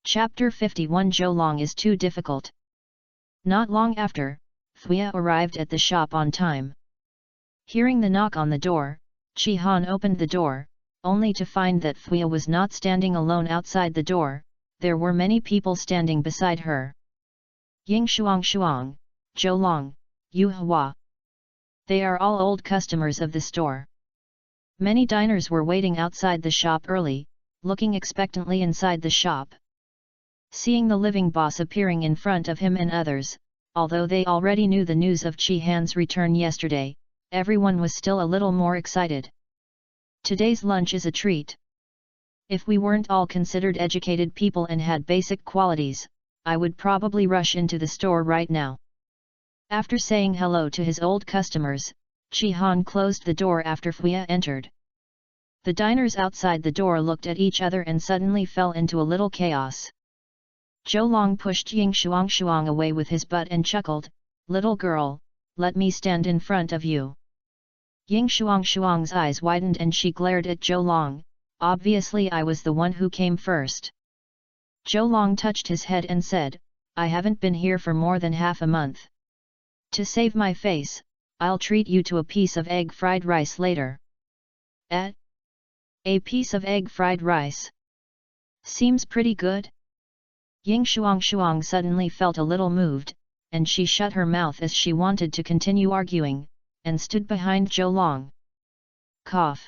Chapter 51 Zhoulong is too difficult. Not long after, Thuya arrived at the shop on time. Hearing the knock on the door, Chi Han opened the door, only to find that Thuya was not standing alone outside the door. There were many people standing beside her. Ying Shuang Shuang, Zhoulong, Yu Hua. They are all old customers of the store. Many diners were waiting outside the shop early, looking expectantly inside the shop. Seeing the living boss appearing in front of him and others, although they already knew the news of Chi Han's return yesterday, everyone was still a little more excited. Today's lunch is a treat. If we weren't all considered educated people and had basic qualities, I would probably rush into the store right now. After saying hello to his old customers, Chi Han closed the door after Thuya entered. The diners outside the door looked at each other and suddenly fell into a little chaos. Zhoulong pushed Ying Shuang Shuang away with his butt and chuckled, "Little girl, let me stand in front of you." Ying Shuang Shuang's eyes widened and she glared at Zhoulong. "Obviously I was the one who came first." Zhoulong touched his head and said, "I haven't been here for more than half a month. To save my face, I'll treat you to a piece of egg fried rice later." A piece of egg fried rice? Seems pretty good. Ying Shuang Shuang suddenly felt a little moved, and she shut her mouth as she wanted to continue arguing, and stood behind Zhoulong. Cough.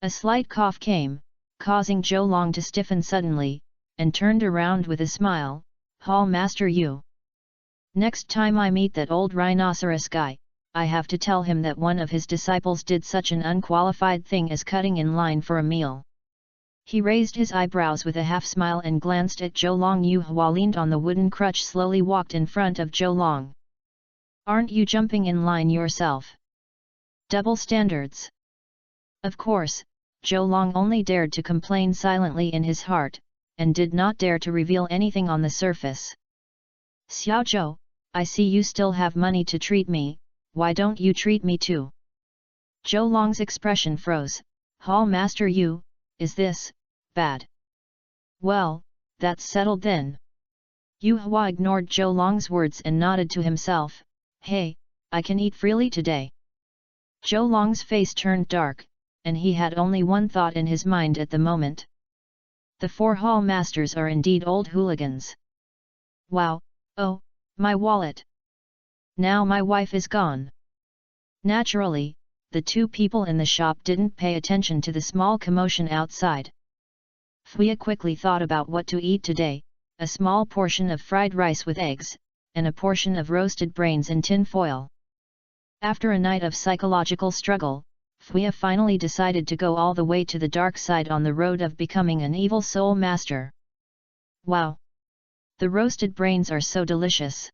A slight cough came, causing Zhoulong to stiffen suddenly, and turned around with a smile. "Hall Master Yu. Next time I meet that old rhinoceros guy, I have to tell him that one of his disciples did such an unqualified thing as cutting in line for a meal." He raised his eyebrows with a half-smile and glanced at Zhoulong. Yu Hua leaned on the wooden crutch, slowly walked in front of Zhoulong. "Aren't you jumping in line yourself? Double standards." Of course, Zhoulong only dared to complain silently in his heart, and did not dare to reveal anything on the surface. "Xiao Zhou, I see you still have money to treat me, why don't you treat me too?" Zhoulong's expression froze. "Hall Master Yu, is this bad?" "Well, that's settled then." Yu Hua ignored Zhoulong's words and nodded to himself. "Hey, I can eat freely today." Zhoulong's face turned dark, and he had only one thought in his mind at the moment. The four hall masters are indeed old hooligans. Wow, oh, my wallet. Now my wife is gone. Naturally, the two people in the shop didn't pay attention to the small commotion outside. Thuya quickly thought about what to eat today: a small portion of fried rice with eggs, and a portion of roasted brains in tin foil. After a night of psychological struggle, Thuya finally decided to go all the way to the dark side on the road of becoming an evil soul master. Wow! The roasted brains are so delicious.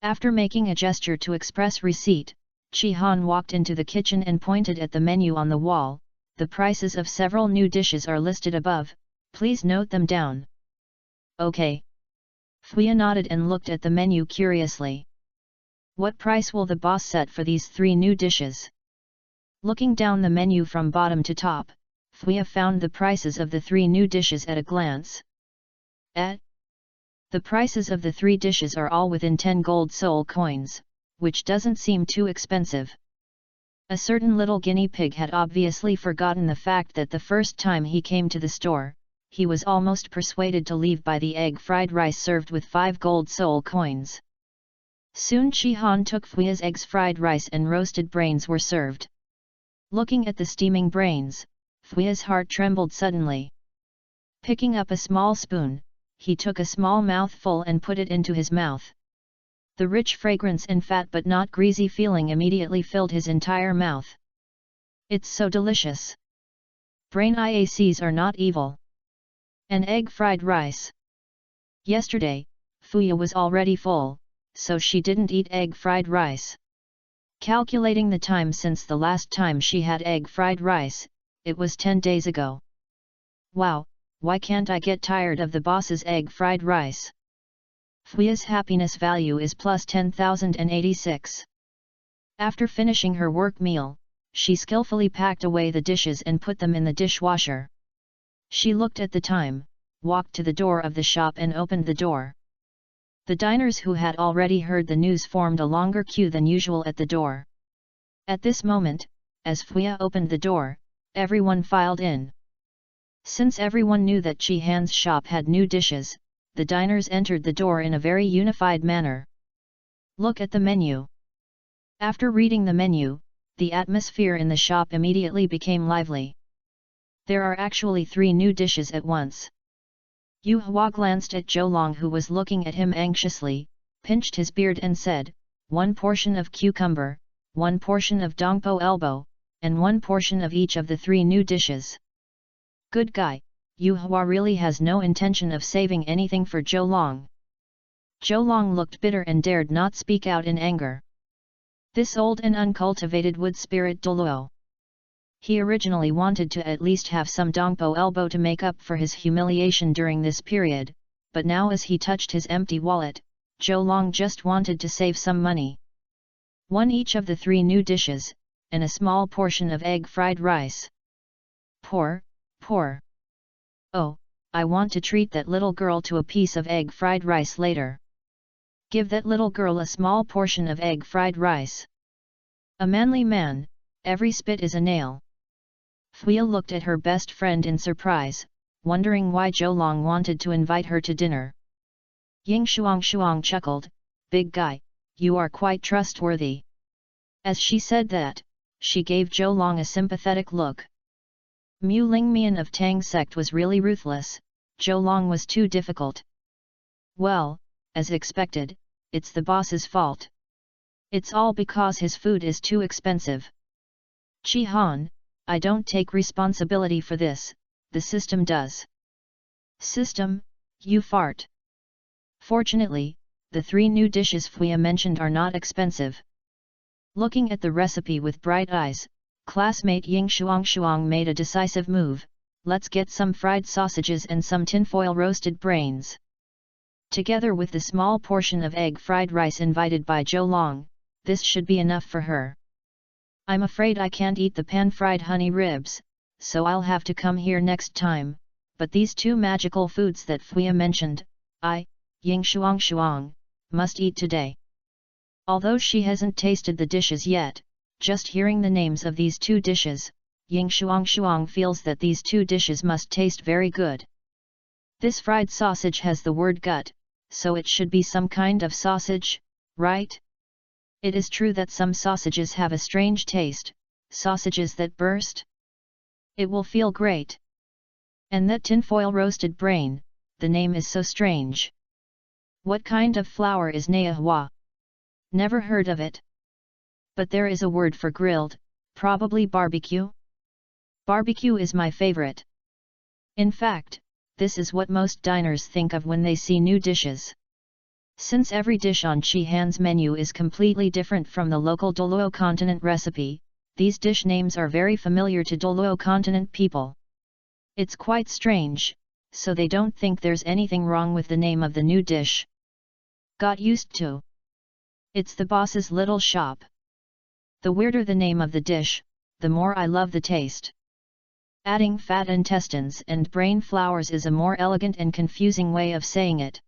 After making a gesture to express receipt, Chi Han walked into the kitchen and pointed at the menu on the wall. "The prices of several new dishes are listed above, please note them down." "Okay." Thuya nodded and looked at the menu curiously. "What price will the boss set for these 3 new dishes?" Looking down the menu from bottom to top, Thuya found the prices of the 3 new dishes at a glance. The prices of the 3 dishes are all within 10 gold soul coins, which doesn't seem too expensive. A certain little guinea pig had obviously forgotten the fact that the first time he came to the store, he was almost persuaded to leave by the egg fried rice served with 5 gold soul coins. Soon Chi Han took Thuya's eggs fried rice and roasted brains were served. Looking at the steaming brains, Thuya's heart trembled suddenly. Picking up a small spoon, he took a small mouthful and put it into his mouth. The rich fragrance and fat but not greasy feeling immediately filled his entire mouth. It's so delicious. Brain IACs are not evil. An egg fried rice. Yesterday, Thuya was already full, so she didn't eat egg fried rice. Calculating the time since the last time she had egg fried rice, it was 10 days ago. Wow, why can't I get tired of the boss's egg fried rice? Thuya's happiness value is plus 10,086. After finishing her work meal, she skillfully packed away the dishes and put them in the dishwasher. She looked at the time, walked to the door of the shop and opened the door. The diners who had already heard the news formed a longer queue than usual at the door. At this moment, as Fuya opened the door, everyone filed in. Since everyone knew that Chi Han's shop had new dishes, the diners entered the door in a very unified manner. Look at the menu. After reading the menu, the atmosphere in the shop immediately became lively. There are actually 3 new dishes at once. Yu Hua glanced at Zhou Long, who was looking at him anxiously, pinched his beard and said, 1 portion of cucumber, 1 portion of dongpo elbow, and 1 portion of each of the 3 new dishes. Good guy, Yu Hua really has no intention of saving anything for Zhou Long. Zhou Long looked bitter and dared not speak out in anger. This old and uncultivated wood spirit Douluo. He originally wanted to at least have some dongpo elbow to make up for his humiliation during this period, but now as he touched his empty wallet, Zhou Long just wanted to save some money. 1 each of the 3 new dishes, and a small portion of egg fried rice. Poor. Oh, I want to treat that little girl to a piece of egg fried rice later. Give that little girl a small portion of egg fried rice. A manly man, every spit is a nail. Fuya looked at her best friend in surprise, wondering why Zhou Long wanted to invite her to dinner. Ying Shuang chuckled, big guy, you are quite trustworthy. As she said that, she gave Zhou Long a sympathetic look. Mu Lingmian of Tang sect was really ruthless, Zhou Long was too difficult. Well, as expected, it's the boss's fault. It's all because his food is too expensive. Chi Han, I don't take responsibility for this, the system does. System, you fart. Fortunately, the 3 new dishes Fuya mentioned are not expensive. Looking at the recipe with bright eyes, classmate Ying Shuang made a decisive move, let's get some fried sausages and some tinfoil roasted brains. Together with the small portion of egg fried rice invited by Zhou Long, this should be enough for her. I'm afraid I can't eat the pan-fried honey ribs, so I'll have to come here next time, but these 2 magical foods that Fuya mentioned, I, Ying Shuang, must eat today. Although she hasn't tasted the dishes yet, just hearing the names of these 2 dishes, Ying Shuang feels that these 2 dishes must taste very good. This fried sausage has the word gut, so it should be some kind of sausage, right? It is true that some sausages have a strange taste, sausages that burst. It will feel great. And that tinfoil roasted brain, the name is so strange. What kind of flour is Nahua? Never heard of it. But there is a word for grilled, probably barbecue? Barbecue is my favorite. In fact, this is what most diners think of when they see new dishes. Since every dish on Chi Han's menu is completely different from the local Douluo continent recipe, these dish names are very familiar to Douluo continent people. It's quite strange, so they don't think there's anything wrong with the name of the new dish. Got used to. It's the boss's little shop. The weirder the name of the dish, the more I love the taste. Adding fat intestines and brain flowers is a more elegant and confusing way of saying it.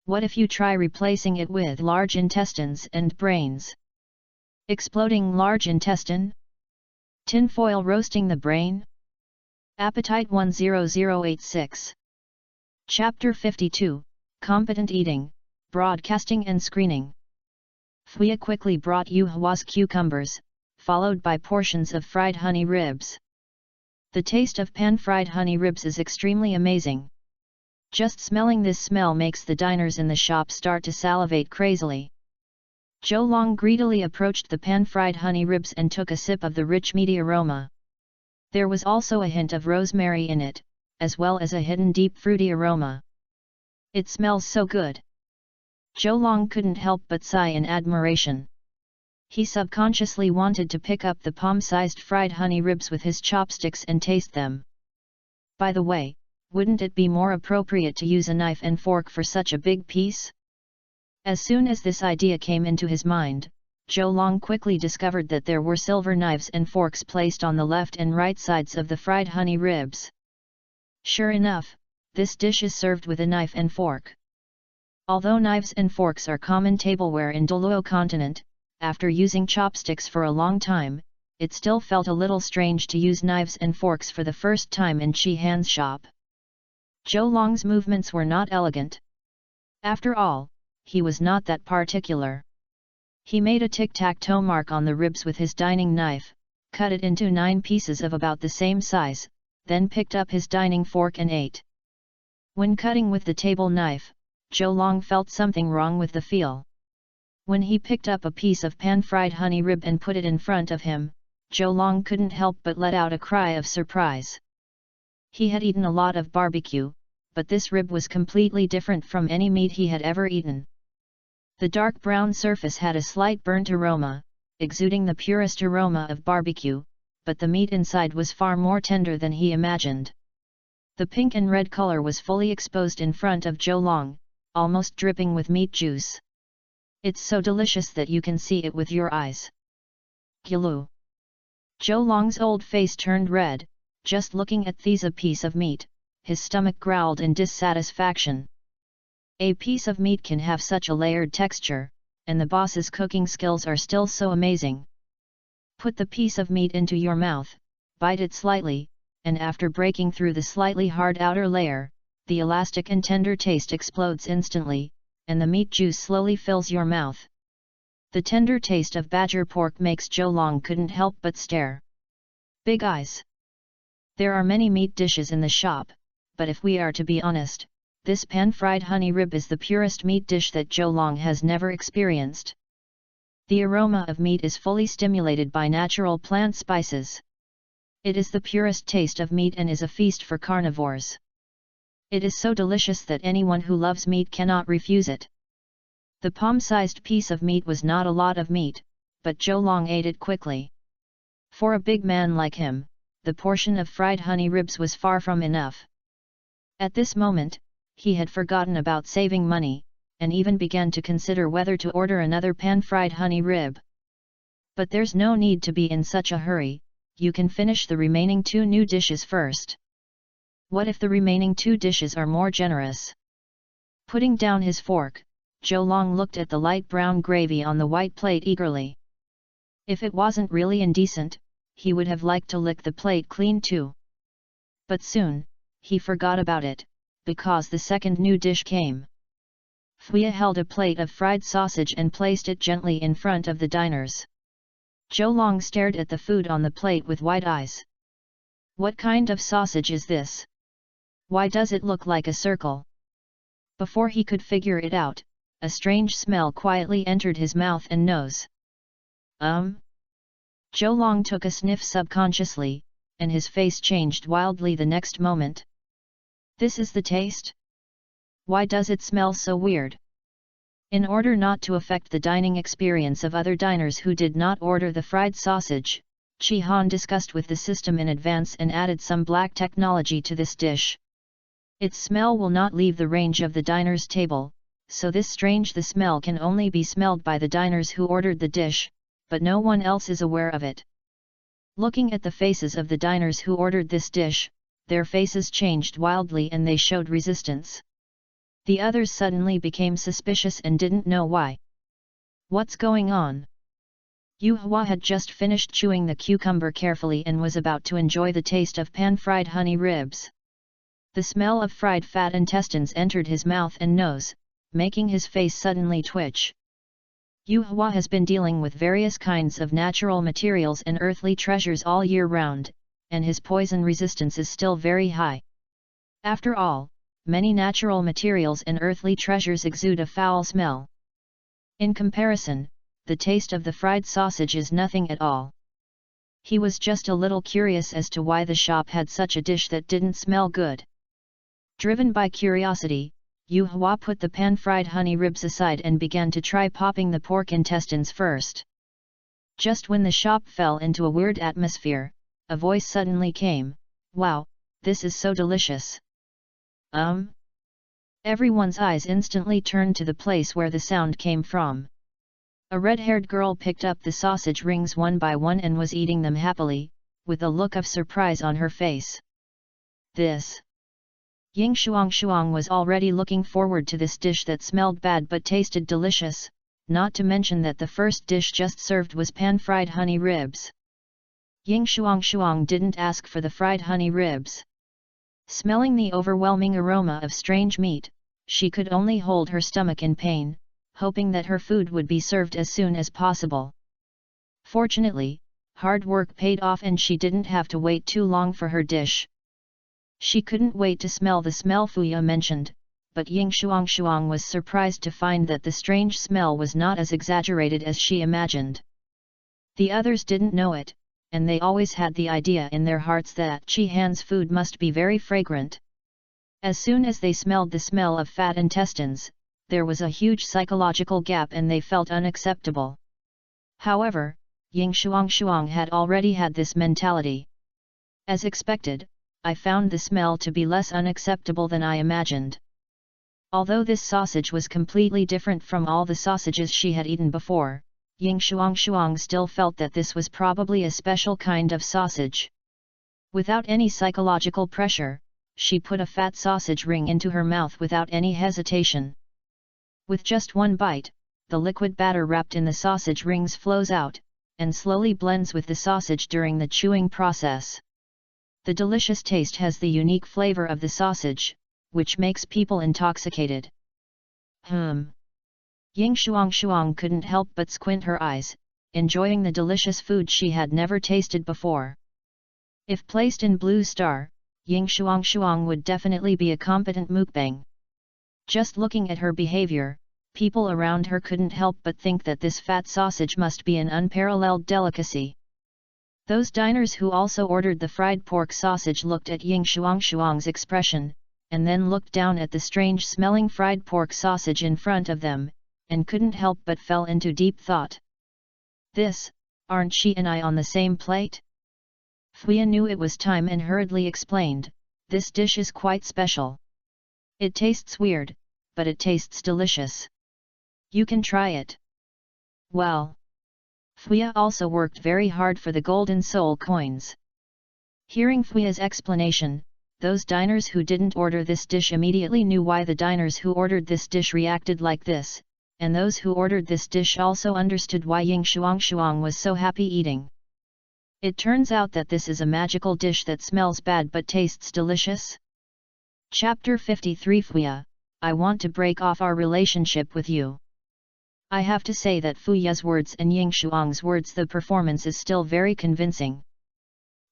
What if you try replacing it with large intestines and brains? Exploding large intestine? Tinfoil roasting the brain? Appetite 10086. Chapter 52, Competent Eating, Broadcasting and Screening. Fuya quickly brought Yu Hua's cucumbers, followed by portions of fried honey ribs. The taste of pan-fried honey ribs is extremely amazing. Just smelling this smell makes the diners in the shop start to salivate crazily. Zhou Long greedily approached the pan-fried honey ribs and took a sip of the rich meaty aroma. There was also a hint of rosemary in it, as well as a hidden deep fruity aroma. It smells so good. Zhou Long couldn't help but sigh in admiration. He subconsciously wanted to pick up the palm-sized fried honey ribs with his chopsticks and taste them. By the way, wouldn't it be more appropriate to use a knife and fork for such a big piece? As soon as this idea came into his mind, Zhou Long quickly discovered that there were silver knives and forks placed on the left and right sides of the fried honey ribs. Sure enough, This dish is served with a knife and fork. Although knives and forks are common tableware in Douluo continent, after using chopsticks for a long time, it still felt a little strange to use knives and forks for the first time in Chi Han's shop. Zhou Long's movements were not elegant. After all, he was not that particular. He made a tic-tac-toe mark on the ribs with his dining knife, cut it into 9 pieces of about the same size, then picked up his dining fork and ate. When cutting with the table knife, Zhou Long felt something wrong with the feel. When he picked up a piece of pan-fried honey rib and put it in front of him, Zhou Long couldn't help but let out a cry of surprise. He had eaten a lot of barbecue, but this rib was completely different from any meat he had ever eaten. The dark brown surface had a slight burnt aroma, exuding the purest aroma of barbecue, but the meat inside was far more tender than he imagined. The pink and red color was fully exposed in front of Zhou Long, almost dripping with meat juice. It's so delicious that you can see it with your eyes. Douluo. Zhou Long's old face turned red, just looking at this piece of meat, his stomach growled in dissatisfaction. A piece of meat can have such a layered texture, and the boss's cooking skills are still so amazing. Put the piece of meat into your mouth, bite it slightly, and after breaking through the slightly hard outer layer, the elastic and tender taste explodes instantly, and the meat juice slowly fills your mouth. The tender taste of badger pork makes Zhou Long couldn't help but stare. Big eyes. There are many meat dishes in the shop, but if we are to be honest, this pan-fried honey rib is the purest meat dish that Zhou Long has never experienced. The aroma of meat is fully stimulated by natural plant spices. It is the purest taste of meat and is a feast for carnivores. It is so delicious that anyone who loves meat cannot refuse it. The palm-sized piece of meat was not a lot of meat, but Zhou Long ate it quickly. For a big man like him, the portion of fried honey ribs was far from enough. At this moment, he had forgotten about saving money, and even began to consider whether to order another pan-fried honey rib. But there's no need to be in such a hurry, you can finish the remaining 2 new dishes first. What if the remaining 2 dishes are more generous? Putting down his fork, Zhou Long looked at the light brown gravy on the white plate eagerly. If it wasn't really indecent, he would have liked to lick the plate clean too. But soon, he forgot about it, because the second new dish came. Fuya held a plate of fried sausage and placed it gently in front of the diners. Zhou Long stared at the food on the plate with wide eyes. What kind of sausage is this? Why does it look like a circle? Before he could figure it out, a strange smell quietly entered his mouth and nose. Zhou Long took a sniff subconsciously, and his face changed wildly the next moment. This is the taste? Why does it smell so weird? In order not to affect the dining experience of other diners who did not order the fried sausage, Chi Han discussed with the system in advance and added some black technology to this dish. Its smell will not leave the range of the diner's table, so the smell can only be smelled by the diners who ordered the dish, but no one else is aware of it. Looking at the faces of the diners who ordered this dish, their faces changed wildly and they showed resistance. The others suddenly became suspicious and didn't know why. What's going on? Yu Hua had just finished chewing the cucumber carefully and was about to enjoy the taste of pan-fried honey ribs. The smell of fried fat intestines entered his mouth and nose, making his face suddenly twitch. Yu Hua has been dealing with various kinds of natural materials and earthly treasures all year round, and his poison resistance is still very high. After all, many natural materials and earthly treasures exude a foul smell. In comparison, the taste of the fried sausage is nothing at all. He was just a little curious as to why the shop had such a dish that didn't smell good. Driven by curiosity, Yu Hua put the pan-fried honey ribs aside and began to try popping the pork intestines first. Just when the shop fell into a weird atmosphere, a voice suddenly came, "Wow, this is so delicious." Everyone's eyes instantly turned to the place where the sound came from. A red-haired girl picked up the sausage rings one by one and was eating them happily, with a look of surprise on her face. This. Ying Shuang was already looking forward to this dish that smelled bad but tasted delicious, not to mention that the first dish just served was pan-fried honey ribs. Ying Shuang didn't ask for the fried honey ribs. Smelling the overwhelming aroma of strange meat, she could only hold her stomach in pain, hoping that her food would be served as soon as possible. Fortunately, hard work paid off and she didn't have to wait too long for her dish. She couldn't wait to smell the smell Fuya mentioned, but Ying Shuang was surprised to find that the strange smell was not as exaggerated as she imagined. The others didn't know it, and they always had the idea in their hearts that Chi Han's food must be very fragrant. As soon as they smelled the smell of fat intestines, there was a huge psychological gap and they felt unacceptable. However, Ying Shuang had already had this mentality. As expected, I found the smell to be less unacceptable than I imagined. Although this sausage was completely different from all the sausages she had eaten before, Ying Shuang still felt that this was probably a special kind of sausage. Without any psychological pressure, she put a fat sausage ring into her mouth without any hesitation. With just one bite, the liquid batter wrapped in the sausage rings flows out, and slowly blends with the sausage during the chewing process. The delicious taste has the unique flavor of the sausage, which makes people intoxicated. Ying Shuang couldn't help but squint her eyes, enjoying the delicious food she had never tasted before. If placed in Blue Star, Ying Shuang would definitely be a competent mukbang. Just looking at her behavior, people around her couldn't help but think that this fat sausage must be an unparalleled delicacy. Those diners who also ordered the fried pork sausage looked at Ying Shuang's expression, and then looked down at the strange-smelling fried pork sausage in front of them, and couldn't help but fell into deep thought. Aren't she and I on the same plate? Fuya knew it was time and hurriedly explained, this dish is quite special. It tastes weird, but it tastes delicious. You can try it. Well. Fuya also worked very hard for the golden soul coins. Hearing Fuya's explanation, those diners who didn't order this dish immediately knew why the diners who ordered this dish reacted like this, and those who ordered this dish also understood why Ying Shuang was so happy eating. It turns out that this is a magical dish that smells bad but tastes delicious. Chapter 53 Fuya, I want to break off our relationship with you. I have to say that Fuya's words and Ying Shuang's words, the performance is still very convincing.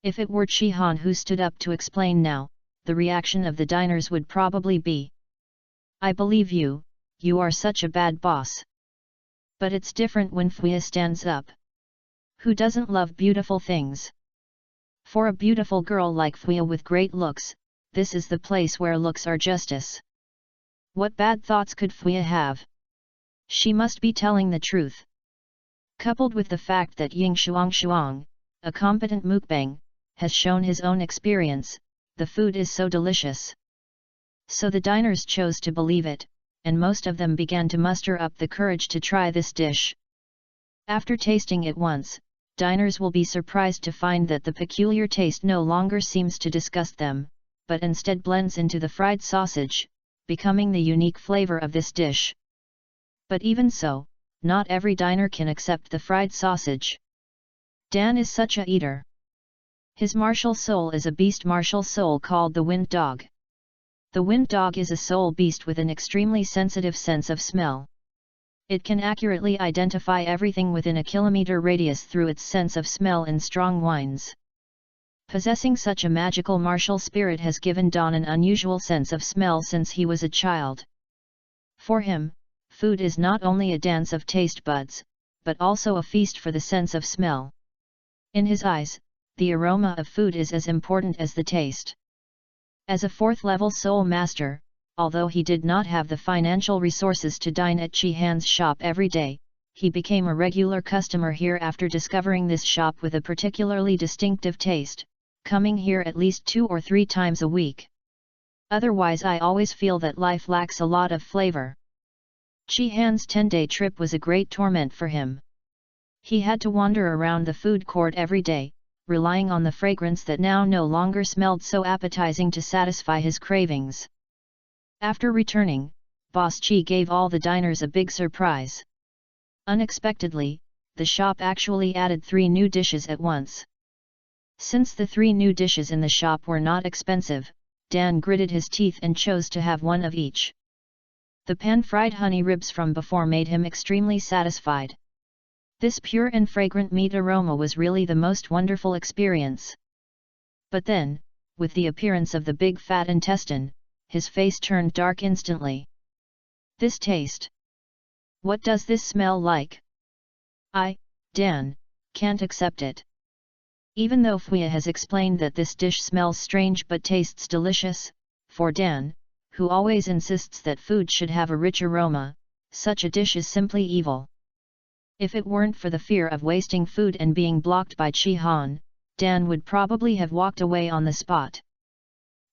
If it were Chi Han who stood up to explain now, the reaction of the diners would probably be, I believe you, you are such a bad boss. But it's different when Fuya stands up. Who doesn't love beautiful things? For a beautiful girl like Fuya with great looks, this is the place where looks are justice. What bad thoughts could Fuya have? She must be telling the truth. Coupled with the fact that Ying Shuang, a competent mukbang, has shown his own experience, the food is so delicious. So the diners chose to believe it, and most of them began to muster up the courage to try this dish. After tasting it once, diners will be surprised to find that the peculiar taste no longer seems to disgust them, but instead blends into the fried sausage, becoming the unique flavor of this dish. But even so, not every diner can accept the fried sausage. Dan is such a eater. His martial soul is a beast martial soul called the Wind Dog. The Wind Dog is a soul beast with an extremely sensitive sense of smell. It can accurately identify everything within a kilometer radius through its sense of smell in strong winds. Possessing such a magical martial spirit has given Don an unusual sense of smell since he was a child. For him, food is not only a dance of taste buds, but also a feast for the sense of smell. In his eyes, the aroma of food is as important as the taste. As a fourth-level soul master, although he did not have the financial resources to dine at Chi Han's shop every day, he became a regular customer here after discovering this shop with a particularly distinctive taste, coming here at least 2 or 3 times a week. Otherwise I always feel that life lacks a lot of flavor. Chi Han's 10-day trip was a great torment for him. He had to wander around the food court every day, relying on the fragrance that now no longer smelled so appetizing to satisfy his cravings. After returning, Boss Chi gave all the diners a big surprise. Unexpectedly, the shop actually added 3 new dishes at once. Since the 3 new dishes in the shop were not expensive, Dan gritted his teeth and chose to have one of each. The pan-fried honey ribs from before made him extremely satisfied. This pure and fragrant meat aroma was really the most wonderful experience. But then, with the appearance of the big fat intestine, his face turned dark instantly. This taste. What does this smell like? Dan, can't accept it. Even though Fuya has explained that this dish smells strange but tastes delicious, for Dan, who always insists that food should have a rich aroma, such a dish is simply evil. If it weren't for the fear of wasting food and being blocked by Chi Han, Dan would probably have walked away on the spot.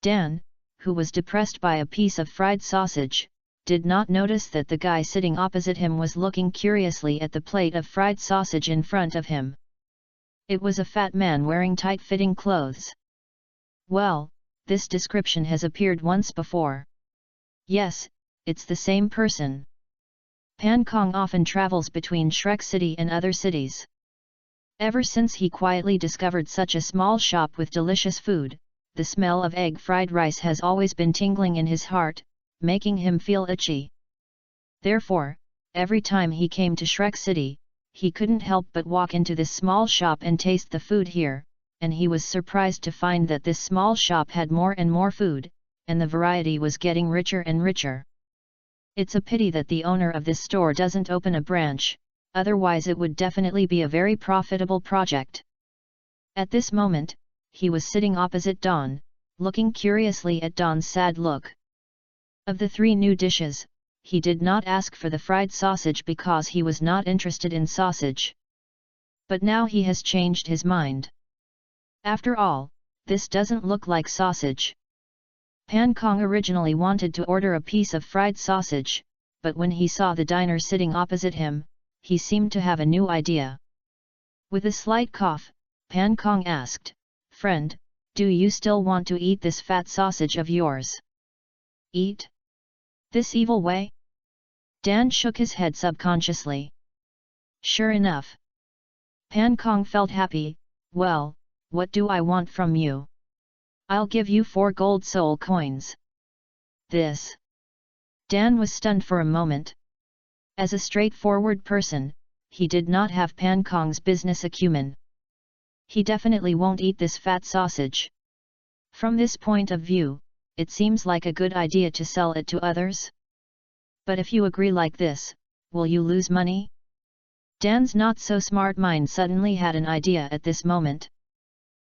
Dan, who was depressed by a piece of fried sausage, did not notice that the guy sitting opposite him was looking curiously at the plate of fried sausage in front of him. It was a fat man wearing tight-fitting clothes. Well, this description has appeared once before. Yes, it's the same person. Pan Kong often travels between Shrek City and other cities. Ever since he quietly discovered such a small shop with delicious food, the smell of egg fried rice has always been tingling in his heart, making him feel itchy. Therefore, every time he came to Shrek City, he couldn't help but walk into this small shop and taste the food here, and he was surprised to find that this small shop had more and more food, and the variety was getting richer and richer. It's a pity that the owner of this store doesn't open a branch, otherwise it would definitely be a very profitable project. At this moment, he was sitting opposite Don, looking curiously at Don's sad look. Of the 3 new dishes, he did not ask for the fried sausage because he was not interested in sausage. But now he has changed his mind. After all, this doesn't look like sausage. Pan Kong originally wanted to order a piece of fried sausage, but when he saw the diner sitting opposite him, he seemed to have a new idea. With a slight cough, Pan Kong asked, "Friend, do you still want to eat this fat sausage of yours?" Eat? This evil way? Dan shook his head subconsciously. Sure enough. Pan Kong felt happy. Well, what do I want from you? I'll give you 4 gold soul coins. This. Dan was stunned for a moment. As a straightforward person, he did not have Pan Kong's business acumen. He definitely won't eat this fat sausage. From this point of view, it seems like a good idea to sell it to others. But if you agree like this, will you lose money? Dan's not-so-smart mind suddenly had an idea at this moment.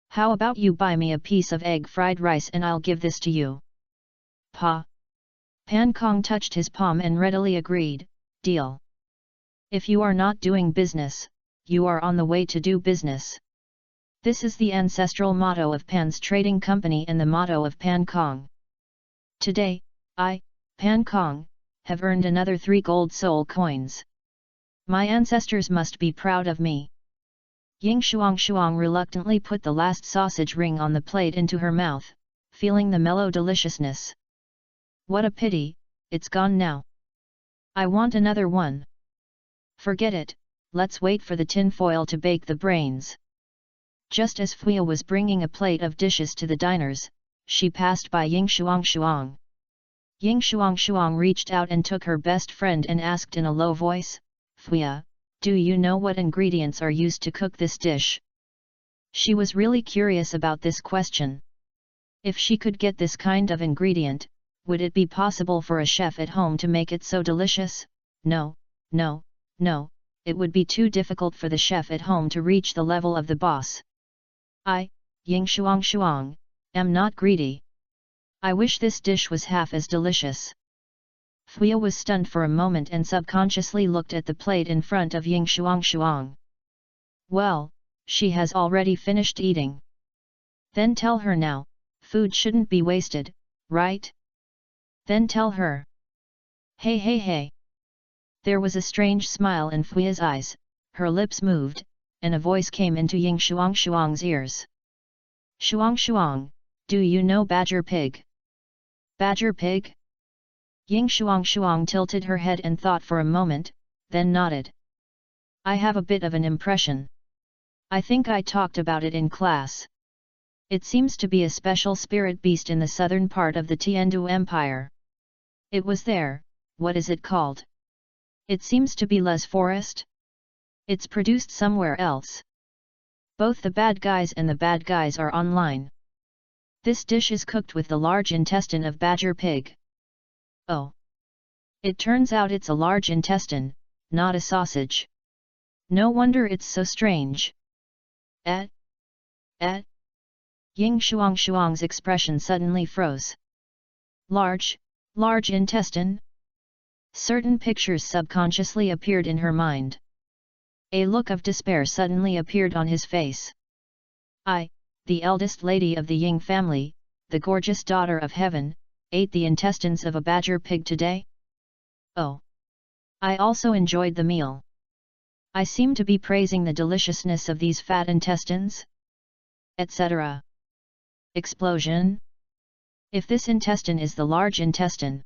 How about you buy me a piece of egg fried rice and I'll give this to you? Pa. Pan Kong touched his palm and readily agreed, deal. If you are not doing business, you are on the way to do business. This is the ancestral motto of Pan's trading company and the motto of Pan Kong. Today, I, Pan Kong, have earned another 3 gold soul coins. My ancestors must be proud of me. Ying Shuang reluctantly put the last sausage ring on the plate into her mouth, feeling the mellow deliciousness. What a pity, it's gone now. I want another one. Forget it, let's wait for the tin foil to bake the brains. Just as Fuya was bringing a plate of dishes to the diners, she passed by Ying Shuang. Ying Shuang reached out and took her best friend and asked in a low voice, Fuya, do you know what ingredients are used to cook this dish? She was really curious about this question. If she could get this kind of ingredient, would it be possible for a chef at home to make it so delicious? No, it would be too difficult for the chef at home to reach the level of the boss. I, Ying Shuang, am not greedy. I wish this dish was half as delicious. Fuya was stunned for a moment and subconsciously looked at the plate in front of Ying Shuang. Well, she has already finished eating. Then tell her now, food shouldn't be wasted, right? Then tell her. Hey. There was a strange smile in Fuya's eyes, her lips moved, and a voice came into Ying Shuang's ears. Shuang, do you know Badger Pig? Badger Pig? Ying Shuang tilted her head and thought for a moment, then nodded. I have a bit of an impression. I think I talked about it in class. It seems to be a special spirit beast in the southern part of the Tiandu Empire. It was there, what is it called? It seems to be Les Forest? It's produced somewhere else. Both the bad guys and the bad guys are online. This dish is cooked with the large intestine of badger pig. Oh. It turns out it's a large intestine, not a sausage. No wonder it's so strange. Ying Shuang's expression suddenly froze. Large intestine? Certain pictures subconsciously appeared in her mind. A look of despair suddenly appeared on his face. I, the eldest lady of the Ying family, the gorgeous daughter of heaven, ate the intestines of a badger pig today? Oh! I also enjoyed the meal. I seem to be praising the deliciousness of these fat intestines? Etc. Explosion? If this intestine is the large intestine.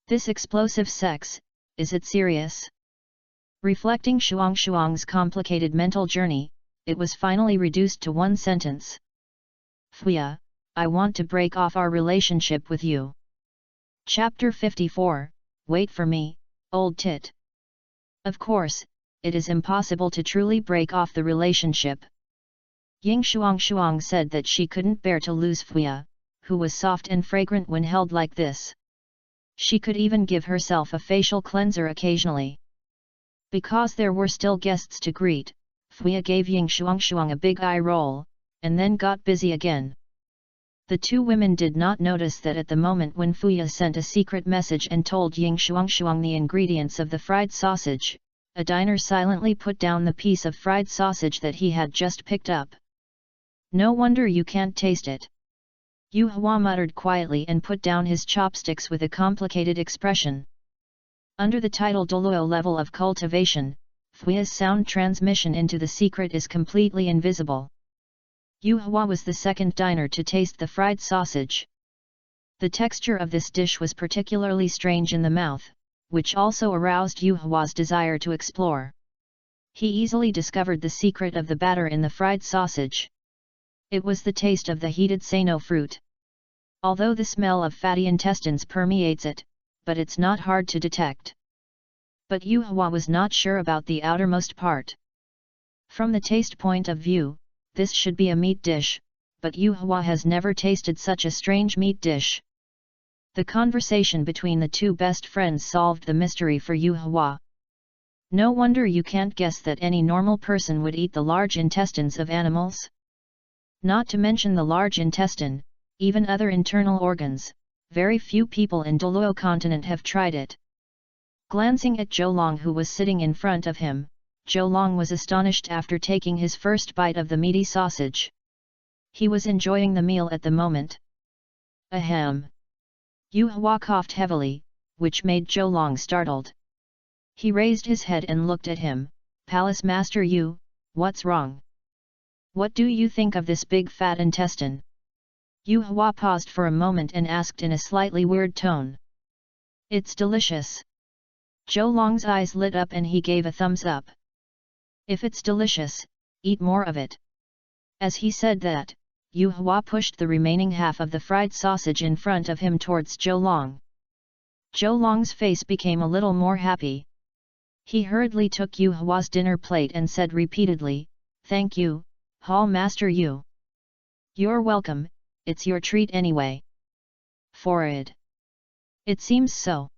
This explosive sex, is it serious? Reflecting Shuang's complicated mental journey, it was finally reduced to one sentence. Fuya, I want to break off our relationship with you. Chapter 54, Wait for me, old tit. Of course, it is impossible to truly break off the relationship. Ying Shuang said that she couldn't bear to lose Fuya, who was soft and fragrant when held like this. She could even give herself a facial cleanser occasionally. Because there were still guests to greet, Fuya gave Ying Shuang a big eye roll, and then got busy again. The two women did not notice that at the moment when Fuya sent a secret message and told Ying Shuang the ingredients of the fried sausage, a diner silently put down the piece of fried sausage that he had just picked up. No wonder you can't taste it. Yu Hua muttered quietly and put down his chopsticks with a complicated expression. Under the title Douluo level of cultivation, Fuya's sound transmission into the secret is completely invisible. Yu Hua was the second diner to taste the fried sausage. The texture of this dish was particularly strange in the mouth, which also aroused Yu Hua's desire to explore. He easily discovered the secret of the batter in the fried sausage. It was the taste of the heated sano fruit. Although the smell of fatty intestines permeates it, but it's not hard to detect. But Yu Hua was not sure about the outermost part. From the taste point of view, this should be a meat dish, but Yu Hua has never tasted such a strange meat dish. The conversation between the two best friends solved the mystery for Yu Hua. No wonder you can't guess that any normal person would eat the large intestines of animals. Not to mention the large intestine, even other internal organs, very few people in Douluo continent have tried it. Glancing at Zhou Long who was sitting in front of him, Zhou Long was astonished after taking his first bite of the meaty sausage. He was enjoying the meal at the moment. Ahem. Yu Hua coughed heavily, which made Zhou Long startled. He raised his head and looked at him. Palace Master Yu, what's wrong? What do you think of this big fat intestine? Yu Hua paused for a moment and asked in a slightly weird tone. It's delicious. Zhou Long's eyes lit up and he gave a thumbs up. If it's delicious, eat more of it. As he said that, Yu Hua pushed the remaining half of the fried sausage in front of him towards Zhou Long. Zhou Long's face became a little more happy. He hurriedly took Yu Hua's dinner plate and said repeatedly, "Thank you, Hall Master Yu. You're welcome, it's your treat anyway." Forward. It seems so.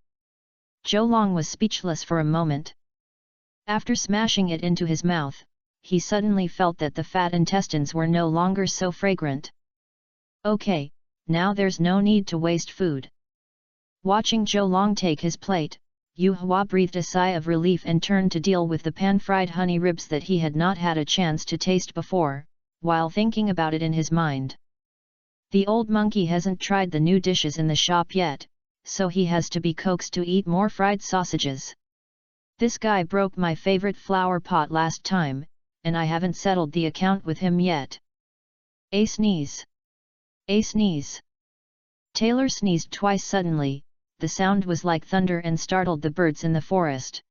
Zhou Long was speechless for a moment. After smashing it into his mouth, he suddenly felt that the fat intestines were no longer so fragrant. Okay, now there's no need to waste food. Watching Zhou Long take his plate, Yu Hua breathed a sigh of relief and turned to deal with the pan-fried honey ribs that he had not had a chance to taste before, while thinking about it in his mind. The old monkey hasn't tried the new dishes in the shop yet, so he has to be coaxed to eat more fried sausages. This guy broke my favorite flower pot last time, and I haven't settled the account with him yet. A sneeze. A sneeze. Taylor sneezed twice suddenly, the sound was like thunder and startled the birds in the forest.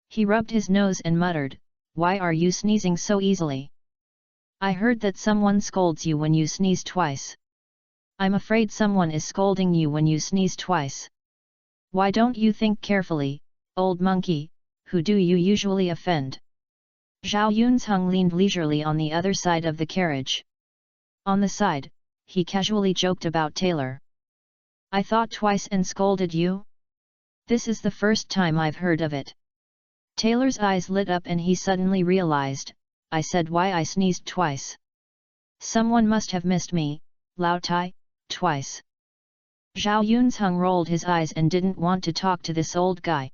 He rubbed his nose and muttered, "Why are you sneezing so easily? I heard that someone scolds you when you sneeze twice. I'm afraid someone is scolding you when you sneeze twice. Why don't you think carefully, old monkey, who do you usually offend?" Zhao Yunzheng leaned leisurely on the other side of the carriage. On the side, he casually joked about Taylor. "I thought twice and scolded you? This is the first time I've heard of it." Taylor's eyes lit up and he suddenly realized, "I said why I sneezed twice. Someone must have missed me, Lao Tai, twice." Zhao Yunzheng rolled his eyes and didn't want to talk to this old guy.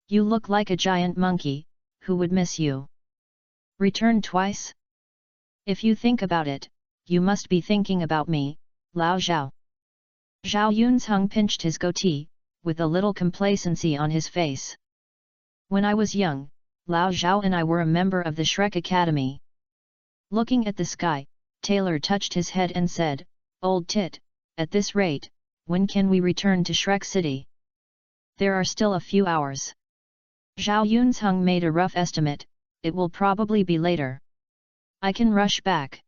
"You look like a giant monkey, who would miss you? Return twice? If you think about it, you must be thinking about me, Lao Zhao." Zhao Yunzheng pinched his goatee, with a little complacency on his face. "When I was young, Lao Zhao and I were a member of the Shrek Academy." Looking at the sky, Taylor touched his head and said, "Old tit, at this rate, when can we return to Shrek City?" "There are still a few hours." Zhao Yunzheng made a rough estimate, "It will probably be later. I can rush back."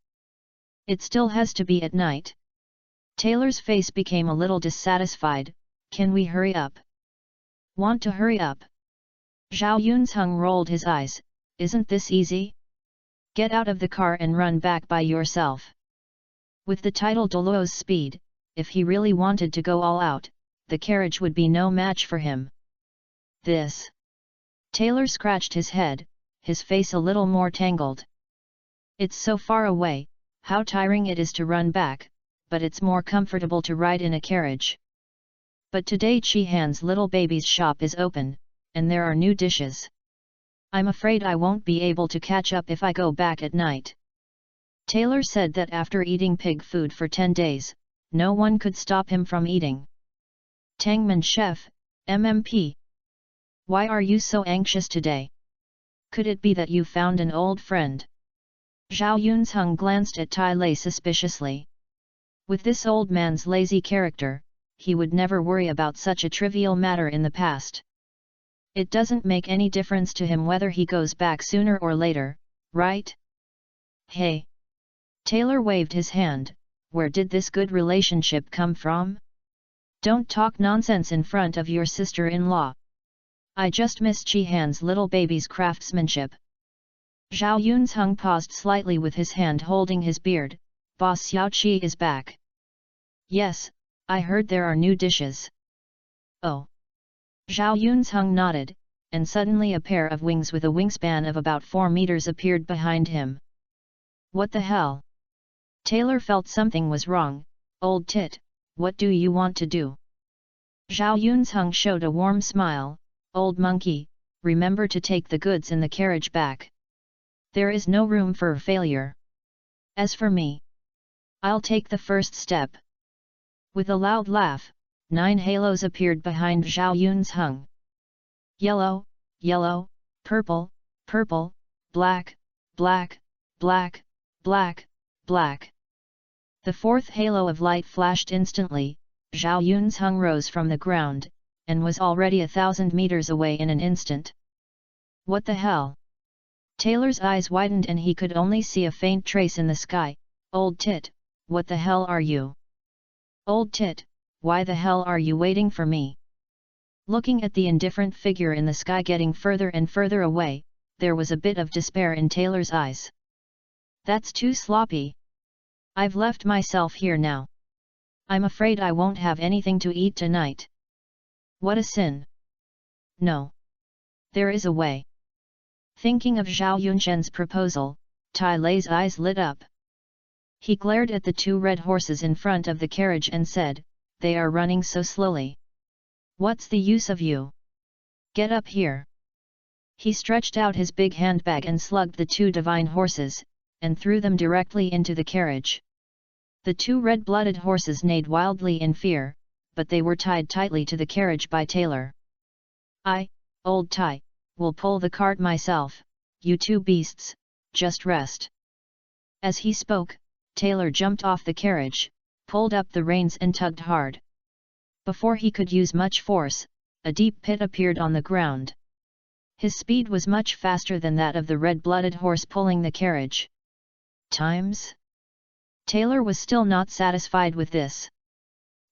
"It still has to be at night." Taylor's face became a little dissatisfied. "Can we hurry up?" "Want to hurry up?" Zhao Yunzheng rolled his eyes. "Isn't this easy? Get out of the car and run back by yourself." With the title Douluo's speed, if he really wanted to go all out, the carriage would be no match for him. "This..." Taylor scratched his head, his face a little more tangled. "It's so far away, how tiring it is to run back, but it's more comfortable to ride in a carriage. But today Chi-Han's little baby's shop is open, and there are new dishes. I'm afraid I won't be able to catch up if I go back at night." Taylor said that after eating pig food for 10 days, no one could stop him from eating. "Tangman Chef, MMP. Why are you so anxious today? Could it be that you found an old friend?" Zhao Yunzheng glanced at Tai Lei suspiciously. With this old man's lazy character, he would never worry about such a trivial matter in the past. It doesn't make any difference to him whether he goes back sooner or later, right? "Hey!" Taylor waved his hand. "Where did this good relationship come from? Don't talk nonsense in front of your sister-in-law. I just miss Chi-Han's little baby's craftsmanship." Zhao Yunzheng paused slightly with his hand holding his beard. "Boss Xiao Qi is back." "Yes, I heard there are new dishes." "Oh." Zhao Yunzheng nodded, and suddenly a pair of wings with a wingspan of about 4 meters appeared behind him. "What the hell?" Taylor felt something was wrong. "Old tit, what do you want to do?" Zhao Yunzheng showed a warm smile. "Old monkey, remember to take the goods in the carriage back. There is no room for failure. As for me, I'll take the first step." With a loud laugh, 9 halos appeared behind Zhao Yunzheng. Yellow, yellow, purple, purple, black, black, black, black, black. The 4th halo of light flashed instantly. Zhao Yunzheng rose from the ground, and was already 1,000 meters away in an instant. "What the hell?" Taylor's eyes widened and he could only see a faint trace in the sky. "Old tit, what the hell are you? Old tit, why the hell are you waiting for me?" Looking at the indifferent figure in the sky getting further and further away, there was a bit of despair in Taylor's eyes. "That's too sloppy. I've left myself here now. I'm afraid I won't have anything to eat tonight. What a sin." "No. There is a way." Thinking of Zhao Yunzhen's proposal, Tai Lei's eyes lit up. He glared at the 2 red horses in front of the carriage and said, "They are running so slowly. What's the use of you? Get up here." He stretched out his big handbag and slugged the 2 divine horses, and threw them directly into the carriage. The 2 red-blooded horses neighed wildly in fear, but they were tied tightly to the carriage by Taylor. "I, old Tai, will pull the cart myself, you 2 beasts, just rest." As he spoke, Taylor jumped off the carriage, pulled up the reins and tugged hard. Before he could use much force, a deep pit appeared on the ground. His speed was much faster than that of the red-blooded horse pulling the carriage. Times? Taylor was still not satisfied with this.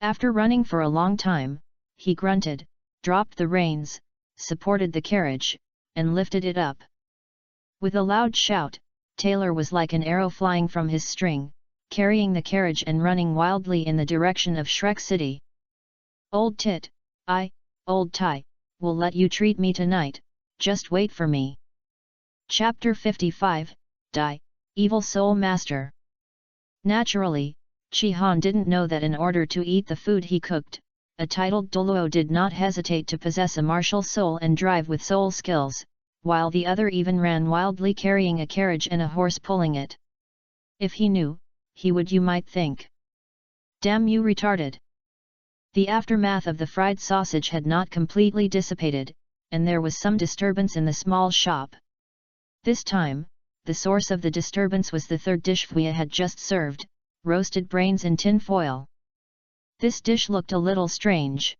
After running for a long time, he grunted, dropped the reins, supported the carriage, and lifted it up. With a loud shout, Taylor was like an arrow flying from his string, carrying the carriage and running wildly in the direction of Shrek City. Old tit, old tie, will let you treat me tonight, just wait for me. Chapter 55, Die, Evil Soul Master. Naturally, Chi-Han didn't know that in order to eat the food he cooked, a titled Douluo did not hesitate to possess a martial soul and drive with soul skills, while the other even ran wildly carrying a carriage and a horse pulling it. If he knew, he would, you might think. Damn you retarded! The aftermath of the fried sausage had not completely dissipated, and there was some disturbance in the small shop. This time, the source of the disturbance was the third dish Fuya had just served, roasted brains in tin foil. This dish looked a little strange.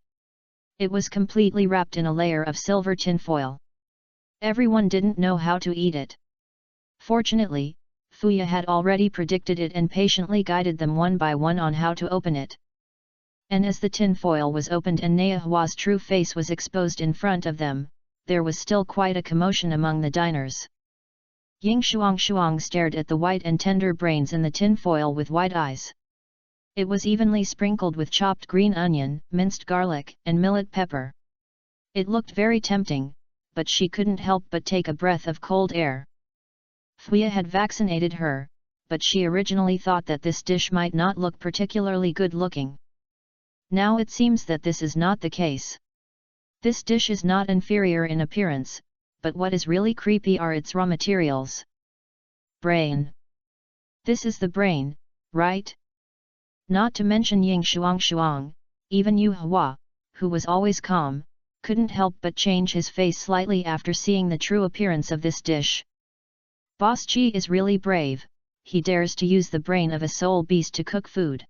It was completely wrapped in a layer of silver tin foil. Everyone didn't know how to eat it. Fortunately, Fuya had already predicted it and patiently guided them one by one on how to open it. And as the tin foil was opened and Neahua's true face was exposed in front of them, there was still quite a commotion among the diners. Ying Shuang stared at the white and tender brains in the tin foil with wide eyes. It was evenly sprinkled with chopped green onion, minced garlic, and millet pepper. It looked very tempting, but she couldn't help but take a breath of cold air. Fuya had vaccinated her, but she originally thought that this dish might not look particularly good-looking. Now it seems that this is not the case. This dish is not inferior in appearance, but what is really creepy are its raw materials. Brain. This is the brain, right? Not to mention Ying Shuang, even Yu Hua, who was always calm, couldn't help but change his face slightly after seeing the true appearance of this dish. Boss Chi is really brave, he dares to use the brain of a soul beast to cook food.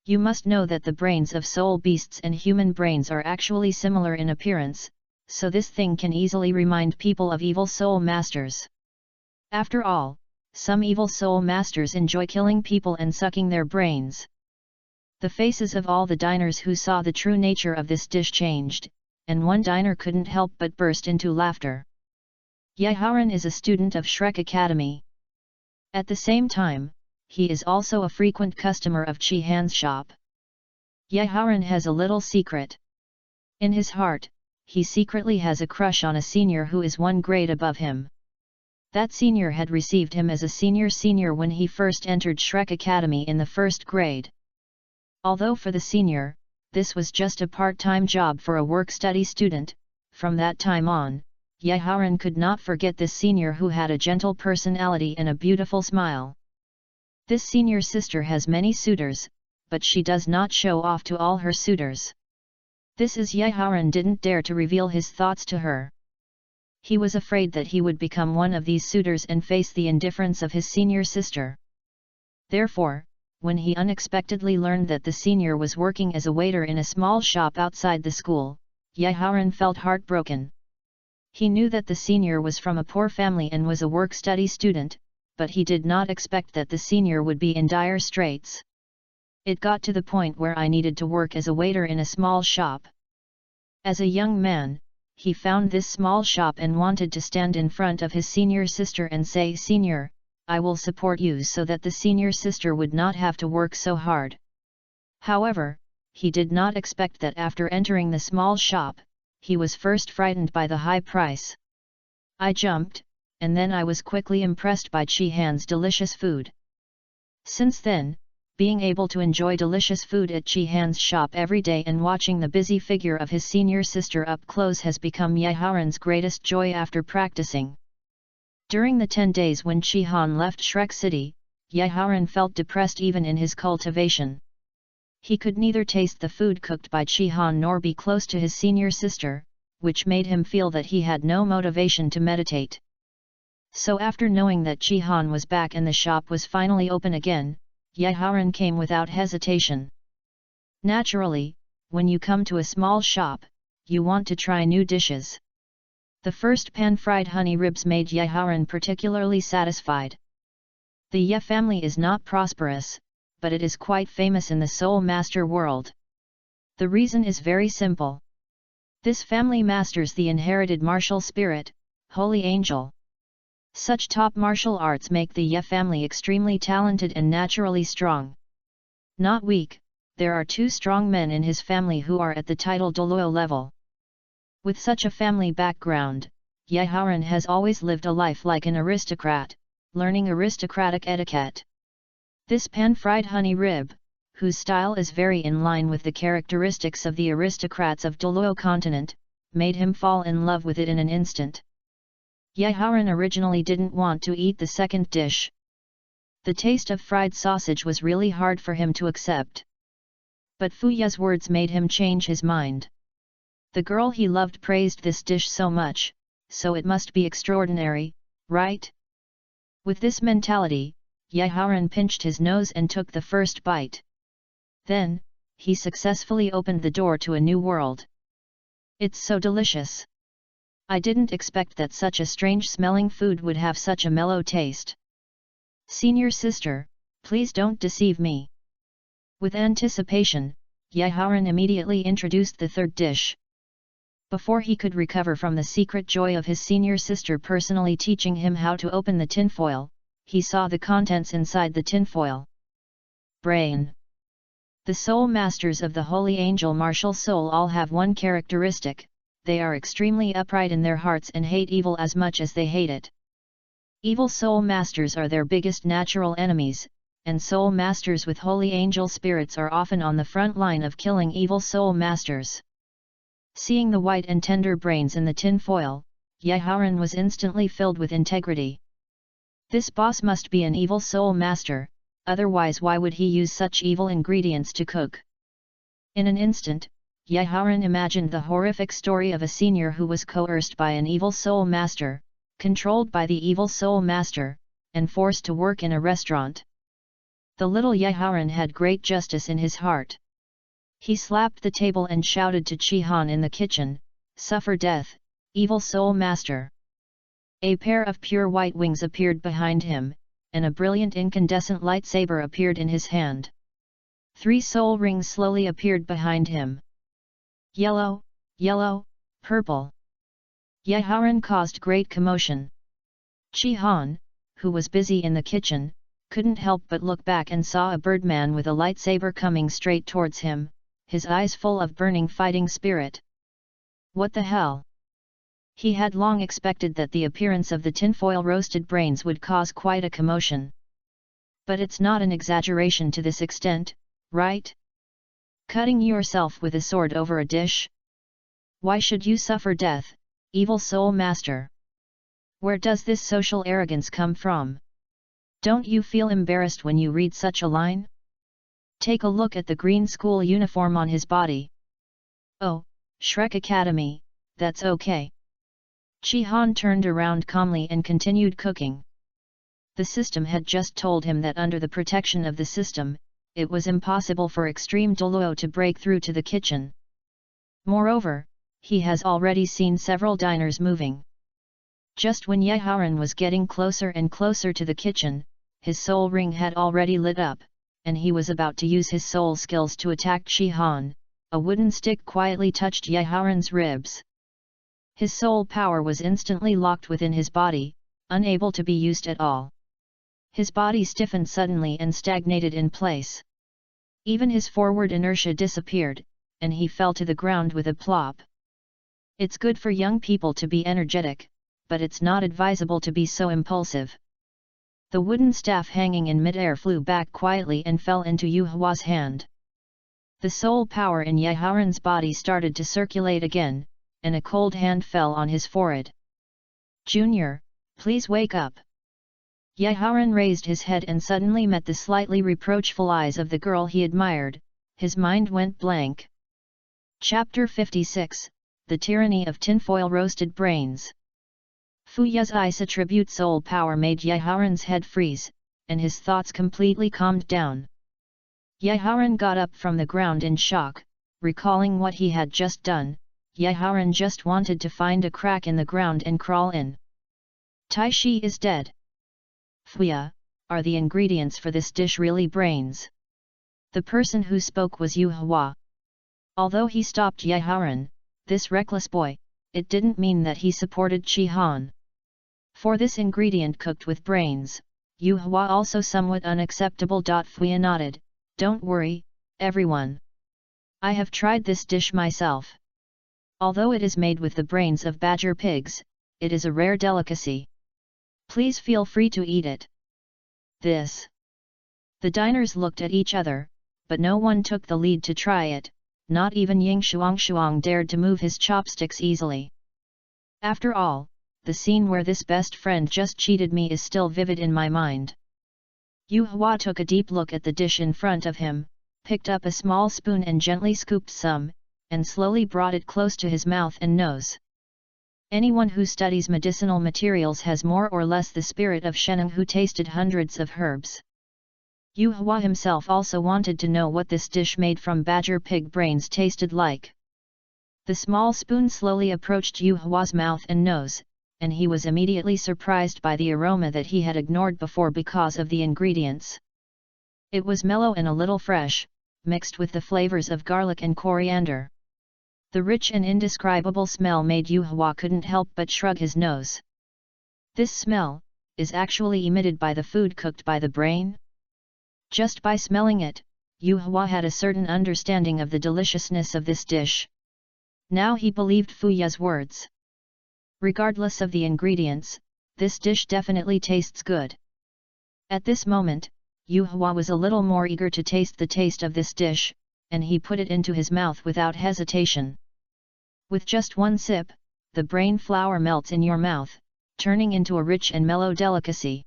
You must know that the brains of soul beasts and human brains are actually similar in appearance, so this thing can easily remind people of evil soul masters. After all, some evil soul masters enjoy killing people and sucking their brains. The faces of all the diners who saw the true nature of this dish changed, and one diner couldn't help but burst into laughter. Yeharan is a student of Shrek Academy. At the same time, he is also a frequent customer of Chi-Han's shop. Yeharan has a little secret. In his heart, he secretly has a crush on a senior who is one grade above him. That senior had received him as a senior when he first entered Shrek Academy in the first grade. Although for the senior, this was just a part-time job for a work-study student, from that time on, Yeharan could not forget this senior who had a gentle personality and a beautiful smile. This senior sister has many suitors, but she does not show off to all her suitors. This is Yeharan didn't dare to reveal his thoughts to her. He was afraid that he would become one of these suitors and face the indifference of his senior sister. Therefore, when he unexpectedly learned that the senior was working as a waiter in a small shop outside the school, Yeharan felt heartbroken. He knew that the senior was from a poor family and was a work-study student, but he did not expect that the senior would be in dire straits. It got to the point where I needed to work as a waiter in a small shop. As a young man, he found this small shop and wanted to stand in front of his senior sister and say, "Senior, I will support you," so that the senior sister would not have to work so hard. However, he did not expect that after entering the small shop, he was first frightened by the high price. I jumped, and then I was quickly impressed by Chi-Han's delicious food. Since then, being able to enjoy delicious food at Chi-Han's shop every day and watching the busy figure of his senior sister up close has become Yeharan's greatest joy after practicing. During the 10 days when Chi-Han left Shrek City, Yeharan felt depressed even in his cultivation. He could neither taste the food cooked by Chi-Han nor be close to his senior sister, which made him feel that he had no motivation to meditate. So after knowing that Chi-Han was back and the shop was finally open again, Yeharan came without hesitation. Naturally, when you come to a small shop, you want to try new dishes. The first pan-fried honey ribs made Yeharan particularly satisfied. The Ye family is not prosperous, but it is quite famous in the Soul Master world. The reason is very simple. This family masters the inherited martial spirit, Holy Angel. Such top martial arts make the Ye family extremely talented and naturally strong. Not weak, there are 2 strong men in his family who are at the title Douluo level. With such a family background, Yeharan has always lived a life like an aristocrat, learning aristocratic etiquette. This pan-fried honey rib, whose style is very in line with the characteristics of the aristocrats of Douluo continent, made him fall in love with it in an instant. Yeharan originally didn't want to eat the second dish. The taste of fried sausage was really hard for him to accept. But Fu Ye's words made him change his mind. The girl he loved praised this dish so much, so it must be extraordinary, right? With this mentality, Yeharan pinched his nose and took the first bite. Then, he successfully opened the door to a new world. It's so delicious. I didn't expect that such a strange-smelling food would have such a mellow taste. Senior sister, please don't deceive me. With anticipation, Yeharan immediately introduced the third dish. Before he could recover from the secret joy of his senior sister personally teaching him how to open the tinfoil, he saw the contents inside the tinfoil. Brain. The soul masters of the Holy Angel martial soul all have one characteristic: they are extremely upright in their hearts and hate evil as much as they hate it. Evil soul masters are their biggest natural enemies, and soul masters with Holy Angel spirits are often on the front line of killing evil soul masters. Seeing the white and tender brains in the tin foil, Yeharan was instantly filled with integrity. This boss must be an evil soul master, otherwise why would he use such evil ingredients to cook? In an instant, Yeharan imagined the horrific story of a senior who was coerced by an evil soul master, controlled by the evil soul master, and forced to work in a restaurant. The little Yeharan had great justice in his heart. He slapped the table and shouted to Chi-Han in the kitchen, "Suffer death, evil soul master!" A pair of pure white wings appeared behind him, and a brilliant incandescent lightsaber appeared in his hand. 3 soul rings slowly appeared behind him. Yellow, yellow, purple. Yeharan caused great commotion. Chi-Han, who was busy in the kitchen, couldn't help but look back and saw a birdman with a lightsaber coming straight towards him, his eyes full of burning fighting spirit. What the hell? He had long expected that the appearance of the tinfoil roasted brains would cause quite a commotion. But it's not an exaggeration to this extent, right? Cutting yourself with a sword over a dish? Why should you suffer death, evil soul master? Where does this social arrogance come from? Don't you feel embarrassed when you read such a line? Take a look at the green school uniform on his body. Oh, Shrek Academy, that's okay. Chi-Han turned around calmly and continued cooking. The system had just told him that under the protection of the system, it was impossible for Extreme Douluo to break through to the kitchen. Moreover, he has already seen several diners moving. Just when Yeharan was getting closer and closer to the kitchen, his soul ring had already lit up, and he was about to use his soul skills to attack Chi-Han. A wooden stick quietly touched Yeharan's ribs. His soul power was instantly locked within his body, unable to be used at all. His body stiffened suddenly and stagnated in place. Even his forward inertia disappeared, and he fell to the ground with a plop. It's good for young people to be energetic, but it's not advisable to be so impulsive. The wooden staff hanging in midair flew back quietly and fell into Yu Hua's hand. The soul power in Yeharan's body started to circulate again, and a cold hand fell on his forehead. "Junior, please wake up." Yeharan raised his head and suddenly met the slightly reproachful eyes of the girl he admired. His mind went blank. Chapter 56, The Tyranny of Tinfoil Roasted Brains. Fu Ye's ice attribute soul power made Yeharan's head freeze, and his thoughts completely calmed down. Yeharan got up from the ground in shock, Recalling what he had just done, Yeharan just wanted to find a crack in the ground and crawl in. Tai Shi is dead. Fuya, are the ingredients for this dish really brains? The person who spoke was Yu Hua. Although he stopped Yeharan, this reckless boy, it didn't mean that he supported Chi Han. For this ingredient cooked with brains, Yu Hua also somewhat unacceptable. Fuya nodded, don't worry, everyone. I have tried this dish myself. Although it is made with the brains of badger pigs, it is a rare delicacy. Please feel free to eat it. This. The diners looked at each other, but no one took the lead to try it, not even Ying Shuang dared to move his chopsticks easily. After all, the scene where this best friend just cheated me is still vivid in my mind. Yu Hua took a deep look at the dish in front of him, picked up a small spoon and gently scooped some, and slowly brought it close to his mouth and nose. Anyone who studies medicinal materials has more or less the spirit of Sheneng, who tasted hundreds of herbs. Yu Hua himself also wanted to know what this dish made from badger pig brains tasted like. The small spoon slowly approached Yu Hua's mouth and nose, and he was immediately surprised by the aroma that he had ignored before because of the ingredients. It was mellow and a little fresh, mixed with the flavors of garlic and coriander. The rich and indescribable smell made Yu Hua couldn't help but shrug his nose. This smell is actually emitted by the food cooked by the brain? Just by smelling it, Yu Hua had a certain understanding of the deliciousness of this dish. Now he believed Fuya's words. Regardless of the ingredients, this dish definitely tastes good. At this moment, Yu Hua was a little more eager to taste the taste of this dish, and he put it into his mouth without hesitation. With just one sip, the brain flour melts in your mouth, turning into a rich and mellow delicacy.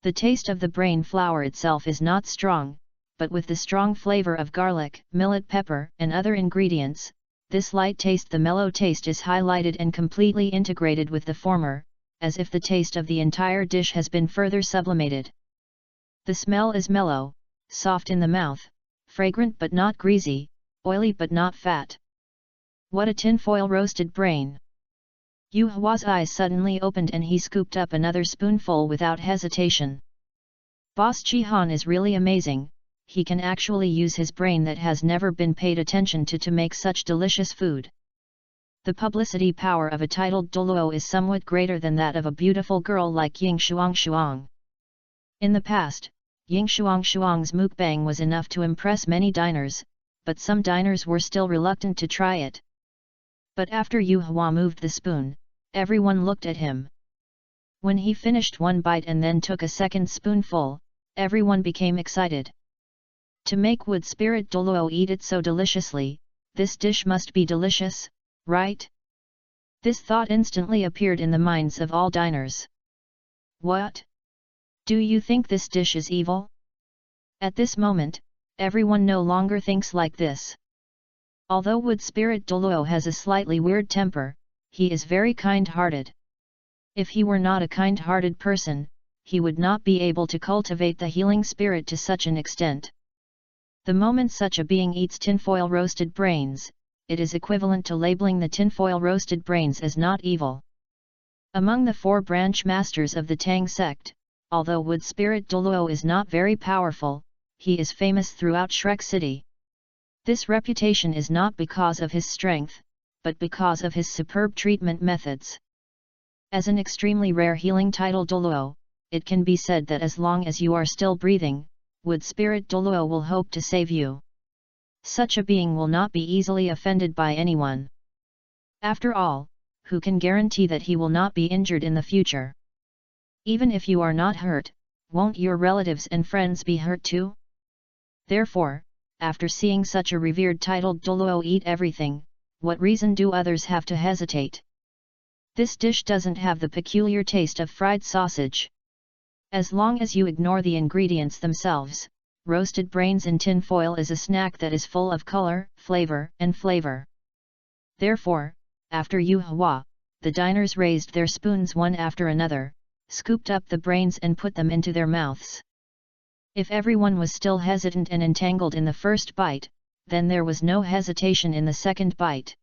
The taste of the brain flour itself is not strong, but with the strong flavor of garlic, millet pepper, and other ingredients, this light taste, the mellow taste, is highlighted and completely integrated with the former, as if the taste of the entire dish has been further sublimated. The smell is mellow, soft in the mouth, fragrant but not greasy, oily but not fat. What a tinfoil roasted brain! Yu Hua's eyes suddenly opened and he scooped up another spoonful without hesitation. Boss Chi Han is really amazing. He can actually use his brain that has never been paid attention to make such delicious food. The publicity power of a titled Douluo is somewhat greater than that of a beautiful girl like Ying Shuang. In the past, Ying Shuang's mukbang was enough to impress many diners, but some diners were still reluctant to try it. But after Yu Hua moved the spoon, everyone looked at him. When he finished one bite and then took a second spoonful, everyone became excited. To make wood spirit Douluo eat it so deliciously, this dish must be delicious, right? This thought instantly appeared in the minds of all diners. What? Do you think this dish is evil? At this moment, everyone no longer thinks like this. Although wood spirit Douluo has a slightly weird temper, he is very kind-hearted. If he were not a kind-hearted person, he would not be able to cultivate the healing spirit to such an extent. The moment such a being eats tinfoil roasted brains, it is equivalent to labeling the tinfoil roasted brains as not evil. Among the 4 branch masters of the Tang sect, although wood spirit Douluo is not very powerful, he is famous throughout Shrek City. This reputation is not because of his strength, but because of his superb treatment methods. As an extremely rare healing title Douluo, it can be said that as long as you are still breathing, wood spirit Douluo will hope to save you. Such a being will not be easily offended by anyone. After all, who can guarantee that he will not be injured in the future? Even if you are not hurt, won't your relatives and friends be hurt too? Therefore, after seeing such a revered titled Douluo eat everything, what reason do others have to hesitate? This dish doesn't have the peculiar taste of fried sausage. As long as you ignore the ingredients themselves, roasted brains in tin foil is a snack that is full of color, flavor, and flavor. Therefore, after Yu Hua, the diners raised their spoons one after another, scooped up the brains and put them into their mouths. If everyone was still hesitant and entangled in the first bite, then there was no hesitation in the second bite.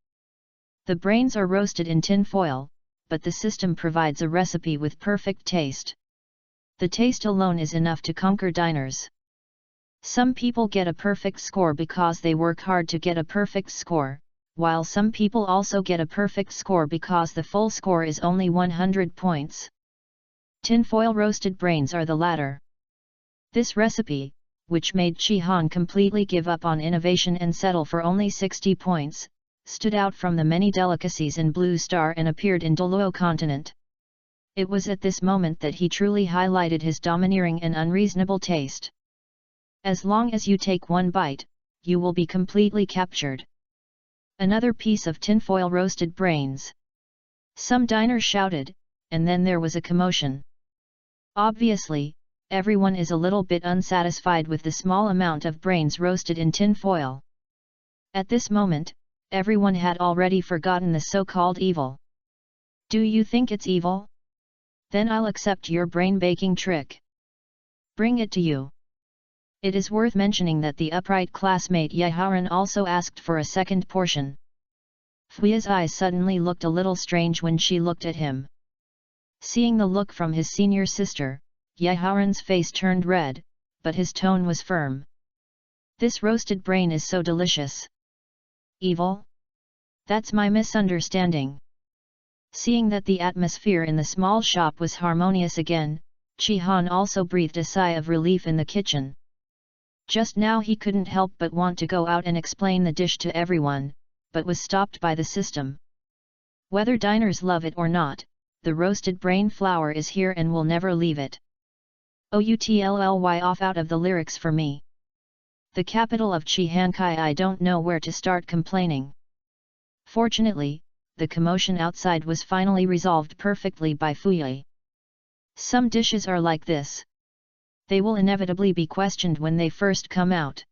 The brains are roasted in tin foil, but the system provides a recipe with perfect taste. The taste alone is enough to conquer diners. Some people get a perfect score because they work hard to get a perfect score, while some people also get a perfect score because the full score is only 100 points. Tinfoil roasted brains are the latter. This recipe, which made Chi Han completely give up on innovation and settle for only 60 points, stood out from the many delicacies in Blue Star and appeared in Douluo continent. It was at this moment that he truly highlighted his domineering and unreasonable taste. As long as you take one bite, you will be completely captured. Another piece of tinfoil roasted brains. Some diners shouted, and then there was a commotion. Obviously, everyone is a little bit unsatisfied with the small amount of brains roasted in tinfoil. At this moment, everyone had already forgotten the so-called evil. Do you think it's evil? Then I'll accept your brain baking trick. Bring it to you. It is worth mentioning that the upright classmate Yeharan also asked for a second portion. Fuya's eyes suddenly looked a little strange when she looked at him. Seeing the look from his senior sister, Yeharan's face turned red, but his tone was firm. This roasted brain is so delicious. Evil? That's my misunderstanding. Seeing that the atmosphere in the small shop was harmonious again, Chi Han also breathed a sigh of relief in the kitchen. Just now he couldn't help but want to go out and explain the dish to everyone, but was stopped by the system. Whether diners love it or not, the roasted brain flour is here and will never leave it. Outly off out of the lyrics for me. The capital of Chihankai, I don't know where to start complaining. Fortunately, the commotion outside was finally resolved perfectly by Fuye. Some dishes are like this. They will inevitably be questioned when they first come out.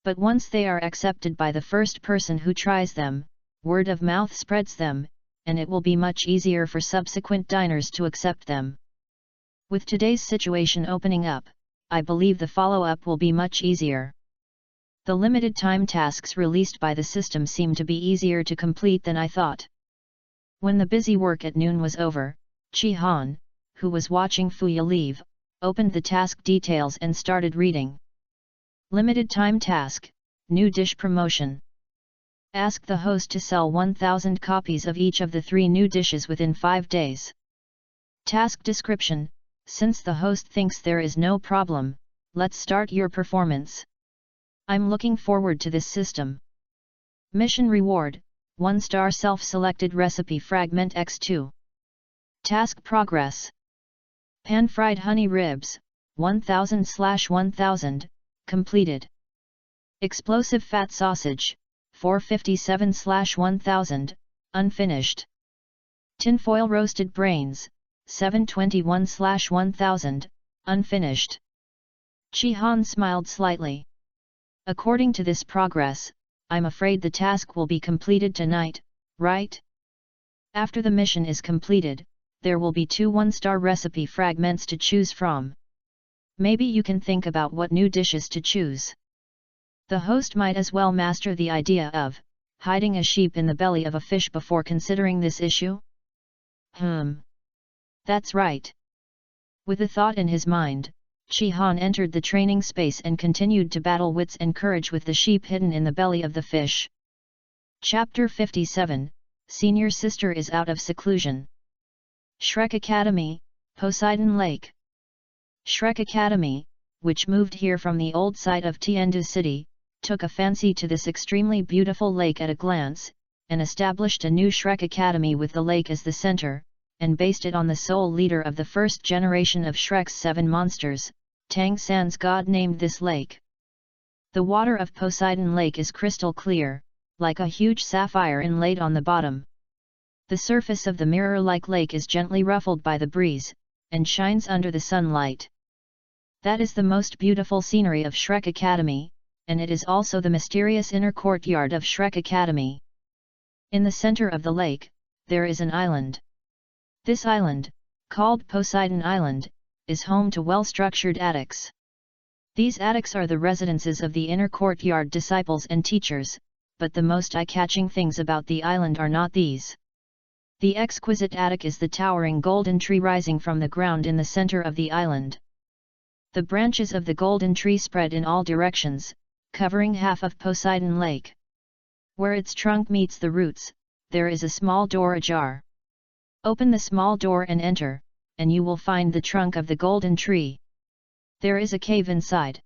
But once they are accepted by the first person who tries them, word of mouth spreads them, and it will be much easier for subsequent diners to accept them. With today's situation opening up, I believe the follow-up will be much easier. The limited time tasks released by the system seem to be easier to complete than I thought. When the busy work at noon was over, Chi Han, who was watching Fuya leave, opened the task details and started reading. Limited time task, new dish promotion. Ask the host to sell 1,000 copies of each of the 3 new dishes within 5 days. Task description, since the host thinks there is no problem, let's start your performance. I'm looking forward to this system. Mission reward, 1-star self-selected recipe fragment x2. Task progress. Pan-fried honey ribs, 1000/1000, completed. Explosive fat sausage, 457/1000, unfinished. Tinfoil roasted brains, 721/1000, unfinished. Chi Han smiled slightly. According to this progress, I'm afraid the task will be completed tonight, right? After the mission is completed, there will be 2 1-star recipe fragments to choose from. Maybe you can think about what new dishes to choose. The host might as well master the idea of hiding a sheep in the belly of a fish before considering this issue. That's right. With a thought in his mind, Chi Han entered the training space and continued to battle wits and courage with the sheep hidden in the belly of the fish. Chapter 57, Senior Sister is out of seclusion. Shrek Academy, Poseidon Lake. Shrek Academy, which moved here from the old site of Tiandu City, took a fancy to this extremely beautiful lake at a glance, and established a new Shrek Academy with the lake as the center, and based it on the sole leader of the first generation of Shrek's 7 monsters, Tang San's god named this lake. The water of Poseidon Lake is crystal clear, like a huge sapphire inlaid on the bottom. The surface of the mirror-like lake is gently ruffled by the breeze, and shines under the sunlight. That is the most beautiful scenery of Shrek Academy, and it is also the mysterious inner courtyard of Shrek Academy. In the center of the lake, there is an island. This island, called Poseidon Island, is home to well-structured attics. These attics are the residences of the inner courtyard disciples and teachers, but the most eye-catching things about the island are not these. The exquisite attic is the towering golden tree rising from the ground in the center of the island. The branches of the golden tree spread in all directions, covering half of Poseidon Lake. Where its trunk meets the roots, there is a small door ajar. Open the small door and enter, and you will find the trunk of the golden tree. There is a cave inside.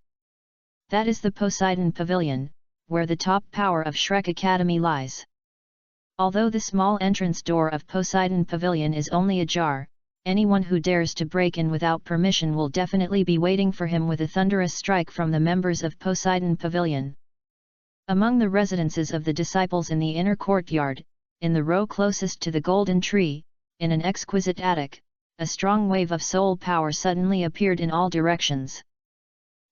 That is the Poseidon Pavilion, where the top power of Shrek Academy lies. Although the small entrance door of Poseidon Pavilion is only ajar, anyone who dares to break in without permission will definitely be waiting for him with a thunderous strike from the members of Poseidon Pavilion. Among the residences of the disciples in the inner courtyard, in the row closest to the golden tree, in an exquisite attic, a strong wave of soul power suddenly appeared in all directions.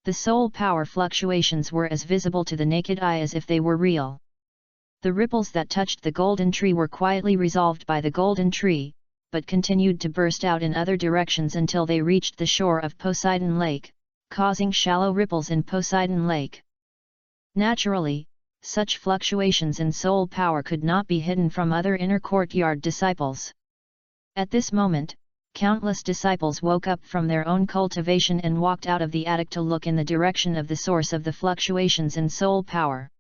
The soul power fluctuations were as visible to the naked eye as if they were real. The ripples that touched the golden tree were quietly resolved by the golden tree, but continued to burst out in other directions until they reached the shore of Poseidon Lake, causing shallow ripples in Poseidon Lake. Naturally, such fluctuations in soul power could not be hidden from other inner courtyard disciples. At this moment, countless disciples woke up from their own cultivation and walked out of the attic to look in the direction of the source of the fluctuations in soul power.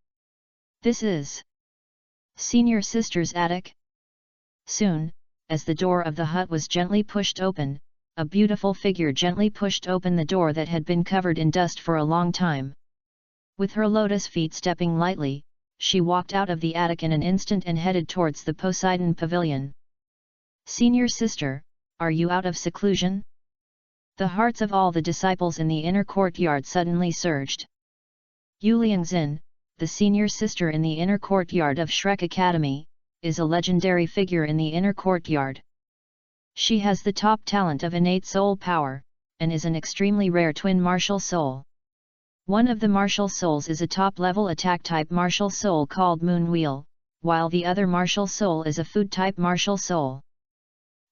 This is Senior Sister's attic. Soon, as the door of the hut was gently pushed open, a beautiful figure gently pushed open the door that had been covered in dust for a long time. With her lotus feet stepping lightly, she walked out of the attic in an instant and headed towards the Poseidon Pavilion. Senior Sister, are you out of seclusion? The hearts of all the disciples in the inner courtyard suddenly surged. Yu Liangzhen, the senior sister in the inner courtyard of Shrek Academy, is a legendary figure in the inner courtyard. She has the top talent of innate soul power, and is an extremely rare twin martial soul. One of the martial souls is a top-level attack-type martial soul called Moon Wheel, while the other martial soul is a food-type martial soul.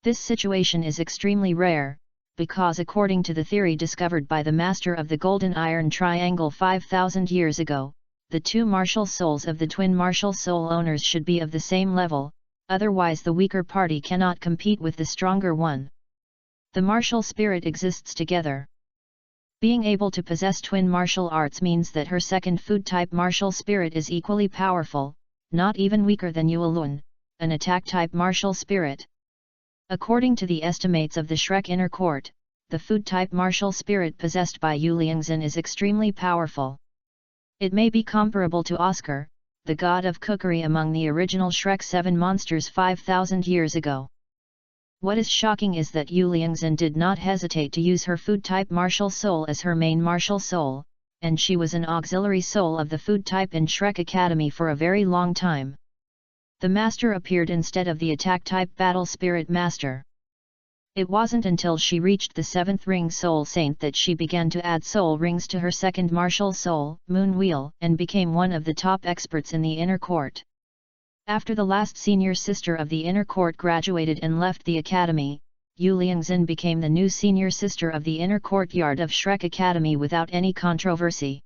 This situation is extremely rare, because according to the theory discovered by the master of the Golden Iron Triangle 5,000 years ago, the two martial souls of the twin martial soul owners should be of the same level, otherwise the weaker party cannot compete with the stronger one. The martial spirit exists together. Being able to possess twin martial arts means that her second food-type martial spirit is equally powerful, not even weaker than Yuelun, an attack-type martial spirit. According to the estimates of the Shrek Inner Court, the food-type martial spirit possessed by Yu Liangzhen is extremely powerful. It may be comparable to Oscar, the god of cookery among the original Shrek 7 monsters 5,000 years ago. What is shocking is that Yu Liangzhen did not hesitate to use her food-type martial soul as her main martial soul, and she was an auxiliary soul of the food-type in Shrek Academy for a very long time. The master appeared instead of the attack-type battle spirit master. It wasn't until she reached the 7th ring soul saint that she began to add soul rings to her second martial soul, Moon Wheel, and became one of the top experts in the inner court. After the last senior sister of the inner court graduated and left the academy, Yu Liangzhen became the new senior sister of the inner courtyard of Shrek Academy without any controversy.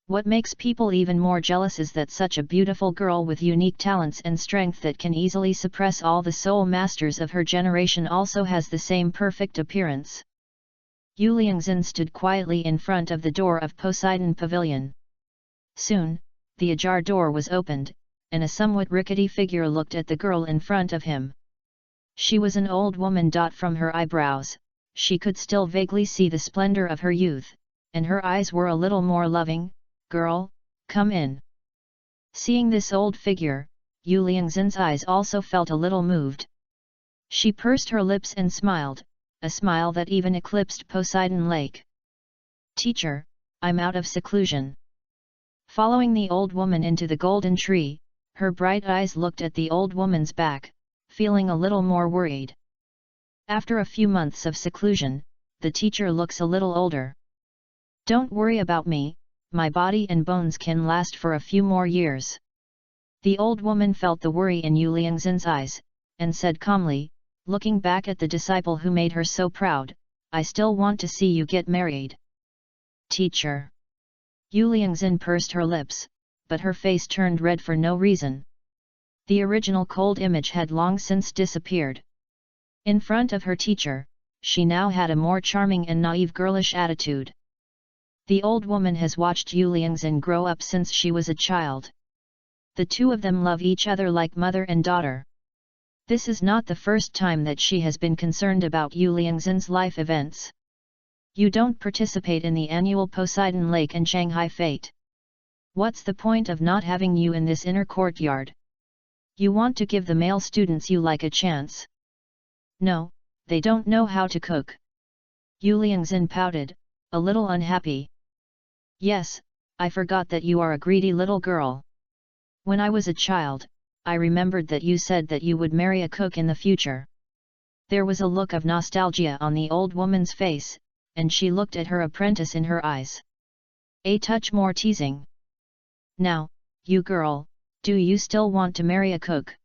What makes people even more jealous is that such a beautiful girl with unique talents and strength that can easily suppress all the soul masters of her generation also has the same perfect appearance. Yu Liangzhen stood quietly in front of the door of Poseidon Pavilion. Soon, the ajar door was opened, and a somewhat rickety figure looked at the girl in front of him. She was an old woman. From her eyebrows, she could still vaguely see the splendor of her youth, and her eyes were a little more loving. "Girl, come in." Seeing this old figure, Yu Liangzhen's eyes also felt a little moved. She pursed her lips and smiled, a smile that even eclipsed Poseidon Lake. "Teacher, I'm out of seclusion." Following the old woman into the golden tree, her bright eyes looked at the old woman's back, feeling a little more worried. After a few months of seclusion, the teacher looks a little older. "Don't worry about me. My body and bones can last for a few more years." The old woman felt the worry in Yu Liangzhen's eyes, and said calmly, looking back at the disciple who made her so proud, "I still want to see you get married." teacher. Yu Liangzhen pursed her lips, but her face turned red for no reason. The original cold image had long since disappeared. In front of her teacher, she now had a more charming and naive girlish attitude. The old woman has watched Yu Liangzhen grow up since she was a child. The two of them love each other like mother and daughter. This is not the first time that she has been concerned about Yu Liangzhen's life events. You don't participate in the annual Poseidon Lake and Shanghai Fete. What's the point of not having you in this inner courtyard? You want to give the male students you like a chance. No, they don't know how to cook. Yu Liangzhen pouted, a little unhappy. Yes, I forgot that you are a greedy little girl. When I was a child, I remembered that you said that you would marry a cook in the future. There was a look of nostalgia on the old woman's face, and she looked at her apprentice in her eyes. A touch more teasing. Now, you girl, do you still want to marry a cook?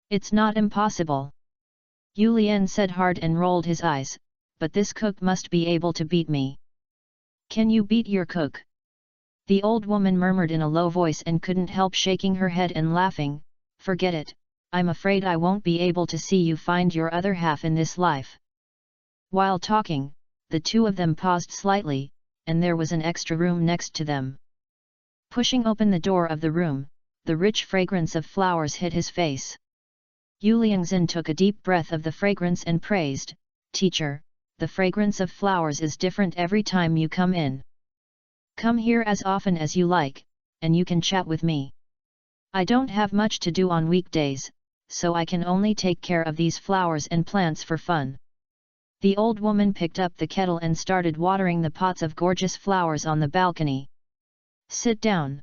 It's not impossible. Yu Lian said hard and rolled his eyes, but this cook must be able to beat me. Can you beat your cook? The old woman murmured in a low voice and couldn't help shaking her head and laughing. Forget it, I'm afraid I won't be able to see you find your other half in this life. While talking, the two of them paused slightly, and there was an extra room next to them. Pushing open the door of the room, the rich fragrance of flowers hit his face. Yu Liangzhen took a deep breath of the fragrance and praised, Teacher, the fragrance of flowers is different every time you come in. Come here as often as you like, and you can chat with me. I don't have much to do on weekdays, so I can only take care of these flowers and plants for fun. The old woman picked up the kettle and started watering the pots of gorgeous flowers on the balcony. Sit down.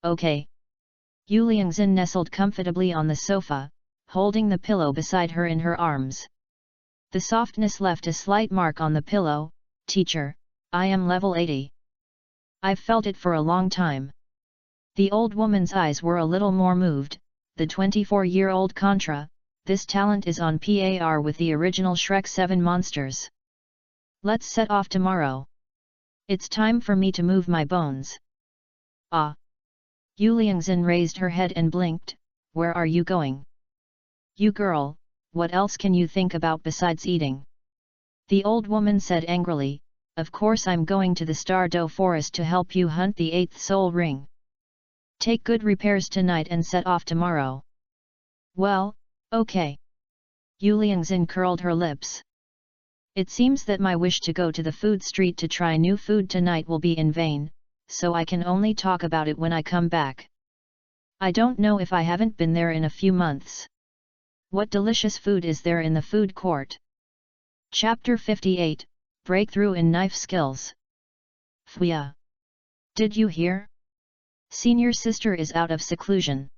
Okay. Yu Liangzhen nestled comfortably on the sofa, holding the pillow beside her in her arms. The softness left a slight mark on the pillow. Teacher, I am level 80. I've felt it for a long time. The old woman's eyes were a little more moved. The 24-year-old Contra, this talent is on par with the original Shrek 7 monsters. Let's set off tomorrow. It's time for me to move my bones. Ah! Yu Liangzhen raised her head and blinked. Where are you going? You girl, what else can you think about besides eating? The old woman said angrily, Of course I'm going to the Stardew forest to help you hunt the 8th soul ring. Take good repairs tonight and set off tomorrow. Well, okay. Yu Liangzhen curled her lips. It seems that my wish to go to the food street to try new food tonight will be in vain, so I can only talk about it when I come back. I don't know if I haven't been there in a few months. What delicious food is there in the food court? Chapter 58, Breakthrough in Knife Skills. Fuya. Did you hear? Senior sister is out of seclusion.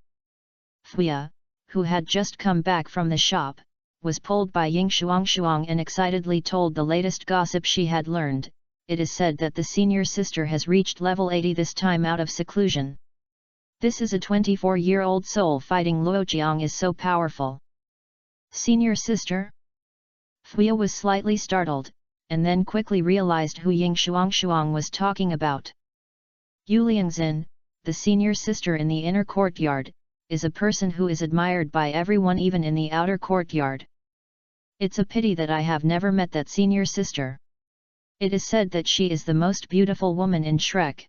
Fuya, who had just come back from the shop, was pulled by Ying Shuang and excitedly told the latest gossip she had learned. It is said that the senior sister has reached level 80 this time out of seclusion. This is a 24-year-old soul fighting Luojiang is so powerful. Senior sister? Fuya was slightly startled, and then quickly realized who Ying Shuang was talking about. Yu Liangzhen, the senior sister in the inner courtyard, is a person who is admired by everyone even in the outer courtyard. It's a pity that I have never met that senior sister. It is said that she is the most beautiful woman in Shrek.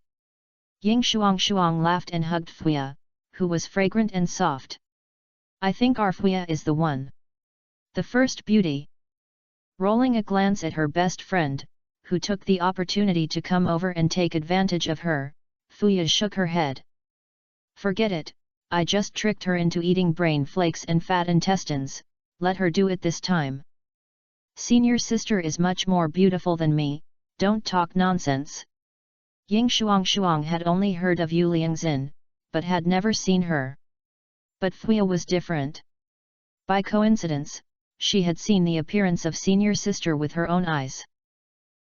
Ying Shuang laughed and hugged Fuya, who was fragrant and soft. I think our Fuya is the one. The first beauty. Rolling a glance at her best friend, who took the opportunity to come over and take advantage of her, Fuya shook her head. Forget it, I just tricked her into eating brain flakes and fat intestines, let her do it this time. Senior sister is much more beautiful than me, don't talk nonsense. Ying Shuang had only heard of Yu Liangzhen, but had never seen her. But Fuya was different. By coincidence, she had seen the appearance of senior sister with her own eyes.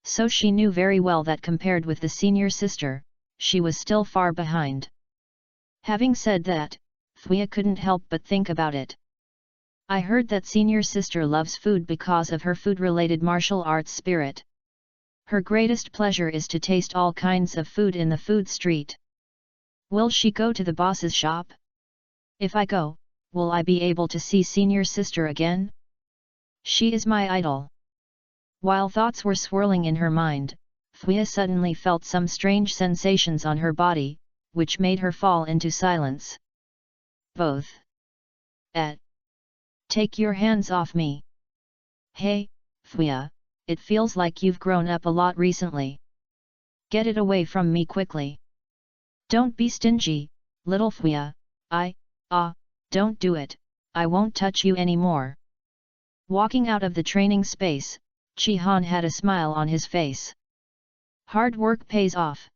So she knew very well that compared with the senior sister, she was still far behind. Having said that, Fuya couldn't help but think about it. I heard that senior sister loves food because of her food-related martial arts spirit. Her greatest pleasure is to taste all kinds of food in the food street. Will she go to the boss's shop? If I go, will I be able to see senior sister again? She is my idol. While thoughts were swirling in her mind, Fuya suddenly felt some strange sensations on her body, which made her fall into silence. Both. Take your hands off me. Hey, Fuya, it feels like you've grown up a lot recently. Get it away from me quickly. Don't be stingy, little Fuya. Don't do it, I won't touch you anymore. Walking out of the training space, Chi-Han had a smile on his face. Hard work pays off.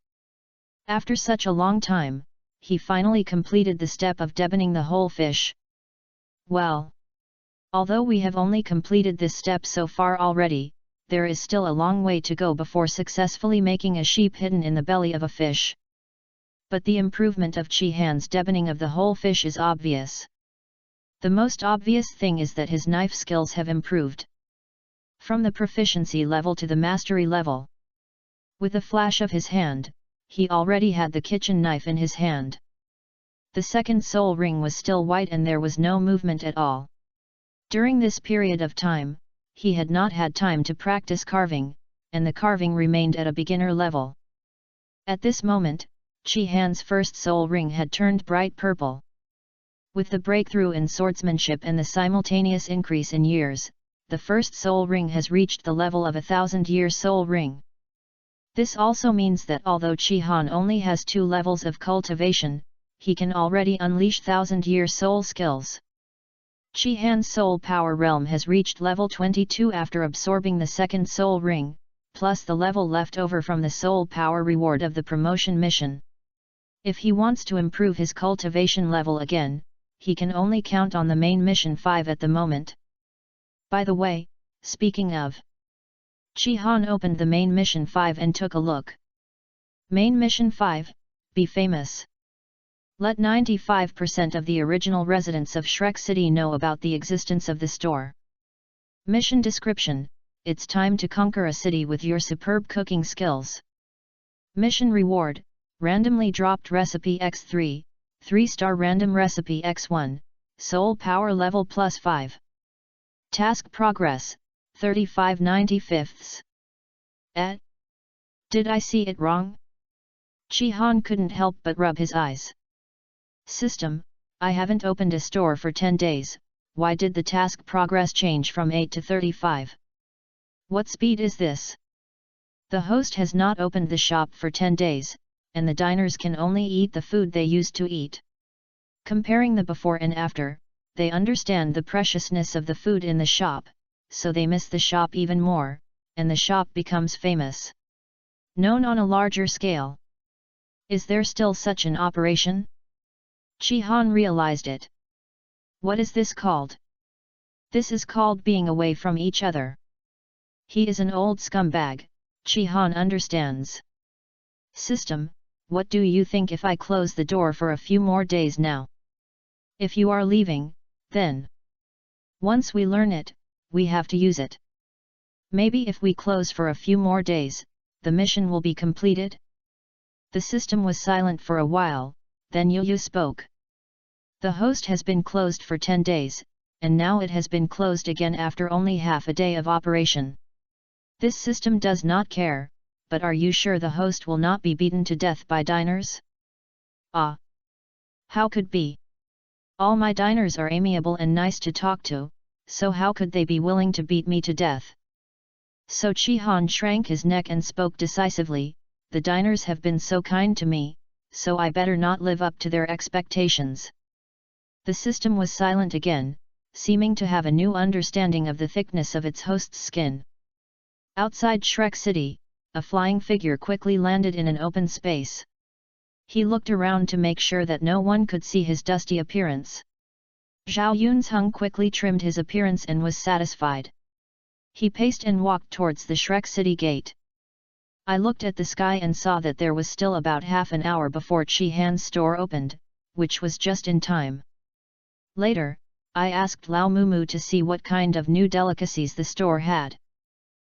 After such a long time, he finally completed the step of deboning the whole fish. Well, although we have only completed this step so far already, there is still a long way to go before successfully making a sheep hidden in the belly of a fish. But the improvement of Chi-Han's deboning of the whole fish is obvious. The most obvious thing is that his knife skills have improved. From the proficiency level to the mastery level. With a flash of his hand, he already had the kitchen knife in his hand. The second soul ring was still white and there was no movement at all. During this period of time, he had not had time to practice carving, and the carving remained at a beginner level. At this moment, Chi-Han's first soul ring had turned bright purple. With the breakthrough in swordsmanship and the simultaneous increase in years, the first soul ring has reached the level of 1,000-year soul ring. This also means that although Chi-Han only has 2 levels of cultivation, he can already unleash 1,000-year soul skills. Chi-Han's soul power realm has reached level 22 after absorbing the second soul ring, plus the level left over from the soul power reward of the promotion mission. If he wants to improve his cultivation level again, he can only count on the main mission 5 at the moment. By the way, speaking of, Chi-Han opened the main mission 5 and took a look. Main mission 5, be famous. Let 95% of the original residents of Shrek City know about the existence of the store. Mission description: it's time to conquer a city with your superb cooking skills. Mission reward: randomly dropped recipe x3, 3-star random recipe x1, soul power level +5. Task progress, 35/95. Did I see it wrong? Chi-Han couldn't help but rub his eyes. System: I haven't opened a store for 10 days, why did the task progress change from 8 to 35? What speed is this? The host has not opened the shop for 10 days, and the diners can only eat the food they used to eat. Comparing the before and after, they understand the preciousness of the food in the shop, so they miss the shop even more, and the shop becomes famous. Known on a larger scale. Is there still such an operation? Chi-Han realized it. What is this called? This is called being away from each other. He is an old scumbag, Chi-Han understands. System: what do you think if I close the door for a few more days now? If you are leaving, then once we learn it, we have to use it. Maybe if we close for a few more days, the mission will be completed? The system was silent for a while, then Yu spoke. The host has been closed for 10 days, and now it has been closed again after only half a day of operation. This system does not care, but are you sure the host will not be beaten to death by diners? How could be? All my diners are amiable and nice to talk to, so how could they be willing to beat me to death? So Chi-Han shrank his neck and spoke decisively, the diners have been so kind to me, so I better not live up to their expectations. The system was silent again, seeming to have a new understanding of the thickness of its host's skin. Outside Shrek City, a flying figure quickly landed in an open space. He looked around to make sure that no one could see his dusty appearance. Zhao Yunzheng quickly trimmed his appearance and was satisfied. He paced and walked towards the Shrek City gate. I looked at the sky and saw that there was still about half an hour before Chi-Han's store opened, which was just in time. Later, I asked Lao Mumu to see what kind of new delicacies the store had.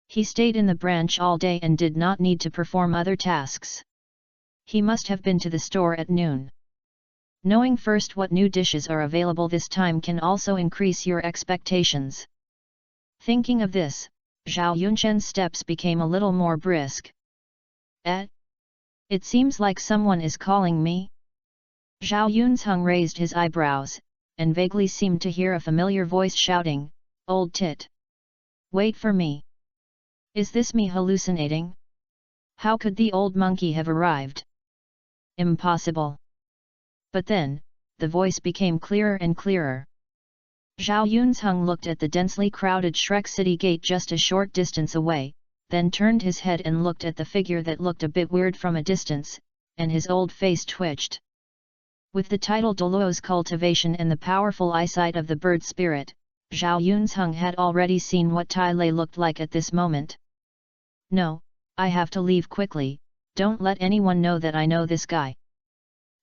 He stayed in the branch all day and did not need to perform other tasks. He must have been to the store at noon. Knowing first what new dishes are available this time can also increase your expectations. Thinking of this, Zhao Yunshen's steps became a little more brisk. It seems like someone is calling me. Zhao Yunzheng raised his eyebrows, and vaguely seemed to hear a familiar voice shouting, "Old tit! Wait for me! Is this me hallucinating? How could the old monkey have arrived? Impossible!" But then, the voice became clearer and clearer. Zhao Yunzheng looked at the densely crowded Shrek City gate just a short distance away, then turned his head and looked at the figure that looked a bit weird from a distance, and his old face twitched. With the title Douluo's cultivation and the powerful eyesight of the bird spirit, Zhao Yunzheng had already seen what Tai Lei looked like at this moment. "No, I have to leave quickly, don't let anyone know that I know this guy."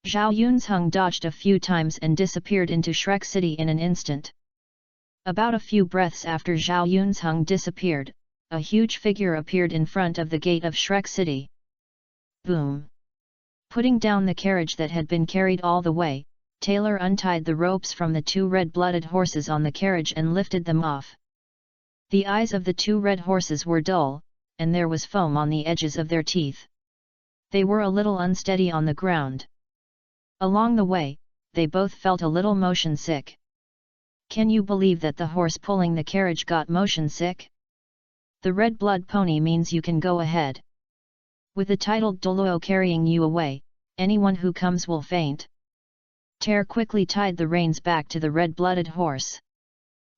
Zhao Yunzheng dodged a few times and disappeared into Shrek City in an instant. About a few breaths after Zhao Yunzheng disappeared, a huge figure appeared in front of the gate of Shrek City. Boom! Putting down the carriage that had been carried all the way, Taylor untied the ropes from the two red-blooded horses on the carriage and lifted them off. The eyes of the two red horses were dull, and there was foam on the edges of their teeth. They were a little unsteady on the ground. Along the way, they both felt a little motion sick. Can you believe that the horse pulling the carriage got motion sick? The red blood pony means you can go ahead. With the title Douluo carrying you away, anyone who comes will faint. Ter quickly tied the reins back to the red-blooded horse.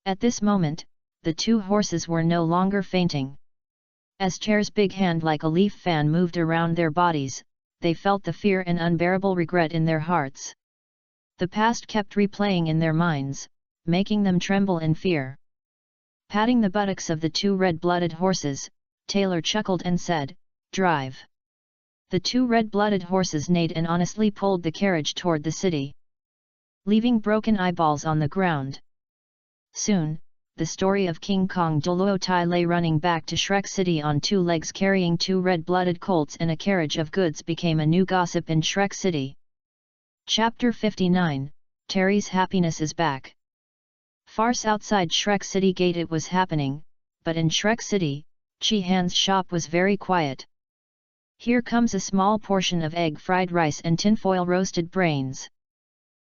At this moment, the two horses were no longer fainting. As Ter's big hand like a leaf fan moved around their bodies, they felt the fear and unbearable regret in their hearts. The past kept replaying in their minds, making them tremble in fear. Patting the buttocks of the two red-blooded horses, Taylor chuckled and said, "Drive." The two red-blooded horses neighed and honestly pulled the carriage toward the city, leaving broken eyeballs on the ground. Soon, the story of King Kong Douluo Tai Lei running back to Shrek City on two legs carrying two red-blooded colts and a carriage of goods became a new gossip in Shrek City. Chapter 59, Terry's happiness is back. Far outside Shrek City gate it was happening, but in Shrek City, Chi Han's shop was very quiet. Here comes a small portion of egg fried rice and tinfoil roasted brains.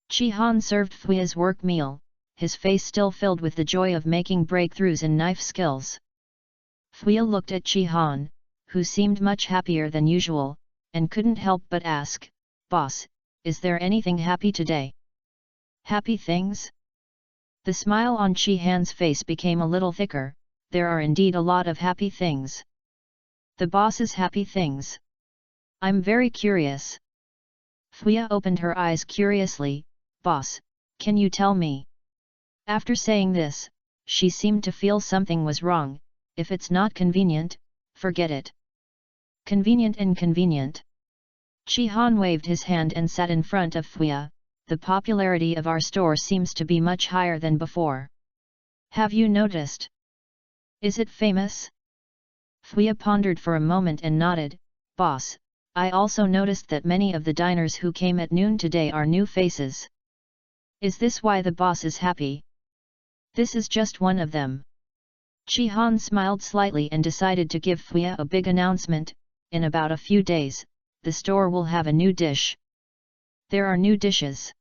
Chi Han served Fuya's work meal, his face still filled with the joy of making breakthroughs in knife skills. Fuya looked at Chi Han, who seemed much happier than usual, and couldn't help but ask, "Boss, is there anything happy today?" "Happy things?" The smile on Chi Han's face became a little thicker. "There are indeed a lot of happy things." "The boss's happy things? I'm very curious." Fuya opened her eyes curiously. "Boss, can you tell me?" After saying this, she seemed to feel something was wrong. "If it's not convenient, forget it." "Convenient and convenient." Chi Han waved his hand and sat in front of Fuya. "The popularity of our store seems to be much higher than before. Have you noticed? Is it famous?" Fuya pondered for a moment and nodded. "Boss, I also noticed that many of the diners who came at noon today are new faces. Is this why the boss is happy?" "This is just one of them." Chi Han smiled slightly and decided to give Fuya a big announcement. "In about a few days, the store will have a new dish." "There are new dishes?"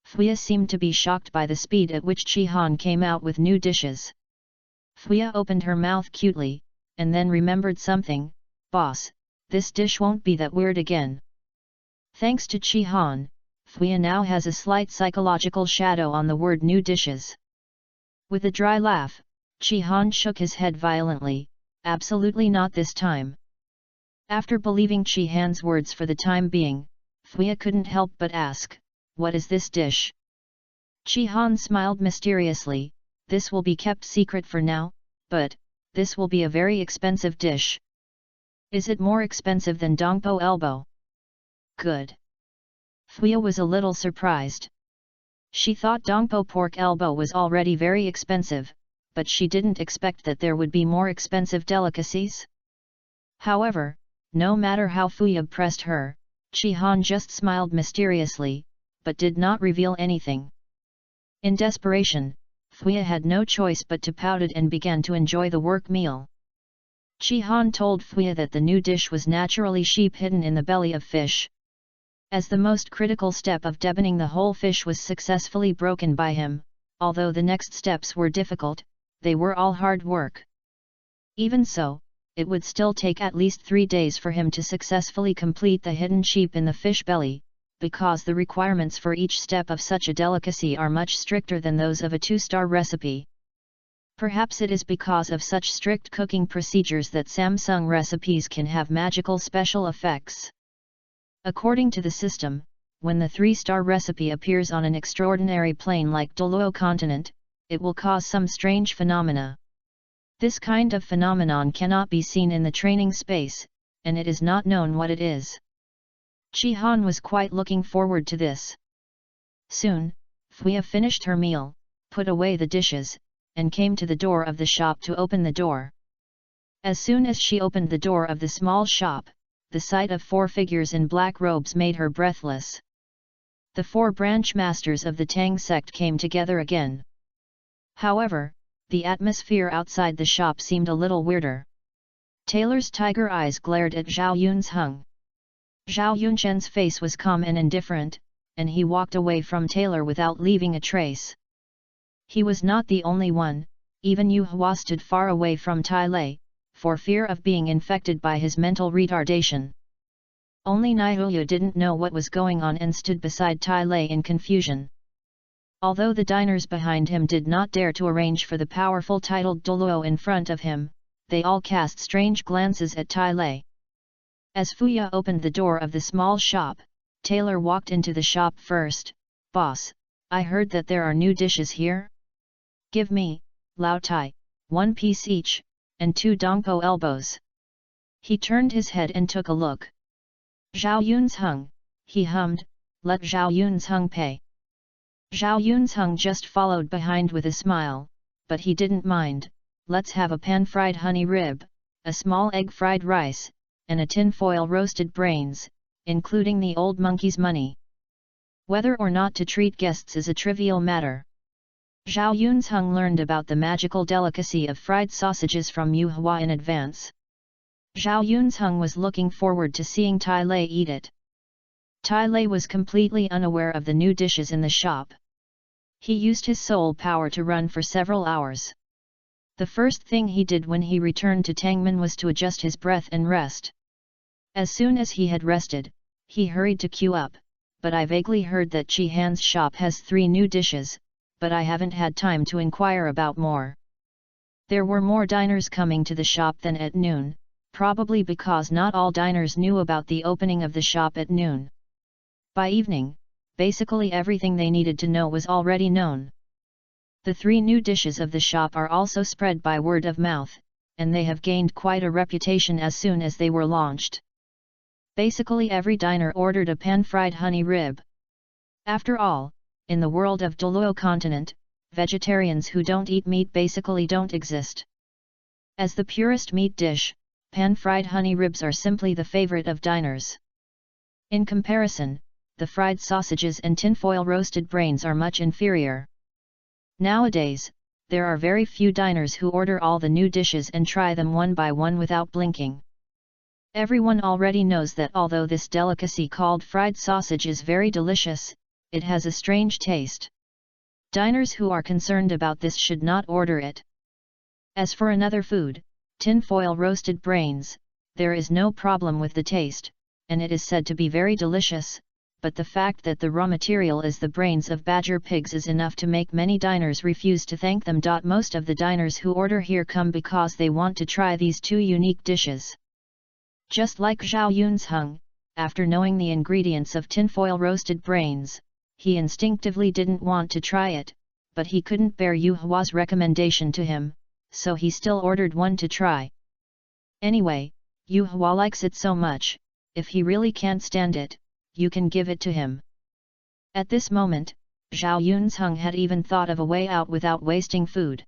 Fuya seemed to be shocked by the speed at which Chi Han came out with new dishes. Fuya opened her mouth cutely, and then remembered something. "Boss, this dish won't be that weird again." Thanks to Chi Han, Fuya now has a slight psychological shadow on the word new dishes. With a dry laugh, Chi Han shook his head violently. "Absolutely not this time." After believing Chi Han's words for the time being, Fuya couldn't help but ask, "What is this dish?" Chi Han smiled mysteriously. "This will be kept secret for now, but this will be a very expensive dish." "Is it more expensive than Dongpo elbow?" "Good." Fuya was a little surprised. She thought Dongpo pork elbow was already very expensive, but she didn't expect that there would be more expensive delicacies. However, no matter how Fuyab pressed her, Chi Han just smiled mysteriously, but did not reveal anything. In desperation, Thuya had no choice but to pout it and began to enjoy the work meal. Chi Han told Thuya that the new dish was naturally sheep hidden in the belly of fish. As the most critical step of deboning the whole fish was successfully broken by him, although the next steps were difficult, they were all hard work. Even so, it would still take at least 3 days for him to successfully complete the hidden sheep in the fish belly, because the requirements for each step of such a delicacy are much stricter than those of a 2-star recipe. Perhaps it is because of such strict cooking procedures that Samsung recipes can have magical special effects. According to the system, when the 3-star recipe appears on an extraordinary plane like Douluo continent, it will cause some strange phenomena. This kind of phenomenon cannot be seen in the training space, and it is not known what it is. Chi Han was quite looking forward to this. Soon, Thuya finished her meal, put away the dishes, and came to the door of the shop to open the door. As soon as she opened the door of the small shop, the sight of 4 figures in black robes made her breathless. The 4 branch masters of the Tang sect came together again. However, the atmosphere outside the shop seemed a little weirder. Taylor's tiger eyes glared at Zhao Yun's Hung. Zhao Yunchen's face was calm and indifferent, and he walked away from Taylor without leaving a trace. He was not the only one, even Yu Hua stood far away from Tai Lei, for fear of being infected by his mental retardation. Only Nihuya didn't know what was going on and stood beside Tai Lei in confusion. Although the diners behind him did not dare to arrange for the powerful titled Douluo in front of him, they all cast strange glances at Tai Lei. As Fuya opened the door of the small shop, Taylor walked into the shop first. "Boss, I heard that there are new dishes here? Give me, Lao Tai, 1 piece each, and 2 dongpo elbows." He turned his head and took a look. "Zhao Yun's Hung," he hummed, "let Zhao Yun's Hung pay." Zhao Yun's Hung just followed behind with a smile, but he didn't mind. "Let's have a pan-fried honey rib, a small egg fried rice, and a tin-foil roasted brains, including the old monkey's money." Whether or not to treat guests is a trivial matter. Zhao Yun's Hung learned about the magical delicacy of fried sausages from Yu Hua in advance. Zhao Yun's Hung was looking forward to seeing Tai Lei eat it. Tai Lei was completely unaware of the new dishes in the shop. He used his soul power to run for several hours. The first thing he did when he returned to Tangmen was to adjust his breath and rest. As soon as he had rested, he hurried to queue up, "But I vaguely heard that Chi Han's shop has 3 new dishes, but I haven't had time to inquire about more." There were more diners coming to the shop than at noon, probably because not all diners knew about the opening of the shop at noon. By evening, basically everything they needed to know was already known. The 3 new dishes of the shop are also spread by word of mouth, and they have gained quite a reputation as soon as they were launched. Basically every diner ordered a pan-fried honey rib. After all, in the world of Douluo continent, vegetarians who don't eat meat basically don't exist. As the purest meat dish, pan-fried honey ribs are simply the favorite of diners. In comparison, the fried sausages and tinfoil roasted brains are much inferior. Nowadays, there are very few diners who order all the new dishes and try them one by one without blinking. Everyone already knows that although this delicacy called fried sausage is very delicious, it has a strange taste. Diners who are concerned about this should not order it. As for another food, tinfoil roasted brains, there is no problem with the taste, and it is said to be very delicious, but the fact that the raw material is the brains of badger pigs is enough to make many diners refuse to thank them. Most of the diners who order here come because they want to try these 2 unique dishes. Just like Zhao Yun's Hung, after knowing the ingredients of tinfoil roasted brains, he instinctively didn't want to try it, but he couldn't bear Yu Hua's recommendation to him, so he still ordered one to try. Anyway, Yu Hua likes it so much, if he really can't stand it, you can give it to him. At this moment, Zhao Yun's Hung had even thought of a way out without wasting food.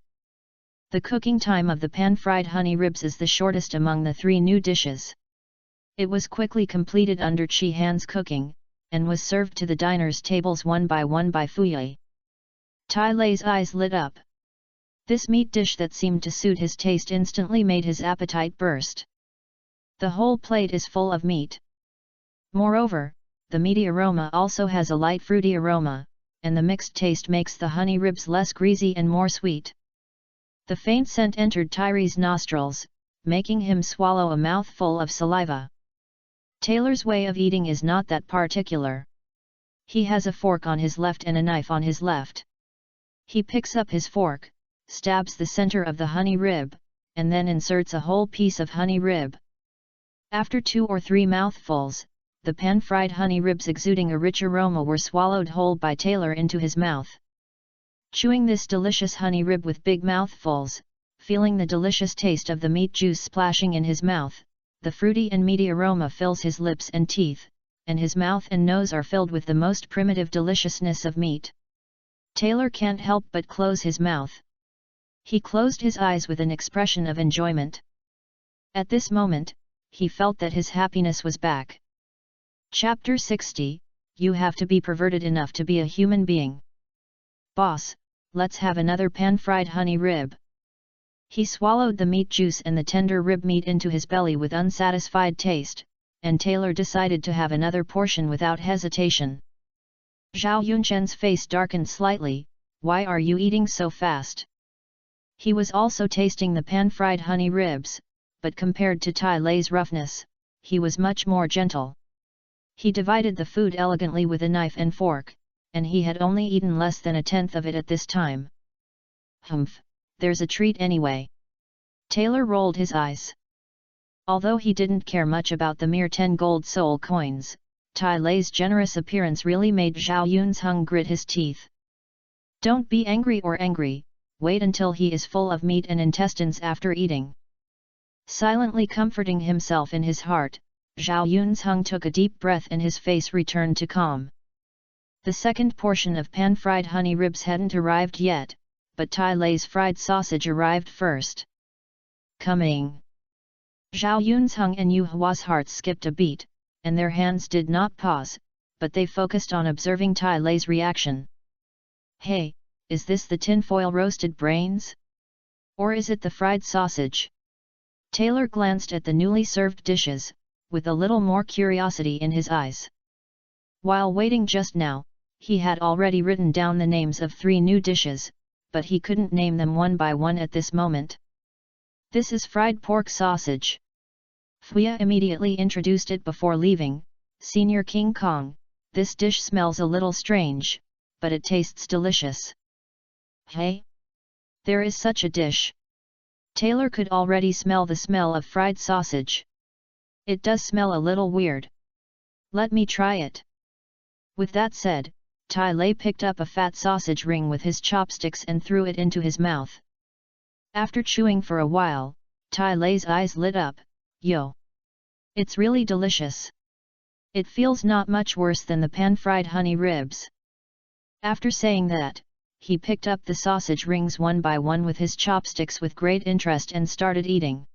The cooking time of the pan-fried honey ribs is the shortest among the 3 new dishes. It was quickly completed under Chi Han's cooking, and was served to the diners' tables one by Fuye. Tai Lei's eyes lit up. This meat dish that seemed to suit his taste instantly made his appetite burst. The whole plate is full of meat. Moreover, the meaty aroma also has a light fruity aroma, and the mixed taste makes the honey ribs less greasy and more sweet. The faint scent entered Tyree's nostrils, making him swallow a mouthful of saliva. Taylor's way of eating is not that particular. He has a fork on his left and a knife on his left. He picks up his fork, stabs the center of the honey rib, and then inserts a whole piece of honey rib. After 2 or 3 mouthfuls, the pan-fried honey ribs exuding a rich aroma were swallowed whole by Taylor into his mouth. Chewing this delicious honey rib with big mouthfuls, feeling the delicious taste of the meat juice splashing in his mouth, the fruity and meaty aroma fills his lips and teeth, and his mouth and nose are filled with the most primitive deliciousness of meat. Taylor can't help but close his mouth. He closed his eyes with an expression of enjoyment. At this moment, he felt that his happiness was back. Chapter 60, You have to be perverted enough to be a human being. Boss, let's have another pan-fried honey rib. He swallowed the meat juice and the tender rib meat into his belly with unsatisfied taste, and Taylor decided to have another portion without hesitation. Zhao Yunchen's face darkened slightly. Why are you eating so fast? He was also tasting the pan-fried honey ribs, but compared to Tai Lei's roughness, he was much more gentle. He divided the food elegantly with a knife and fork, and he had only eaten less than 1/10 of it at this time. Humph, there's a treat anyway. Taylor rolled his eyes. Although he didn't care much about the mere 10 gold soul coins, Tai Lei's generous appearance really made Zhao Yunzheng grit his teeth. Don't be angry, wait until he is full of meat and intestines after eating. Silently comforting himself in his heart, Zhao Yunzheng took a deep breath and his face returned to calm. The second portion of pan-fried honey ribs hadn't arrived yet, but Tai Lei's fried sausage arrived first. Coming! Zhao Yunzheng and Yu Hua's hearts skipped a beat, and their hands did not pause, but they focused on observing Tai Lei's reaction. Hey, is this the tinfoil roasted brains? Or is it the fried sausage? Taylor glanced at the newly served dishes, with a little more curiosity in his eyes. While waiting just now, he had already written down the names of 3 new dishes, but he couldn't name them one by one at this moment. This is fried pork sausage. Fuya immediately introduced it before leaving. Senior King Kong, this dish smells a little strange, but it tastes delicious. Hey? There is such a dish. Taylor could already smell the smell of fried sausage. It does smell a little weird. Let me try it. With that said, Tai Lei picked up a fat sausage ring with his chopsticks and threw it into his mouth. After chewing for a while, Tai Lei's eyes lit up. Yo! It's really delicious. It feels not much worse than the pan-fried honey ribs. After saying that, he picked up the sausage rings one by one with his chopsticks with great interest and started eating.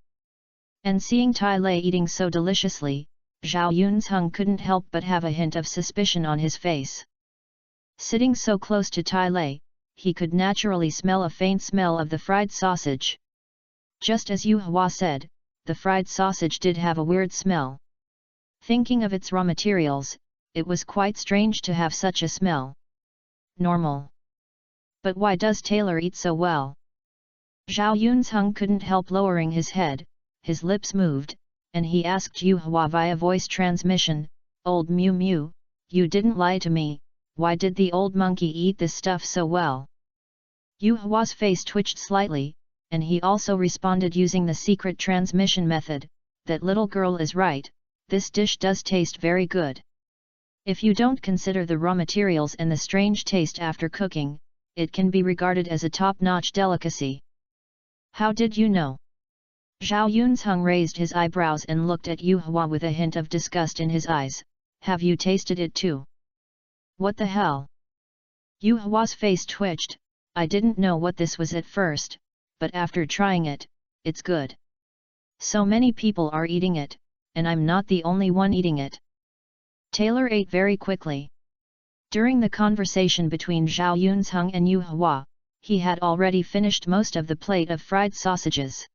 And seeing Tai Lei eating so deliciously, Zhao Yunzheng couldn't help but have a hint of suspicion on his face. Sitting so close to Tai Lei, he could naturally smell a faint smell of the fried sausage. Just as Yu Hua said, the fried sausage did have a weird smell. Thinking of its raw materials, it was quite strange to have such a smell. Normal. But why does Taylor eat so well? Zhao Yunzheng couldn't help lowering his head, his lips moved, and he asked Yu Hua via voice transmission, "Old Mew Mew, you didn't lie to me, why did the old monkey eat this stuff so well?" Yu Hua's face twitched slightly, and he also responded using the secret transmission method, "That little girl is right, this dish does taste very good. If you don't consider the raw materials and the strange taste after cooking, it can be regarded as a top-notch delicacy." How did you know? Zhao Yunzheng raised his eyebrows and looked at Yu Hua with a hint of disgust in his eyes. Have you tasted it too? What the hell? Yu Hua's face twitched. I didn't know what this was at first, but after trying it, it's good. So many people are eating it, and I'm not the only one eating it. Taylor ate very quickly. During the conversation between Zhao Yunzheng and Yu Hua, he had already finished most of the plate of fried sausages.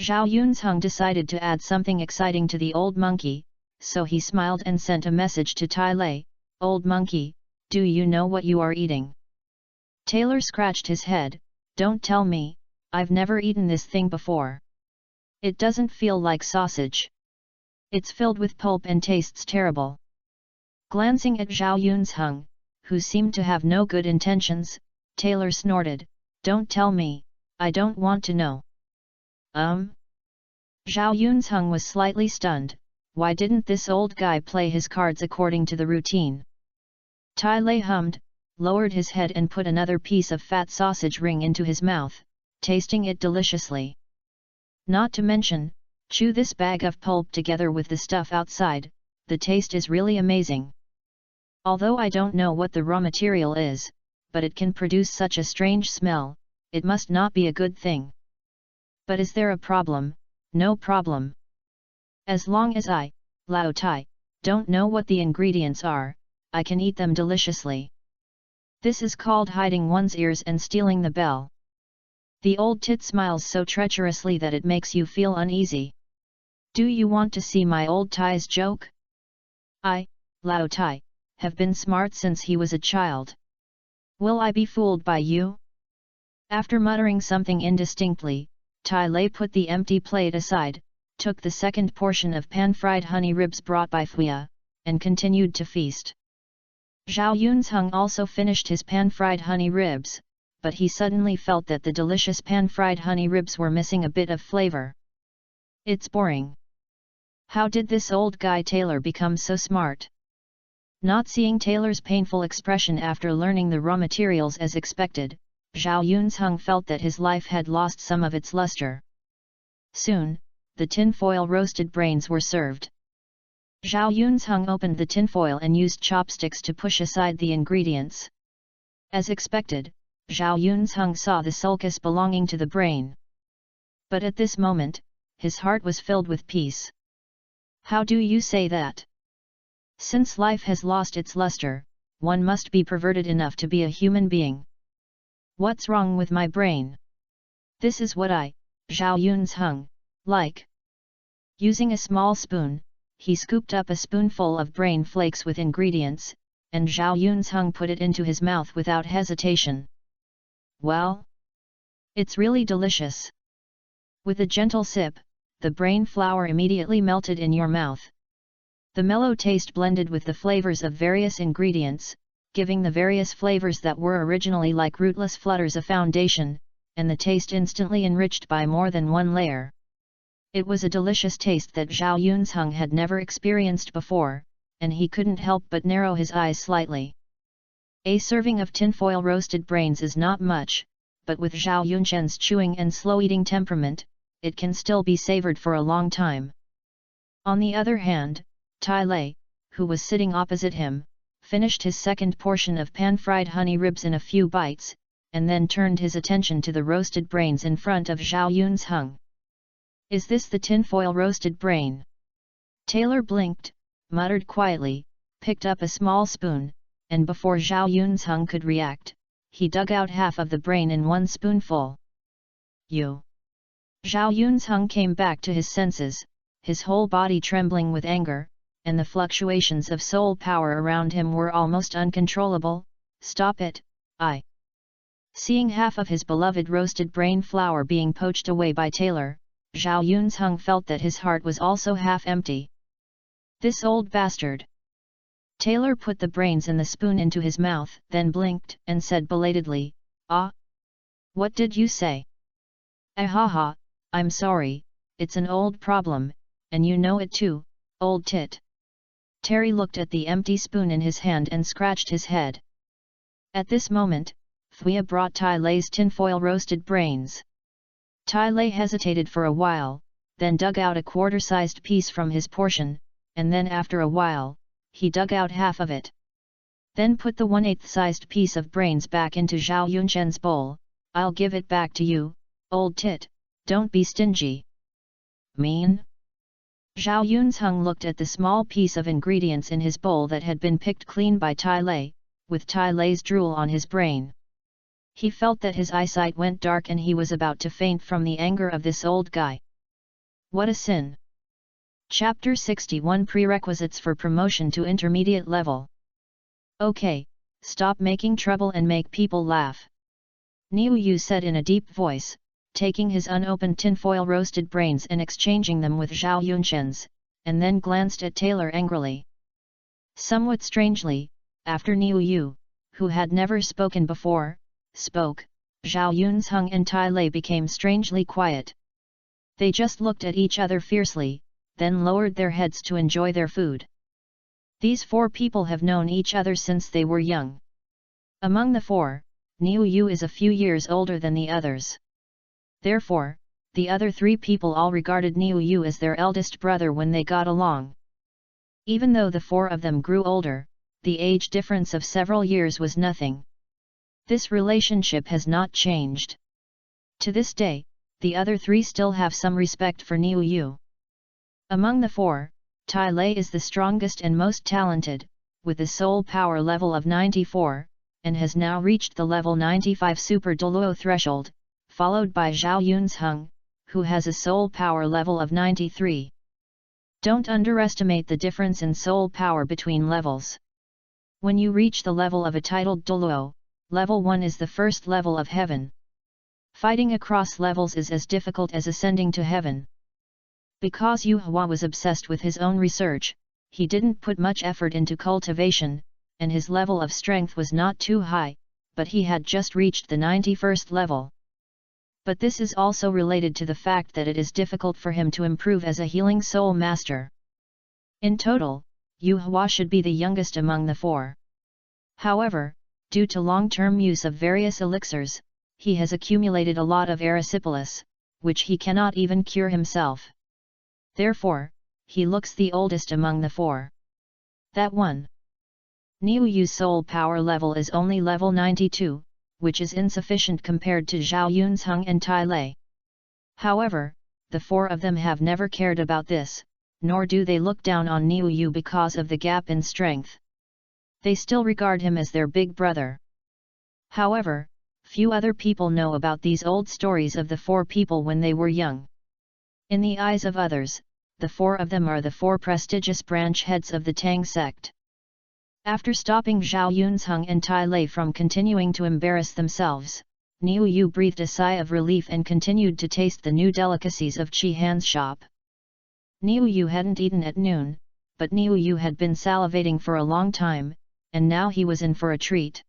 Zhao Yunzheng decided to add something exciting to the old monkey, so he smiled and sent a message to Tai Lei, "Old monkey, do you know what you are eating?" Taylor scratched his head, "Don't tell me, I've never eaten this thing before. It doesn't feel like sausage. It's filled with pulp and tastes terrible." Glancing at Zhao Yunzheng, who seemed to have no good intentions, Taylor snorted, "Don't tell me, I don't want to know." Zhao Yunzheng was slightly stunned. Why didn't this old guy play his cards according to the routine? Tai Lei hummed, lowered his head and put another piece of fat sausage ring into his mouth, tasting it deliciously. "Not to mention, chew this bag of pulp together with the stuff outside, the taste is really amazing. Although I don't know what the raw material is, but it can produce such a strange smell, it must not be a good thing. But is there a problem? No problem. As long as I, Lao Tai, don't know what the ingredients are, I can eat them deliciously. This is called hiding one's ears and stealing the bell." The old tit smiles so treacherously that it makes you feel uneasy. "Do you want to see my old Tai's joke? I, Lao Tai, have been smart since he was a child. Will I be fooled by you?" After muttering something indistinctly, Tai Lei put the empty plate aside, took the second portion of pan-fried honey ribs brought by Fuya, and continued to feast. Zhao Yunzheng also finished his pan-fried honey ribs, but he suddenly felt that the delicious pan-fried honey ribs were missing a bit of flavor. "It's boring. How did this old guy Taylor become so smart?" Not seeing Taylor's painful expression after learning the raw materials as expected, Zhao Yunzheng felt that his life had lost some of its luster. Soon, the tinfoil roasted brains were served. Zhao Yunzheng opened the tinfoil and used chopsticks to push aside the ingredients. As expected, Zhao Yunzheng saw the sulcus belonging to the brain. But at this moment, his heart was filled with peace. "How do you say that? Since life has lost its luster, one must be perverted enough to be a human being. What's wrong with my brain? This is what I, Zhao Yunzheng, like." Using a small spoon, he scooped up a spoonful of brain flakes with ingredients, and Zhao Yunzheng put it into his mouth without hesitation. "Well, it's really delicious." With a gentle sip, the brain flour immediately melted in your mouth. The mellow taste blended with the flavors of various ingredients, giving the various flavors that were originally like rootless flutters a foundation, and the taste instantly enriched by more than one layer. It was a delicious taste that Zhao Yunzheng had never experienced before, and he couldn't help but narrow his eyes slightly. A serving of tinfoil roasted brains is not much, but with Zhao Yunzheng's chewing and slow-eating temperament, it can still be savored for a long time. On the other hand, Tai Lei, who was sitting opposite him, finished his second portion of pan-fried honey ribs in a few bites, and then turned his attention to the roasted brains in front of Zhao Yunzheng. "Is this the tinfoil roasted brain?" Taylor blinked, muttered quietly, picked up a small spoon, and before Zhao Yunzheng could react, he dug out half of the brain in one spoonful. "You!" Zhao Yunzheng came back to his senses, his whole body trembling with anger, and the fluctuations of soul power around him were almost uncontrollable. "Stop it, I!" Seeing half of his beloved roasted brain flour being poached away by Taylor, Zhao Yunzheng felt that his heart was also half empty. "This old bastard!" Taylor put the brains and the spoon into his mouth, then blinked and said belatedly, "Ah! What did you say?" "Ahaha, I'm sorry, it's an old problem, and you know it too, old tit." Terry looked at the empty spoon in his hand and scratched his head. At this moment, Fuya brought Tai Lei's tinfoil roasted brains. Tai Lei hesitated for a while, then dug out a quarter-sized piece from his portion, and then after a while, he dug out half of it. Then put the 1/8 sized piece of brains back into Zhao Yunzheng's bowl. "I'll give it back to you, Old tit, don't be stingy. Mean? Zhao Yunzheng looked at the small piece of ingredients in his bowl that had been picked clean by Tai Lei, with Tai Lei's drool on his brain. He felt that his eyesight went dark and he was about to faint from the anger of this old guy. What a sin! Chapter 61 Prerequisites for Promotion to Intermediate Level. Okay, stop making trouble and make people laugh. Niu Yu said in a deep voice, taking his unopened tinfoil roasted brains and exchanging them with Zhao Yunshen's, and then glanced at Taylor angrily. Somewhat strangely, after Niu Yu, who had never spoken before, spoke, Zhao Yunzheng and Tai Lei became strangely quiet. They just looked at each other fiercely, then lowered their heads to enjoy their food. These four people have known each other since they were young. Among the four, Niu Yu is a few years older than the others. Therefore, the other three people all regarded Niu Yu as their eldest brother when they got along. Even though the four of them grew older, the age difference of several years was nothing. This relationship has not changed. To this day, the other three still have some respect for Niu Yu. Among the four, Tai Lei is the strongest and most talented, with a soul power level of 94, and has now reached the level 95 Super Douluo threshold, followed by Zhao Yunzheng, who has a soul power level of 93. Don't underestimate the difference in soul power between levels. When you reach the level of a titled Douluo, level 1 is the first level of heaven. Fighting across levels is as difficult as ascending to heaven. Because Yu Hua was obsessed with his own research, he didn't put much effort into cultivation, and his level of strength was not too high, but he had just reached the 91st level. But this is also related to the fact that it is difficult for him to improve as a healing soul master. In total, Yu Hua should be the youngest among the four. However, due to long-term use of various elixirs, he has accumulated a lot of erysipelas, which he cannot even cure himself. Therefore, he looks the oldest among the four. That one. Niu Yu's soul power level is only level 92, which is insufficient compared to Zhao Yunzheng and Tai Lei. However, the four of them have never cared about this, nor do they look down on Niu Yu because of the gap in strength. They still regard him as their big brother. However, few other people know about these old stories of the four people when they were young. In the eyes of others, the four of them are the four prestigious branch heads of the Tang sect. After stopping Zhao Yunzheng and Tai Lei from continuing to embarrass themselves, Niu Yu breathed a sigh of relief and continued to taste the new delicacies of Chi Han's shop. Niu Yu hadn't eaten at noon, but Niu Yu had been salivating for a long time, and now he was in for a treat.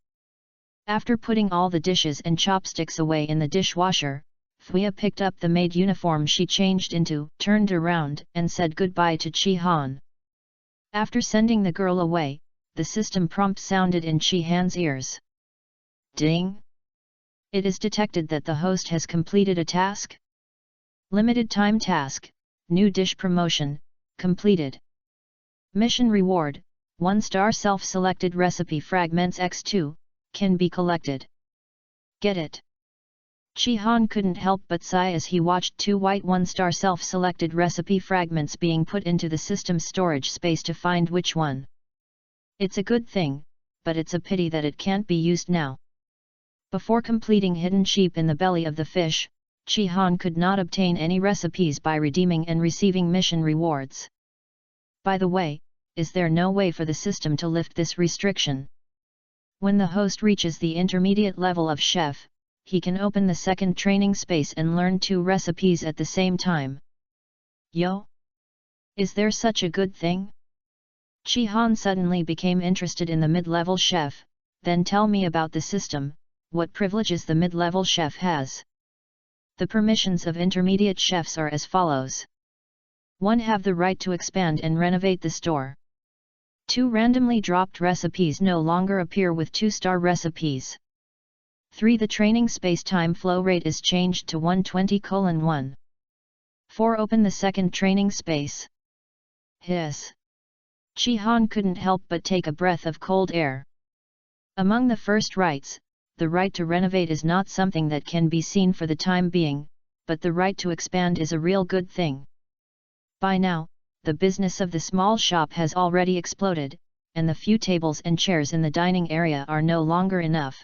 After putting all the dishes and chopsticks away in the dishwasher, Fuya picked up the maid uniform she changed into, turned around, and said goodbye to Chi Han. After sending the girl away, the system prompt sounded in Chi Han's ears. Ding! It is detected that the host has completed a task. Limited time task, new dish promotion, completed. Mission reward, 1-star self-selected recipe fragments x2, can be collected. Get it? Chi Han couldn't help but sigh as he watched 2 white 1-star self-selected recipe fragments being put into the system's storage space to find which one. It's a good thing, but it's a pity that it can't be used now. Before completing Hidden Sheep in the Belly of the Fish, Chi Han could not obtain any recipes by redeeming and receiving mission rewards. By the way, is there no way for the system to lift this restriction? When the host reaches the intermediate level of chef, he can open the second training space and learn 2 recipes at the same time. Yo! Is there such a good thing? Chi Han suddenly became interested in the mid-level chef. Then tell me about the system, what privileges the mid-level chef has. The permissions of intermediate chefs are as follows. 1. Have the right to expand and renovate the store. 2. Randomly dropped recipes no longer appear with 2-star recipes. 3. The training space-time flow rate is changed to 120:1. 4. Open the second training space. Hiss! Chi Han couldn't help but take a breath of cold air. Among the first rights, the right to renovate is not something that can be seen for the time being, but the right to expand is a real good thing. By now, the business of the small shop has already exploded, and the few tables and chairs in the dining area are no longer enough.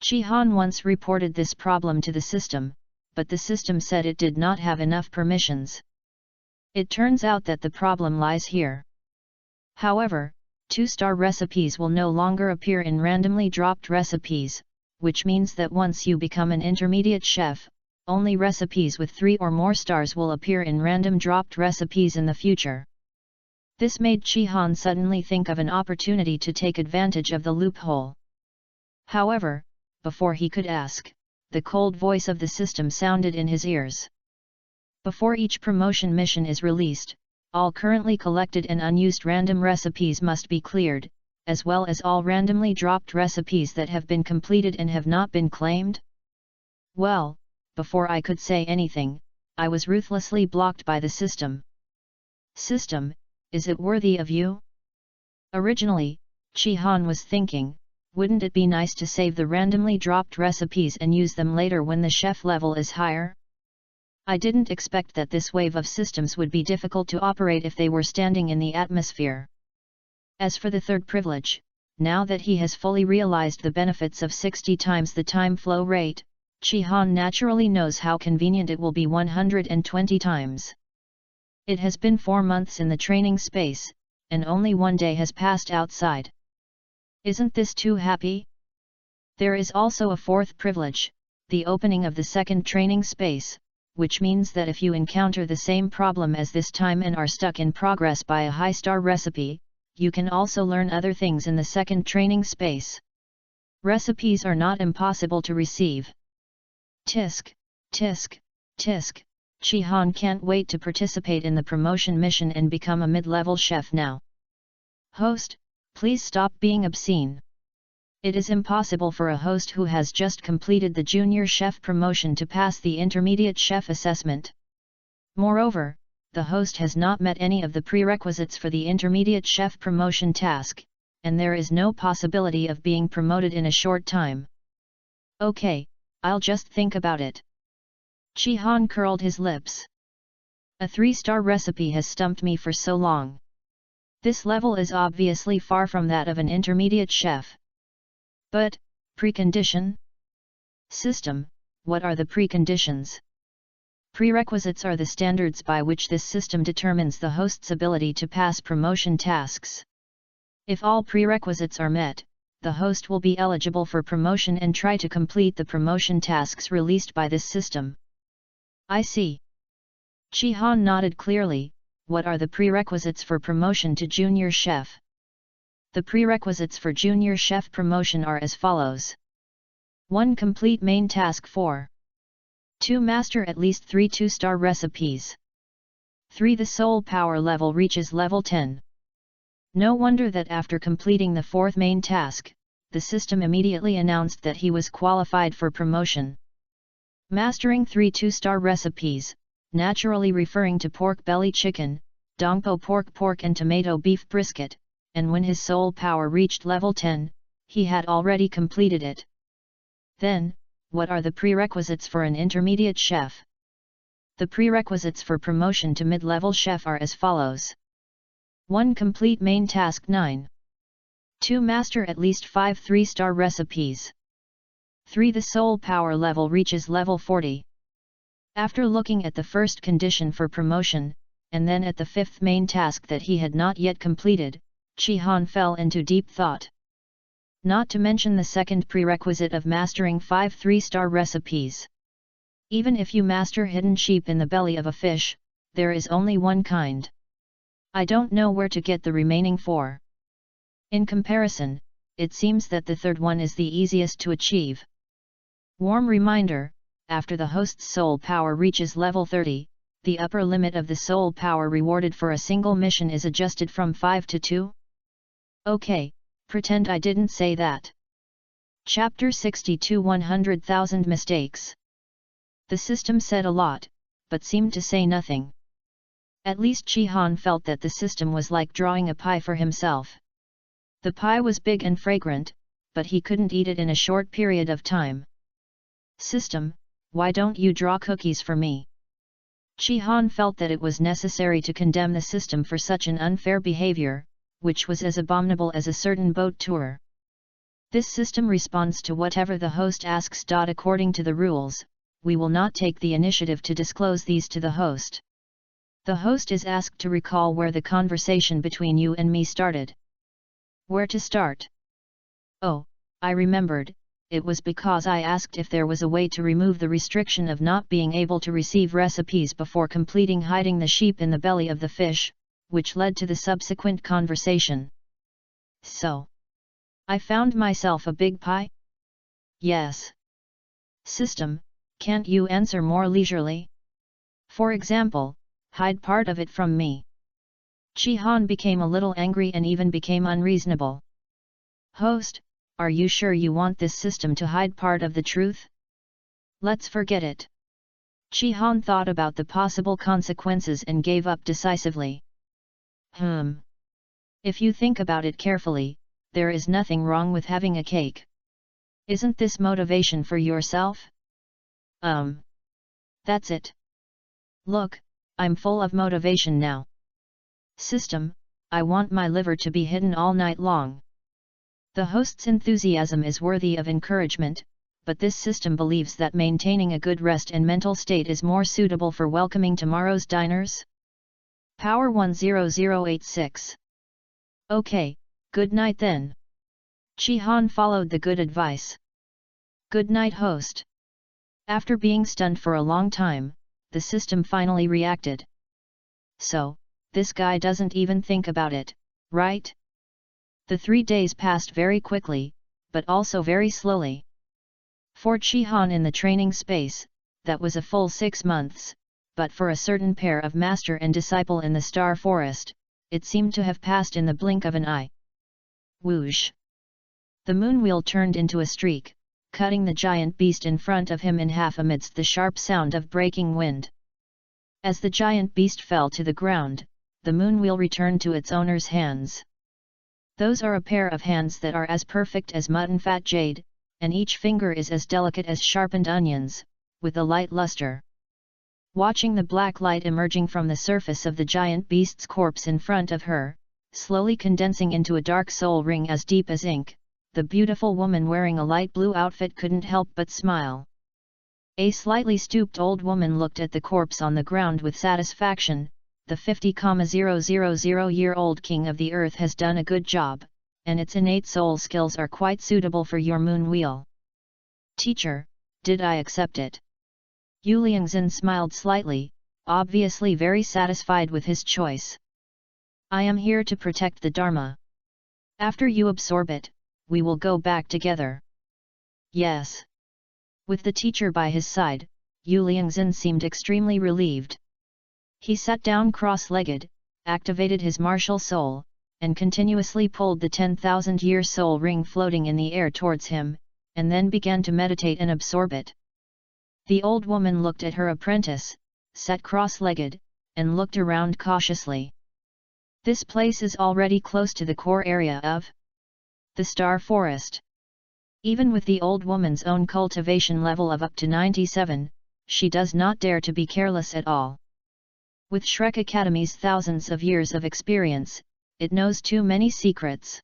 Chi Han once reported this problem to the system, but the system said it did not have enough permissions. It turns out that the problem lies here. However, 2-star recipes will no longer appear in randomly dropped recipes, which means that once you become an intermediate chef, only recipes with 3 or more stars will appear in random dropped recipes in the future. This made Chi Han suddenly think of an opportunity to take advantage of the loophole. However, before he could ask, the cold voice of the system sounded in his ears. Before each promotion mission is released, all currently collected and unused random recipes must be cleared, as well as all randomly dropped recipes that have been completed and have not been claimed. Well, before I could say anything, I was ruthlessly blocked by the system. System, is it worthy of you? Originally, Chi Han was thinking, wouldn't it be nice to save the randomly dropped recipes and use them later when the chef level is higher? I didn't expect that this wave of systems would be difficult to operate if they were standing in the atmosphere. As for the third privilege, now that he has fully realized the benefits of 60 times the time flow rate, Chi Han naturally knows how convenient it will be 120 times. It has been 4 months in the training space, and only 1 day has passed outside. Isn't this too happy? There is also a fourth privilege, the opening of the second training space, which means that if you encounter the same problem as this time and are stuck in progress by a high-star recipe, you can also learn other things in the second training space. Recipes are not impossible to receive. Tisk, tisk, tisk, Chi Han can't wait to participate in the promotion mission and become a mid-level chef now. Host, please stop being obscene. It is impossible for a host who has just completed the junior chef promotion to pass the intermediate chef assessment. Moreover, the host has not met any of the prerequisites for the intermediate chef promotion task, and there is no possibility of being promoted in a short time. Okay, I'll just think about it. Chi Han curled his lips. A 3-star recipe has stumped me for so long. This level is obviously far from that of an intermediate chef. But, precondition? System, what are the preconditions? Prerequisites are the standards by which this system determines the host's ability to pass promotion tasks. If all prerequisites are met, the host will be eligible for promotion and try to complete the promotion tasks released by this system. I see. Chi Han nodded clearly. What are the prerequisites for promotion to junior chef? The prerequisites for junior chef promotion are as follows. 1. Complete main task 4. 2. Master at least 3 2-star recipes. 3. The soul power level reaches level 10. No wonder that after completing the 4th main task, the system immediately announced that he was qualified for promotion. Mastering 3 2-star recipes, naturally referring to pork belly chicken, dongpo pork and tomato beef brisket, and when his soul power reached level 10, he had already completed it. Then, what are the prerequisites for an intermediate chef? The prerequisites for promotion to mid-level chef are as follows. 1. Complete main task 9. 2. Master at least 5 3-star recipes. 3. The soul power level reaches level 40. After looking at the first condition for promotion, and then at the 5th main task that he had not yet completed, Chi Han fell into deep thought. Not to mention the second prerequisite of mastering 5 3-star recipes. Even if you master hidden sheep in the belly of a fish, there is only one kind. I don't know where to get the remaining 4. In comparison, it seems that the third one is the easiest to achieve. Warm reminder, after the host's soul power reaches level 30, the upper limit of the soul power rewarded for a single mission is adjusted from 5 to 2. Okay, pretend I didn't say that. Chapter 62 100,000 Mistakes. The system said a lot, but seemed to say nothing. At least Chi Han felt that the system was like drawing a pie for himself. The pie was big and fragrant, but he couldn't eat it in a short period of time. System, why don't you draw cookies for me? Chi Han felt that it was necessary to condemn the system for such an unfair behavior, which was as abominable as a certain boat tour. This system responds to whatever the host asks. According to the rules, we will not take the initiative to disclose these to the host. The host is asked to recall where the conversation between you and me started. Where to start? Oh, I remembered. It was because I asked if there was a way to remove the restriction of not being able to receive recipes before completing hiding the sheep in the belly of the fish, which led to the subsequent conversation. So, I found myself a big pie? Yes. System, can't you answer more leisurely? For example, hide part of it from me. Chi Han became a little angry and even became unreasonable. Host, are you sure you want this system to hide part of the truth? Let's forget it. Chi Han thought about the possible consequences and gave up decisively. If you think about it carefully, there is nothing wrong with having a cake. Isn't this motivation for yourself? That's it. Look, I'm full of motivation now. System, I want my liver to be hidden all night long. The host's enthusiasm is worthy of encouragement, but this system believes that maintaining a good rest and mental state is more suitable for welcoming tomorrow's diners. Power 10086. Okay, good night then. Chi Han followed the good advice. Good night, host. After being stunned for a long time, the system finally reacted. So, this guy doesn't even think about it, right? The 3 days passed very quickly, but also very slowly. For Chi Han in the training space, that was a full 6 months, but for a certain pair of master and disciple in the Star Forest, it seemed to have passed in the blink of an eye. Whoosh! The moonwheel turned into a streak, cutting the giant beast in front of him in half amidst the sharp sound of breaking wind. As the giant beast fell to the ground, the moonwheel returned to its owner's hands. Those are a pair of hands that are as perfect as mutton fat jade, and each finger is as delicate as sharpened onions, with a light luster. Watching the black light emerging from the surface of the giant beast's corpse in front of her, slowly condensing into a dark soul ring as deep as ink, the beautiful woman wearing a light blue outfit couldn't help but smile. A slightly stooped old woman looked at the corpse on the ground with satisfaction. The 50,000-year-old king of the earth has done a good job, and its innate soul skills are quite suitable for your moon wheel. Teacher, did I accept it? Yu Liangzhen smiled slightly, obviously very satisfied with his choice. I am here to protect the Dharma. After you absorb it, we will go back together. Yes. With the teacher by his side, Yu Liangzhen seemed extremely relieved. He sat down cross-legged, activated his martial soul, and continuously pulled the 10,000-year soul ring floating in the air towards him, and then began to meditate and absorb it. The old woman looked at her apprentice, sat cross-legged, and looked around cautiously. This place is already close to the core area of the Star Forest. Even with the old woman's own cultivation level of up to 97, she does not dare to be careless at all. With Shrek Academy's thousands of years of experience, it knows too many secrets.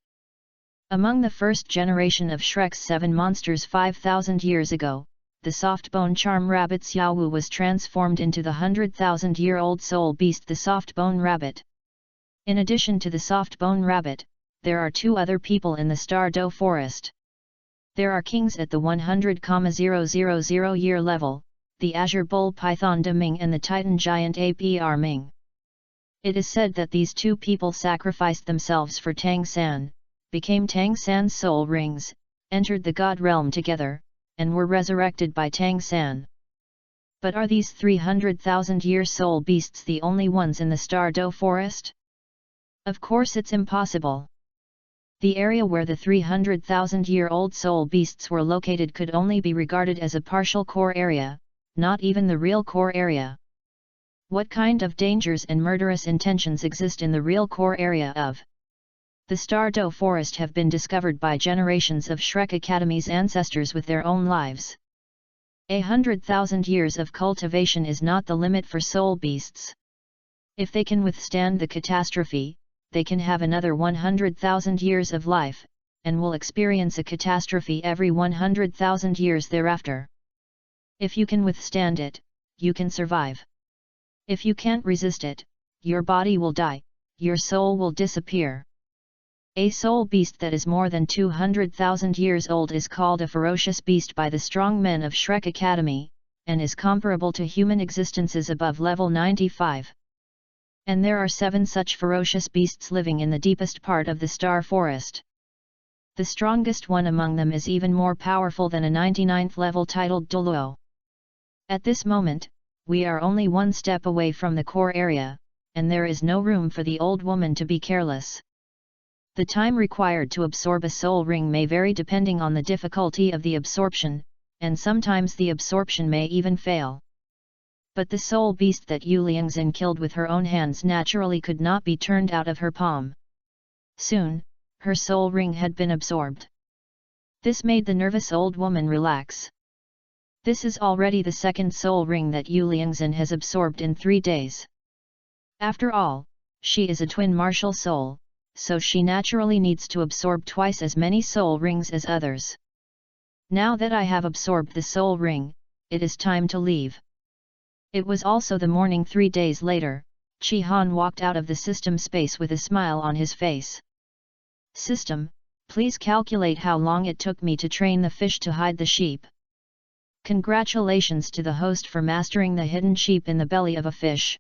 Among the first generation of Shrek's 7 monsters 5,000 years ago, the soft-bone charm rabbit Xiaowu was transformed into the 100,000-year-old soul beast the soft-bone rabbit. In addition to the soft-bone rabbit, there are 2 other people in the Star Do Forest. There are kings at the 100,000 year level, the Azure Bull Python De Ming and the Titan Giant Ape Er Ming. It is said that these 2 people sacrificed themselves for Tang San, became Tang San's soul rings, entered the God realm together, and were resurrected by Tang San. But are these 300,000-year soul beasts the only ones in the Star Do Forest? Of course it's impossible. The area where the 300,000-year-old soul beasts were located could only be regarded as a partial core area, not even the real core area. What kind of dangers and murderous intentions exist in the real core area of the Star Do Forest have been discovered by generations of Shrek Academy's ancestors with their own lives. 100,000 years of cultivation is not the limit for soul beasts. If they can withstand the catastrophe, they can have another 100,000 years of life, and will experience a catastrophe every 100,000 years thereafter. If you can withstand it, you can survive. If you can't resist it, your body will die, your soul will disappear. A soul beast that is more than 200,000 years old is called a ferocious beast by the strong men of Shrek Academy, and is comparable to human existences above level 95. And there are 7 such ferocious beasts living in the deepest part of the Star Forest. The strongest one among them is even more powerful than a 99th level titled Douluo. At this moment, we are only one step away from the core area, and there is no room for the old woman to be careless. The time required to absorb a soul ring may vary depending on the difficulty of the absorption, and sometimes the absorption may even fail. But the soul beast that Yu Liangzhen killed with her own hands naturally could not be turned out of her palm. Soon, her soul ring had been absorbed. This made the nervous old woman relax. This is already the second soul ring that Yu Liangzhen has absorbed in 3 days. After all, she is a twin martial soul, so she naturally needs to absorb twice as many soul rings as others. Now that I have absorbed the soul ring, it is time to leave. It was also the morning 3 days later. Chi Han walked out of the system space with a smile on his face. System, please calculate how long it took me to train the fish to hide the sheep. Congratulations to the host for mastering the hidden sheep in the belly of a fish.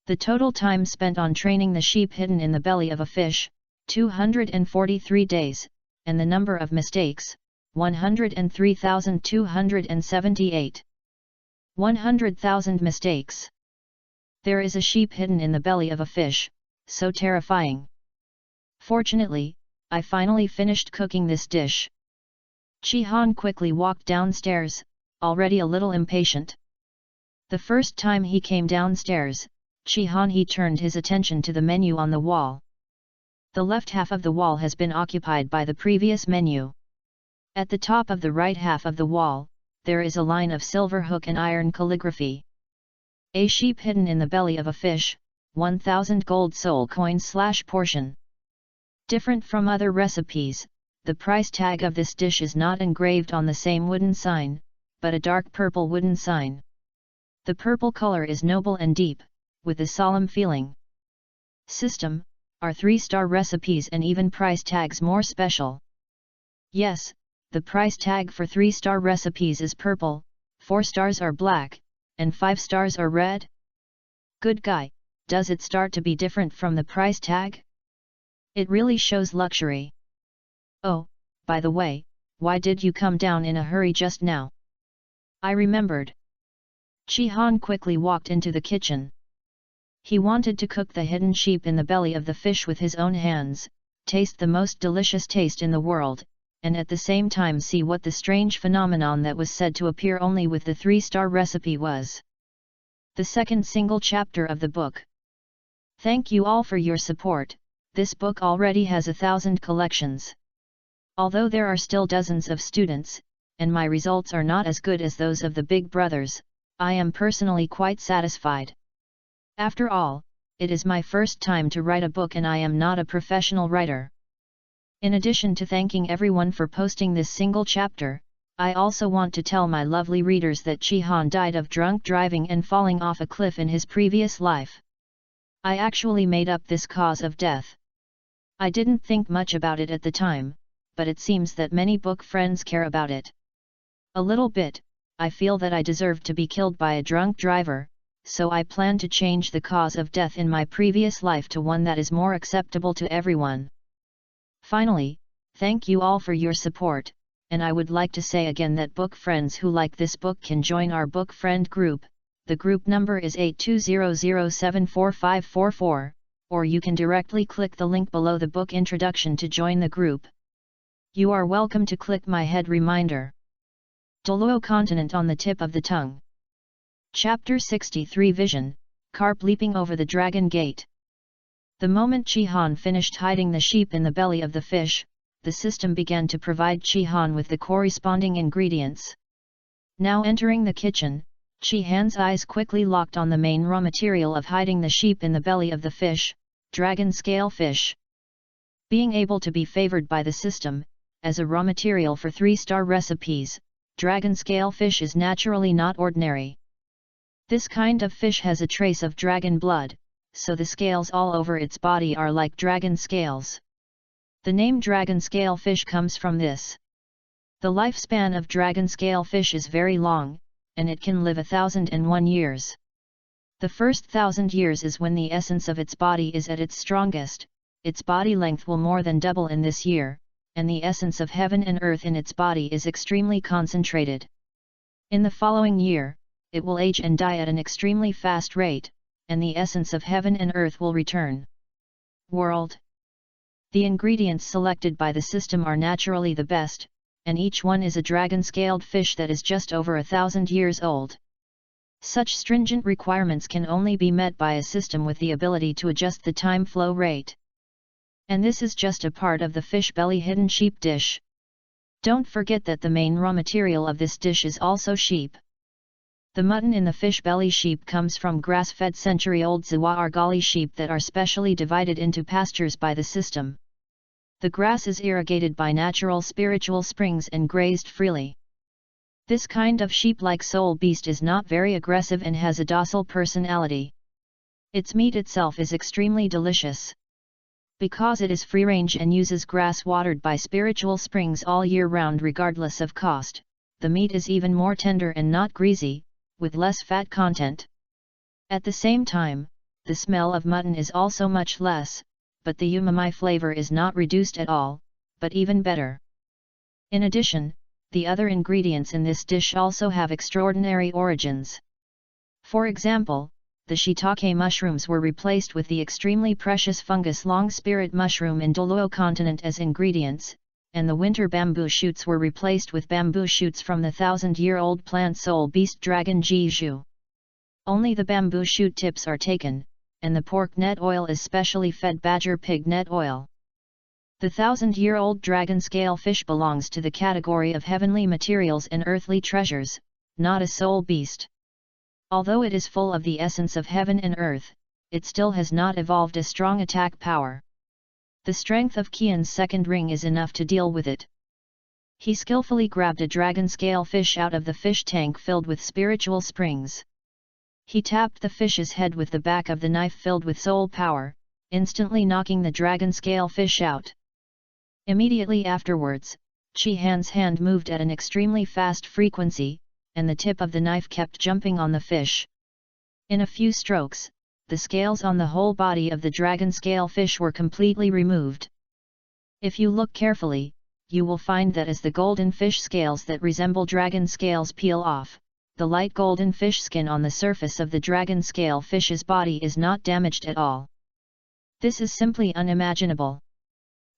The total time spent on training the sheep hidden in the belly of a fish, 243 days, and the number of mistakes, 103,278. 100,000 mistakes. There is a sheep hidden in the belly of a fish, so terrifying. Fortunately, I finally finished cooking this dish. Chi Han quickly walked downstairs, already a little impatient. The first time he came downstairs, Chi Han he turned his attention to the menu on the wall. The left half of the wall has been occupied by the previous menu. At the top of the right half of the wall, there is a line of silver hook and iron calligraphy. A sheep hidden in the belly of a fish, 1000 gold soul coins/portion. Different from other recipes, the price tag of this dish is not engraved on the same wooden sign, but a dark purple wooden sign. The purple color is noble and deep, with a solemn feeling. System, are 3-star recipes and even price tags more special? Yes, the price tag for 3-star recipes is purple, 4 stars are black, and 5 stars are red? Good guy, does it start to be different from the price tag? It really shows luxury. Oh, by the way, why did you come down in a hurry just now? I remembered. Chi Han quickly walked into the kitchen. He wanted to cook the hidden sheep in the belly of the fish with his own hands, taste the most delicious taste in the world, and at the same time see what the strange phenomenon that was said to appear only with the 3-star recipe was. The second single chapter of the book. Thank you all for your support. This book already has 1,000 collections. Although there are still dozens of students, and my results are not as good as those of the big brothers, I am personally quite satisfied. After all, it is my first time to write a book and I am not a professional writer. In addition to thanking everyone for posting this single chapter, I also want to tell my lovely readers that Chi Han died of drunk driving and falling off a cliff in his previous life. I actually made up this cause of death. I didn't think much about it at the time, but it seems that many book friends care about it. A little bit. I feel that I deserve to be killed by a drunk driver, so I plan to change the cause of death in my previous life to one that is more acceptable to everyone. Finally, thank you all for your support, and I would like to say again that book friends who like this book can join our book friend group. The group number is 8200745544, or you can directly click the link below the book introduction to join the group. You are welcome to click my head reminder. Douluo continent on the tip of the tongue. Chapter 63 Vision, Carp leaping over the dragon gate. The moment Chi Han finished hiding the sheep in the belly of the fish, the system began to provide Chi Han with the corresponding ingredients. Now entering the kitchen, Chi Han's eyes quickly locked on the main raw material of hiding the sheep in the belly of the fish, dragon scale fish. Being able to be favored by the system, as a raw material for 3-star recipes, dragon scale fish is naturally not ordinary. This kind of fish has a trace of dragon blood, so the scales all over its body are like dragon scales. The name dragon scale fish comes from this. The lifespan of dragon scale fish is very long, and it can live 1,001 years. The first 1,000 years is when the essence of its body is at its strongest, its body length will more than double in this year, and the essence of heaven and earth in its body is extremely concentrated. In the following year, it will age and die at an extremely fast rate, and the essence of heaven and earth will return. World. The ingredients selected by the system are naturally the best, and each one is a dragon-scaled fish that is just over 1,000 years old. Such stringent requirements can only be met by a system with the ability to adjust the time flow rate. And this is just a part of the fish belly hidden sheep dish. Don't forget that the main raw material of this dish is also sheep. The mutton in the fish belly sheep comes from grass-fed century-old Zawa Argali sheep that are specially divided into pastures by the system. The grass is irrigated by natural spiritual springs and grazed freely. This kind of sheep-like soul beast is not very aggressive and has a docile personality. Its meat itself is extremely delicious. Because it is free-range and uses grass watered by spiritual springs all year round regardless of cost, the meat is even more tender and not greasy, with less fat content. At the same time, the smell of mutton is also much less, but the umami flavor is not reduced at all, but even better. In addition, the other ingredients in this dish also have extraordinary origins. For example, the shiitake mushrooms were replaced with the extremely precious fungus long spirit mushroom in Douluo continent as ingredients, and the winter bamboo shoots were replaced with bamboo shoots from the 1,000-year-old plant soul beast dragon Jizhu. Only the bamboo shoot tips are taken, and the pork net oil is specially fed badger pig net oil. The 1,000-year-old dragon scale fish belongs to the category of heavenly materials and earthly treasures, not a soul beast. Although it is full of the essence of heaven and earth, it still has not evolved a strong attack power. The strength of Qian's second ring is enough to deal with it. He skillfully grabbed a dragon scale fish out of the fish tank filled with spiritual springs. He tapped the fish's head with the back of the knife filled with soul power, instantly knocking the dragon scale fish out. Immediately afterwards, Chi Han's hand moved at an extremely fast frequency, and the tip of the knife kept jumping on the fish. In a few strokes, the scales on the whole body of the dragon scale fish were completely removed. If you look carefully, you will find that as the golden fish scales that resemble dragon scales peel off, the light golden fish skin on the surface of the dragon scale fish's body is not damaged at all. This is simply unimaginable.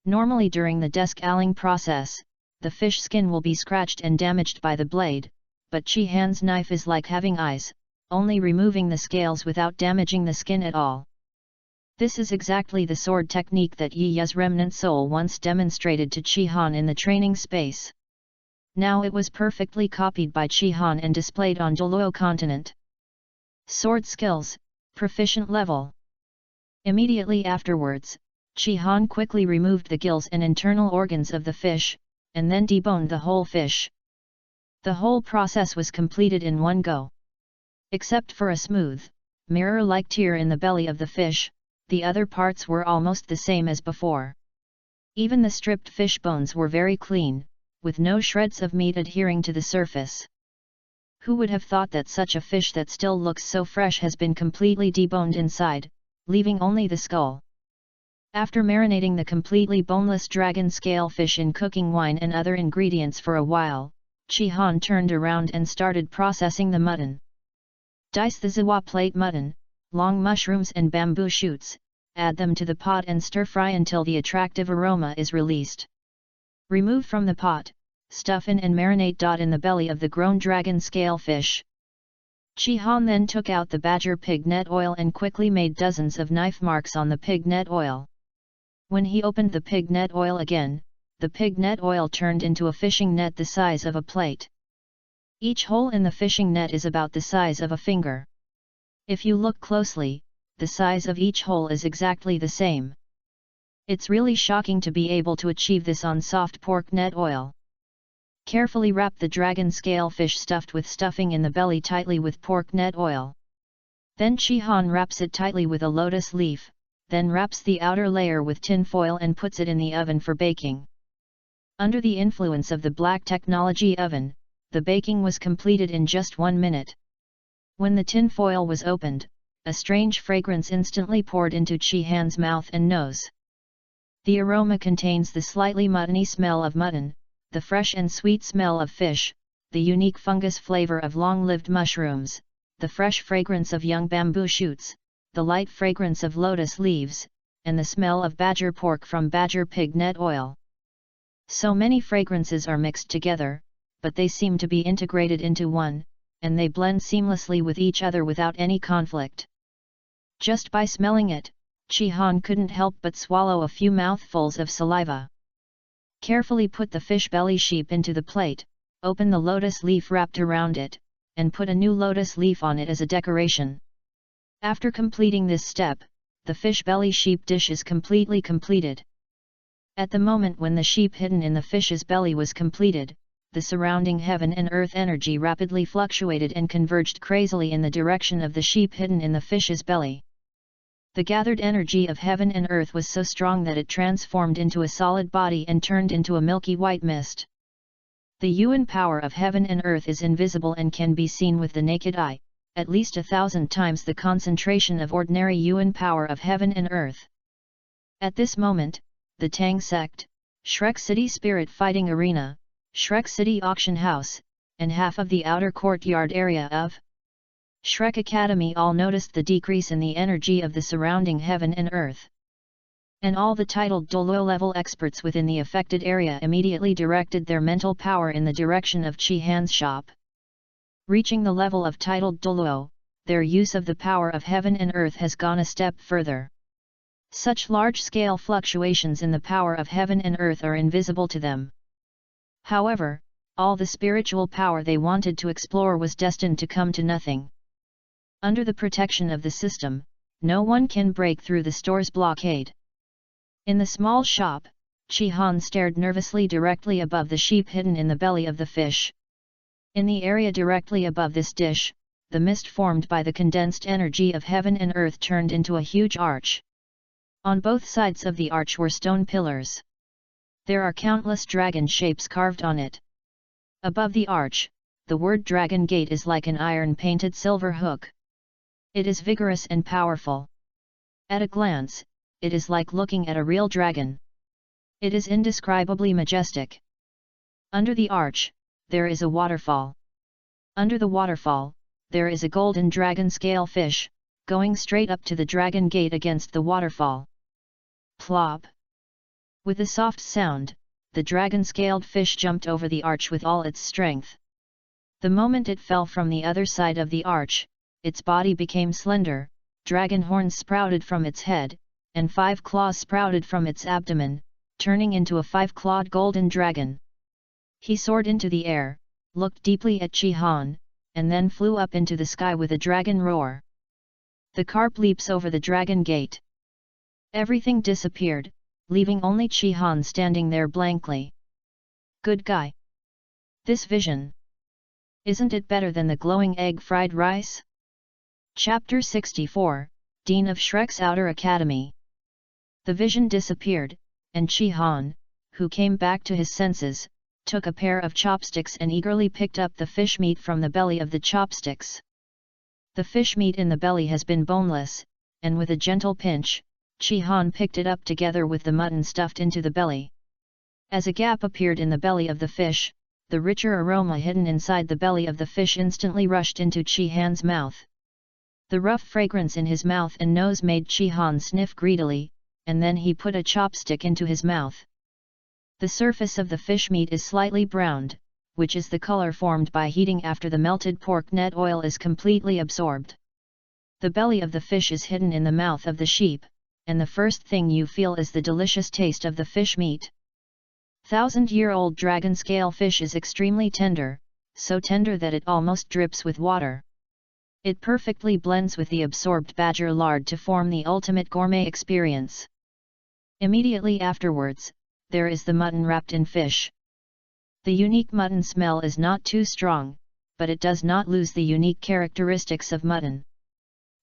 Normally during the descaling process, the fish skin will be scratched and damaged by the blade, but Chi Han's knife is like having eyes, only removing the scales without damaging the skin at all. This is exactly the sword technique that Yi Ye's remnant soul once demonstrated to Chi Han in the training space. Now it was perfectly copied by Chi Han and displayed on Douluo continent. Sword skills, proficient level. Immediately afterwards, Chi Han quickly removed the gills and internal organs of the fish, and then deboned the whole fish. The whole process was completed in one go. Except for a smooth, mirror-like tear in the belly of the fish, the other parts were almost the same as before. Even the stripped fish bones were very clean, with no shreds of meat adhering to the surface. Who would have thought that such a fish that still looks so fresh has been completely deboned inside, leaving only the skull? After marinating the completely boneless dragon scale fish in cooking wine and other ingredients for a while, Chi Han turned around and started processing the mutton. Dice the Zawa plate mutton, long mushrooms and bamboo shoots, add them to the pot and stir-fry until the attractive aroma is released. Remove from the pot, stuff in and marinate. In the belly of the grown dragon scale fish. Chi Han then took out the badger pig net oil and quickly made dozens of knife marks on the pig net oil. When he opened the pig net oil again, the pig net oil turned into a fishing net the size of a plate. Each hole in the fishing net is about the size of a finger. If you look closely, the size of each hole is exactly the same. It's really shocking to be able to achieve this on soft pork net oil. Carefully wrap the dragon scale fish stuffed with stuffing in the belly tightly with pork net oil. Then Chi-Han wraps it tightly with a lotus leaf, then wraps the outer layer with tin foil and puts it in the oven for baking. Under the influence of the black technology oven, the baking was completed in just 1 minute. When the tin foil was opened, a strange fragrance instantly poured into Chi-Han's mouth and nose. The aroma contains the slightly muttony smell of mutton, the fresh and sweet smell of fish, the unique fungus flavor of long-lived mushrooms, the fresh fragrance of young bamboo shoots, the light fragrance of lotus leaves, and the smell of badger pork from badger pig net oil. So many fragrances are mixed together, but they seem to be integrated into one, and they blend seamlessly with each other without any conflict. Just by smelling it, Chi-Han couldn't help but swallow a few mouthfuls of saliva. Carefully put the fish belly sheep into the plate, open the lotus leaf wrapped around it, and put a new lotus leaf on it as a decoration. After completing this step, the fish belly sheep dish is completely completed. At the moment when the sheep hidden in the fish's belly was completed, the surrounding heaven and earth energy rapidly fluctuated and converged crazily in the direction of the sheep hidden in the fish's belly. The gathered energy of heaven and earth was so strong that it transformed into a solid body and turned into a milky white mist. The yuan power of heaven and earth is invisible and can be seen with the naked eye, at least 1,000 times the concentration of ordinary yuan power of heaven and earth. At this moment, the Tang sect, Shrek City Spirit Fighting Arena, Shrek City Auction House, and half of the outer courtyard area of Shrek Academy all noticed the decrease in the energy of the surrounding heaven and earth. And all the titled Douluo level experts within the affected area immediately directed their mental power in the direction of Chi-Han's shop. Reaching the level of titled Douluo, their use of the power of heaven and earth has gone a step further. Such large-scale fluctuations in the power of heaven and earth are invisible to them. However, all the spiritual power they wanted to explore was destined to come to nothing. Under the protection of the system, no one can break through the store's blockade. In the small shop, Chi-Han stared nervously directly above the sheep hidden in the belly of the fish. In the area directly above this dish, the mist formed by the condensed energy of heaven and earth turned into a huge arch. On both sides of the arch were stone pillars. There are countless dragon shapes carved on it. Above the arch, the word Dragon Gate is like an iron-painted silver hook. It is vigorous and powerful. At a glance, it is like looking at a real dragon. It is indescribably majestic. Under the arch, there is a waterfall. Under the waterfall, there is a golden dragon scale fish, going straight up to the dragon gate against the waterfall. Plop! With a soft sound, the dragon-scaled fish jumped over the arch with all its strength. The moment it fell from the other side of the arch, its body became slender, dragon horns sprouted from its head, and 5 claws sprouted from its abdomen, turning into a 5-clawed golden dragon. He soared into the air, looked deeply at Chi-Han, and then flew up into the sky with a dragon roar. The carp leaps over the dragon gate. Everything disappeared, leaving only Chi-Han standing there blankly. Good guy. This vision. Isn't it better than the glowing egg fried rice? Chapter 64, Dean of Shrek's Outer Academy. The vision disappeared, and Chi-Han, who came back to his senses, took a pair of chopsticks and eagerly picked up the fish meat from the belly of the chopsticks. The fish meat in the belly has been boneless, and with a gentle pinch, Chi-Han picked it up together with the mutton stuffed into the belly. As a gap appeared in the belly of the fish, the richer aroma hidden inside the belly of the fish instantly rushed into Chi-Han's mouth. The rough fragrance in his mouth and nose made Chi-Han sniff greedily, and then he put a chopstick into his mouth. The surface of the fish meat is slightly browned, which is the color formed by heating after the melted pork net oil is completely absorbed. The belly of the fish is hidden in the mouth of the sheep, and the first thing you feel is the delicious taste of the fish meat. 1,000-year-old dragon scale fish is extremely tender, so tender that it almost drips with water. It perfectly blends with the absorbed badger lard to form the ultimate gourmet experience. Immediately afterwards, there is the mutton wrapped in fish. The unique mutton smell is not too strong, but it does not lose the unique characteristics of mutton.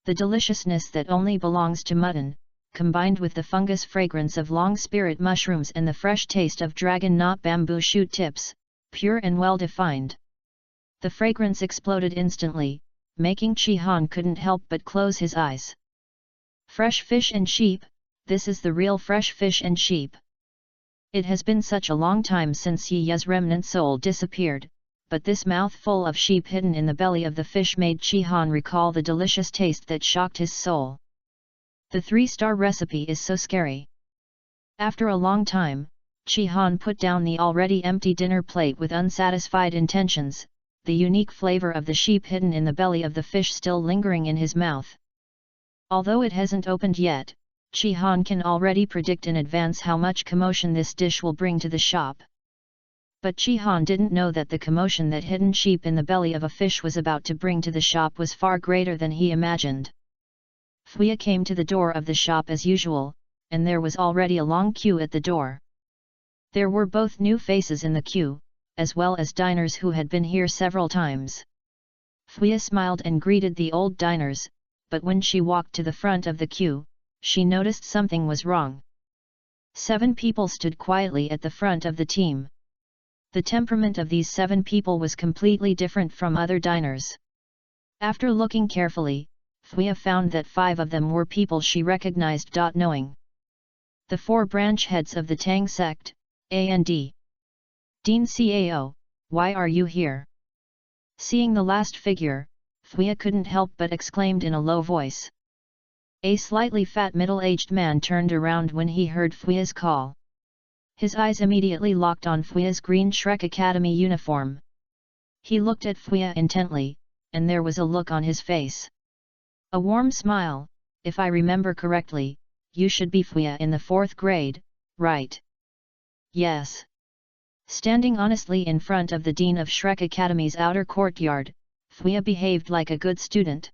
The deliciousness that only belongs to mutton, combined with the fungus fragrance of long spirit mushrooms and the fresh taste of dragon knot bamboo shoot tips, pure and well defined. The fragrance exploded instantly, making Chi-Han couldn't help but close his eyes. Fresh fish and sheep, this is the real fresh fish and sheep. It has been such a long time since Yi Ye's remnant soul disappeared, but this mouthful of sheep hidden in the belly of the fish made Chi-Han recall the delicious taste that shocked his soul. The 3-star recipe is so scary. After a long time, Chi-Han put down the already empty dinner plate with unsatisfied intentions, the unique flavor of the sheep hidden in the belly of the fish still lingering in his mouth. Although it hasn't opened yet, Chi-Han can already predict in advance how much commotion this dish will bring to the shop. But Chi-Han didn't know that the commotion that hidden sheep in the belly of a fish was about to bring to the shop was far greater than he imagined. Fuya came to the door of the shop as usual, and there was already a long queue at the door. There were both new faces in the queue, as well as diners who had been here several times. Fuya smiled and greeted the old diners, but when she walked to the front of the queue, she noticed something was wrong. 7 people stood quietly at the front of the team. The temperament of these 7 people was completely different from other diners. After looking carefully, Fuya found that 5 of them were people she recognized. Knowing the 4 branch heads of the Tang sect, and Dean Cao, why are you here? Seeing the last figure, Fuya couldn't help but exclaimed in a low voice. A slightly fat middle-aged man turned around when he heard Fuya's call. His eyes immediately locked on Fuya's green Shrek Academy uniform. He looked at Fuya intently, and there was a look on his face. A warm smile. If I remember correctly, you should be Fuya in the 4th grade, right? Yes. Standing honestly in front of the Dean of Shrek Academy's outer courtyard, Fuya behaved like a good student.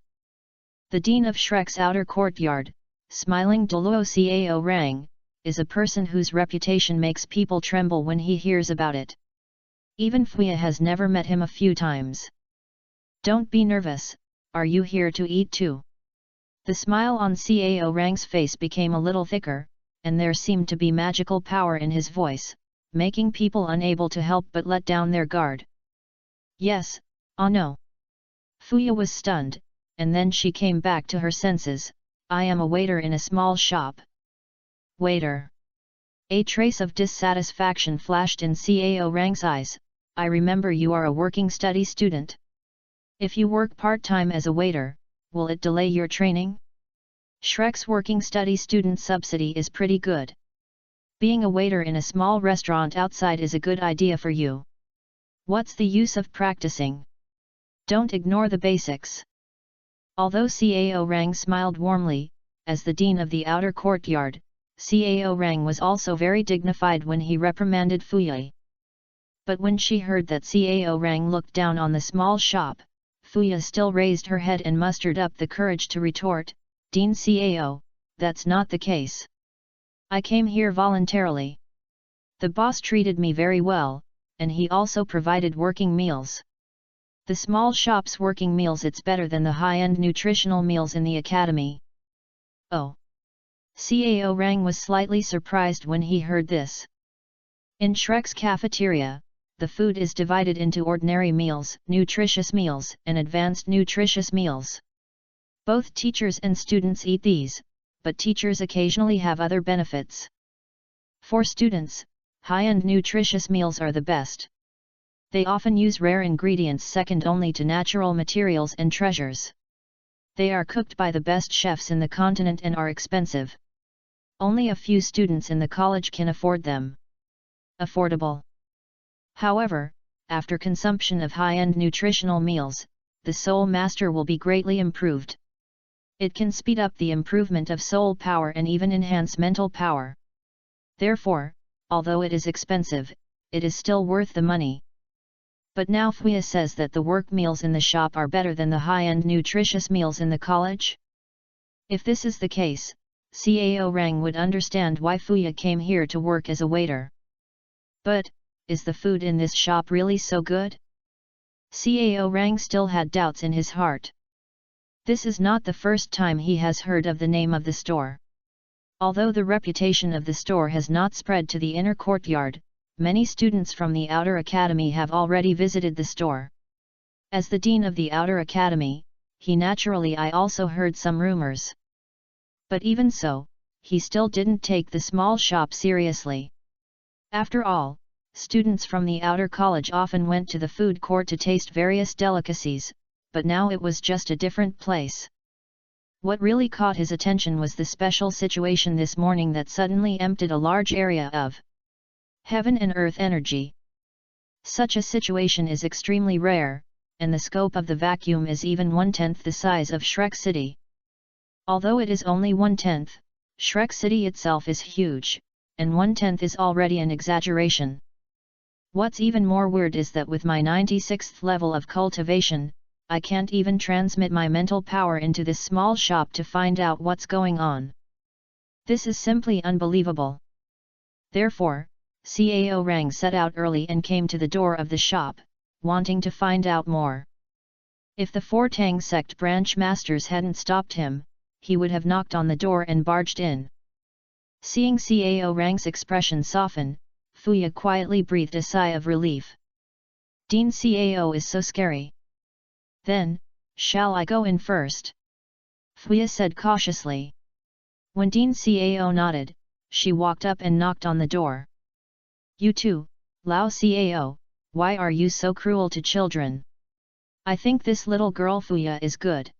The Dean of Shrek's outer courtyard, smiling Douluo Cao rang, is a person whose reputation makes people tremble when he hears about it. Even Fuya has never met him a few times. Don't be nervous, are you here to eat too? The smile on Cao Rang's face became a little thicker, and there seemed to be magical power in his voice, making people unable to help but let down their guard. Yes, oh no. Fuya was stunned, and then she came back to her senses. I am a waiter in a small shop. Waiter. A trace of dissatisfaction flashed in Cao Rang's eyes. I remember you are a working study student. If you work part-time as a waiter, will it delay your training? Shrek's working study student subsidy is pretty good. Being a waiter in a small restaurant outside is a good idea for you. What's the use of practicing? Don't ignore the basics. Although Cao Rang smiled warmly, as the dean of the outer courtyard, Cao Rang was also very dignified when he reprimanded Fuya. But when she heard that Cao Rang looked down on the small shop, Fuya still raised her head and mustered up the courage to retort, Dean Cao, that's not the case. I came here voluntarily. The boss treated me very well, and he also provided working meals. The small shop's working meals, it's better than the high-end nutritional meals in the academy. Oh. Cao Rang was slightly surprised when he heard this. In Shrek's cafeteria, the food is divided into ordinary meals, nutritious meals, and advanced nutritious meals. Both teachers and students eat these, but teachers occasionally have other benefits. For students, high-end nutritious meals are the best. They often use rare ingredients second only to natural materials and treasures. They are cooked by the best chefs in the continent and are expensive. Only a few students in the college can afford them. Affordable. However, after consumption of high-end nutritional meals, the soul master will be greatly improved. It can speed up the improvement of soul power and even enhance mental power. Therefore, although it is expensive, it is still worth the money. But now Fuya says that the work meals in the shop are better than the high-end nutritious meals in the college? If this is the case, Cao Rang would understand why Fuya came here to work as a waiter. But, is the food in this shop really so good? Cao Rang still had doubts in his heart. This is not the first time he has heard of the name of the store. Although the reputation of the store has not spread to the inner courtyard, many students from the outer academy have already visited the store. As the dean of the outer academy, I also heard some rumors. But even so, he still didn't take the small shop seriously. After all, students from the outer college often went to the food court to taste various delicacies, but now it was just a different place. What really caught his attention was the special situation this morning that suddenly emptied a large area of heaven and earth energy. Such a situation is extremely rare, and the scope of the vacuum is even 1/10 the size of Shrek City. Although it is only 1/10, Shrek City itself is huge, and 1/10 is already an exaggeration. What's even more weird is that with my 96th level of cultivation, I can't even transmit my mental power into this small shop to find out what's going on. This is simply unbelievable. Therefore, Cao Rang set out early and came to the door of the shop, wanting to find out more. If the four Tang sect branch masters hadn't stopped him, he would have knocked on the door and barged in. Seeing Cao Rang's expression soften, Fuya quietly breathed a sigh of relief. Dean Cao is so scary. Then, shall I go in first? Fuya said cautiously. When Dean Cao nodded, she walked up and knocked on the door. You too, Lao Cao, why are you so cruel to children? I think this little girl Fuya is good.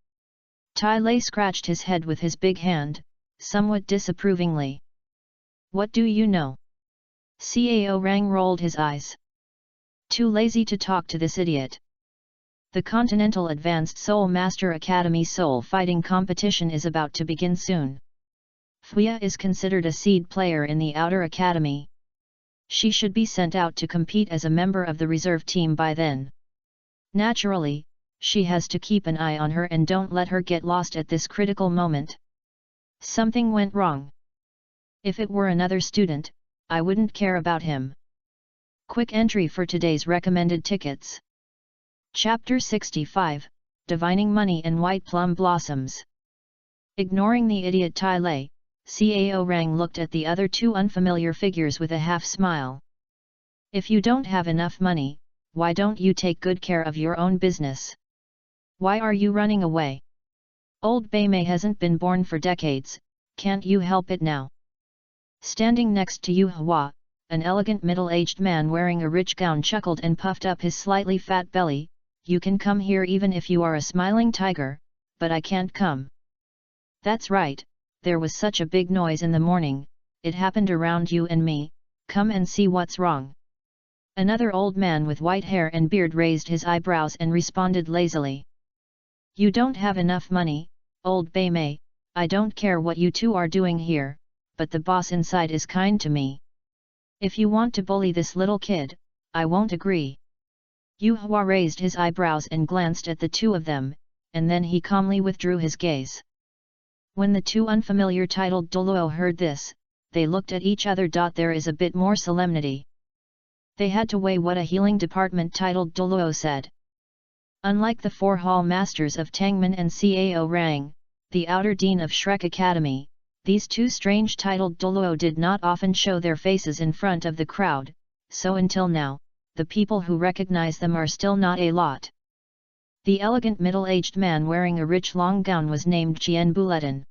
Tai Lei scratched his head with his big hand, somewhat disapprovingly. What do you know? Cao Rang rolled his eyes. Too lazy to talk to this idiot. The Continental Advanced Soul Master Academy Soul Fighting Competition is about to begin soon. Fuya is considered a seed player in the Outer Academy. She should be sent out to compete as a member of the reserve team by then. Naturally, she has to keep an eye on her and don't let her get lost at this critical moment. Something went wrong. If it were another student, I wouldn't care about him. Quick entry for today's recommended tickets. Chapter 65, Divining Money and White Plum Blossoms. Ignoring the idiot Tai Lei, Cao Rang looked at the other two unfamiliar figures with a half smile. If you don't have enough money, why don't you take good care of your own business? Why are you running away? Old Beimei hasn't been born for decades, can't you help it now? Standing next to Yu Hua, an elegant middle-aged man wearing a rich gown chuckled and puffed up his slightly fat belly. You can come here even if you are a smiling tiger, but I can't come. That's right, there was such a big noise in the morning, it happened around you and me, come and see what's wrong. Another old man with white hair and beard raised his eyebrows and responded lazily. You don't have enough money, old Beimei, I don't care what you two are doing here, but the boss inside is kind to me. If you want to bully this little kid, I won't agree. Yu Hua raised his eyebrows and glanced at the two of them, and then he calmly withdrew his gaze. When the two unfamiliar titled Douluo heard this, they looked at each other. There is a bit more solemnity. They had to weigh what a healing department titled Douluo said. Unlike the four hall masters of Tangmen and Cao Rang, the outer dean of Shrek Academy, these two strange titled Douluo did not often show their faces in front of the crowd, so until now, the people who recognize them are still not a lot. The elegant middle-aged man wearing a rich long gown was named Jian Buletin.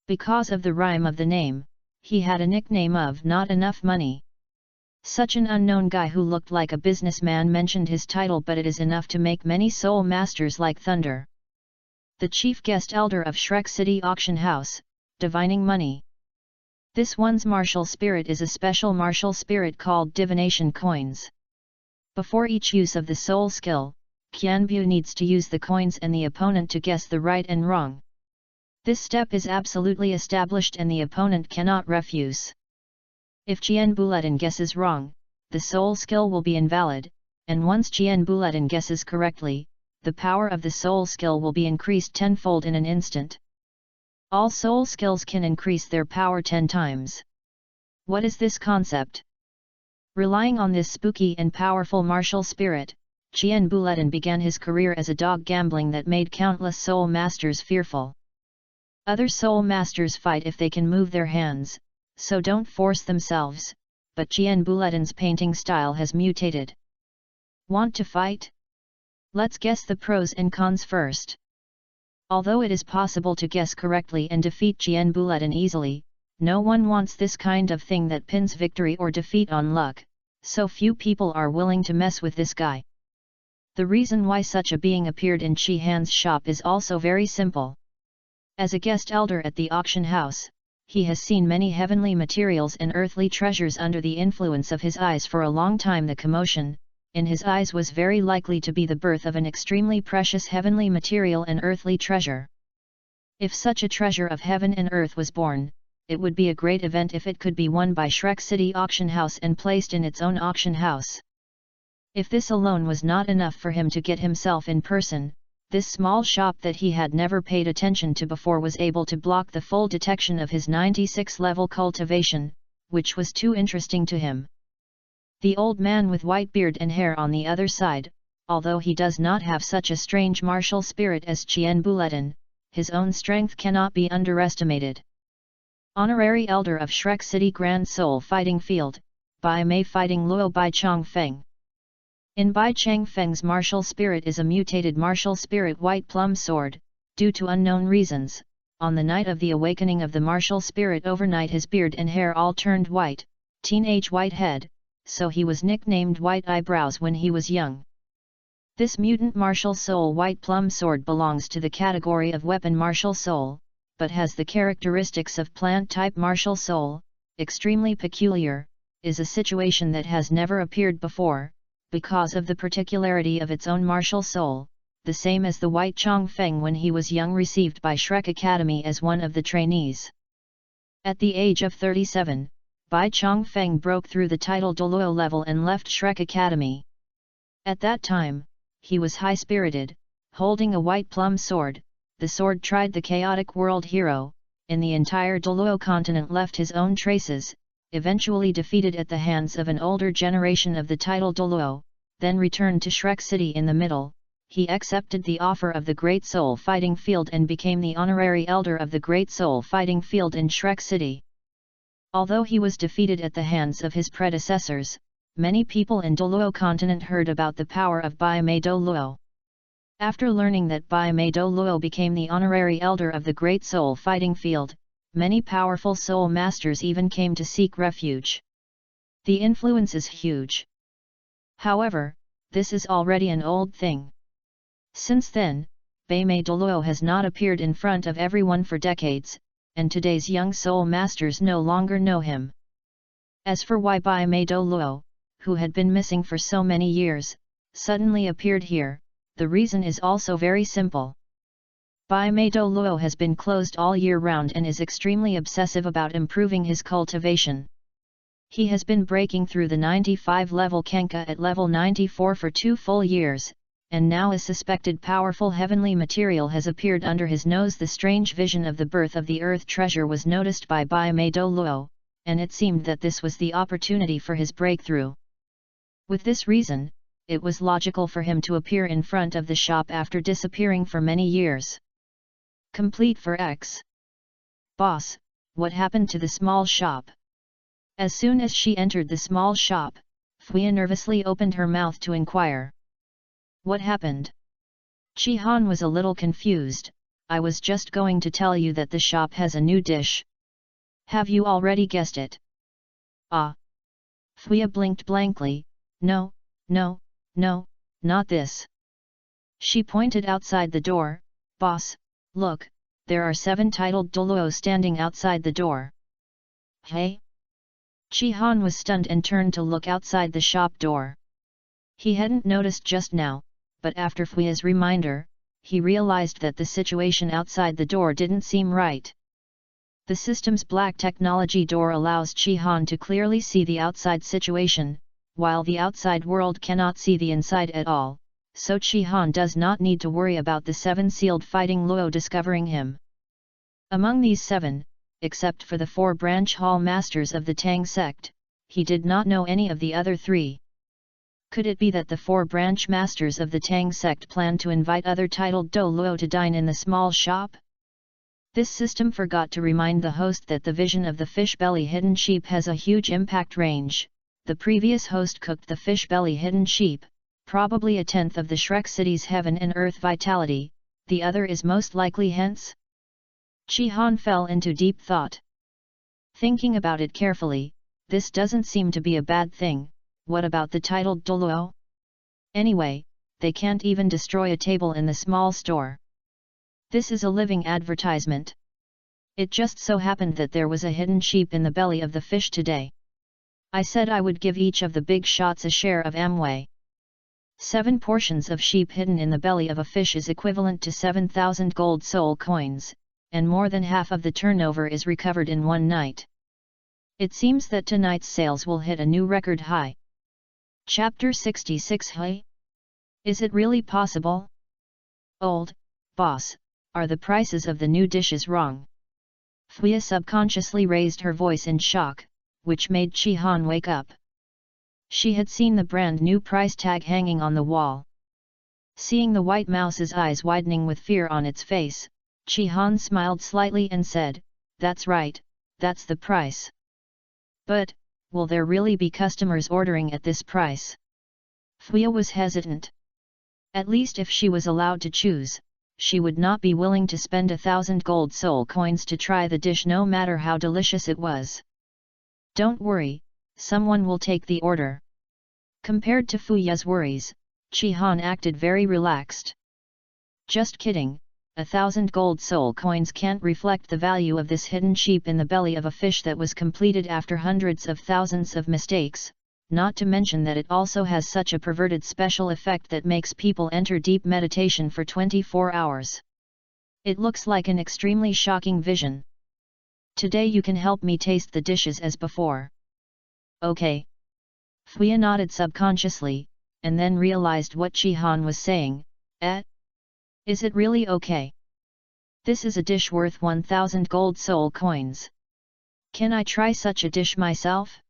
Because of the rhyme of the name, he had a nickname of Not Enough Money. Such an unknown guy who looked like a businessman mentioned his title, but it is enough to make many soul masters like thunder. The chief guest elder of Shrek City Auction House, Divining Money. This one's martial spirit is a special martial spirit called divination coins. Before each use of the soul skill, Qianbu needs to use the coins and the opponent to guess the right and wrong. This step is absolutely established and the opponent cannot refuse. If Jian Buletin guesses wrong, the soul skill will be invalid, and once Qian Buletin guesses correctly, the power of the soul skill will be increased tenfold in an instant. All soul skills can increase their power 10 times. What is this concept? Relying on this spooky and powerful martial spirit, Qian Buletin began his career as a dog gambling that made countless soul masters fearful. Other soul masters fight if they can move their hands, so don't force themselves, but Qian Buletin's painting style has mutated. Want to fight? Let's guess the pros and cons first. Although it is possible to guess correctly and defeat Qian Buletin easily, no one wants this kind of thing that pins victory or defeat on luck, so few people are willing to mess with this guy. The reason why such a being appeared in Qi Han's shop is also very simple. As a guest elder at the auction house, he has seen many heavenly materials and earthly treasures under the influence of his eyes for a long time. The commotion in his eyes was very likely to be the birth of an extremely precious heavenly material and earthly treasure. If such a treasure of heaven and earth was born, it would be a great event if it could be won by Shrek City Auction House and placed in its own auction house. If this alone was not enough for him to get himself in person, this small shop that he had never paid attention to before was able to block the full detection of his 96-level cultivation, which was too interesting to him. The old man with white beard and hair on the other side, although he does not have such a strange martial spirit as Qian Buletin, his own strength cannot be underestimated. Honorary Elder of Shrek City Grand Soul Fighting Field, Bai Mei fighting Luo Bai Chang Feng. In Bai Chang Feng's martial spirit is a mutated martial spirit white plum sword. Due to unknown reasons, on the night of the awakening of the martial spirit overnight his beard and hair all turned white, teenage white head, so he was nicknamed White Eyebrows when he was young. This mutant martial soul white plum sword belongs to the category of weapon martial soul, but has the characteristics of plant-type martial soul. Extremely peculiar, is a situation that has never appeared before, because of the particularity of its own martial soul, the same as the White Chang Feng when he was young received by Shrek Academy as one of the trainees. At the age of 37, Bai Chang Feng broke through the title Douluo level and left Shrek Academy. At that time, he was high-spirited, holding a white plum sword. The sword tried the chaotic world hero, in the entire Douluo continent left his own traces, eventually defeated at the hands of an older generation of the title Douluo, then returned to Shrek City in the middle. He accepted the offer of the Great Soul Fighting Field and became the honorary elder of the Great Soul Fighting Field in Shrek City. Although he was defeated at the hands of his predecessors, many people in Douluo continent heard about the power of Bai Mei Douluo. After learning that Bai Mei Douluo became the honorary elder of the Great Soul Fighting Field, many powerful soul masters even came to seek refuge. The influence is huge. However, this is already an old thing. Since then, Bai Mei Douluo has not appeared in front of everyone for decades, and today's young soul masters no longer know him. As for why Bai Mei Douluo, who had been missing for so many years, suddenly appeared here, the reason is also very simple. Bai Mei Douluo has been closed all year round and is extremely obsessive about improving his cultivation. He has been breaking through the 95-level Kenka at level 94 for 2 full years, and now a suspected powerful heavenly material has appeared under his nose. The strange vision of the birth of the earth treasure was noticed by Bai Mei Douluo, and it seemed that this was the opportunity for his breakthrough. With this reason, it was logical for him to appear in front of the shop after disappearing for many years. Complete for X. Boss, what happened to the small shop? As soon as she entered the small shop, Fuya nervously opened her mouth to inquire. What happened? Chi Han was a little confused. I was just going to tell you that the shop has a new dish. Have you already guessed it? Ah. Fuya blinked blankly. No, not this. She pointed outside the door. Boss, look, there are 7 titled Douluo standing outside the door. Hey? Chi Han was stunned and turned to look outside the shop door. He hadn't noticed just now, but after Fuya's reminder, he realized that the situation outside the door didn't seem right. The system's black technology door allows Chi Han to clearly see the outside situation, while the outside world cannot see the inside at all, so Chi-Han does not need to worry about the 7 sealed fighting Luo discovering him. Among these 7, except for the 4 branch hall masters of the Tang sect, he did not know any of the other 3. Could it be that the 4 branch masters of the Tang sect planned to invite other titled Douluo to dine in the small shop? This system forgot to remind the host that the vision of the fish belly hidden sheep has a huge impact range. The previous host cooked the fish belly hidden sheep, probably a tenth of the Shrek city's heaven and earth vitality, the other is most likely hence. Chi-Han fell into deep thought. Thinking about it carefully, this doesn't seem to be a bad thing. What about the titled Douluo? Anyway, they can't even destroy a table in the small store. This is a living advertisement. It just so happened that there was a hidden sheep in the belly of the fish today. I said I would give each of the big shots a share of Amway. 7 portions of sheep hidden in the belly of a fish is equivalent to 7,000 gold soul coins, and more than half of the turnover is recovered in one night. It seems that tonight's sales will hit a new record high. Chapter 66. Hey? Is it really possible? Old boss, are the prices of the new dishes wrong? Fuya subconsciously raised her voice in shock, which made Chi-Han wake up. She had seen the brand new price tag hanging on the wall. Seeing the white mouse's eyes widening with fear on its face, Chi-Han smiled slightly and said, "That's right, that's the price. But, will there really be customers ordering at this price?" Fuya was hesitant. At least if she was allowed to choose, she would not be willing to spend 1,000 gold soul coins to try the dish no matter how delicious it was. "Don't worry, someone will take the order." Compared to Fuya's worries, Chi-Han acted very relaxed. "Just kidding, 1,000 gold soul coins can't reflect the value of this hidden sheep in the belly of a fish that was completed after hundreds of thousands of mistakes, not to mention that it also has such a perverted special effect that makes people enter deep meditation for 24 hours. It looks like an extremely shocking vision. Today you can help me taste the dishes as before." "Okay." Fuya nodded subconsciously, and then realized what Chi-Han was saying. Is it really okay? This is a dish worth 1,000 gold soul coins. Can I try such a dish myself?"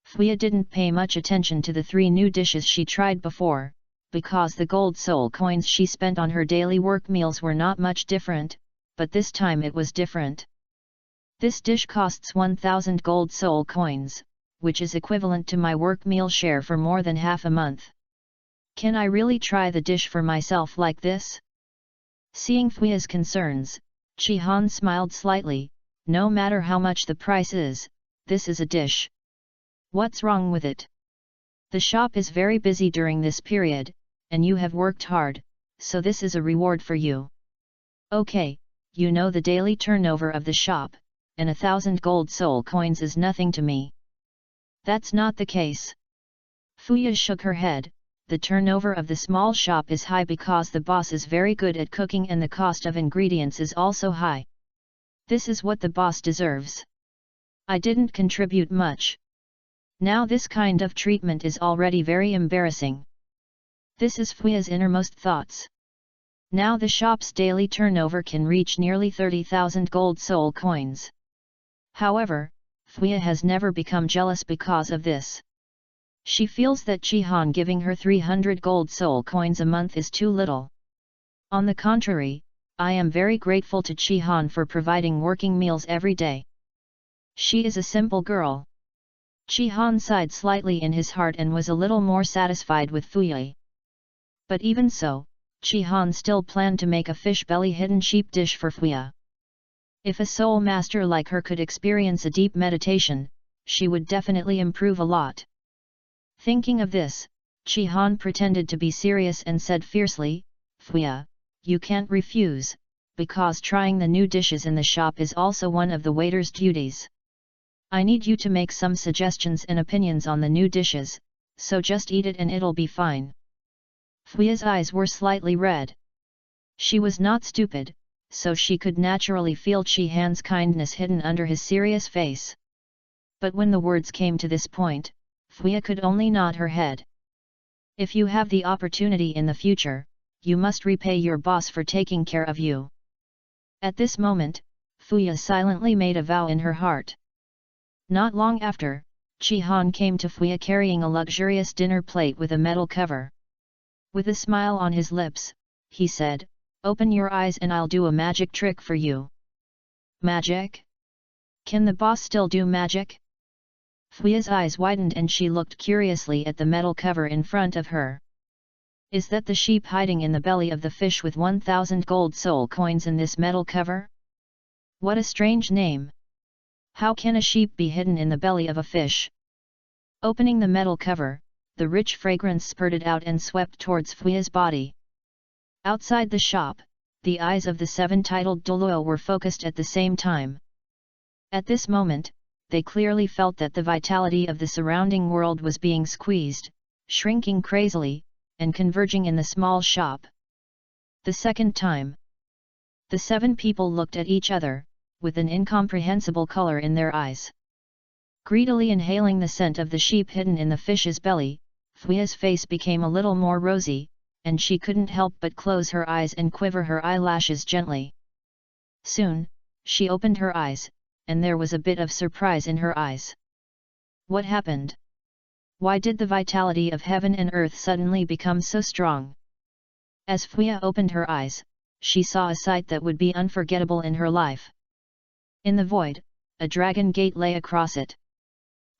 Fuya didn't pay much attention to the 3 new dishes she tried before, because the gold soul coins she spent on her daily work meals were not much different, but this time it was different. "This dish costs 1,000 gold soul coins, which is equivalent to my work meal share for more than half a month. Can I really try the dish for myself like this?" Seeing Fuya's concerns, Chi-Han smiled slightly. "No matter how much the price is, this is a dish. What's wrong with it? The shop is very busy during this period, and you have worked hard, so this is a reward for you." "Okay, you know the daily turnover of the shop, and 1,000 gold soul coins is nothing to me." "That's not the case." Fuya shook her head. "The turnover of the small shop is high because the boss is very good at cooking and the cost of ingredients is also high. This is what the boss deserves. I didn't contribute much. Now this kind of treatment is already very embarrassing." This is Fuya's innermost thoughts. Now the shop's daily turnover can reach nearly 30,000 gold soul coins. However, Fuya has never become jealous because of this. She feels that Chi-Han giving her 300 gold soul coins a month is too little. On the contrary, I am very grateful to Chi-Han for providing working meals every day. She is a simple girl. Chi-Han sighed slightly in his heart and was a little more satisfied with Fuya. But even so, Chi-Han still planned to make a fish belly hidden sheep dish for Fuya. If a soul master like her could experience a deep meditation, she would definitely improve a lot. Thinking of this, Chi-Han pretended to be serious and said fiercely, "Fuya, you can't refuse, because trying the new dishes in the shop is also one of the waiter's duties. I need you to make some suggestions and opinions on the new dishes, so just eat it and it'll be fine." Fuya's eyes were slightly red. She was not stupid, so she could naturally feel Chi-Han's kindness hidden under his serious face. But when the words came to this point, Fuya could only nod her head. If you have the opportunity in the future, you must repay your boss for taking care of you. At this moment, Fuya silently made a vow in her heart. Not long after, Chi-Han came to Fuya carrying a luxurious dinner plate with a metal cover. With a smile on his lips, he said, "Open your eyes and I'll do a magic trick for you." Magic? Can the boss still do magic? Fuya's eyes widened and she looked curiously at the metal cover in front of her. Is that the sheep hiding in the belly of the fish with 1,000 gold soul coins in this metal cover? What a strange name! How can a sheep be hidden in the belly of a fish? Opening the metal cover, the rich fragrance spurted out and swept towards Fuya's body. Outside the shop, the eyes of the 7 titled Douluo were focused at the same time. At this moment, they clearly felt that the vitality of the surrounding world was being squeezed, shrinking crazily, and converging in the small shop. The second time. The 7 people looked at each other, with an incomprehensible color in their eyes. Greedily inhaling the scent of the sheep hidden in the fish's belly, Fuya's face became a little more rosy, and she couldn't help but close her eyes and quiver her eyelashes gently. Soon, she opened her eyes, and there was a bit of surprise in her eyes. What happened? Why did the vitality of heaven and earth suddenly become so strong? As Fuya opened her eyes, she saw a sight that would be unforgettable in her life. In the void, a dragon gate lay across it.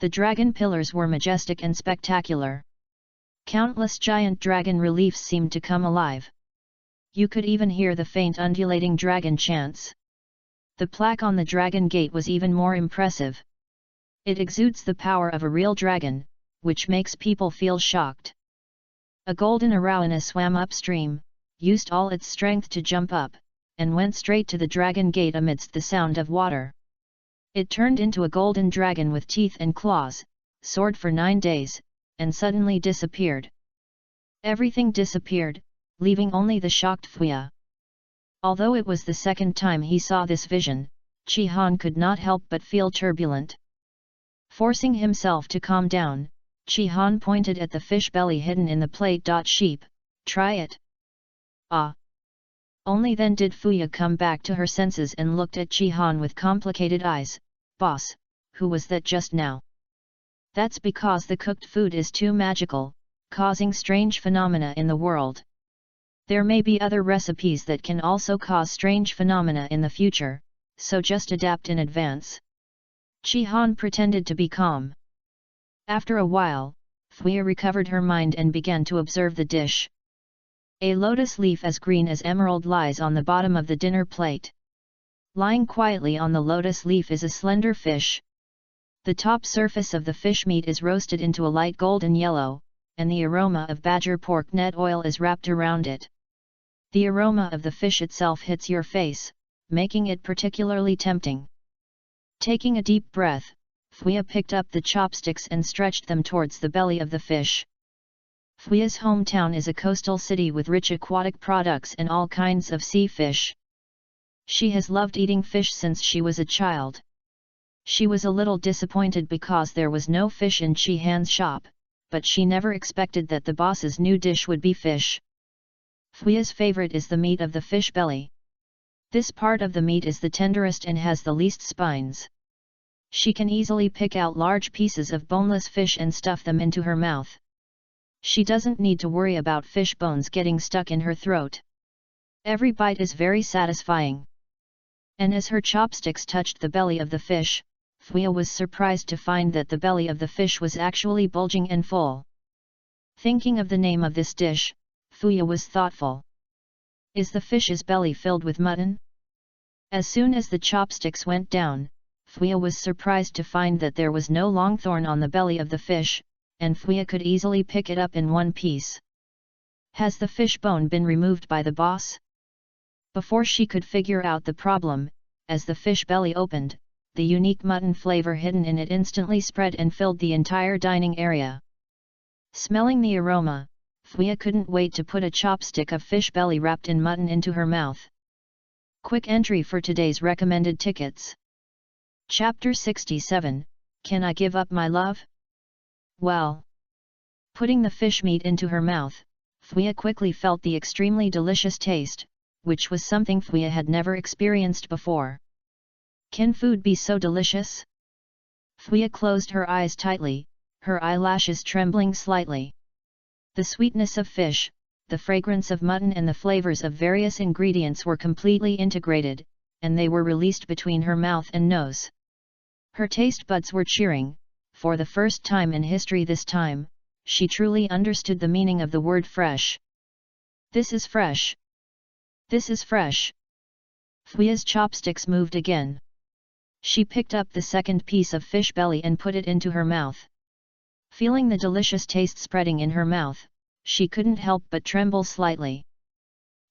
The dragon pillars were majestic and spectacular. Countless giant dragon reliefs seemed to come alive. You could even hear the faint undulating dragon chants. The plaque on the dragon gate was even more impressive. It exudes the power of a real dragon, which makes people feel shocked. A golden arowana swam upstream, used all its strength to jump up, and went straight to the dragon gate amidst the sound of water. It turned into a golden dragon with teeth and claws, soared for 9 days, and suddenly disappeared. Everything disappeared, leaving only the shocked Fuya. Although it was the second time he saw this vision, Chi-Han could not help but feel turbulent. Forcing himself to calm down, Chi-Han pointed at the fish belly hidden in the plate. Sheep, try it. Ah! Only then did Fuya come back to her senses and looked at Chi-Han with complicated eyes. Boss, who was that just now? That's because the cooked food is too magical, causing strange phenomena in the world. There may be other recipes that can also cause strange phenomena in the future, so just adapt in advance. Chi-Han pretended to be calm. After a while, Fuya recovered her mind and began to observe the dish. A lotus leaf as green as emerald lies on the bottom of the dinner plate. Lying quietly on the lotus leaf is a slender fish. The top surface of the fish meat is roasted into a light golden yellow, and the aroma of badger pork net oil is wrapped around it. The aroma of the fish itself hits your face, making it particularly tempting. Taking a deep breath, Fuya picked up the chopsticks and stretched them towards the belly of the fish. Fuya's hometown is a coastal city with rich aquatic products and all kinds of sea fish. She has loved eating fish since she was a child. She was a little disappointed because there was no fish in Chi-Han's shop, but she never expected that the boss's new dish would be fish. Fuya's favorite is the meat of the fish belly. This part of the meat is the tenderest and has the least spines. She can easily pick out large pieces of boneless fish and stuff them into her mouth. She doesn't need to worry about fish bones getting stuck in her throat. Every bite is very satisfying. And as her chopsticks touched the belly of the fish, Fuya was surprised to find that the belly of the fish was actually bulging and full. Thinking of the name of this dish, Fuya was thoughtful. Is the fish's belly filled with mutton? As soon as the chopsticks went down, Fuya was surprised to find that there was no long thorn on the belly of the fish, and Fuya could easily pick it up in one piece. Has the fish bone been removed by the boss? Before she could figure out the problem, as the fish belly opened, the unique mutton flavor hidden in it instantly spread and filled the entire dining area. Smelling the aroma, Fuya couldn't wait to put a chopstick of fish belly wrapped in mutton into her mouth. Quick entry for today's recommended tickets. Chapter 67, Can I Give Up My Love? Well. Putting the fish meat into her mouth, Fuya quickly felt the extremely delicious taste, which was something Fuya had never experienced before. Can food be so delicious? Fuya closed her eyes tightly, her eyelashes trembling slightly. The sweetness of fish, the fragrance of mutton and the flavors of various ingredients were completely integrated, and they were released between her mouth and nose. Her taste buds were cheering. For the first time in history this time, she truly understood the meaning of the word fresh. This is fresh. This is fresh. Fuya's chopsticks moved again. She picked up the second piece of fish belly and put it into her mouth. Feeling the delicious taste spreading in her mouth, she couldn't help but tremble slightly.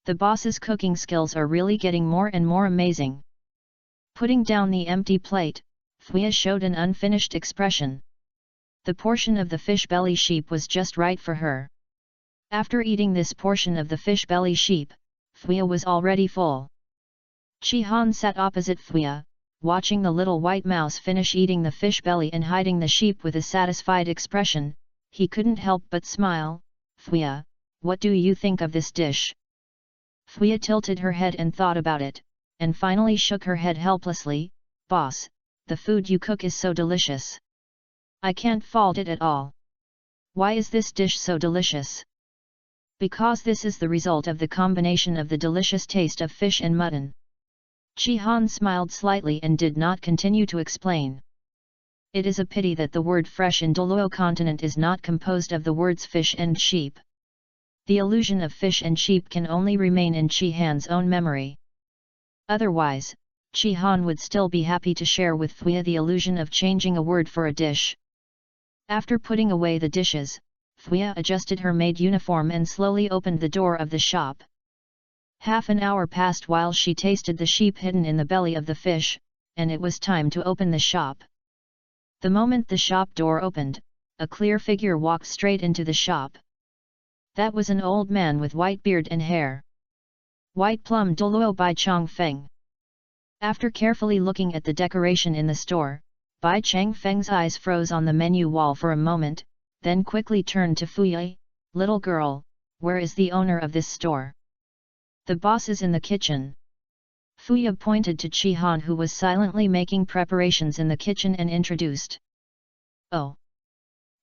The boss's cooking skills are really getting more and more amazing. Putting down the empty plate, Fuya showed an unfinished expression. The portion of the fish belly sheep was just right for her. After eating this portion of the fish belly sheep, Fuya was already full. Chi-Han sat opposite Fuya, watching the little white mouse finish eating the fish belly and hiding the sheep with a satisfied expression. He couldn't help but smile. Fuya, what do you think of this dish? Fuya tilted her head and thought about it, and finally shook her head helplessly. Boss, the food you cook is so delicious. I can't fault it at all. Why is this dish so delicious? Because this is the result of the combination of the delicious taste of fish and mutton. Chi-Han smiled slightly and did not continue to explain. It is a pity that the word fresh in Douluo continent is not composed of the words fish and sheep. The illusion of fish and sheep can only remain in Chi-Han's own memory. Otherwise, Chi-Han would still be happy to share with Fuya the illusion of changing a word for a dish. After putting away the dishes, Fuya adjusted her maid uniform and slowly opened the door of the shop. Half an hour passed while she tasted the sheep hidden in the belly of the fish, and it was time to open the shop. The moment the shop door opened, a clear figure walked straight into the shop. That was an old man with white beard and hair. White Plum Douluo by Chang Feng. After carefully looking at the decoration in the store, Bai Chang Feng's eyes froze on the menu wall for a moment, then quickly turned to Fuya. Little girl, where is the owner of this store? The boss is in the kitchen. Fuya pointed to Chi-Han, who was silently making preparations in the kitchen, and introduced. Oh!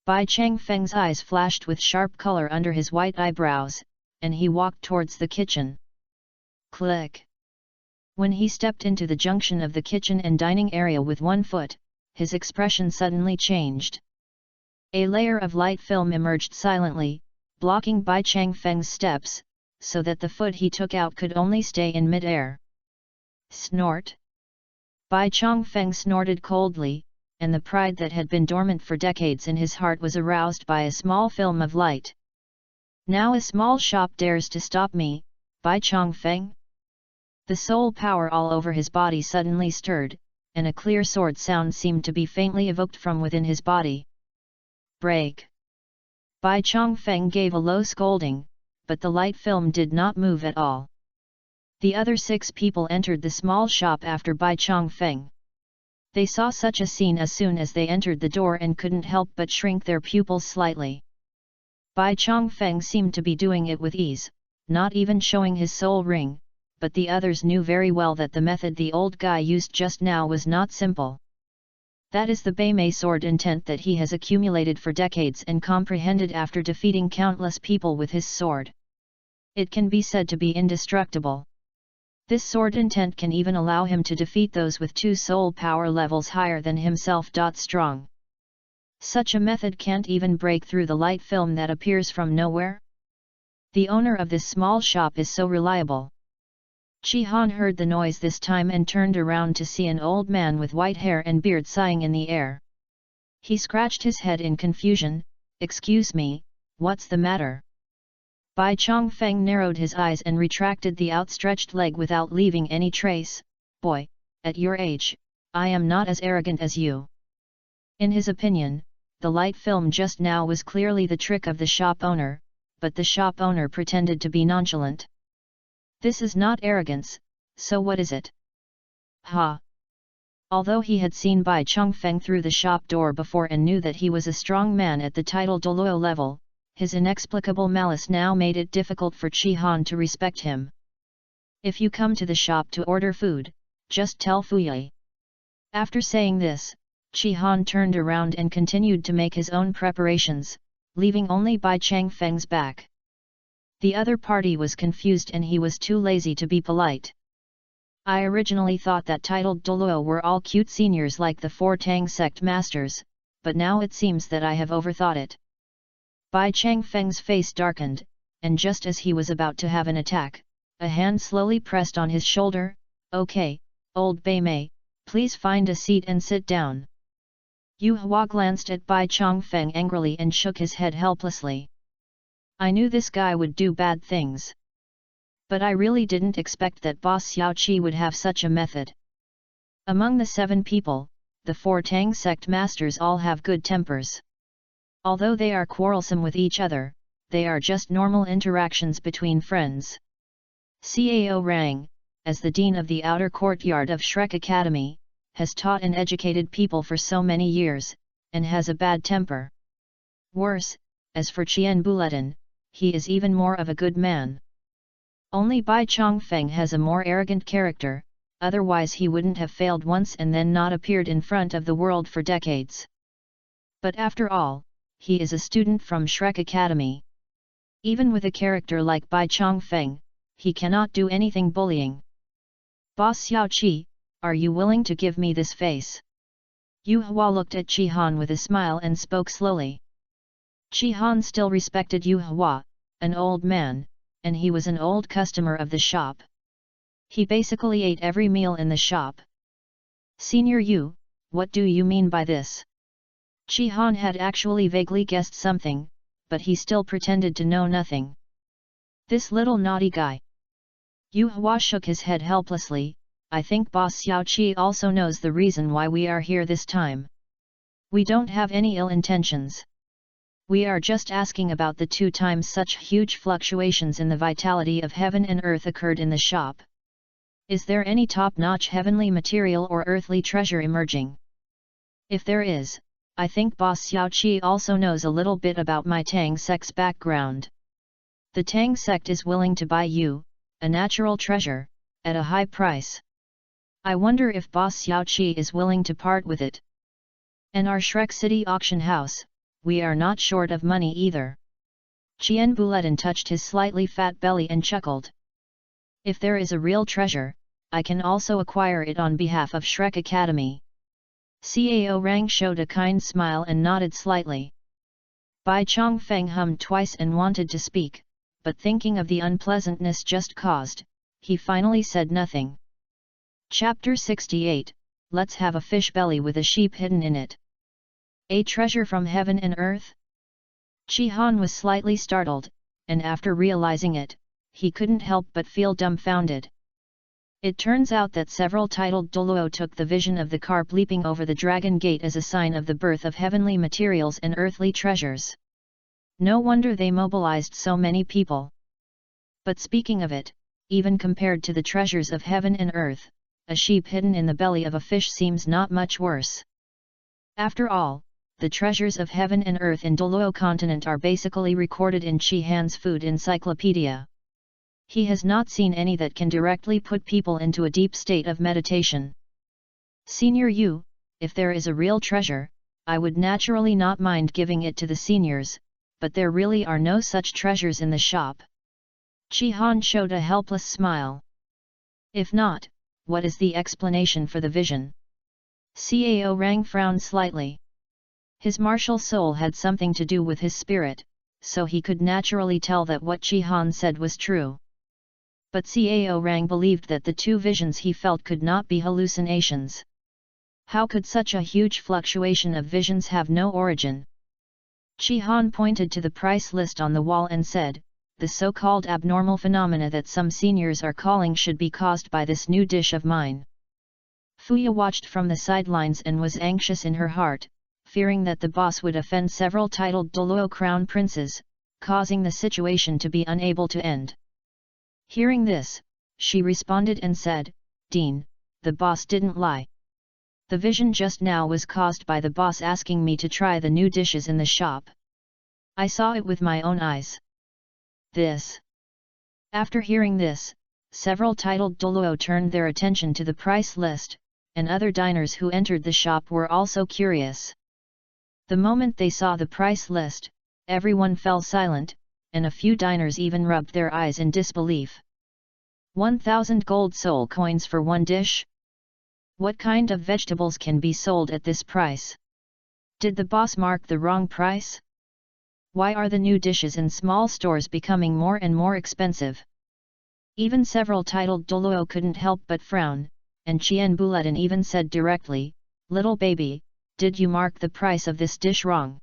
Bai Chang Feng's eyes flashed with sharp color under his white eyebrows, and he walked towards the kitchen. Click! When he stepped into the junction of the kitchen and dining area with one foot, his expression suddenly changed. A layer of light film emerged silently, blocking Bai Chang Feng's steps, so that the foot he took out could only stay in mid-air. Snort! Bai Chang Feng snorted coldly, and the pride that had been dormant for decades in his heart was aroused by a small film of light. Now a small shop dares to stop me, Bai Chang Feng? The soul power all over his body suddenly stirred, and a clear sword sound seemed to be faintly evoked from within his body. Break! Bai Chang Feng gave a low scolding, but the light film did not move at all. The other 6 people entered the small shop after Bai Chang Feng. They saw such a scene as soon as they entered the door and couldn't help but shrink their pupils slightly. Bai Chang Feng seemed to be doing it with ease, not even showing his soul ring, but the others knew very well that the method the old guy used just now was not simple. That is the Beimei sword intent that he has accumulated for decades and comprehended after defeating countless people with his sword. It can be said to be indestructible. This sword intent can even allow him to defeat those with 2 soul power levels higher than himself. Strong. Such a method can't even break through the light film that appears from nowhere. The owner of this small shop is so reliable. Chi-Han heard the noise this time and turned around to see an old man with white hair and beard sighing in the air. He scratched his head in confusion. Excuse me, what's the matter? Bai Chang Feng narrowed his eyes and retracted the outstretched leg without leaving any trace. Boy, at your age, I am not as arrogant as you. In his opinion, the light film just now was clearly the trick of the shop owner, but the shop owner pretended to be nonchalant. This is not arrogance, so what is it? Ha! Although he had seen Bai Chongfeng through the shop door before and knew that he was a strong man at the title Douluo level, his inexplicable malice now made it difficult for Chi Han to respect him. If you come to the shop to order food, just tell Fuyue. After saying this, Chi Han turned around and continued to make his own preparations, leaving only Bai Changfeng's back. The other party was confused and he was too lazy to be polite. I originally thought that titled Douluo were all cute seniors like the 4 Tang sect masters, but now it seems that I have overthought it. Bai Changfeng's face darkened, and just as he was about to have an attack, a hand slowly pressed on his shoulder. Okay, old Bai Mei, please find a seat and sit down. Yu Hua glanced at Bai Chongfeng angrily and shook his head helplessly. I knew this guy would do bad things. But I really didn't expect that Boss Xiaoqi would have such a method. Among the 7 people, the 4 Tang sect masters all have good tempers. Although they are quarrelsome with each other, they are just normal interactions between friends. Cao Rang, as the dean of the outer courtyard of Shrek Academy, has taught and educated people for so many years, and has a bad temper. Worse, as for Qian Buletin, he is even more of a good man. Only Bai Chongfeng has a more arrogant character, otherwise he wouldn't have failed once and then not appeared in front of the world for decades. But after all, he is a student from Shrek Academy. Even with a character like Bai Chongfeng, he cannot do anything bullying. Boss Xiaoqi, are you willing to give me this face? Yu Hua looked at Chi Han with a smile and spoke slowly. Chi Han still respected Yu Hua, an old man, and he was an old customer of the shop. He basically ate every meal in the shop. Senior Yu, what do you mean by this? Chi Han had actually vaguely guessed something, but he still pretended to know nothing. This little naughty guy. Yu Hua shook his head helplessly. I think Boss Xiaoqi also knows the reason why we are here this time. We don't have any ill intentions. We are just asking about the 2 times such huge fluctuations in the vitality of heaven and earth occurred in the shop. Is there any top-notch heavenly material or earthly treasure emerging? If there is, I think Boss Xiaoqi also knows a little bit about my Tang sect's background. The Tang sect is willing to buy you, a natural treasure, at a high price. I wonder if Boss Xiaoqi is willing to part with it. And our Shrek City auction house, we are not short of money either. Qian Buletin touched his slightly fat belly and chuckled. If there is a real treasure, I can also acquire it on behalf of Shrek Academy. Cao Rang showed a kind smile and nodded slightly. Bai Chongfeng hummed twice and wanted to speak, but thinking of the unpleasantness just caused, he finally said nothing. Chapter 68, Let's have a fish belly with a sheep hidden in it. A treasure from heaven and earth? Chi Han was slightly startled, and after realizing it, he couldn't help but feel dumbfounded. It turns out that several titled Douluo took the vision of the carp leaping over the dragon gate as a sign of the birth of heavenly materials and earthly treasures. No wonder they mobilized so many people. But speaking of it, even compared to the treasures of heaven and earth, a sheep hidden in the belly of a fish seems not much worse. After all, the treasures of heaven and earth in Douluo continent are basically recorded in Chi Han's food encyclopedia. He has not seen any that can directly put people into a deep state of meditation. Senior Yu, if there is a real treasure, I would naturally not mind giving it to the seniors, but there really are no such treasures in the shop. Chi Han showed a helpless smile. If not, what is the explanation for the vision? Cao Rang frowned slightly. His martial soul had something to do with his spirit, so he could naturally tell that what Chi Han said was true. But Cao Rang believed that the 2 visions he felt could not be hallucinations. How could such a huge fluctuation of visions have no origin? Chi Han pointed to the price list on the wall and said, the so-called abnormal phenomena that some seniors are calling should be caused by this new dish of mine. Fuya watched from the sidelines and was anxious in her heart, fearing that the boss would offend several titled Douluo crown princes, causing the situation to be unable to end. Hearing this, she responded and said, Dean, the boss didn't lie. The vision just now was caused by the boss asking me to try the new dishes in the shop. I saw it with my own eyes. This. After hearing this, several titled Douluo turned their attention to the price list, and other diners who entered the shop were also curious. The moment they saw the price list, everyone fell silent, and a few diners even rubbed their eyes in disbelief. 1,000 gold soul coins for one dish? What kind of vegetables can be sold at this price? Did the boss mark the wrong price? Why are the new dishes in small stores becoming more and more expensive? Even several titled Douluo couldn't help but frown, and Qian Buletin even said directly, "Little baby, did you mark the price of this dish wrong?"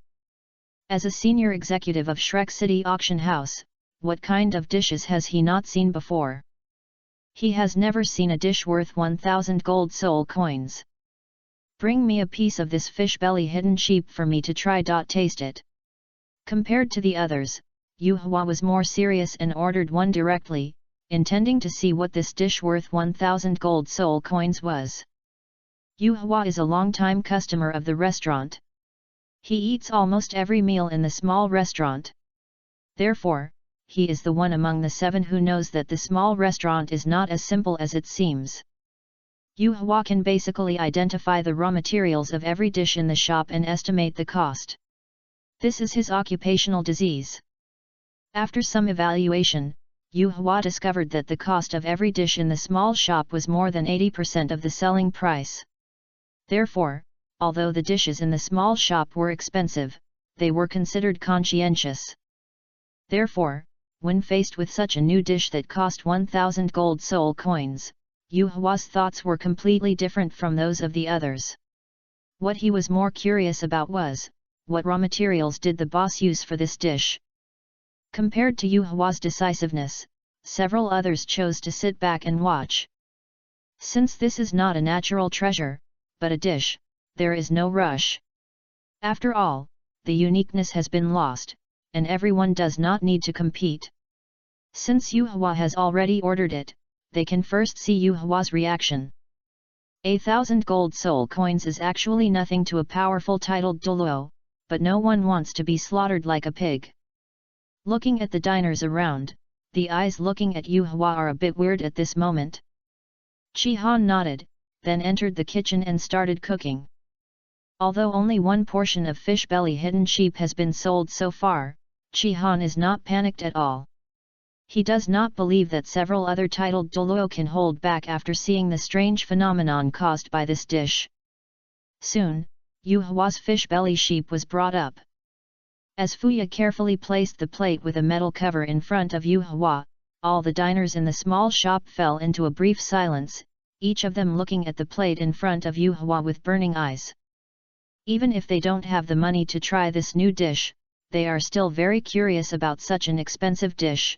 As a senior executive of Shrek City Auction House, what kind of dishes has he not seen before? He has never seen a dish worth 1,000 gold soul coins. Bring me a piece of this fish belly hidden sheep for me to try. Taste it. Compared to the others, Yu Hua was more serious and ordered one directly, intending to see what this dish worth 1,000 gold soul coins was. Yu Hua is a long-time customer of the restaurant. He eats almost every meal in the small restaurant. Therefore, he is the one among the 7 who knows that the small restaurant is not as simple as it seems. Yu Hua can basically identify the raw materials of every dish in the shop and estimate the cost. This is his occupational disease. After some evaluation, Yu Hua discovered that the cost of every dish in the small shop was more than 80% of the selling price. Therefore, although the dishes in the small shop were expensive, they were considered conscientious. Therefore, when faced with such a new dish that cost 1,000 gold soul coins, Yu Hua's thoughts were completely different from those of the others. What he was more curious about was, what raw materials did the boss use for this dish? Compared to Yu Hua's decisiveness, several others chose to sit back and watch. Since this is not a natural treasure, but a dish, there is no rush. After all, the uniqueness has been lost, and everyone does not need to compete. Since Yu Hua has already ordered it, they can first see Yu Hua's reaction. 1,000 gold soul coins is actually nothing to a powerful titled Douluo, but no one wants to be slaughtered like a pig. Looking at the diners around, the eyes looking at Yu Hua are a bit weird at this moment. Chi Han nodded, then entered the kitchen and started cooking. Although only one portion of fish belly hidden sheep has been sold so far, Chi Han is not panicked at all. He does not believe that several other titled Douluo can hold back after seeing the strange phenomenon caused by this dish. Soon, Yu Hua's fish belly sheep was brought up. As Fuya carefully placed the plate with a metal cover in front of Yu Hua, all the diners in the small shop fell into a brief silence, each of them looking at the plate in front of Yu Hua with burning eyes. Even if they don't have the money to try this new dish, they are still very curious about such an expensive dish.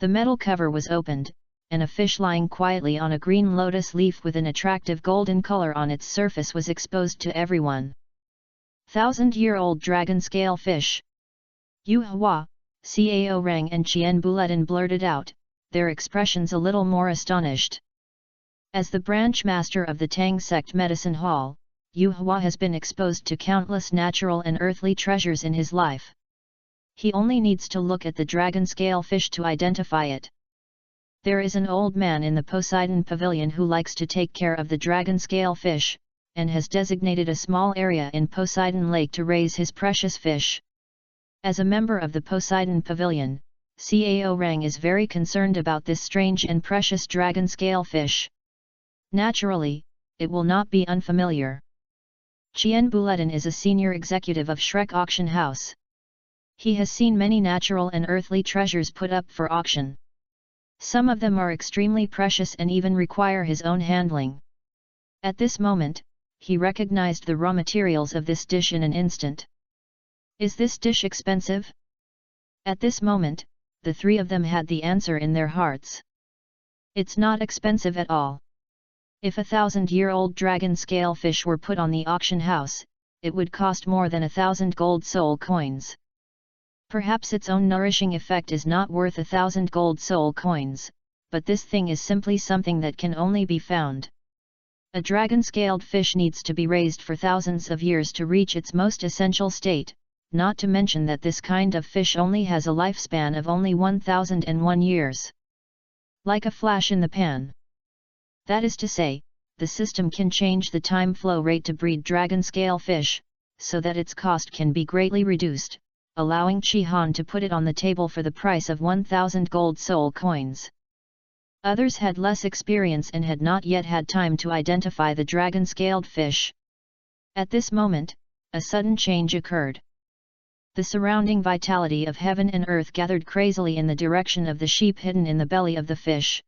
The metal cover was opened, and a fish lying quietly on a green lotus leaf with an attractive golden color on its surface was exposed to everyone. 1,000-year-old dragon scale fish. Yu Hua, Cao Reng and Qian Buletin blurted out, their expressions a little more astonished. As the branch master of the Tang sect medicine hall, Yu Hua has been exposed to countless natural and earthly treasures in his life. He only needs to look at the dragon scale fish to identify it. There is an old man in the Poseidon Pavilion who likes to take care of the dragon scale fish, and has designated a small area in Poseidon Lake to raise his precious fish. As a member of the Poseidon Pavilion, Cao Reng is very concerned about this strange and precious dragon scale fish. Naturally, it will not be unfamiliar. Qian Buletin is a senior executive of Shrek Auction House. He has seen many natural and earthly treasures put up for auction. Some of them are extremely precious and even require his own handling. At this moment, he recognized the raw materials of this dish in an instant. Is this dish expensive? At this moment, the 3 of them had the answer in their hearts. It's not expensive at all. If a 1,000-year-old dragon scale fish were put on the auction house, it would cost more than 1,000 gold soul coins. Perhaps its own nourishing effect is not worth 1,000 gold soul coins, but this thing is simply something that can only be found. A dragon-scaled fish needs to be raised for thousands of years to reach its most essential state, not to mention that this kind of fish only has a lifespan of only 1001 years. Like a flash in the pan. That is to say, the system can change the time flow rate to breed dragon-scale fish, so that its cost can be greatly reduced, allowing Chi-Han to put it on the table for the price of 1,000 gold soul coins. Others had less experience and had not yet had time to identify the dragon-scaled fish. At this moment, a sudden change occurred. The surrounding vitality of heaven and earth gathered crazily in the direction of the sheep hidden in the belly of the fish.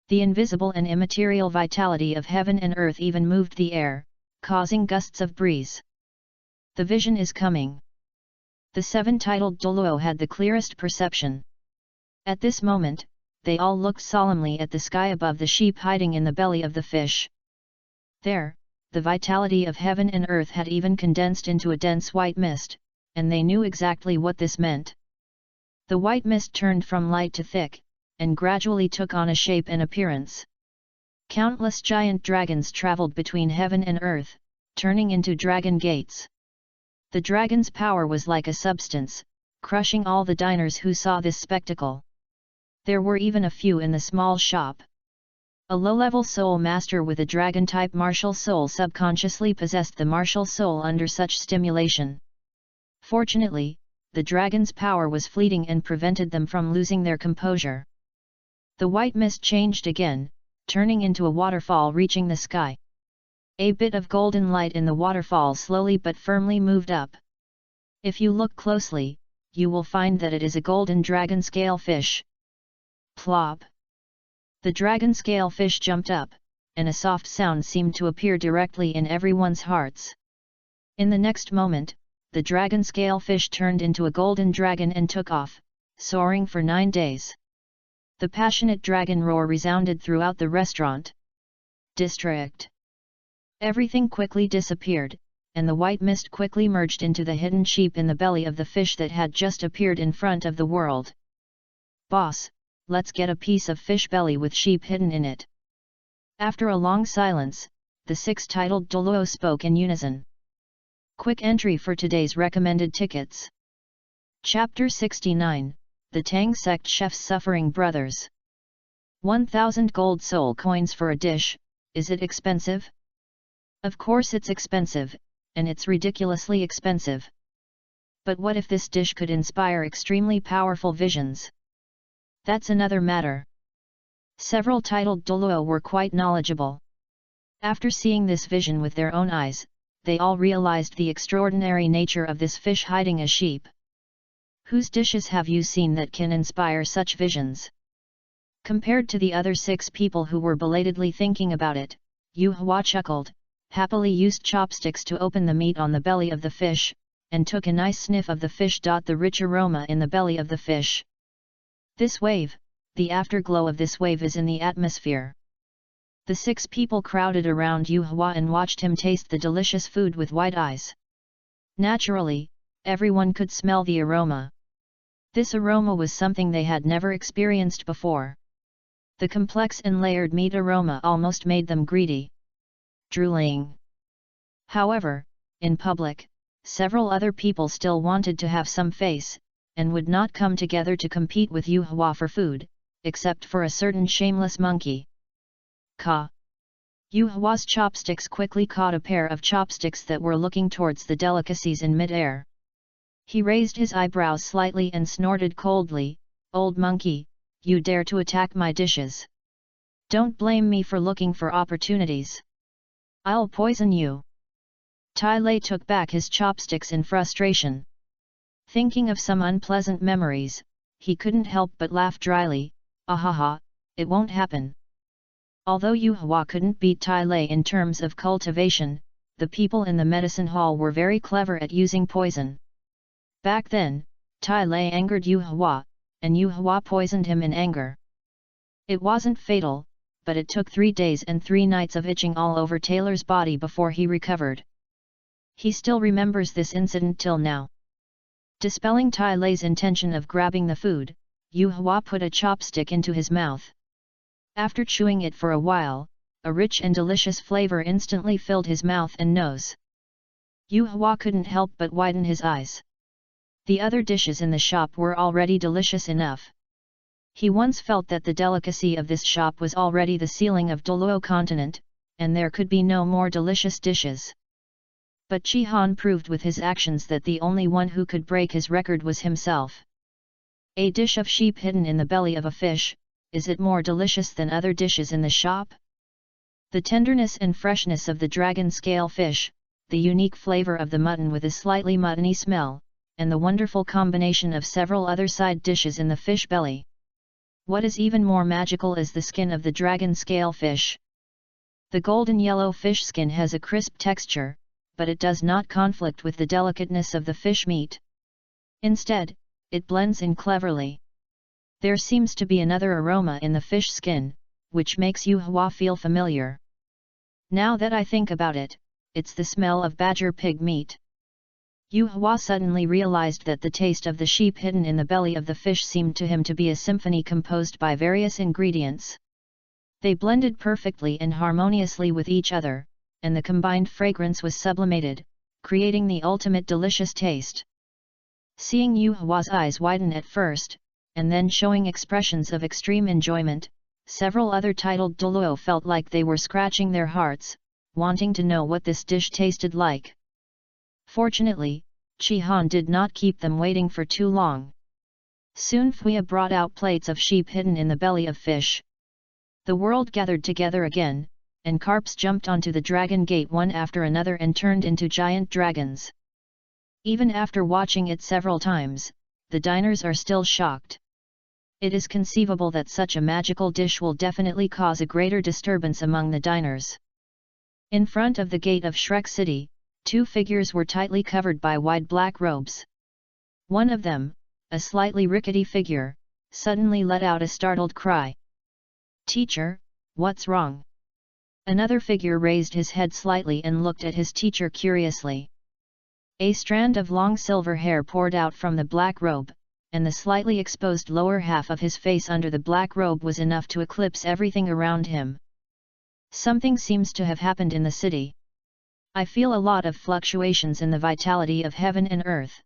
The invisible and immaterial vitality of heaven and earth even moved the air, causing gusts of breeze. The vision is coming. The seven titled Douluo had the clearest perception. At this moment, they all looked solemnly at the sky above the sheep hiding in the belly of the fish. There, the vitality of heaven and earth had even condensed into a dense white mist, and they knew exactly what this meant. The white mist turned from light to thick, and gradually took on a shape and appearance. Countless giant dragons traveled between heaven and earth, turning into dragon gates. The dragon's power was like a substance, crushing all the diners who saw this spectacle. There were even a few in the small shop. A low-level soul master with a dragon-type martial soul subconsciously possessed the martial soul under such stimulation. Fortunately, the dragon's power was fleeting and prevented them from losing their composure. The white mist changed again, turning into a waterfall reaching the sky. A bit of golden light in the waterfall slowly but firmly moved up. If you look closely, you will find that it is a golden dragon scale fish. Plop! The dragon scale fish jumped up, and a soft sound seemed to appear directly in everyone's hearts. In the next moment, the dragon scale fish turned into a golden dragon and took off, soaring for 9 days. The passionate dragon roar resounded throughout the restaurant district. Everything quickly disappeared, and the white mist quickly merged into the hidden sheep in the belly of the fish that had just appeared in front of the world. Boss, let's get a piece of fish belly with sheep hidden in it. After a long silence, the six titled Douluo spoke in unison. Quick entry for today's recommended tickets. Chapter 69, The Tang Sect Chef's Suffering Brothers. 1,000 gold soul coins for a dish, is it expensive? Of course it's expensive, and it's ridiculously expensive. But what if this dish could inspire extremely powerful visions? That's another matter. Several titled Douluo were quite knowledgeable. After seeing this vision with their own eyes, they all realized the extraordinary nature of this fish hiding a sheep. Whose dishes have you seen that can inspire such visions? Compared to the other 6 people who were belatedly thinking about it, Yu Hua chuckled, happily used chopsticks to open the meat on the belly of the fish, and took a nice sniff of the fish. The rich aroma in the belly of the fish. This wave, the afterglow of this wave is in the atmosphere. The 6 people crowded around Yu Hua and watched him taste the delicious food with wide eyes. Naturally, everyone could smell the aroma. This aroma was something they had never experienced before. The complex and layered meat aroma almost made them greedy. Drooling. However, in public, several other people still wanted to have some face, and would not come together to compete with Yu Hua for food, except for a certain shameless monkey. Ka. Yu Hua's chopsticks quickly caught a pair of chopsticks that were looking towards the delicacies in mid-air. He raised his eyebrows slightly and snorted coldly, "Old monkey, you dare to attack my dishes. Don't blame me for looking for opportunities. I'll poison you." Tai Lei took back his chopsticks in frustration. Thinking of some unpleasant memories, he couldn't help but laugh dryly, "Ahaha, it won't happen." Although Yu Hua couldn't beat Tai Lei in terms of cultivation, the people in the medicine hall were very clever at using poison. Back then, Tai Lei angered Yu Hua, and Yu Hua poisoned him in anger. It wasn't fatal, but it took 3 days and 3 nights of itching all over Taylor's body before he recovered. He still remembers this incident till now. Dispelling Tai Lei's intention of grabbing the food, Yu Hua put a chopstick into his mouth. After chewing it for a while, a rich and delicious flavor instantly filled his mouth and nose. Yu Hua couldn't help but widen his eyes. The other dishes in the shop were already delicious enough. He once felt that the delicacy of this shop was already the ceiling of Douluo continent, and there could be no more delicious dishes. But Chi Han proved with his actions that the only one who could break his record was himself. A dish of sheep hidden in the belly of a fish, is it more delicious than other dishes in the shop? The tenderness and freshness of the dragon scale fish, the unique flavor of the mutton with a slightly muttony smell, and the wonderful combination of several other side dishes in the fish belly. What is even more magical is the skin of the dragon scale fish. The golden yellow fish skin has a crisp texture, but it does not conflict with the delicateness of the fish meat. Instead, it blends in cleverly. There seems to be another aroma in the fish skin, which makes Yu Hua feel familiar. Now that I think about it, it's the smell of badger pig meat. Yu Hua suddenly realized that the taste of the sheep hidden in the belly of the fish seemed to him to be a symphony composed by various ingredients. They blended perfectly and harmoniously with each other, and the combined fragrance was sublimated, creating the ultimate delicious taste. Seeing Yu Hua's eyes widen at first, and then showing expressions of extreme enjoyment, several other titled Douluo felt like they were scratching their hearts, wanting to know what this dish tasted like. Fortunately, Chi Han did not keep them waiting for too long. Soon Fuya brought out plates of sheep hidden in the belly of fish. The world gathered together again, and carps jumped onto the dragon gate one after another and turned into giant dragons. Even after watching it several times, the diners are still shocked. It is conceivable that such a magical dish will definitely cause a greater disturbance among the diners. In front of the gate of Shrek City, two figures were tightly covered by wide black robes. One of them, a slightly rickety figure, suddenly let out a startled cry. "Teacher, what's wrong?" Another figure raised his head slightly and looked at his teacher curiously. A strand of long silver hair poured out from the black robe, and the slightly exposed lower half of his face under the black robe was enough to eclipse everything around him. "Something seems to have happened in the city. I feel a lot of fluctuations in the vitality of heaven and earth."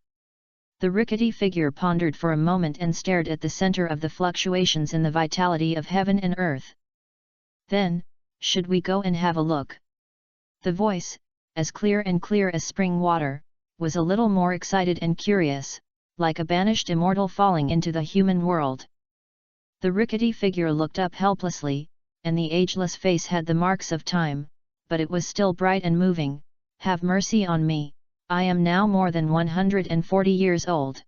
The rickety figure pondered for a moment and stared at the center of the fluctuations in the vitality of heaven and earth. Then, "Should we go and have a look?" The voice, as clear as spring water, was a little more excited and curious, like a banished immortal falling into the human world. The rickety figure looked up helplessly, and the ageless face had the marks of time, but it was still bright and moving. "Have mercy on me, I am now more than 140 years old.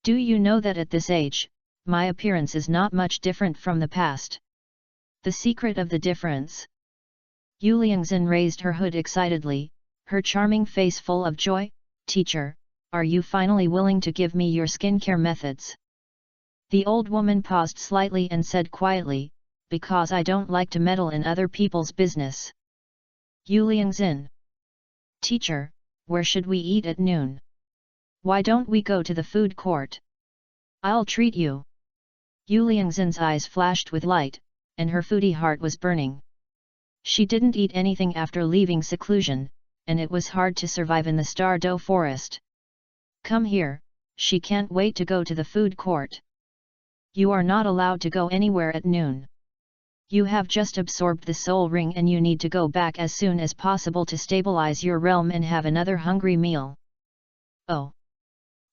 Do you know that at this age, my appearance is not much different from the past?" The secret of the difference. Yu Liangzhen raised her hood excitedly, her charming face full of joy. "Teacher, are you finally willing to give me your skincare methods?" The old woman paused slightly and said quietly, "Because I don't like to meddle in other people's business." Yu Liangzhen. "Teacher, where should we eat at noon? Why don't we go to the food court? I'll treat you." Yu Liangzhen's eyes flashed with light, and her foodie heart was burning. She didn't eat anything after leaving seclusion, and it was hard to survive in the Stardow forest. "Come here, she can't wait to go to the food court." "You are not allowed to go anywhere at noon. You have just absorbed the soul ring and you need to go back as soon as possible to stabilize your realm and have another hungry meal." "Oh."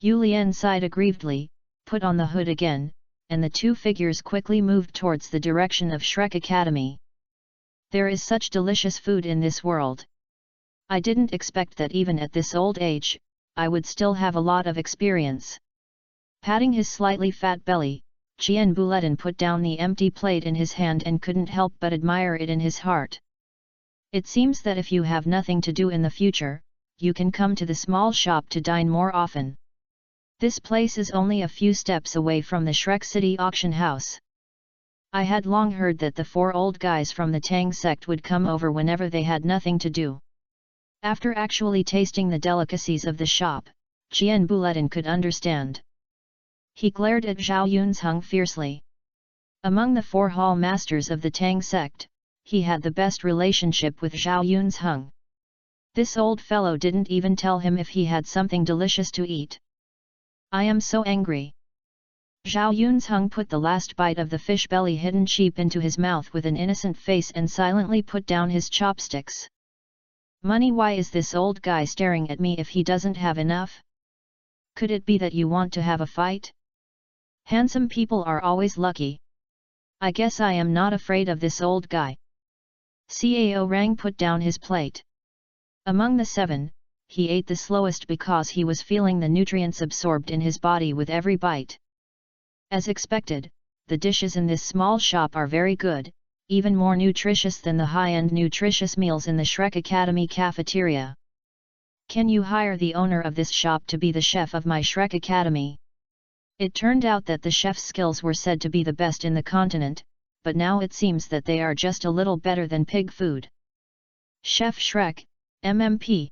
Yu Lian sighed aggrievedly, put on the hood again, and the two figures quickly moved towards the direction of Shrek Academy. "There is such delicious food in this world. I didn't expect that even at this old age, I would still have a lot of experience." Patting his slightly fat belly, Qian Buletin put down the empty plate in his hand and couldn't help but admire it in his heart. "It seems that if you have nothing to do in the future, you can come to the small shop to dine more often. This place is only a few steps away from the Shrek City auction house. I had long heard that the four old guys from the Tang sect would come over whenever they had nothing to do." After actually tasting the delicacies of the shop, Qian Buletin could understand. He glared at Zhao Yunzheng fiercely. Among the four hall masters of the Tang sect, he had the best relationship with Zhao Yun's Hung. This old fellow didn't even tell him if he had something delicious to eat. I am so angry. Zhao Yun's Hung put the last bite of the fish belly hidden sheep into his mouth with an innocent face and silently put down his chopsticks. Money, why is this old guy staring at me if he doesn't have enough? Could it be that you want to have a fight? Handsome people are always lucky. I guess I am not afraid of this old guy. Cao Rang put down his plate. Among the 7, he ate the slowest because he was feeling the nutrients absorbed in his body with every bite. As expected, the dishes in this small shop are very good, even more nutritious than the high-end nutritious meals in the Shrek Academy cafeteria. Can you hire the owner of this shop to be the chef of my Shrek Academy? It turned out that the chef's skills were said to be the best in the continent, but now it seems that they are just a little better than pig food. Chef Shrek, MMP.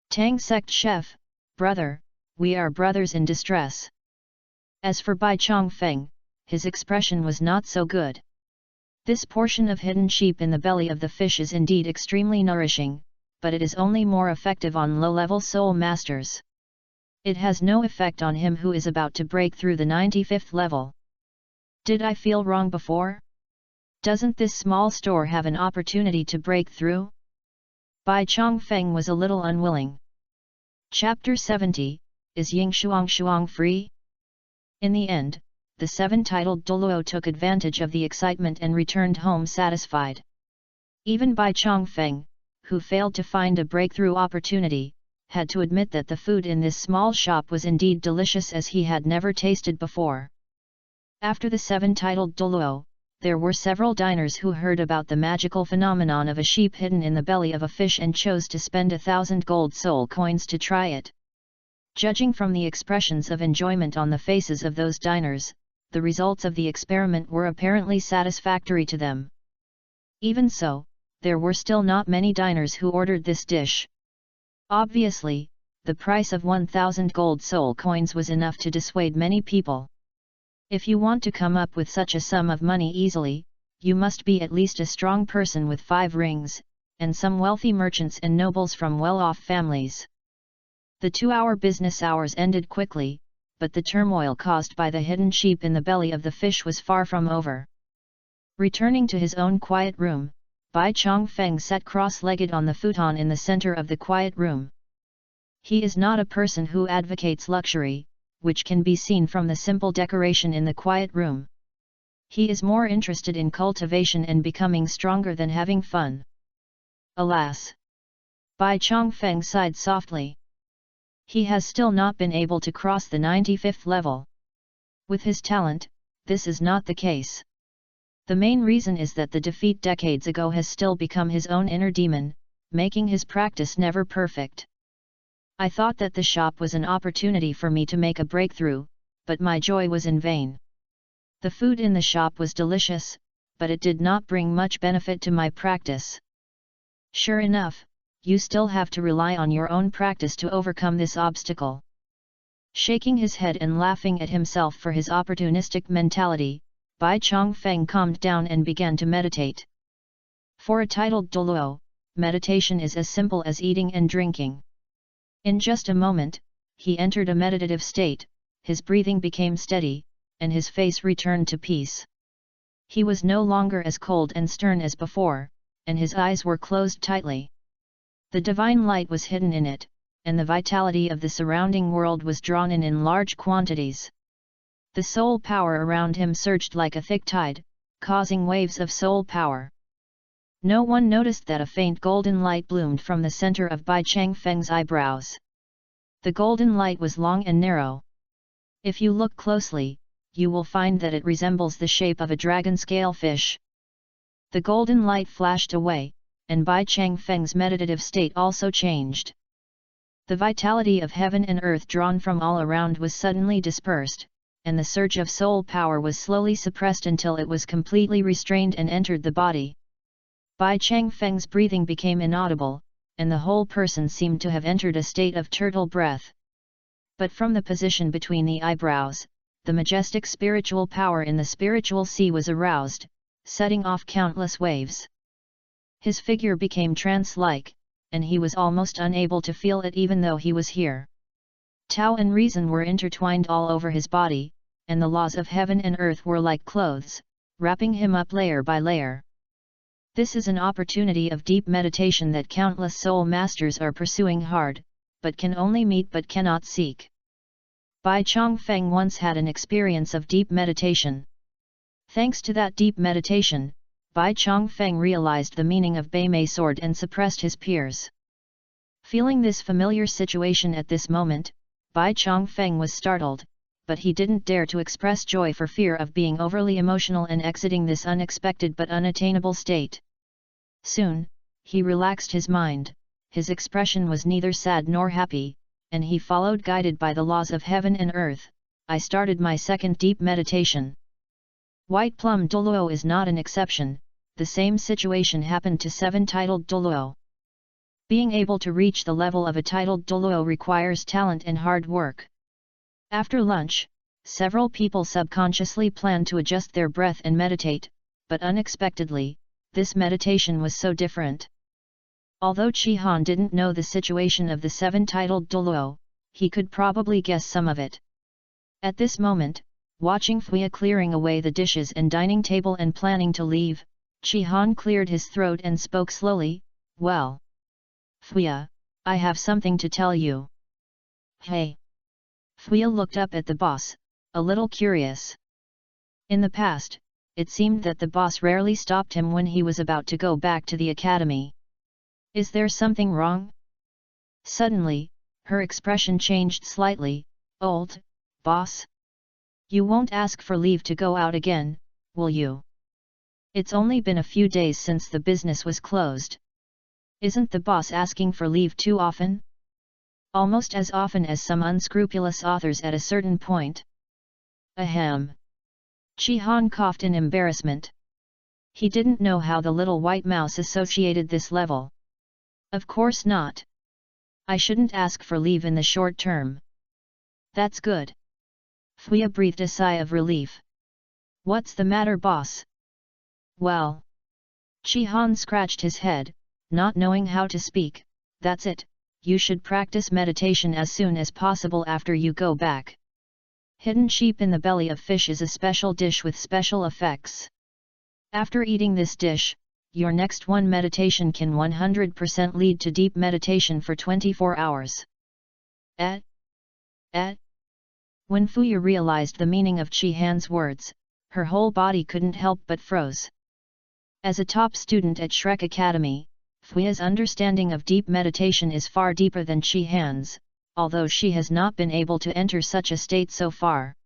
Tang Sect Chef, brother, we are brothers in distress. As for Bai Chongfeng, his expression was not so good. This portion of hidden sheep in the belly of the fish is indeed extremely nourishing, but it is only more effective on low-level soul masters. It has no effect on him who is about to break through the 95th level. Did I feel wrong before? Doesn't this small store have an opportunity to break through? Bai Chongfeng was a little unwilling. Chapter 70, Is Ying Shuang free? In the end, the 7 titled Douluo took advantage of the excitement and returned home satisfied. Even Bai Chongfeng, who failed to find a breakthrough opportunity, had to admit that the food in this small shop was indeed delicious as he had never tasted before. After the 7 titled Douluo, there were several diners who heard about the magical phenomenon of a sheep hidden in the belly of a fish and chose to spend 1,000 gold soul coins to try it. Judging from the expressions of enjoyment on the faces of those diners, the results of the experiment were apparently satisfactory to them. Even so, there were still not many diners who ordered this dish. Obviously, the price of 1,000 gold soul coins was enough to dissuade many people. If you want to come up with such a sum of money easily, you must be at least a strong person with 5 rings, and some wealthy merchants and nobles from well-off families. The 2-hour business hours ended quickly, but the turmoil caused by the hidden sheep in the belly of the fish was far from over. Returning to his own quiet room, Bai Chongfeng sat cross-legged on the futon in the center of the quiet room. He is not a person who advocates luxury, which can be seen from the simple decoration in the quiet room. He is more interested in cultivation and becoming stronger than having fun. Alas! Bai Chongfeng sighed softly. He has still not been able to cross the 95th level. With his talent, this is not the case. The main reason is that the defeat decades ago has still become his own inner demon, making his practice never perfect. I thought that the shop was an opportunity for me to make a breakthrough, but my joy was in vain. The food in the shop was delicious, but it did not bring much benefit to my practice. Sure enough, you still have to rely on your own practice to overcome this obstacle. Shaking his head and laughing at himself for his opportunistic mentality, Bai Chongfeng calmed down and began to meditate. For a titled Douluo, meditation is as simple as eating and drinking. In just a moment, he entered a meditative state, his breathing became steady, and his face returned to peace. He was no longer as cold and stern as before, and his eyes were closed tightly. The divine light was hidden in it, and the vitality of the surrounding world was drawn in large quantities. The soul power around him surged like a thick tide, causing waves of soul power. No one noticed that a faint golden light bloomed from the center of Bai Chongfeng's eyebrows. The golden light was long and narrow. If you look closely, you will find that it resembles the shape of a dragon scale fish. The golden light flashed away, and Bai Chongfeng's meditative state also changed. The vitality of heaven and earth drawn from all around was suddenly dispersed, and the surge of soul power was slowly suppressed until it was completely restrained and entered the body. Bai Chongfeng's breathing became inaudible, and the whole person seemed to have entered a state of turtle breath. But from the position between the eyebrows, the majestic spiritual power in the spiritual sea was aroused, setting off countless waves. His figure became trance-like, and he was almost unable to feel it even though he was here. Tao and reason were intertwined all over his body, and the laws of heaven and earth were like clothes, wrapping him up layer by layer. This is an opportunity of deep meditation that countless soul masters are pursuing hard, but can only meet but cannot seek. Bai Chongfeng once had an experience of deep meditation. Thanks to that deep meditation, Bai Chongfeng realized the meaning of Beimei sword and suppressed his peers. Feeling this familiar situation at this moment, Bai Chongfeng was startled, but he didn't dare to express joy for fear of being overly emotional and exiting this unexpected but unattainable state. Soon, he relaxed his mind, his expression was neither sad nor happy, and he followed guided by the laws of heaven and earth. I started my second deep meditation. White Plum Douluo is not an exception, the same situation happened to 7 titled Douluo. Being able to reach the level of a titled Douluo requires talent and hard work. After lunch, several people subconsciously planned to adjust their breath and meditate, but unexpectedly, this meditation was so different. Although Chi Han didn't know the situation of the 7 titled Douluo, he could probably guess some of it. At this moment, watching Fuya clearing away the dishes and dining table and planning to leave, Chi Han cleared his throat and spoke slowly, "Well, Fuya, I have something to tell you." "Hey." Fuya looked up at the boss, a little curious. In the past, it seemed that the boss rarely stopped him when he was about to go back to the academy. "Is there something wrong?" Suddenly, her expression changed slightly. "Old, boss? You won't ask for leave to go out again, will you? It's only been a few days since the business was closed. Isn't the boss asking for leave too often? Almost as often as some unscrupulous authors at a certain point." "Ahem." Chi Han coughed in embarrassment. He didn't know how the little white mouse associated this level. "Of course not. I shouldn't ask for leave in the short term." "That's good." Fuya breathed a sigh of relief. "What's the matter, boss?" "Well." Chi Han scratched his head, not knowing how to speak. "That's it, you should practice meditation as soon as possible after you go back. Hidden sheep in the belly of fish is a special dish with special effects. After eating this dish, your next one meditation can 100% lead to deep meditation for 24 hours. Eh? When Fuya realized the meaning of Chi Han's words, her whole body couldn't help but froze. As a top student at Shrek Academy, Fuya's understanding of deep meditation is far deeper than Chi Han's, although she has not been able to enter such a state so far.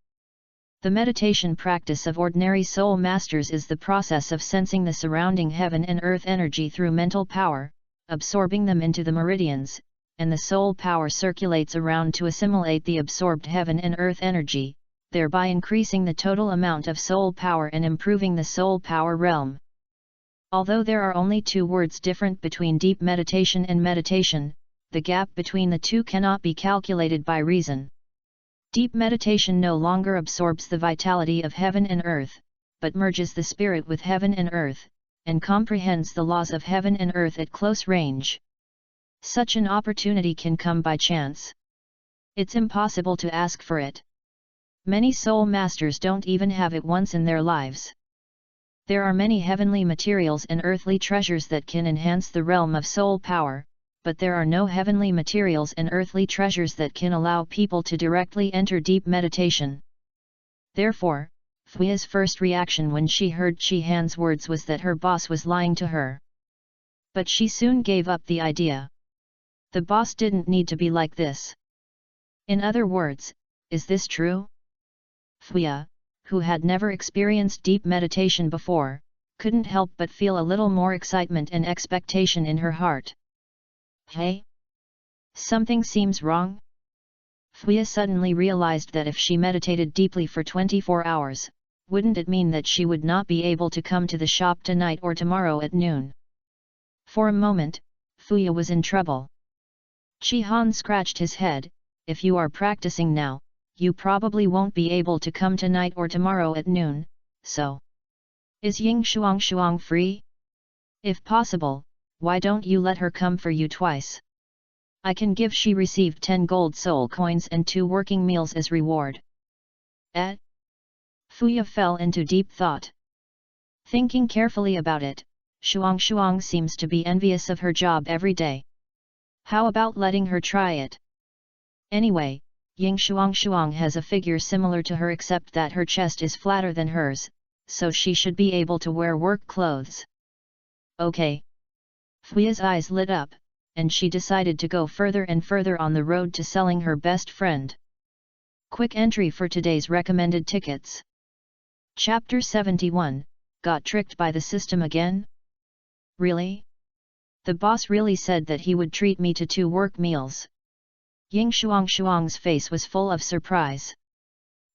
The meditation practice of ordinary soul masters is the process of sensing the surrounding heaven and earth energy through mental power, absorbing them into the meridians, and the soul power circulates around to assimilate the absorbed heaven and earth energy, thereby increasing the total amount of soul power and improving the soul power realm. Although there are only 2 words different between deep meditation and meditation, the gap between the two cannot be calculated by reason. Deep meditation no longer absorbs the vitality of heaven and earth, but merges the spirit with heaven and earth, and comprehends the laws of heaven and earth at close range. Such an opportunity can come by chance. It's impossible to ask for it. Many soul masters don't even have it once in their lives. There are many heavenly materials and earthly treasures that can enhance the realm of soul power, but there are no heavenly materials and earthly treasures that can allow people to directly enter deep meditation. Therefore, Fuya's first reaction when she heard Chi Han's words was that her boss was lying to her. But she soon gave up the idea. The boss didn't need to be like this. In other words, is this true? Fuya, who had never experienced deep meditation before, couldn't help but feel a little more excitement and expectation in her heart. Hey? Something seems wrong? Fuya suddenly realized that if she meditated deeply for 24 hours, wouldn't it mean that she would not be able to come to the shop tonight or tomorrow at noon? For a moment, Fuya was in trouble. Chi Han scratched his head. If you are practicing now, you probably won't be able to come tonight or tomorrow at noon, so. Is Ying Shuang free? If possible, why don't you let her come for you twice? I can give. She received 10 gold soul coins and 2 working meals as reward. Fuya fell into deep thought. Thinking carefully about it, Shuang seems to be envious of her job every day. How about letting her try it? Anyway, Ying Shuang has a figure similar to her except that her chest is flatter than hers, so she should be able to wear work clothes. Okay. Fuya's eyes lit up, and she decided to go further and further on the road to selling her best friend. Quick entry for today's recommended tickets. Chapter 71, Got tricked by the system again? Really? The boss really said that he would treat me to 2 work meals. Ying Shuang's face was full of surprise.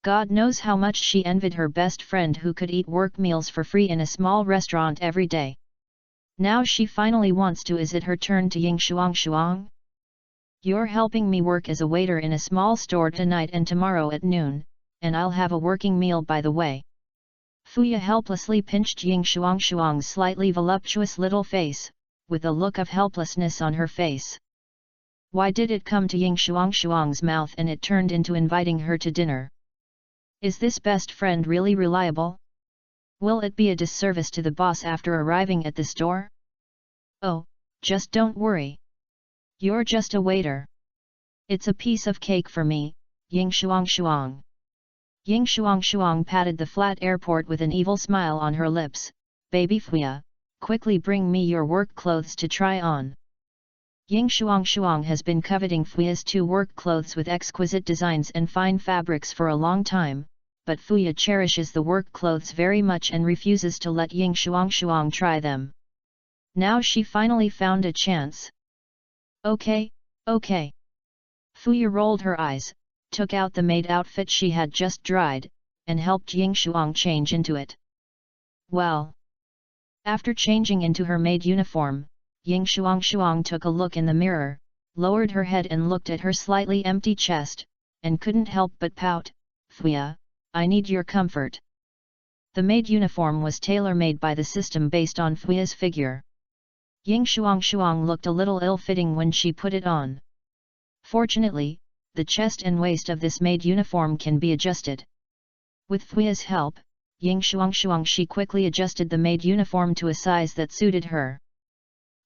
God knows how much she envied her best friend who could eat work meals for free in a small restaurant every day. Now she finally wants to. Is it her turn to Ying Shuang? You're helping me work as a waiter in a small store tonight and tomorrow at noon, and I'll have a working meal by the way. Fuya helplessly pinched Ying Shuang's slightly voluptuous little face, with a look of helplessness on her face. Why did it come to Ying Shuang's mouth and it turned into inviting her to dinner? Is this best friend really reliable? Will it be a disservice to the boss after arriving at the store? Oh, just don't worry. You're just a waiter. It's a piece of cake for me, Ying Shuang. Ying Shuang patted the flat airport with an evil smile on her lips. Baby Fuya, quickly bring me your work clothes to try on. Ying Shuang has been coveting Fuya's 2 work clothes with exquisite designs and fine fabrics for a long time, but Fuya cherishes the work clothes very much and refuses to let Ying Shuang try them. Now she finally found a chance. Okay. Fuya rolled her eyes, took out the maid outfit she had just dried, and helped Ying Shuang change into it. Well. After changing into her maid uniform, Ying Shuang took a look in the mirror, lowered her head and looked at her slightly empty chest, and couldn't help but pout. Fuya, I need your comfort. The maid uniform was tailor-made by the system based on Fuya's figure. Ying Shuang looked a little ill-fitting when she put it on. Fortunately, the chest and waist of this maid uniform can be adjusted. With Fuya's help, Ying Shuang she quickly adjusted the maid uniform to a size that suited her.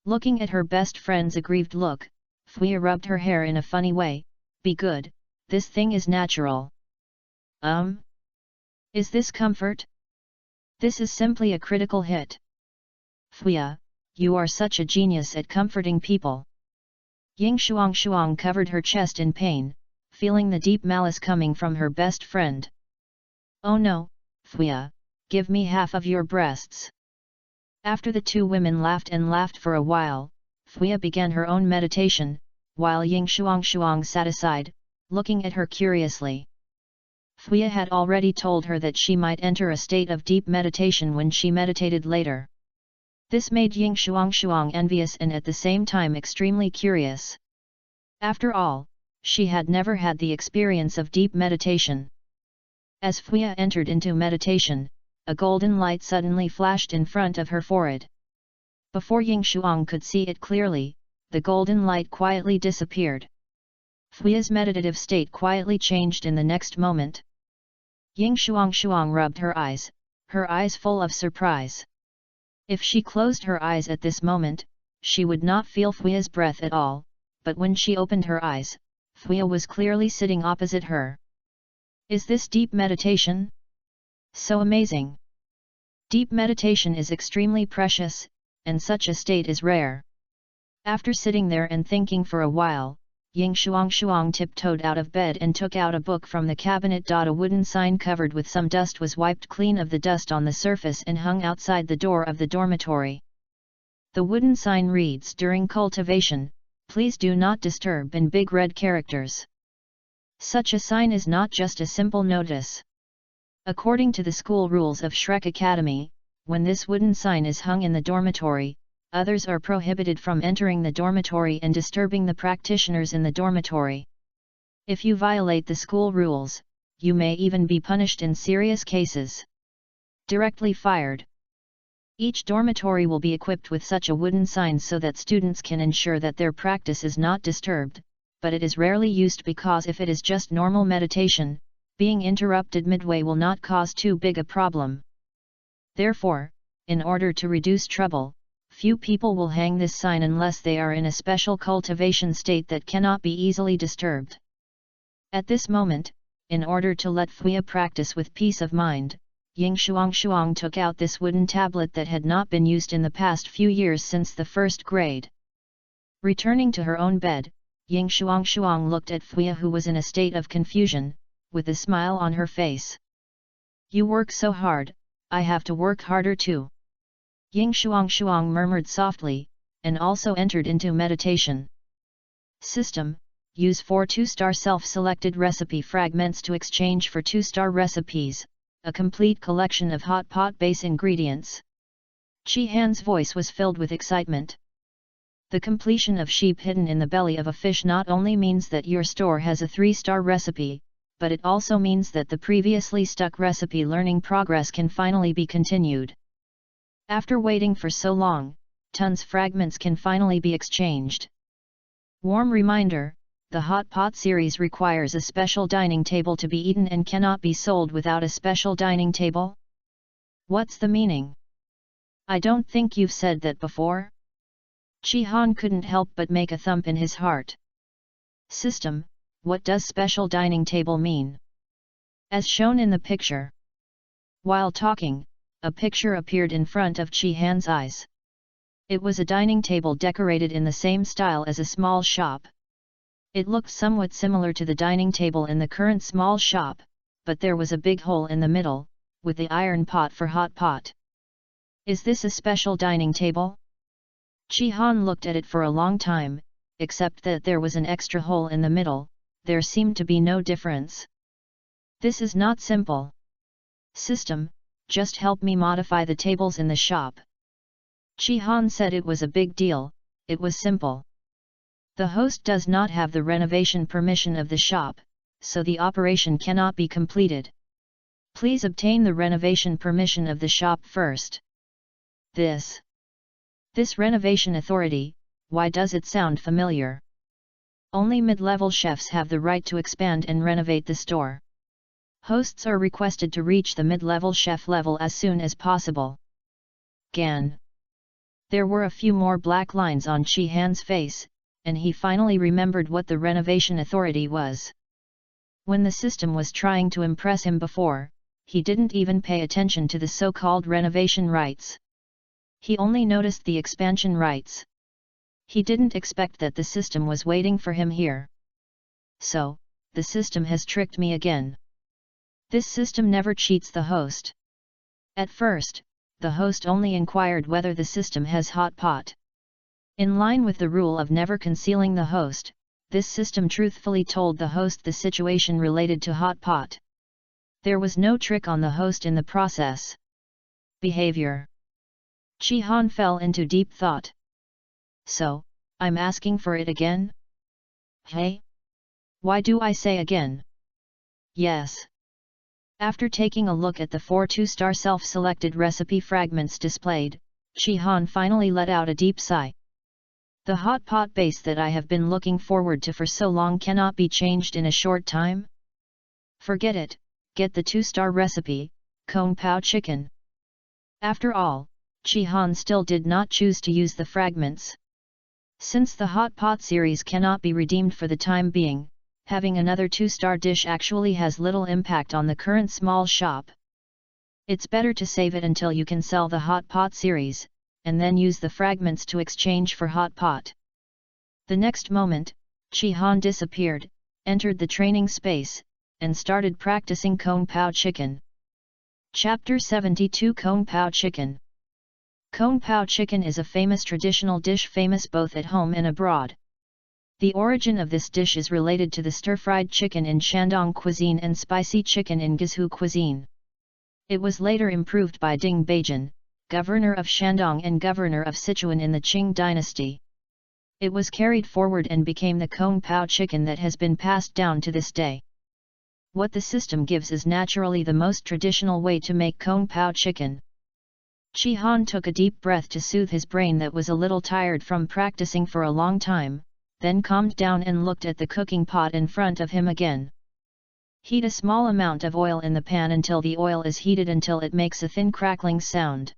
Looking at her best friend's aggrieved look, Fuya rubbed her hair in a funny way. Be good, this thing is natural. Is this comfort? This is simply a critical hit. Fuya, you are such a genius at comforting people. Ying Shuang covered her chest in pain, feeling the deep malice coming from her best friend. Oh no, Fuya, give me half of your breasts. After the 2 women laughed for a while, Fuya began her own meditation, while Ying Shuang sat aside, looking at her curiously. Fuya had already told her that she might enter a state of deep meditation when she meditated later. This made Ying Shuang envious and at the same time extremely curious. After all, she had never had the experience of deep meditation. As Fuya entered into meditation, a golden light suddenly flashed in front of her forehead. Before Ying Shuang could see it clearly, the golden light quietly disappeared. Fuya's meditative state quietly changed in the next moment. Ying Shuang rubbed her eyes full of surprise. If she closed her eyes at this moment, she would not feel Fuya's breath at all, but when she opened her eyes, Fuya was clearly sitting opposite her. Is this deep meditation? So amazing! Deep meditation is extremely precious, and such a state is rare. After sitting there and thinking for a while, Ying Shuang tiptoed out of bed and took out a book from the cabinet. A wooden sign covered with some dust was wiped clean of the dust on the surface and hung outside the door of the dormitory. The wooden sign reads, "During cultivation, please do not disturb," in big red characters. Such a sign is not just a simple notice. According to the school rules of Shrek Academy, when this wooden sign is hung in the dormitory, others are prohibited from entering the dormitory and disturbing the practitioners in the dormitory. If you violate the school rules, you may even be punished in serious cases. Directly fired. Each dormitory will be equipped with such a wooden sign so that students can ensure that their practice is not disturbed, but it is rarely used because if it is just normal meditation, being interrupted midway will not cause too big a problem. Therefore, in order to reduce trouble, few people will hang this sign unless they are in a special cultivation state that cannot be easily disturbed. At this moment, in order to let Fuya practice with peace of mind, Ying Shuang took out this wooden tablet that had not been used in the past few years since the first grade. Returning to her own bed, Ying Shuang looked at Fuya, who was in a state of confusion, with a smile on her face. "You work so hard, I have to work harder too." Ying Shuang murmured softly, and also entered into meditation. System: use 4 2-star self-selected recipe fragments to exchange for 2-star recipes, a complete collection of hot pot base ingredients. Chi Han's voice was filled with excitement. The completion of sheep hidden in the belly of a fish not only means that your store has a 3-star recipe, but it also means that the previously stuck recipe learning progress can finally be continued. After waiting for so long, tons fragments can finally be exchanged. Warm reminder: the Hot Pot series requires a special dining table to be eaten and cannot be sold without a special dining table? What's the meaning? I don't think you've said that before? Chi Han couldn't help but make a thump in his heart. System: what does special dining table mean? As shown in the picture. While talking, a picture appeared in front of Chi Han's eyes. It was a dining table decorated in the same style as a small shop. It looked somewhat similar to the dining table in the current small shop, but there was a big hole in the middle, with the iron pot for hot pot. Is this a special dining table? Chi Han looked at it for a long time, except that there was an extra hole in the middle. There seemed to be no difference. This is not simple. System: just help me modify the tables in the shop. Chi Han said it was a big deal, it was simple. The host does not have the renovation permission of the shop, so the operation cannot be completed. Please obtain the renovation permission of the shop first. This renovation authority, why does it sound familiar? Only mid-level chefs have the right to expand and renovate the store. Hosts are requested to reach the mid-level chef level as soon as possible. Gan. There were a few more black lines on Chi Han's face, and he finally remembered what the renovation authority was. When the system was trying to impress him before, he didn't even pay attention to the so-called renovation rights. He only noticed the expansion rights. He didn't expect that the system was waiting for him here. So, the system has tricked me again. This system never cheats the host. At first, the host only inquired whether the system has hot pot. In line with the rule of never concealing the host, this system truthfully told the host the situation related to hot pot. There was no trick on the host in the process. Behavior. Chi Han fell into deep thought. So, I'm asking for it again? Hey? Why do I say again? Yes. After taking a look at the 4 2-star self-selected recipe fragments displayed, Chi Han finally let out a deep sigh. The hot pot base that I have been looking forward to for so long cannot be changed in a short time? Forget it, get the 2-star recipe, Kung Pao chicken. After all, Chi Han still did not choose to use the fragments. Since the hot pot series cannot be redeemed for the time being, having another 2-star dish actually has little impact on the current small shop. It's better to save it until you can sell the hot pot series, and then use the fragments to exchange for hot pot. The next moment, Chi Han disappeared, entered the training space, and started practicing Kung Pao chicken. Chapter 72 Kung Pao chicken. Kung Pao chicken is a famous traditional dish, famous both at home and abroad. The origin of this dish is related to the stir-fried chicken in Shandong cuisine and spicy chicken in Guizhou cuisine. It was later improved by Ding Beijin, governor of Shandong and governor of Sichuan in the Qing dynasty. It was carried forward and became the Kung Pao chicken that has been passed down to this day. What the system gives is naturally the most traditional way to make Kung Pao chicken. Chi Han took a deep breath to soothe his brain that was a little tired from practicing for a long time, then calmed down and looked at the cooking pot in front of him again. Heat a small amount of oil in the pan until the oil is heated until it makes a thin crackling sound.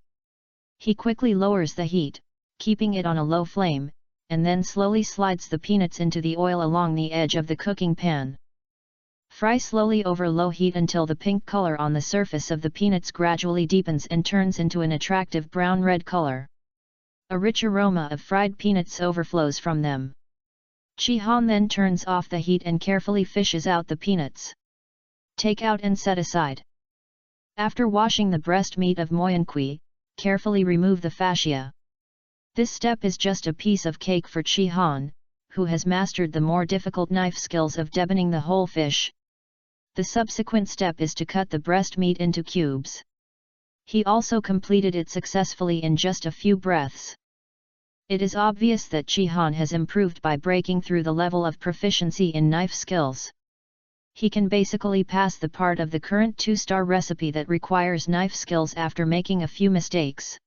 He quickly lowers the heat, keeping it on a low flame, and then slowly slides the peanuts into the oil along the edge of the cooking pan. Fry slowly over low heat until the pink color on the surface of the peanuts gradually deepens and turns into an attractive brown-red color. A rich aroma of fried peanuts overflows from them. Chi Han then turns off the heat and carefully fishes out the peanuts. Take out and set aside. After washing the breast meat of moyenkui, carefully remove the fascia. This step is just a piece of cake for Chi Han, who has mastered the more difficult knife skills of deboning the whole fish. The subsequent step is to cut the breast meat into cubes. He also completed it successfully in just a few breaths. It is obvious that Chi Han has improved by breaking through the level of proficiency in knife skills. He can basically pass the part of the current 2-star recipe that requires knife skills after making a few mistakes.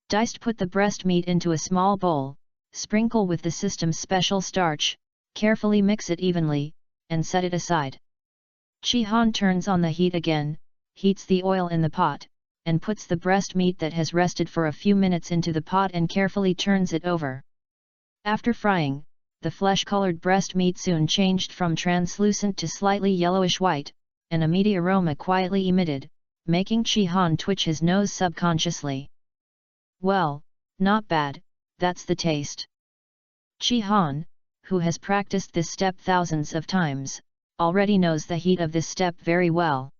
Diced, put the breast meat into a small bowl, sprinkle with the system's special starch, carefully mix it evenly, and set it aside. Chi Han turns on the heat again, heats the oil in the pot, and puts the breast meat that has rested for a few minutes into the pot and carefully turns it over. After frying, the flesh-colored breast meat soon changed from translucent to slightly yellowish white, and a meaty aroma quietly emitted, making Chi Han twitch his nose subconsciously. Well, not bad, that's the taste. Chi Han, who has practiced this step thousands of times, already knows the heat of this step very well.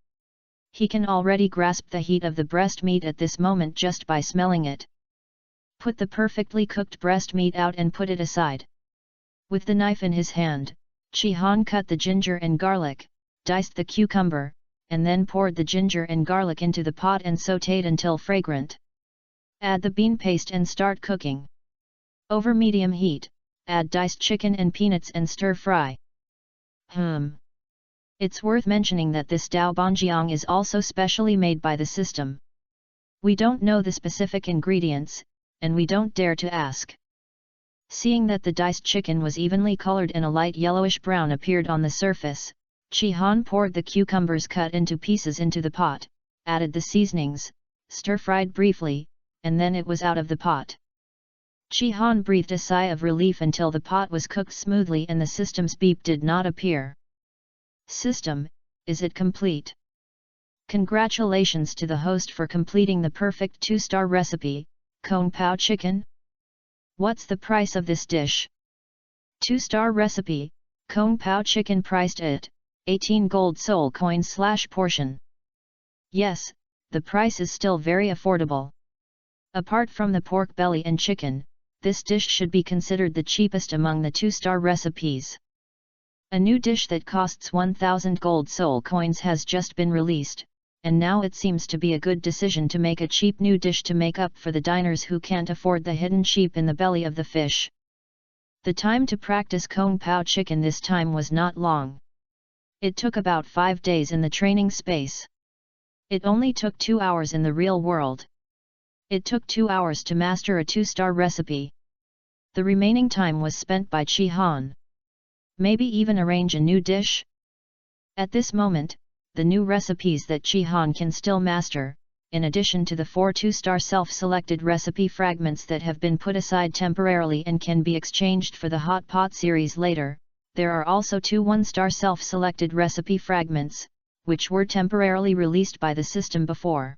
He can already grasp the heat of the breast meat at this moment just by smelling it. Put the perfectly cooked breast meat out and put it aside. With the knife in his hand, Chi Han cut the ginger and garlic, diced the cucumber, and then poured the ginger and garlic into the pot and sautéed until fragrant. Add the bean paste and start cooking. Over medium heat, add diced chicken and peanuts and stir fry. It's worth mentioning that this Dao Banjiang is also specially made by the system. We don't know the specific ingredients, and we don't dare to ask. Seeing that the diced chicken was evenly colored and a light yellowish brown appeared on the surface, Chi Han poured the cucumbers cut into pieces into the pot, added the seasonings, stir-fried briefly, and then it was out of the pot. Chi Han breathed a sigh of relief until the pot was cooked smoothly and the system's beep did not appear. System, is it complete? Congratulations to the host for completing the perfect 2-star recipe, Kung Pao Chicken. What's the price of this dish? 2-star recipe, Kung Pao Chicken priced at 18 gold soul coins / portion. Yes, the price is still very affordable. Apart from the pork belly and chicken, this dish should be considered the cheapest among the 2-star recipes. A new dish that costs 1000 gold soul coins has just been released, and now it seems to be a good decision to make a cheap new dish to make up for the diners who can't afford the hidden sheep in the belly of the fish. The time to practice Kung Pao Chicken this time was not long. It took about 5 days in the training space. It only took 2 hours in the real world. It took 2 hours to master a 2-star recipe. The remaining time was spent by Chi Han. Maybe even arrange a new dish? At this moment, the new recipes that Chi Han can still master, in addition to the 4 2-star self-selected recipe fragments that have been put aside temporarily and can be exchanged for the Hot Pot series later, there are also 2 1-star self-selected recipe fragments, which were temporarily released by the system before.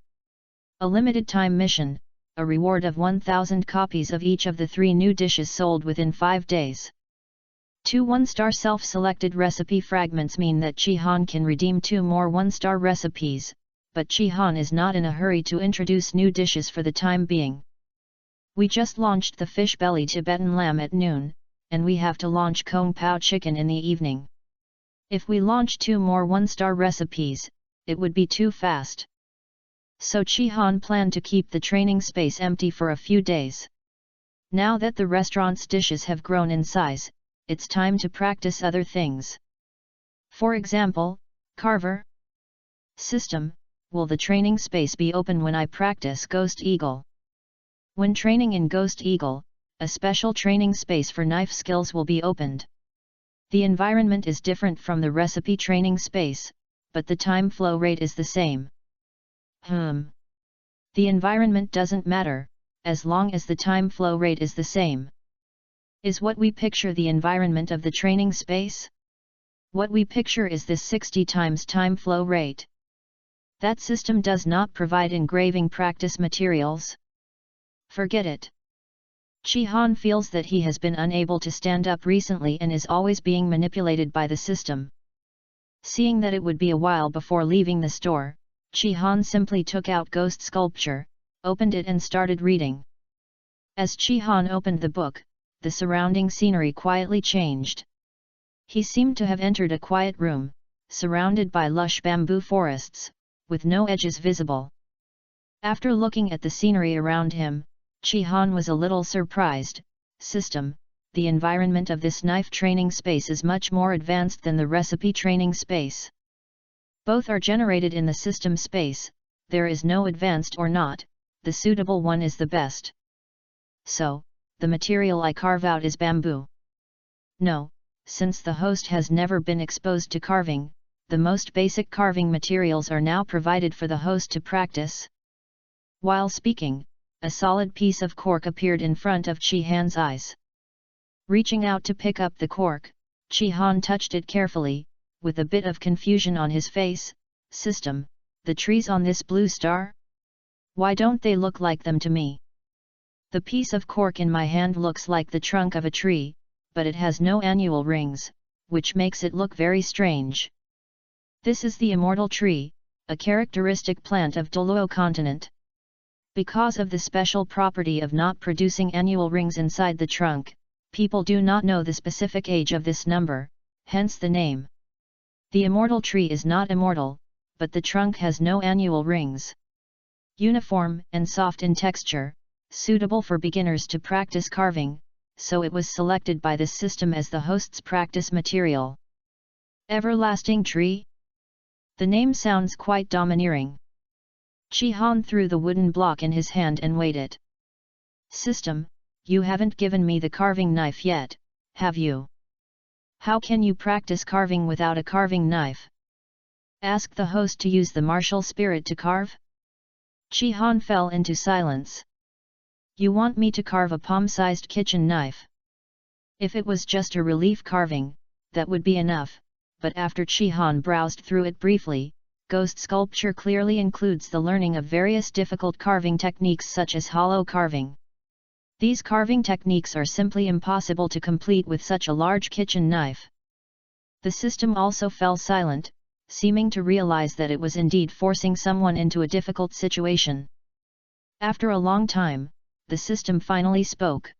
A limited time mission, a reward of 1000 copies of each of the 3 new dishes sold within 5 days. 2 1-star self-selected recipe fragments mean that Chi Han can redeem 2 more 1-star recipes, but Chi Han is not in a hurry to introduce new dishes for the time being. We just launched the fish belly Tibetan lamb at noon, and we have to launch Kung Pao Chicken in the evening. If we launch 2 more 1-star recipes, it would be too fast. So Chi Han planned to keep the training space empty for a few days. Now that the restaurant's dishes have grown in size, it's time to practice other things. For example, carver. System, will the training space be open when I practice Ghost Eagle? When training in Ghost Eagle, a special training space for knife skills will be opened. The environment is different from the recipe training space, but the time flow rate is the same. The environment doesn't matter, as long as the time flow rate is the same. Is what we picture the environment of the training space? What we picture is this 60 times time flow rate. That system does not provide engraving practice materials. Forget it. Chi-Han feels that he has been unable to stand up recently and is always being manipulated by the system. Seeing that it would be a while before leaving the store, Chi-Han simply took out Ghost Sculpture, opened it and started reading. As Chi-Han opened the book, the surrounding scenery quietly changed. He seemed to have entered a quiet room, surrounded by lush bamboo forests, with no edges visible. After looking at the scenery around him, Chi-Han was a little surprised. System, the environment of this knife training space is much more advanced than the recipe training space. Both are generated in the system space, there is no advanced or not, the suitable one is the best. So, the material I carve out is bamboo? No, since the host has never been exposed to carving, the most basic carving materials are now provided for the host to practice. While speaking, a solid piece of cork appeared in front of Chi-Han's eyes. Reaching out to pick up the cork, Chi-Han touched it carefully, with a bit of confusion on his face. System, the trees on this blue star? Why don't they look like them to me? The piece of cork in my hand looks like the trunk of a tree, but it has no annual rings, which makes it look very strange. This is the immortal tree, a characteristic plant of Douluo continent. Because of the special property of not producing annual rings inside the trunk, people do not know the specific age of this number, hence the name. The immortal tree is not immortal, but the trunk has no annual rings. Uniform and soft in texture, suitable for beginners to practice carving, so it was selected by this system as the host's practice material. Everlasting tree? The name sounds quite domineering. Chi-Han threw the wooden block in his hand and weighed it. System, you haven't given me the carving knife yet, have you? How can you practice carving without a carving knife? Ask the host to use the martial spirit to carve? Chi-Han fell into silence. You want me to carve a palm-sized kitchen knife? If it was just a relief carving, that would be enough, but after Chi-Han browsed through it briefly, Ghost Sculpture clearly includes the learning of various difficult carving techniques such as hollow carving. These carving techniques are simply impossible to complete with such a large kitchen knife. The system also fell silent, seeming to realize that it was indeed forcing someone into a difficult situation. After a long time, the system finally spoke.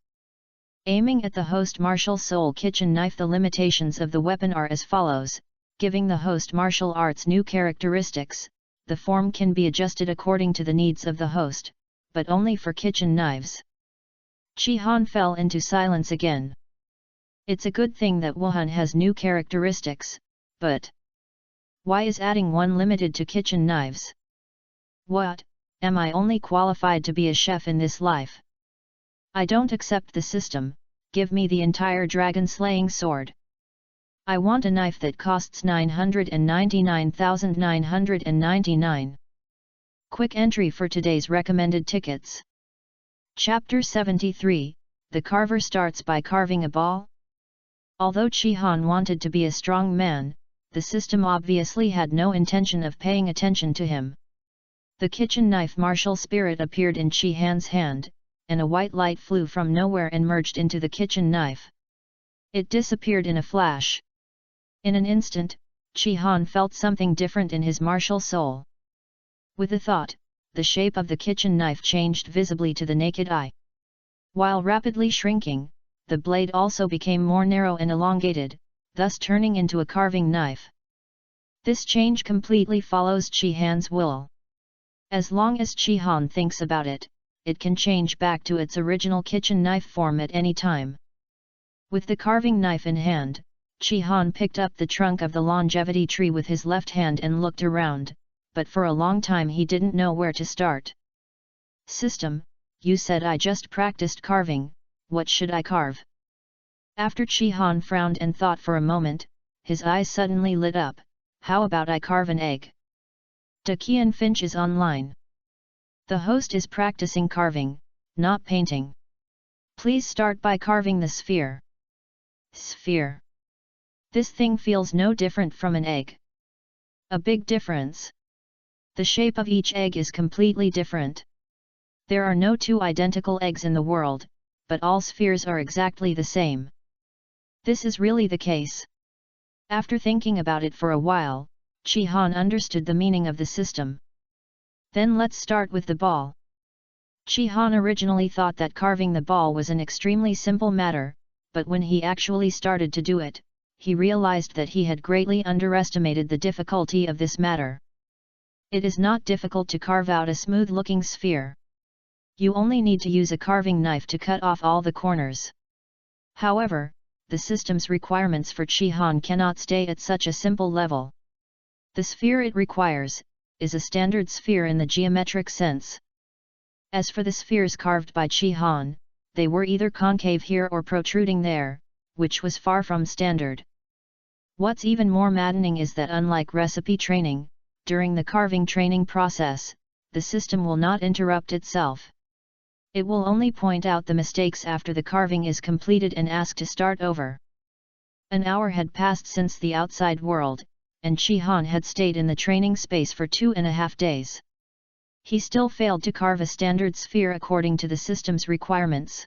Aiming at the host martial soul kitchen knife, the limitations of the weapon are as follows. Giving the host martial arts new characteristics, the form can be adjusted according to the needs of the host, but only for kitchen knives. Chi-Han fell into silence again. It's a good thing that Wuhan has new characteristics, but why is adding one limited to kitchen knives? What, am I only qualified to be a chef in this life? I don't accept the system, give me the entire dragon-slaying sword. I want a knife that costs 999,999. Quick entry for today's recommended tickets. Chapter 73, The Carver starts by carving a ball. Although Chi-Han wanted to be a strong man, the system obviously had no intention of paying attention to him. The kitchen knife martial spirit appeared in Chi-Han's hand, and a white light flew from nowhere and merged into the kitchen knife. It disappeared in a flash. In an instant, Chi-Han felt something different in his martial soul. With a thought, the shape of the kitchen knife changed visibly to the naked eye. While rapidly shrinking, the blade also became more narrow and elongated, thus turning into a carving knife. This change completely follows Chi-Han's will. As long as Chi-Han thinks about it, it can change back to its original kitchen knife form at any time. With the carving knife in hand, Chi-Han picked up the trunk of the longevity tree with his left hand and looked around, but for a long time he didn't know where to start. System, you said I just practiced carving, what should I carve? After Chi Han frowned and thought for a moment, his eyes suddenly lit up. How about I carve an egg? Da Qian Finch is online. The host is practicing carving, not painting. Please start by carving the sphere. Sphere. This thing feels no different from an egg. A big difference. The shape of each egg is completely different. There are no two identical eggs in the world, but all spheres are exactly the same. This is really the case. After thinking about it for a while, Chi Han understood the meaning of the system. Then let's start with the ball. Chi Han originally thought that carving the ball was an extremely simple matter, but when he actually started to do it, he realized that he had greatly underestimated the difficulty of this matter. It is not difficult to carve out a smooth-looking sphere. You only need to use a carving knife to cut off all the corners. However, the system's requirements for Chi Han cannot stay at such a simple level. The sphere it requires is a standard sphere in the geometric sense. As for the spheres carved by Chi Han, they were either concave here or protruding there, which was far from standard. What's even more maddening is that unlike recipe training, during the carving training process, the system will not interrupt itself. It will only point out the mistakes after the carving is completed and ask to start over. An hour had passed since the outside world, and Chi Han had stayed in the training space for 2.5 days. He still failed to carve a standard sphere according to the system's requirements.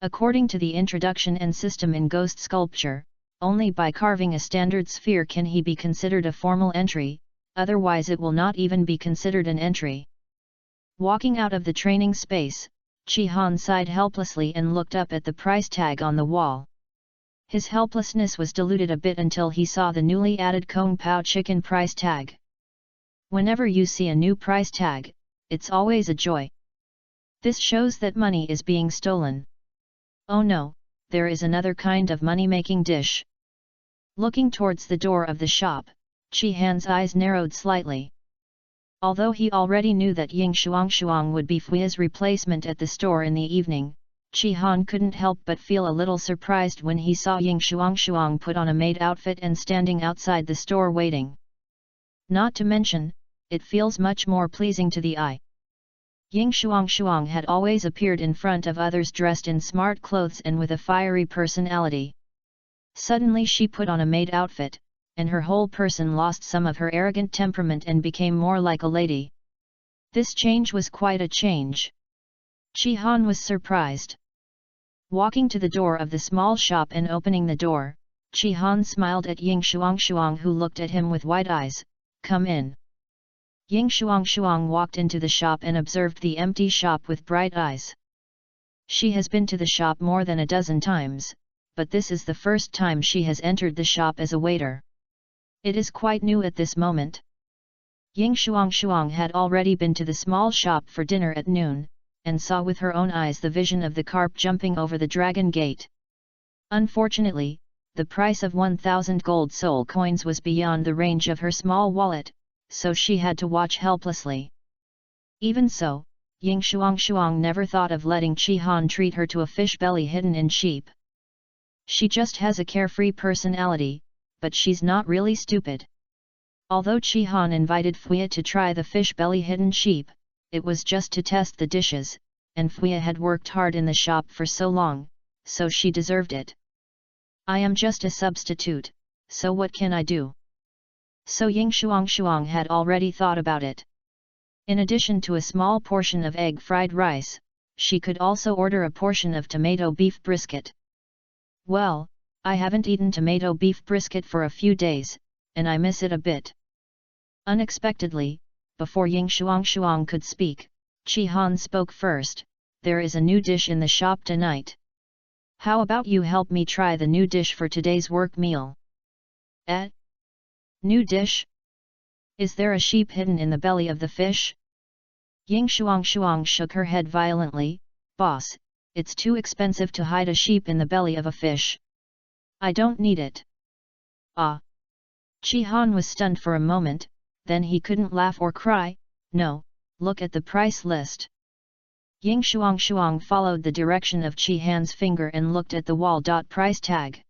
According to the introduction and system in ghost sculpture, only by carving a standard sphere can he be considered a formal entry, otherwise it will not even be considered an entry. Walking out of the training space, Chi Han sighed helplessly and looked up at the price tag on the wall. His helplessness was diluted a bit until he saw the newly added Kung Pao chicken price tag. Whenever you see a new price tag, it's always a joy. This shows that money is being stolen. Oh no, there is another kind of money-making dish. Looking towards the door of the shop, Chi Han's eyes narrowed slightly. Although he already knew that Ying Shuang would be Fui's replacement at the store in the evening, Chi Han couldn't help but feel a little surprised when he saw Ying Shuang put on a maid outfit and standing outside the store waiting. Not to mention, it feels much more pleasing to the eye. Ying Shuang had always appeared in front of others dressed in smart clothes and with a fiery personality. Suddenly she put on a maid outfit, and her whole person lost some of her arrogant temperament and became more like a lady. This change was quite a change. Chi Han was surprised. Walking to the door of the small shop and opening the door, Chi Han smiled at Ying Shuang who looked at him with wide eyes. Come in. Ying Shuang walked into the shop and observed the empty shop with bright eyes. She has been to the shop more than a dozen times, but this is the first time she has entered the shop as a waiter. It is quite new at this moment. Ying Shuang had already been to the small shop for dinner at noon, and saw with her own eyes the vision of the carp jumping over the dragon gate. Unfortunately, the price of 1,000 gold soul coins was beyond the range of her small wallet, so she had to watch helplessly. Even so, Ying Shuang never thought of letting Chi Han treat her to a fish belly hidden in sheep. She just has a carefree personality, but she's not really stupid. Although Chi Han invited Fui to try the fish belly hidden sheep, it was just to test the dishes, and Fui had worked hard in the shop for so long, so she deserved it. I am just a substitute, so what can I do? So Ying Shuang had already thought about it. In addition to a small portion of egg fried rice, she could also order a portion of tomato beef brisket. Well, I haven't eaten tomato beef brisket for a few days, and I miss it a bit. Unexpectedly, before Ying Shuang could speak, Chi Han spoke first. There is a new dish in the shop tonight. How about you help me try the new dish for today's work meal? Eh? New dish? Is there a sheep hidden in the belly of the fish? Ying Shuang shook her head violently. Boss, it's too expensive to hide a sheep in the belly of a fish. I don't need it. Ah! Chi Han was stunned for a moment, then he couldn't laugh or cry. No, look at the price list. Ying Shuang followed the direction of Chi Han's finger and looked at the wall. Price tag.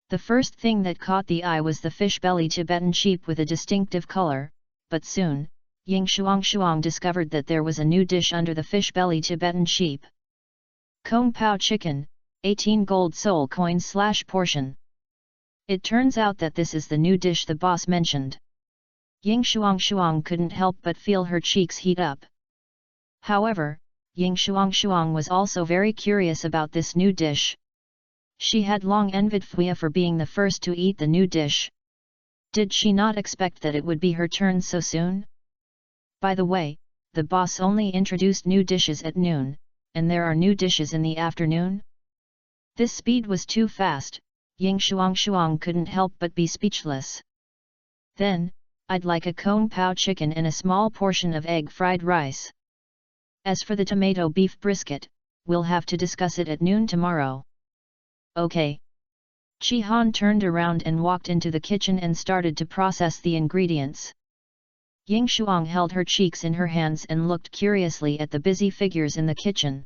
The first thing that caught the eye was the fish belly Tibetan sheep with a distinctive color, but soon, Ying Shuang discovered that there was a new dish under the fish belly Tibetan sheep. Kung Pao chicken, 18 gold soul coins / portion. It turns out that this is the new dish the boss mentioned. Ying Shuang couldn't help but feel her cheeks heat up. However, Ying Shuang was also very curious about this new dish. She had long envied Fuya for being the first to eat the new dish. Did she not expect that it would be her turn so soon? By the way, the boss only introduced new dishes at noon, and there are new dishes in the afternoon? This speed was too fast. Ying Shuang couldn't help but be speechless. Then, I'd like a Kung Pao chicken and a small portion of egg fried rice. As for the tomato beef brisket, we'll have to discuss it at noon tomorrow. Okay. Chi Han turned around and walked into the kitchen and started to process the ingredients. Ying Shuang held her cheeks in her hands and looked curiously at the busy figures in the kitchen.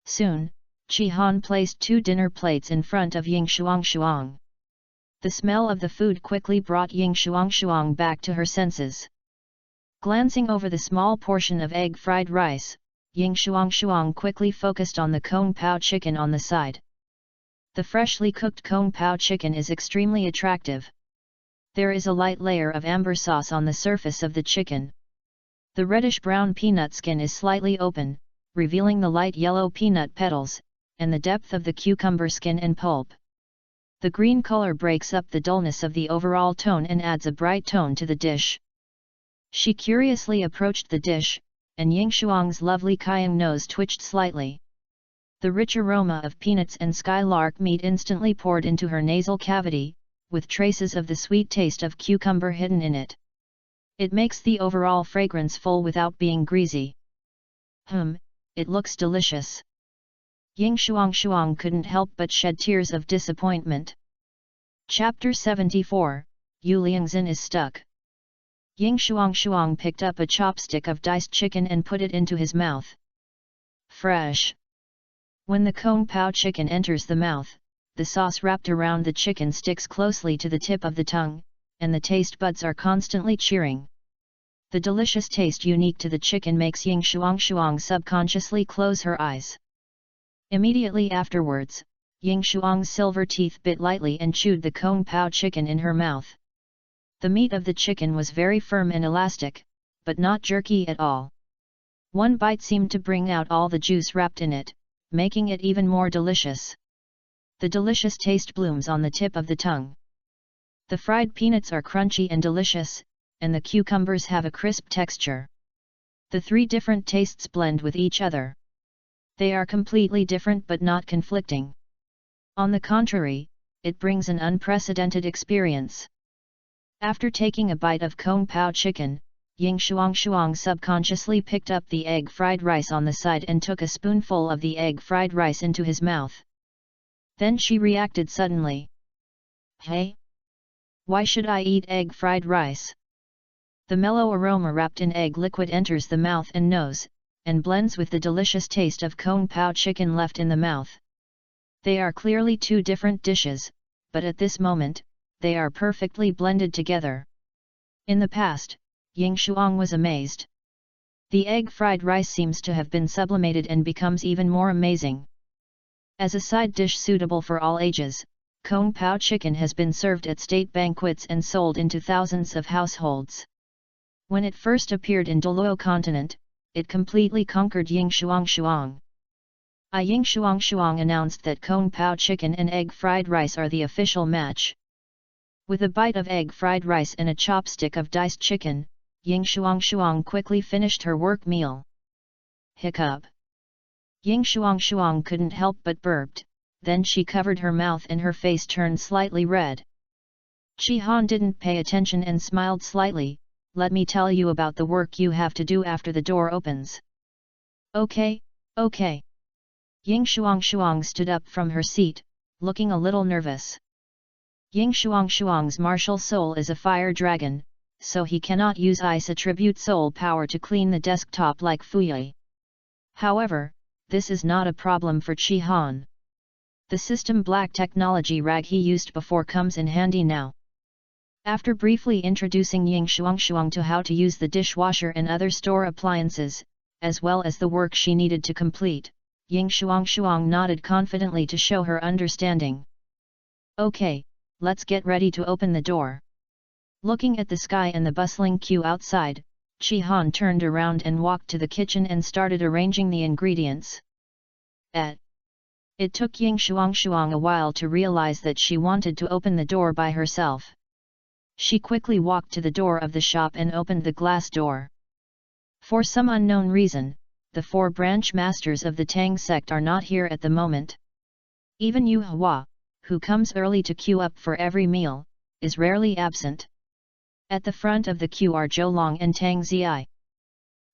Soon, Chi Han placed 2 dinner plates in front of Ying Shuang. The smell of the food quickly brought Ying Shuang back to her senses. Glancing over the small portion of egg fried rice, Ying Shuang quickly focused on the Kung Pao chicken on the side. The freshly cooked Kung Pao chicken is extremely attractive. There is a light layer of amber sauce on the surface of the chicken. The reddish-brown peanut skin is slightly open, revealing the light yellow peanut petals, and the depth of the cucumber skin and pulp. The green color breaks up the dullness of the overall tone and adds a bright tone to the dish. She curiously approached the dish, and Ying Shuang's lovely Kyang nose twitched slightly. The rich aroma of peanuts and skylark meat instantly poured into her nasal cavity, with traces of the sweet taste of cucumber hidden in it. It makes the overall fragrance full without being greasy. It looks delicious. Ying Shuang couldn't help but shed tears of disappointment. Chapter 74, Yu Liangzhen is stuck. Ying Shuang picked up a chopstick of diced chicken and put it into his mouth. Fresh. When the Kung Pao chicken enters the mouth, the sauce wrapped around the chicken sticks closely to the tip of the tongue, and the taste buds are constantly cheering. The delicious taste unique to the chicken makes Ying Shuang subconsciously close her eyes. Immediately afterwards, Ying Shuang's silver teeth bit lightly and chewed the Kung Pao chicken in her mouth. The meat of the chicken was very firm and elastic, but not jerky at all. One bite seemed to bring out all the juice wrapped in it, making it even more delicious. The delicious taste blooms on the tip of the tongue. The fried peanuts are crunchy and delicious, and the cucumbers have a crisp texture. The 3 different tastes blend with each other. They are completely different but not conflicting. On the contrary, it brings an unprecedented experience. After taking a bite of Kung Pao chicken, Ying Shuang subconsciously picked up the egg fried rice on the side and took a spoonful of the egg fried rice into his mouth. Then she reacted suddenly. Hey! Why should I eat egg fried rice? The mellow aroma wrapped in egg liquid enters the mouth and nose, and blends with the delicious taste of Kung Pao chicken left in the mouth. They are clearly 2 different dishes, but at this moment, they are perfectly blended together. In the past, Ying Shuang was amazed. The egg fried rice seems to have been sublimated and becomes even more amazing. As a side dish suitable for all ages, Kung Pao chicken has been served at state banquets and sold into thousands of households. When it first appeared in Douluo continent, it completely conquered Ying Shuang. Ying Shuang announced that Kung Pao chicken and egg fried rice are the official match. With a bite of egg fried rice and a chopstick of diced chicken, Ying Shuang quickly finished her work meal. Hiccup. Ying Shuang couldn't help but burped, then she covered her mouth and her face turned slightly red. Chi Han didn't pay attention and smiled slightly. Let me tell you about the work you have to do after the door opens. Okay. Ying Shuang stood up from her seat, looking a little nervous. Ying Shuang's martial soul is a fire dragon, so he cannot use ice attribute soul power to clean the desktop like Fuyue. However, this is not a problem for Chi Han. The system black technology rag he used before comes in handy now. After briefly introducing Ying Shuang to how to use the dishwasher and other store appliances, as well as the work she needed to complete, Ying Shuang nodded confidently to show her understanding. Okay, let's get ready to open the door. Looking at the sky and the bustling queue outside, Chi Han turned around and walked to the kitchen and started arranging the ingredients. It took Ying Shuang a while to realize that she wanted to open the door by herself. She quickly walked to the door of the shop and opened the glass door. For some unknown reason, the 4 branch masters of the Tang sect are not here at the moment. Even Yu Hua, who comes early to queue up for every meal, is rarely absent. At the front of the queue are Zhou Long and Tang Ziai.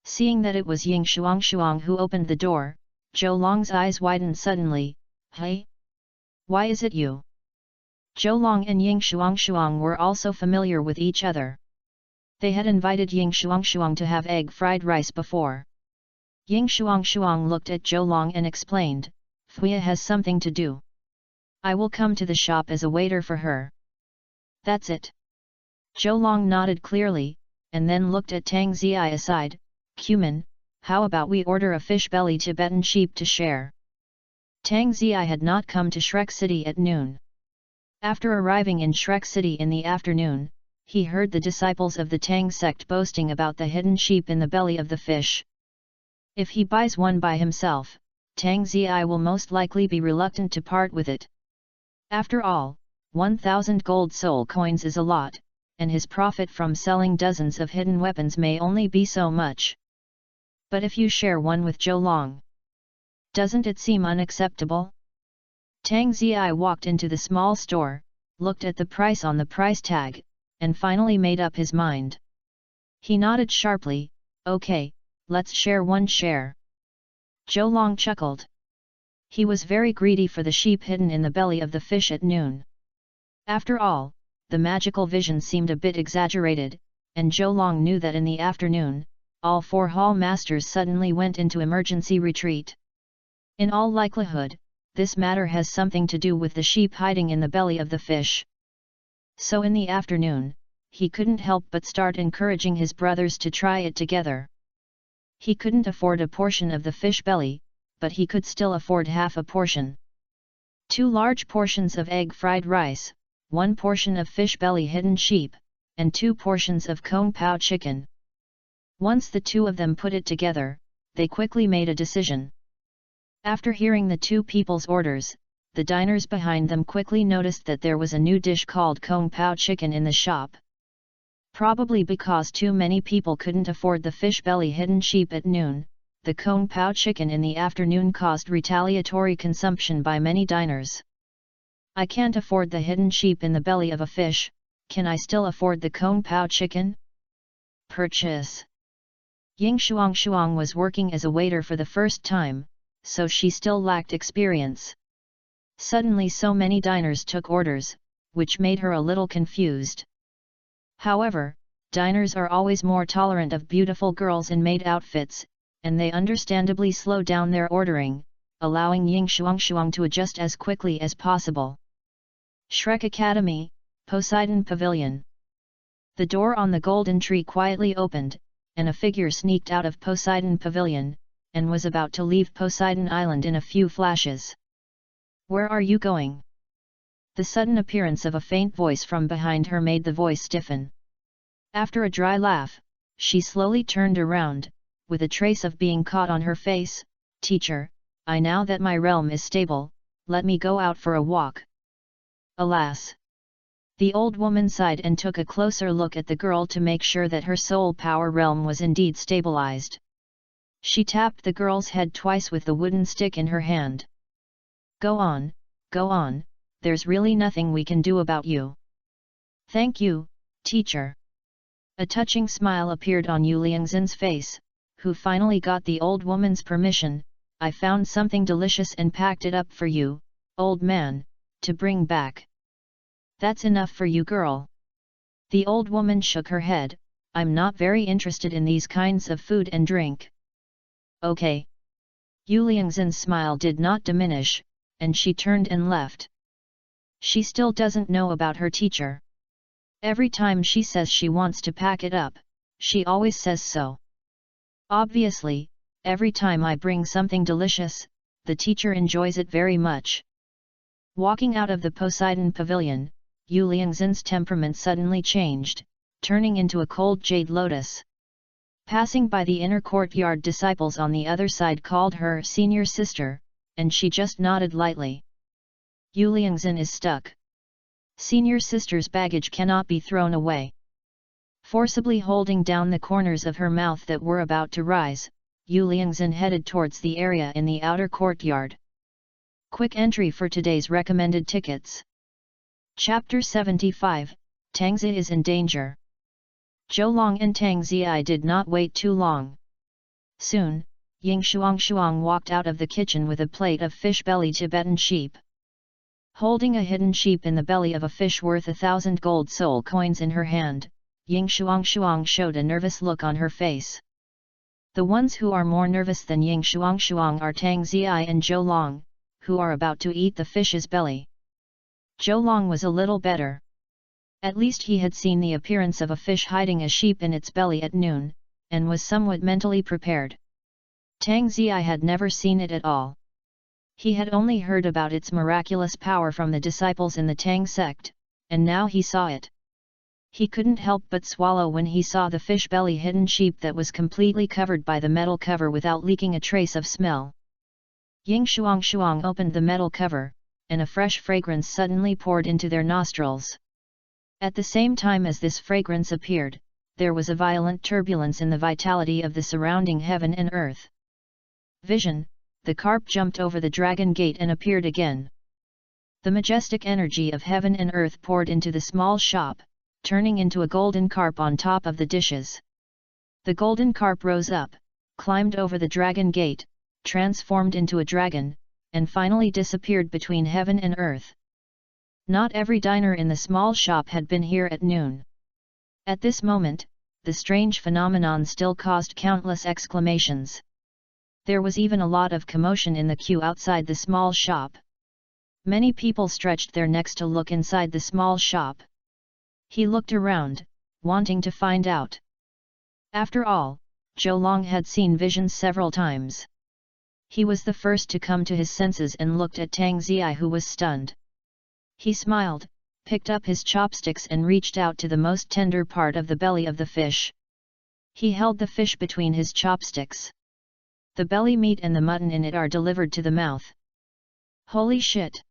Seeing that it was Ying Shuang who opened the door, Zhou Long's eyes widened suddenly. Hey? Why is it you? Zhou Long and Ying Shuang were also familiar with each other. They had invited Ying Shuang to have egg fried rice before. Ying Shuang looked at Zhou Long and explained, Fuya has something to do. I will come to the shop as a waiter for her. That's it. Zhou Long nodded clearly, and then looked at Tang Ziai aside, Cumin, how about we order a fish belly Tibetan sheep to share? Tang Ziai had not come to Shrek City at noon. After arriving in Shrek City in the afternoon, he heard the disciples of the Tang sect boasting about the hidden sheep in the belly of the fish. If he buys one by himself, Tang Ziai will most likely be reluctant to part with it. After all, 1,000 gold soul coins is a lot, and his profit from selling dozens of hidden weapons may only be so much. But if you share one with Zhou Long, doesn't it seem unacceptable? Tang Ziai walked into the small store, looked at the price on the price tag, and finally made up his mind. He nodded sharply, okay, let's share one share. Zhou Long chuckled. He was very greedy for the sheep hidden in the belly of the fish at noon. After all, the magical vision seemed a bit exaggerated, and Zhou Long knew that in the afternoon, all 4 hall masters suddenly went into emergency retreat. In all likelihood, this matter has something to do with the sheep hiding in the belly of the fish. So in the afternoon, he couldn't help but start encouraging his brothers to try it together. He couldn't afford a portion of the fish belly, but he could still afford half a portion. 2 large portions of egg fried rice, 1 portion of fish belly hidden sheep, and 2 portions of Kung Pao chicken. Once the 2 of them put it together, they quickly made a decision. After hearing the 2 people's orders, the diners behind them quickly noticed that there was a new dish called Kung Pao chicken in the shop. Probably because too many people couldn't afford the fish belly hidden sheep at noon, the Kung Pao chicken in the afternoon caused retaliatory consumption by many diners. I can't afford the hidden sheep in the belly of a fish, can I still afford the Kung Pao chicken? Purchase. Ying Shuang was working as a waiter for the first time, so she still lacked experience. Suddenly so many diners took orders, which made her a little confused. However, diners are always more tolerant of beautiful girls in maid outfits, and they understandably slowed down their ordering, allowing Ying Shuang to adjust as quickly as possible. Shrek Academy, Poseidon Pavilion. The door on the golden tree quietly opened, and a figure sneaked out of Poseidon Pavilion, and was about to leave Poseidon Island in a few flashes. Where are you going? The sudden appearance of a faint voice from behind her made the voice stiffen. After a dry laugh, she slowly turned around, with a trace of being caught on her face. Teacher, now that my realm is stable, let me go out for a walk. Alas! The old woman sighed and took a closer look at the girl to make sure that her soul power realm was indeed stabilized. She tapped the girl's head twice with the wooden stick in her hand. Go on, there's really nothing we can do about you. Thank you, teacher. A touching smile appeared on Yu Liangzhen's face, who finally got the old woman's permission. I found something delicious and packed it up for you, old man, to bring back. That's enough for you, girl. The old woman shook her head. I'm not very interested in these kinds of food and drink. Okay. Yu Liangzhen's smile did not diminish, and she turned and left. She still doesn't know about her teacher. Every time she says she wants to pack it up, she always says so. Obviously, every time I bring something delicious, the teacher enjoys it very much. Walking out of the Poseidon Pavilion, Yu Liangzhen's temperament suddenly changed, turning into a cold jade lotus. Passing by the inner courtyard, disciples on the other side called her senior sister, and she just nodded lightly. Yu Liangzhen is stuck. Senior sister's baggage cannot be thrown away. Forcibly holding down the corners of her mouth that were about to rise, Yu Liangzhen headed towards the area in the outer courtyard. Quick entry for today's recommended tickets. Chapter 75, Tang Zi is in danger. Zhou Long and Tang Ziyi did not wait too long. Soon, Ying Shuang walked out of the kitchen with a plate of fish belly Tibetan sheep. Holding a hidden sheep in the belly of a fish worth 1,000 gold soul coins in her hand, Ying Shuang showed a nervous look on her face. The ones who are more nervous than Ying Shuang are Tang Ziyi and Zhou Long, who are about to eat the fish's belly. Zhou Long was a little better. At least he had seen the appearance of a fish hiding a sheep in its belly at noon, and was somewhat mentally prepared. Tang Ziyi had never seen it at all. He had only heard about its miraculous power from the disciples in the Tang sect, and now he saw it. He couldn't help but swallow when he saw the fish belly hidden sheep that was completely covered by the metal cover without leaking a trace of smell. Ying Shuang opened the metal cover, and a fresh fragrance suddenly poured into their nostrils. At the same time as this fragrance appeared, there was a violent turbulence in the vitality of the surrounding heaven and earth. Vision, the carp jumped over the dragon gate and appeared again. The majestic energy of heaven and earth poured into the small shop, turning into a golden carp on top of the dishes. The golden carp rose up, climbed over the dragon gate, transformed into a dragon, and finally disappeared between heaven and earth. Not every diner in the small shop had been here at noon. At this moment, the strange phenomenon still caused countless exclamations. There was even a lot of commotion in the queue outside the small shop. Many people stretched their necks to look inside the small shop. He looked around, wanting to find out. After all, Zhou Long had seen visions several times. He was the first to come to his senses and looked at Tang Ziyi, who was stunned. He smiled, picked up his chopsticks and reached out to the most tender part of the belly of the fish. He held the fish between his chopsticks. The belly meat and the mutton in it are delivered to the mouth. Holy shit!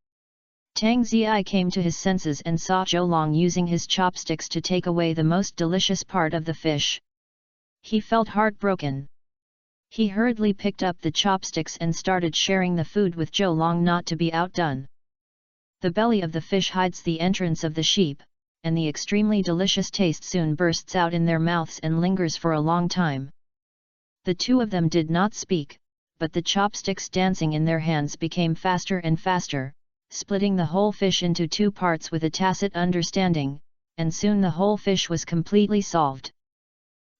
Tang Ziyi came to his senses and saw Zhou Long using his chopsticks to take away the most delicious part of the fish. He felt heartbroken. He hurriedly picked up the chopsticks and started sharing the food with Zhou Long not to be outdone. The belly of the fish hides the entrance of the sheep, and the extremely delicious taste soon bursts out in their mouths and lingers for a long time. The two of them did not speak, but the chopsticks dancing in their hands became faster and faster, splitting the whole fish into two parts with a tacit understanding, and soon the whole fish was completely solved.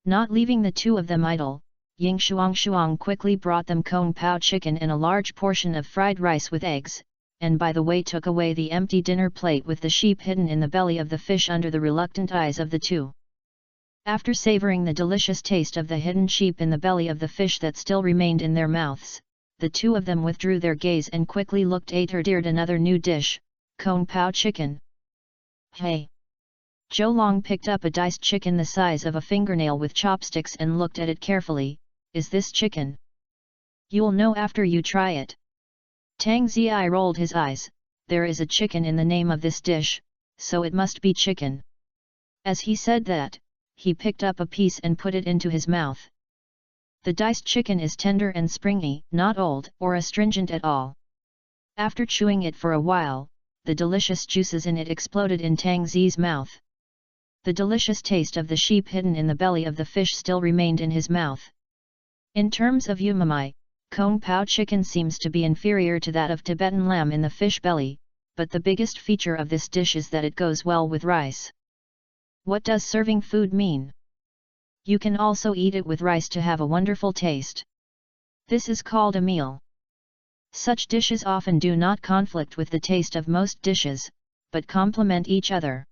Not leaving the two of them idle, Ying Shuang quickly brought them Kung Pao chicken and a large portion of fried rice with eggs, and by the way took away the empty dinner plate with the sheep hidden in the belly of the fish under the reluctant eyes of the two. After savoring the delicious taste of the hidden sheep in the belly of the fish that still remained in their mouths, the two of them withdrew their gaze and quickly looked at another new dish, Kung Pao chicken. Hey! Zhou Long picked up a diced chicken the size of a fingernail with chopsticks and looked at it carefully. Is this chicken? You'll know after you try it. Tang Ziyi rolled his eyes. There is a chicken in the name of this dish, so it must be chicken. As he said that, he picked up a piece and put it into his mouth. The diced chicken is tender and springy, not old or astringent at all. After chewing it for a while, the delicious juices in it exploded in Tang Ziyi's mouth. The delicious taste of the sheep hidden in the belly of the fish still remained in his mouth. In terms of umami, Kung Pao chicken seems to be inferior to that of Tibetan lamb in the fish belly, but the biggest feature of this dish is that it goes well with rice. What does serving food mean? You can also eat it with rice to have a wonderful taste. This is called a meal. Such dishes often do not conflict with the taste of most dishes, but complement each other.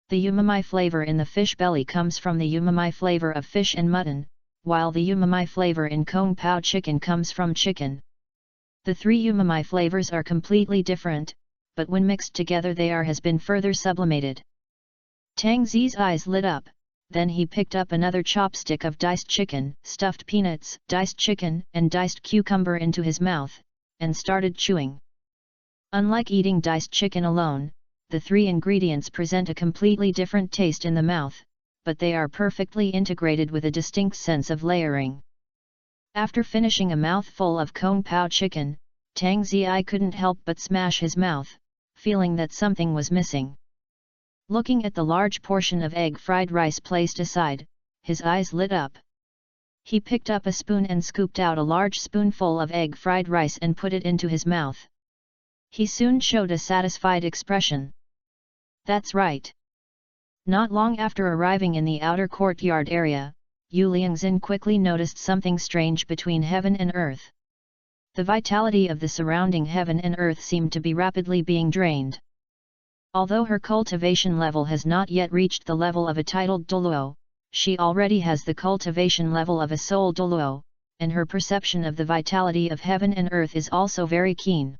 The umami flavor in the fish belly comes from the umami flavor of fish and mutton, while the umami flavor in kung pao chicken comes from chicken. The three umami flavors are completely different, but when mixed together has been further sublimated. Tang Zi's eyes lit up, then he picked up another chopstick of diced chicken, stuffed peanuts, diced chicken, and diced cucumber into his mouth, and started chewing. Unlike eating diced chicken alone, the three ingredients present a completely different taste in the mouth, but they are perfectly integrated with a distinct sense of layering. After finishing a mouthful of kung pao chicken, Tang Zi couldn't help but smash his mouth, feeling that something was missing. Looking at the large portion of egg fried rice placed aside, his eyes lit up. He picked up a spoon and scooped out a large spoonful of egg fried rice and put it into his mouth. He soon showed a satisfied expression. That's right. Not long after arriving in the outer courtyard area, Yu Liangzhen quickly noticed something strange between heaven and earth. The vitality of the surrounding heaven and earth seemed to be rapidly being drained. Although her cultivation level has not yet reached the level of a titled Douluo, she already has the cultivation level of a soul Douluo, and her perception of the vitality of heaven and earth is also very keen.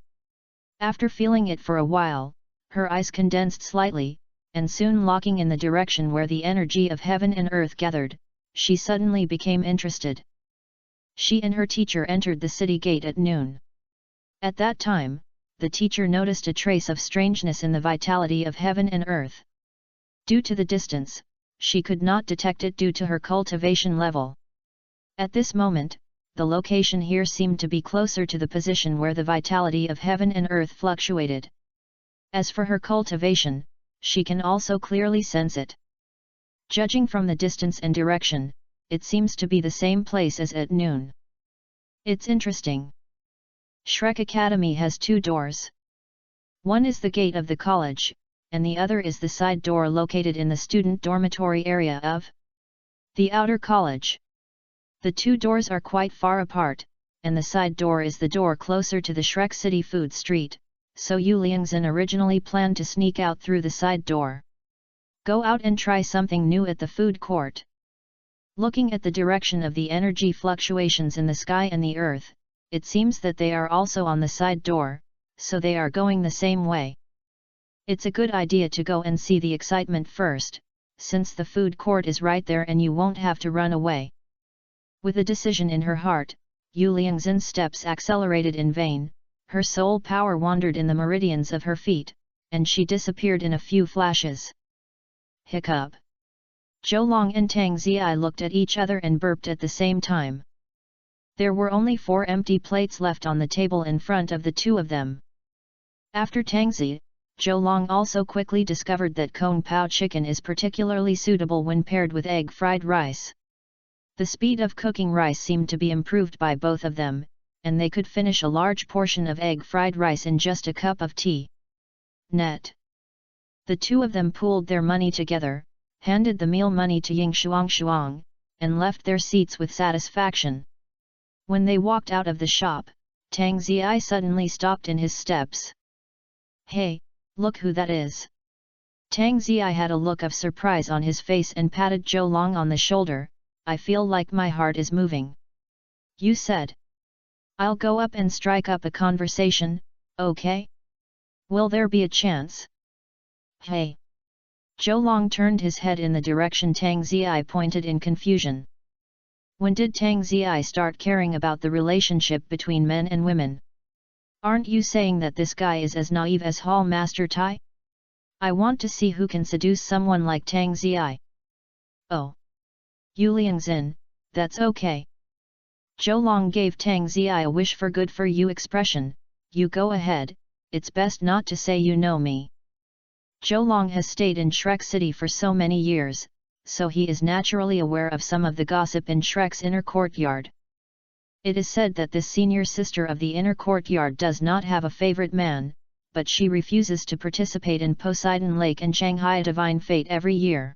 After feeling it for a while, her eyes condensed slightly, and soon looking in the direction where the energy of heaven and earth gathered, she suddenly became interested. She and her teacher entered the city gate at noon. At that time, the teacher noticed a trace of strangeness in the vitality of heaven and earth. Due to the distance, she could not detect it due to her cultivation level. At this moment, the location here seemed to be closer to the position where the vitality of heaven and earth fluctuated. As for her cultivation, she can also clearly sense it. Judging from the distance and direction, it seems to be the same place as at noon. It's interesting. Shrek Academy has two doors. One is the gate of the college, and the other is the side door located in the student dormitory area of the outer college. The two doors are quite far apart, and the side door is the door closer to the Shrek City Food Street, so Yu Liangzhen originally planned to sneak out through the side door. Go out and try something new at the food court. Looking at the direction of the energy fluctuations in the sky and the earth, it seems that they are also on the side door, so they are going the same way. It's a good idea to go and see the excitement first, since the food court is right there and you won't have to run away. With a decision in her heart, Yu Liangzhen's steps accelerated in vain, her soul power wandered in the meridians of her feet, and she disappeared in a few flashes. Hiccup. Zhou Long and Tang Zi looked at each other and burped at the same time. There were only 4 empty plates left on the table in front of the two of them. After Tang Zi, Zhou Long also quickly discovered that kung pao chicken is particularly suitable when paired with egg fried rice. The speed of cooking rice seemed to be improved by both of them, and they could finish a large portion of egg fried rice in just a cup of tea. Net. The two of them pooled their money together, handed the meal money to Ying Shuang, and left their seats with satisfaction. When they walked out of the shop, Tang Zi suddenly stopped in his steps. Hey, look who that is! Tang Zi had a look of surprise on his face and patted Zhou Long on the shoulder. I feel like my heart is moving. You said. I'll go up and strike up a conversation, okay? Will there be a chance? Hey! Zhou Long turned his head in the direction Tang Zi pointed in confusion. When did Tang Zi start caring about the relationship between men and women? Aren't you saying that this guy is as naive as Hall Master Tai? I want to see who can seduce someone like Tang Zi. Oh. Yu Liangzhen, that's okay. Zhou Long gave Tang Zi a wish for good for you expression. You go ahead, it's best not to say you know me. Zhou Long has stayed in Shrek City for so many years, so he is naturally aware of some of the gossip in Shrek's inner courtyard. It is said that this senior sister of the inner courtyard does not have a favorite man, but she refuses to participate in Poseidon Lake and Shanghai Divine Fate every year.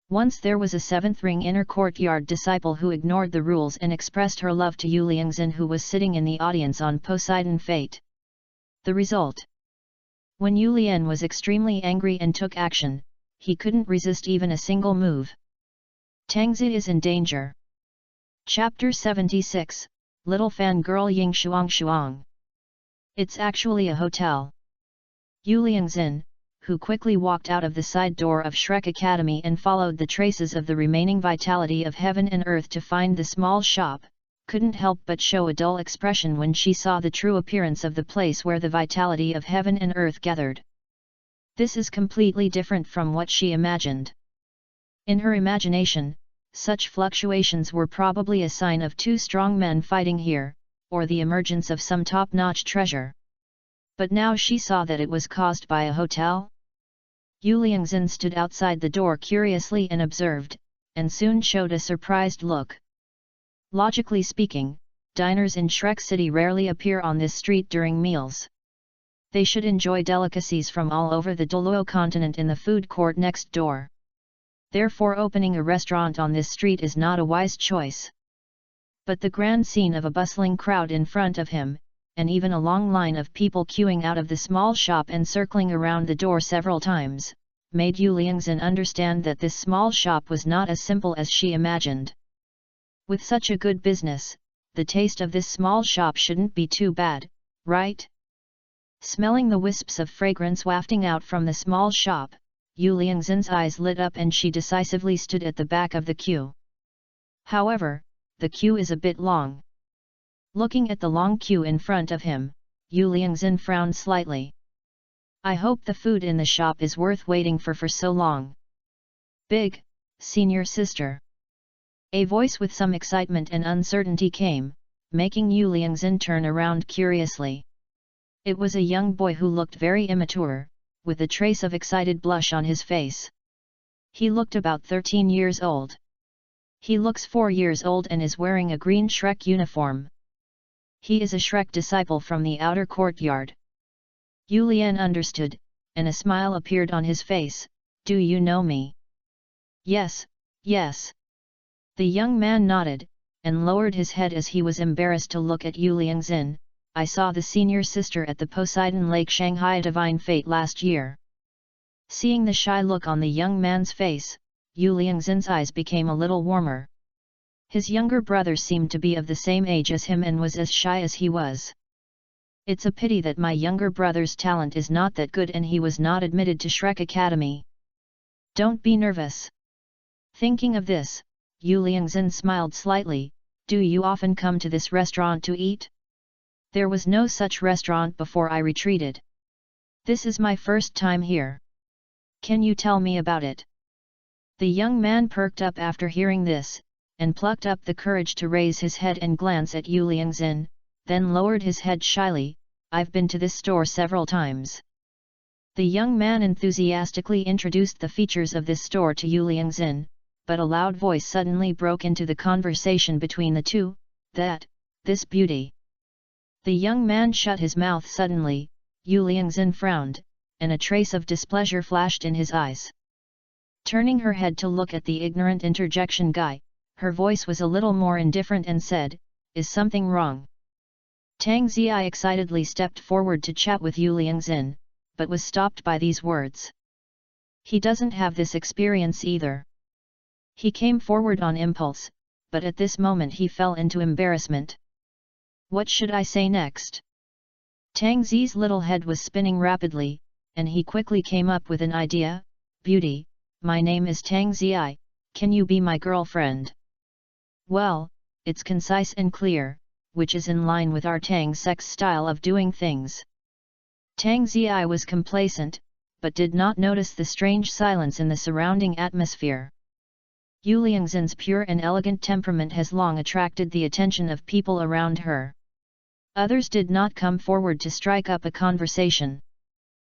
Once there was a 7th ring inner courtyard disciple who ignored the rules and expressed her love to Yu Liangzhen, who was sitting in the audience on Poseidon Fate. The result: when Yu Lian was extremely angry and took action, he couldn't resist even a single move. Tangzi is in danger. Chapter 76, Little Fangirl Ying Shuang Shuang. It's actually a hotel. Yu Liangzhen, who quickly walked out of the side door of Shrek Academy and followed the traces of the remaining vitality of heaven and earth to find the small shop, couldn't help but show a dull expression when she saw the true appearance of the place where the vitality of heaven and earth gathered. This is completely different from what she imagined. In her imagination, such fluctuations were probably a sign of two strong men fighting here, or the emergence of some top-notch treasure. But now she saw that it was caused by a hotel. Yu Liangzhen stood outside the door curiously and observed, and soon showed a surprised look. Logically speaking, diners in Shrek City rarely appear on this street during meals. They should enjoy delicacies from all over the Douluo continent in the food court next door. Therefore opening a restaurant on this street is not a wise choice. But the grand scene of a bustling crowd in front of him, and even a long line of people queuing out of the small shop and circling around the door several times, made Yu Liangzhen understand that this small shop was not as simple as she imagined. With such a good business, the taste of this small shop shouldn't be too bad, right? Smelling the wisps of fragrance wafting out from the small shop, Yu Liangzhen's eyes lit up and she decisively stood at the back of the queue. However, the queue is a bit long. Looking at the long queue in front of him, Yu Liangzhen frowned slightly. I hope the food in the shop is worth waiting for so long. Big, senior sister. A voice with some excitement and uncertainty came, making Yu Liangzhen turn around curiously. It was a young boy who looked very immature, with a trace of excited blush on his face. He looked about 13 years old. He looks 4 years old and is wearing a green Shrek uniform. He is a Shrek disciple from the outer courtyard. Yu Lian understood, and a smile appeared on his face. Do you know me? Yes, yes. The young man nodded, and lowered his head as he was embarrassed to look at Yu Liangzhen. I saw the senior sister at the Poseidon Lake Shanghai Divine Fate last year. Seeing the shy look on the young man's face, Yu Liangzhen's eyes became a little warmer. His younger brother seemed to be of the same age as him and was as shy as he was. It's a pity that my younger brother's talent is not that good and he was not admitted to Shrek Academy. Don't be nervous. Thinking of this, Yu Liangzhen smiled slightly. Do you often come to this restaurant to eat? There was no such restaurant before I retreated. This is my first time here. Can you tell me about it? The young man perked up after hearing this, and plucked up the courage to raise his head and glance at Yu Liangzhen, then lowered his head shyly. I've been to this store several times. The young man enthusiastically introduced the features of this store to Yu Liangzhen, but a loud voice suddenly broke into the conversation between the two. This beauty. The young man shut his mouth suddenly. Yu Liangzhen frowned, and a trace of displeasure flashed in his eyes. Turning her head to look at the ignorant interjection guy, her voice was a little more indifferent and said, Is something wrong? Tang Ziyi excitedly stepped forward to chat with Yu Liangzhen, but was stopped by these words. He doesn't have this experience either. He came forward on impulse, but at this moment he fell into embarrassment. What should I say next? Tang Zi's little head was spinning rapidly, and he quickly came up with an idea. Beauty, my name is Tang Ziyi, can you be my girlfriend? Well, it's concise and clear, which is in line with our Tang sex style of doing things. Tang Ziyi was complacent, but did not notice the strange silence in the surrounding atmosphere. Yu Liangzhen's pure and elegant temperament has long attracted the attention of people around her. Others did not come forward to strike up a conversation.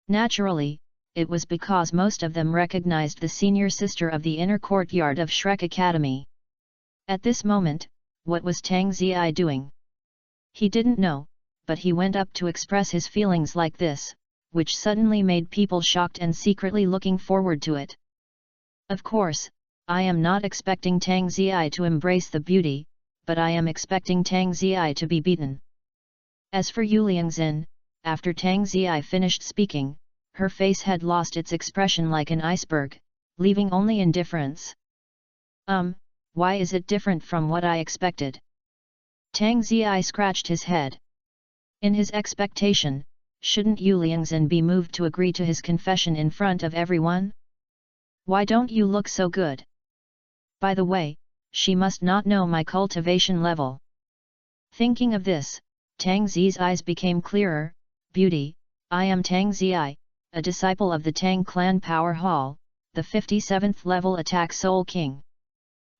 Naturally, it was because most of them recognized the senior sister of the inner courtyard of Shrek Academy. At this moment, what was Tang Ziyi doing? He didn't know, but he went up to express his feelings like this, which suddenly made people shocked and secretly looking forward to it. Of course, I am not expecting Tang Ziyi to embrace the beauty, but I am expecting Tang Ziyi to be beaten. As for Yu Liangzhen, after Tang Ziyi finished speaking, her face had lost its expression like an iceberg, leaving only indifference. Why is it different from what I expected? Tang Ziyi scratched his head. In his expectation, shouldn't Yu Liangzhen be moved to agree to his confession in front of everyone? Why don't you look so good? By the way, she must not know my cultivation level. Thinking of this, Tang Zi's eyes became clearer. Beauty, I am Tang Ziyi, a disciple of the Tang clan Power Hall, the 57th level attack Soul King.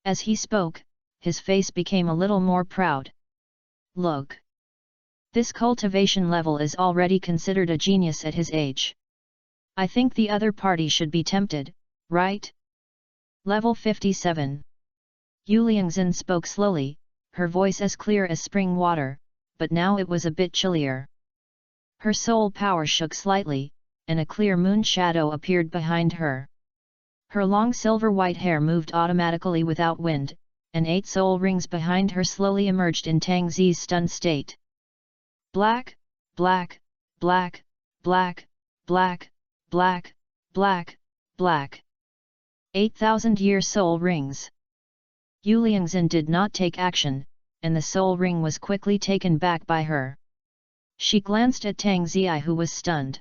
As he spoke, his face became a little more proud. Look. This cultivation level is already considered a genius at his age. I think the other party should be tempted, right? Level 57. Yu Liangzhen spoke slowly, her voice as clear as spring water, but now it was a bit chillier. Her soul power shook slightly, and a clear moon shadow appeared behind her. Her long silver-white hair moved automatically without wind, and 8 soul rings behind her slowly emerged in Tang Zi's stunned state. Black, black, black, black, black, black, black, black. 8,000-year soul rings. Yu Liangzhen did not take action, and the soul ring was quickly taken back by her. She glanced at Tang Ziyi, who was stunned.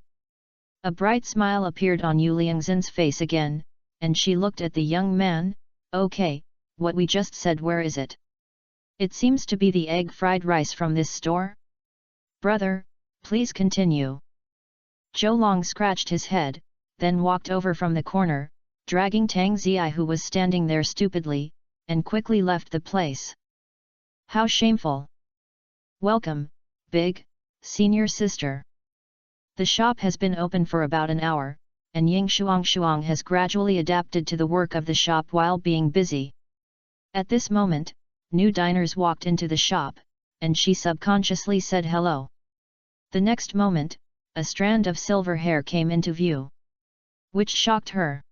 A bright smile appeared on Yu Liangzhen's face again, and she looked at the young man. Okay, what we just said, where is it? It seems to be the egg fried rice from this store? Brother, please continue. Zhou Long scratched his head, then walked over from the corner, dragging Tang Ziyi, who was standing there stupidly, and quickly left the place. How shameful! Welcome, big, senior sister. The shop has been open for about an hour, and Ying Shuang has gradually adapted to the work of the shop while being busy. At this moment, new diners walked into the shop, and she subconsciously said hello. The next moment, a strand of silver hair came into view, which shocked her.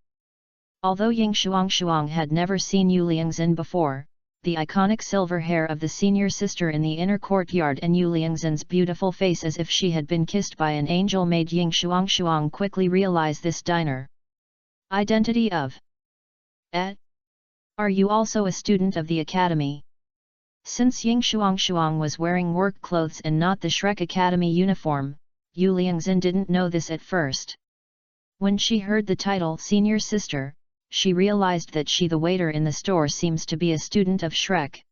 Although Ying Shuang had never seen Yu Liangzhen before, the iconic silver hair of the senior sister in the inner courtyard and Yu Liangzhen's beautiful face as if she had been kissed by an angel made Ying Shuang quickly realize this diner. Identity of Are you also a student of the academy? Since Ying Shuang was wearing work clothes and not the Shrek Academy uniform, Yu Liangzhen didn't know this at first. When she heard the title Senior Sister, she realized that she, the waiter in the store, seems to be a student of Shrek.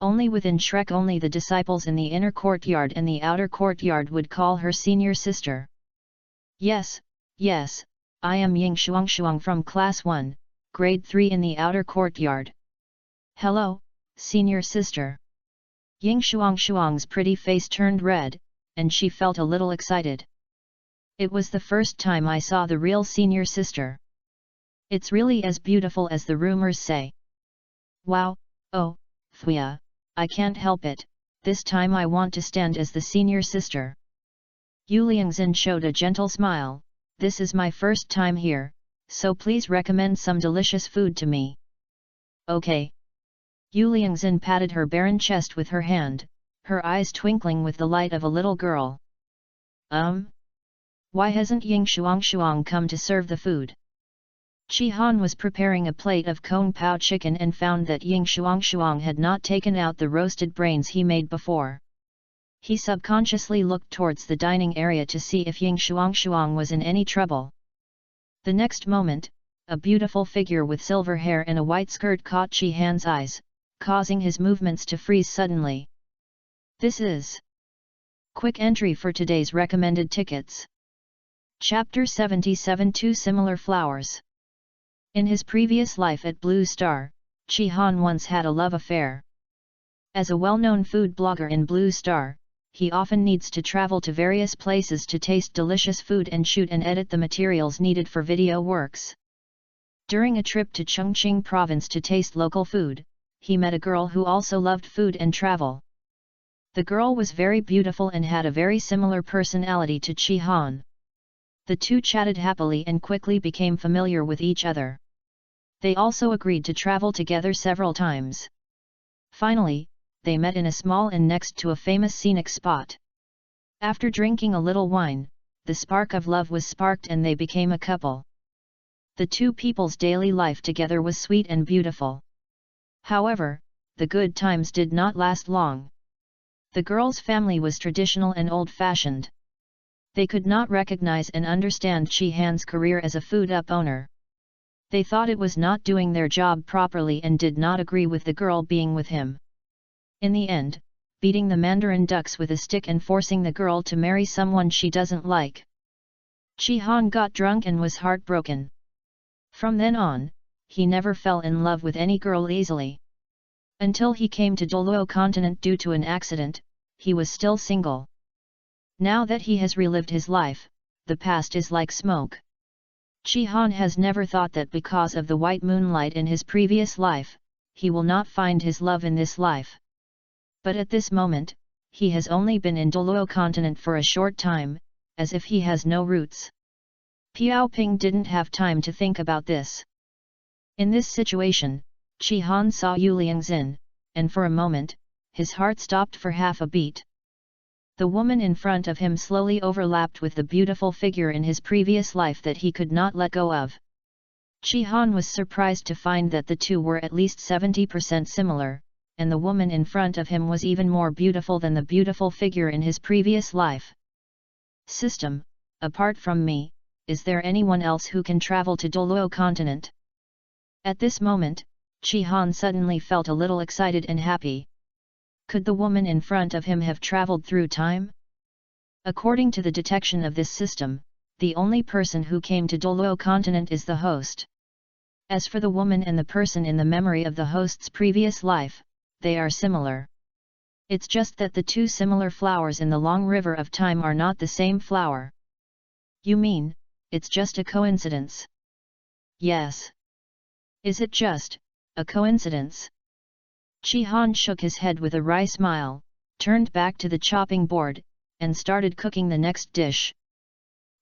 Only within Shrek only the disciples in the inner courtyard and the outer courtyard would call her senior sister. Yes, I am Ying Shuang from Class 1, Grade 3 in the outer courtyard. Hello, senior sister. Ying Shuang's pretty face turned red, and she felt a little excited. It was the first time I saw the real senior sister. It's really as beautiful as the rumors say. Wow, oh, Fuya, I can't help it, this time I want to stand as the senior sister. Yu Liangzhen showed a gentle smile. This is my first time here, so please recommend some delicious food to me. Okay. Yu Liangzhen patted her barren chest with her hand, her eyes twinkling with the light of a little girl. Why hasn't Ying Shuang come to serve the food? Chi Han was preparing a plate of Kung Pao chicken and found that Ying Shuang had not taken out the roasted brains he made before. He subconsciously looked towards the dining area to see if Ying Shuang was in any trouble. The next moment, a beautiful figure with silver hair and a white skirt caught Chi Han's eyes, causing his movements to freeze suddenly. This is quick entry for today's recommended tickets. Chapter 77 Two Similar Flowers. In his previous life at Blue Star, Chi Han once had a love affair. As a well-known food blogger in Blue Star, he often needs to travel to various places to taste delicious food and shoot and edit the materials needed for video works. During a trip to Chongqing province to taste local food, he met a girl who also loved food and travel. The girl was very beautiful and had a very similar personality to Chi Han. The two chatted happily and quickly became familiar with each other. They also agreed to travel together several times. Finally, they met in a small inn next to a famous scenic spot. After drinking a little wine, the spark of love was sparked and they became a couple. The two people's daily life together was sweet and beautiful. However, the good times did not last long. The girl's family was traditional and old-fashioned. They could not recognize and understand Chi-Han's career as a food-up owner. They thought it was not doing their job properly and did not agree with the girl being with him. In the end, beating the mandarin ducks with a stick and forcing the girl to marry someone she doesn't like. Chi-Han got drunk and was heartbroken. From then on, he never fell in love with any girl easily. Until he came to Douluo continent due to an accident, he was still single. Now that he has relived his life, the past is like smoke. Chi-Han has never thought that because of the white moonlight in his previous life, he will not find his love in this life. But at this moment, he has only been in Douluo continent for a short time, as if he has no roots. Piao Ping didn't have time to think about this. In this situation, Chi-Han saw Yu Liangzin, and for a moment, his heart stopped for half a beat. The woman in front of him slowly overlapped with the beautiful figure in his previous life that he could not let go of. Chi-Han was surprised to find that the two were at least 70% similar, and the woman in front of him was even more beautiful than the beautiful figure in his previous life. System, apart from me, is there anyone else who can travel to Douluo continent? At this moment, Chi-Han suddenly felt a little excited and happy. Could the woman in front of him have traveled through time? According to the detection of this system, the only person who came to Douluo continent is the host. As for the woman and the person in the memory of the host's previous life, they are similar. It's just that the two similar flowers in the long river of time are not the same flower. You mean, it's just a coincidence? Yes. Is it just a coincidence? Chi-Han shook his head with a wry smile, turned back to the chopping board, and started cooking the next dish.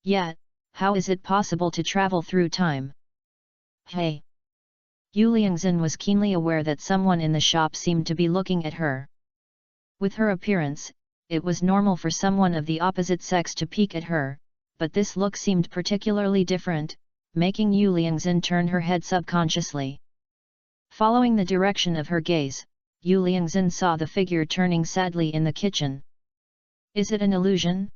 Yet, how is it possible to travel through time? Hey! Yu Liangzin was keenly aware that someone in the shop seemed to be looking at her. With her appearance, it was normal for someone of the opposite sex to peek at her, but this look seemed particularly different, making Yu Liangzin turn her head subconsciously. Following the direction of her gaze, Yu Liangzin saw the figure turning sadly in the kitchen. Is it an illusion?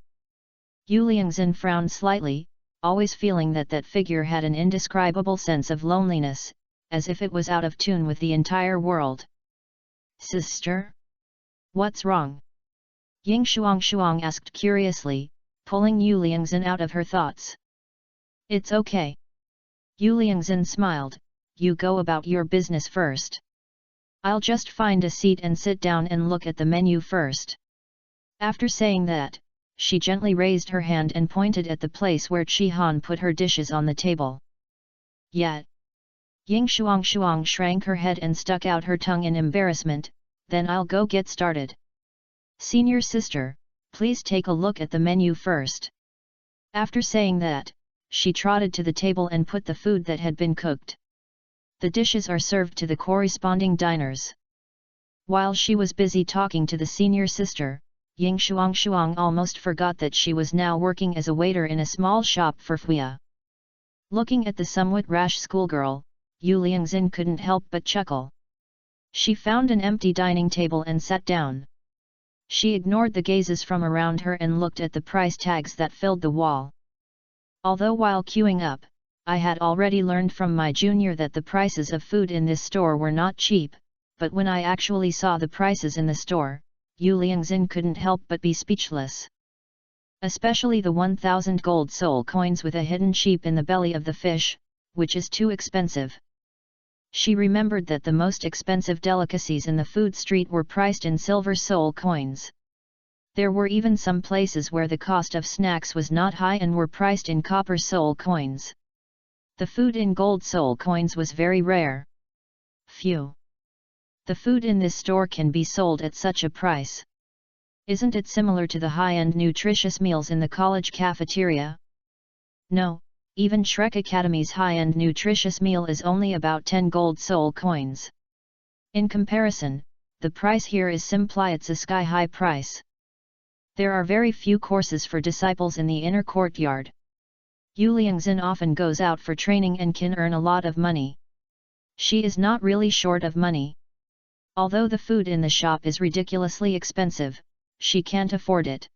Yu Liangzin frowned slightly, always feeling that that figure had an indescribable sense of loneliness, as if it was out of tune with the entire world. Sister? What's wrong? Ying Shuang asked curiously, pulling Yu Liangzin out of her thoughts. It's okay. Yu Liangzin smiled, you go about your business first. I'll just find a seat and sit down and look at the menu first. After saying that, she gently raised her hand and pointed at the place where Chi-Han put her dishes on the table. Yet. Ying Shuang shrank her head and stuck out her tongue in embarrassment, then I'll go get started. Senior sister, please take a look at the menu first. After saying that, she trotted to the table and put the food that had been cooked. The dishes are served to the corresponding diners. While she was busy talking to the senior sister, Ying Shuang almost forgot that she was now working as a waiter in a small shop for Fuya. Looking at the somewhat rash schoolgirl, Yu Liangzin couldn't help but chuckle. She found an empty dining table and sat down. She ignored the gazes from around her and looked at the price tags that filled the wall. Although while queuing up, I had already learned from my junior that the prices of food in this store were not cheap, but when I actually saw the prices in the store, Yu Liangzin couldn't help but be speechless. Especially the 1,000 gold soul coins with a hidden sheep in the belly of the fish, which is too expensive. She remembered that the most expensive delicacies in the food street were priced in silver soul coins. There were even some places where the cost of snacks was not high and were priced in copper soul coins. The food in gold soul coins was very rare. Phew! The food in this store can be sold at such a price. Isn't it similar to the high-end nutritious meals in the college cafeteria? No, Even Shrek Academy's high-end nutritious meal is only about 10 gold soul coins. In comparison, the price here is simply it's a sky-high price. There are very few courses for disciples in the inner courtyard. Yu Liangzhen often goes out for training and can earn a lot of money. She is not really short of money. Although the food in the shop is ridiculously expensive, she can't afford it.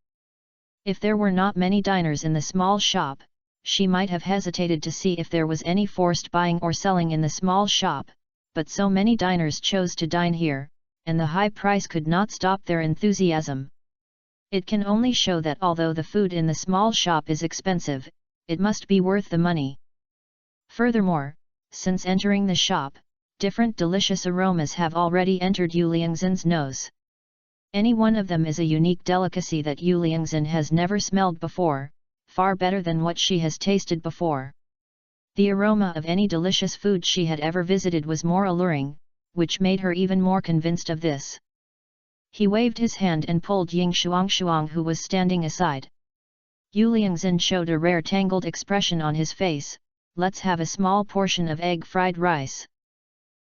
If there were not many diners in the small shop, she might have hesitated to see if there was any forced buying or selling in the small shop, but so many diners chose to dine here, and the high price could not stop their enthusiasm. It can only show that although the food in the small shop is expensive, it must be worth the money. Furthermore, since entering the shop, different delicious aromas have already entered Yu Liangzhen's nose. Any one of them is a unique delicacy that Yu Liangzhen has never smelled before, far better than what she has tasted before. The aroma of any delicious food she had ever visited was more alluring, which made her even more convinced of this. He waved his hand and pulled Ying Shuang, who was standing aside. Yu Liangzhen showed a rare tangled expression on his face. Let's have a small portion of egg fried rice.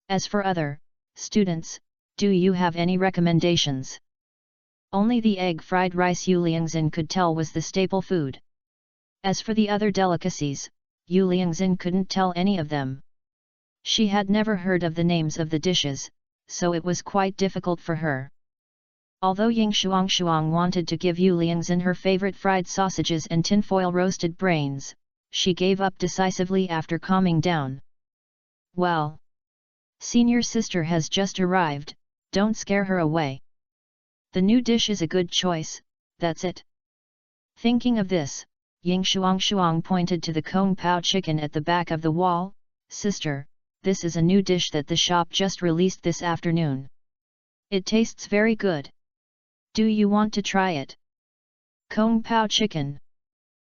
As for other students, do you have any recommendations? Only the egg fried rice Yu Liangzhen could tell was the staple food. As for the other delicacies, Yu Liangzhen couldn't tell any of them. She had never heard of the names of the dishes, so it was quite difficult for her. Although Ying Shuang wanted to give Yu Liangzhen her favorite fried sausages and tinfoil roasted brains, she gave up decisively after calming down. Well, senior sister has just arrived, don't scare her away. The new dish is a good choice, that's it. Thinking of this, Ying Shuang pointed to the Kung Pao chicken at the back of the wall. Sister, this is a new dish that the shop just released this afternoon. It tastes very good. Do you want to try it? Kung Pao chicken.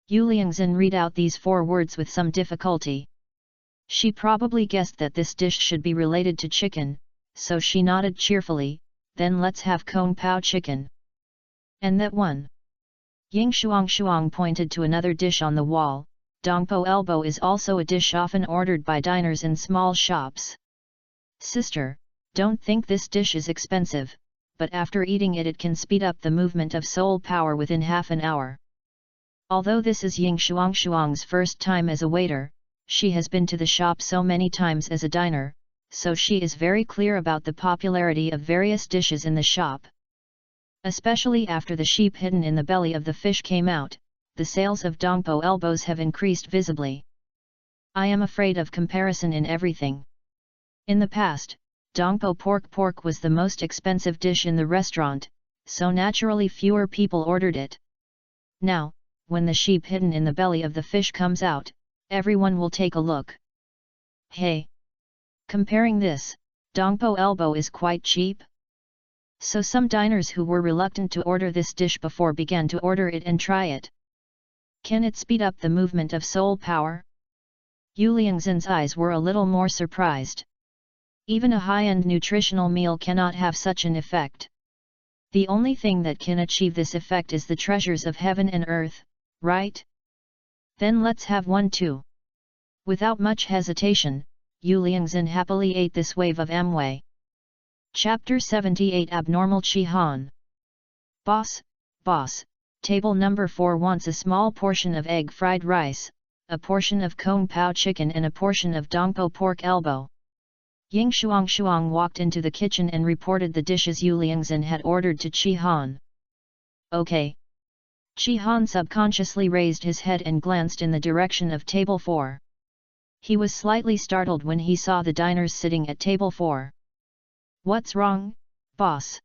Yu Liangzhen read out these 4 words with some difficulty. She probably guessed that this dish should be related to chicken, so she nodded cheerfully, then let's have Kung Pao chicken. And that one? Ying Shuang pointed to another dish on the wall. Dongpo elbow is also a dish often ordered by diners in small shops. Sister, don't think this dish is expensive, but after eating it can speed up the movement of soul power within half an hour. Although this is Ying Shuang's first time as a waiter, she has been to the shop so many times as a diner, so she is very clear about the popularity of various dishes in the shop. Especially after the sheep hidden in the belly of the fish came out, the sales of Dongpo elbows have increased visibly. I am afraid of comparison in everything. In the past, Dongpo pork was the most expensive dish in the restaurant, so naturally fewer people ordered it. Now, when the sheep hidden in the belly of the fish comes out, everyone will take a look. Hey! Comparing this, Dongpo elbow is quite cheap? So some diners who were reluctant to order this dish before began to order it and try it. Can it speed up the movement of soul power? Yu Liangzhen's eyes were a little more surprised. Even a high-end nutritional meal cannot have such an effect. The only thing that can achieve this effect is the treasures of heaven and earth, right? Then let's have one too. Without much hesitation, Yu Liangzhen happily ate this wave of Amway. Chapter 78 Abnormal Qi Han. Boss, table number 4 wants a small portion of egg fried rice, a portion of Kung Pao chicken and a portion of Dongpo pork elbow. Ying Shuang walked into the kitchen and reported the dishes Yu Liangzhen had ordered to Qi Han. Okay. Qi Han subconsciously raised his head and glanced in the direction of table 4. He was slightly startled when he saw the diners sitting at table 4. What's wrong, boss?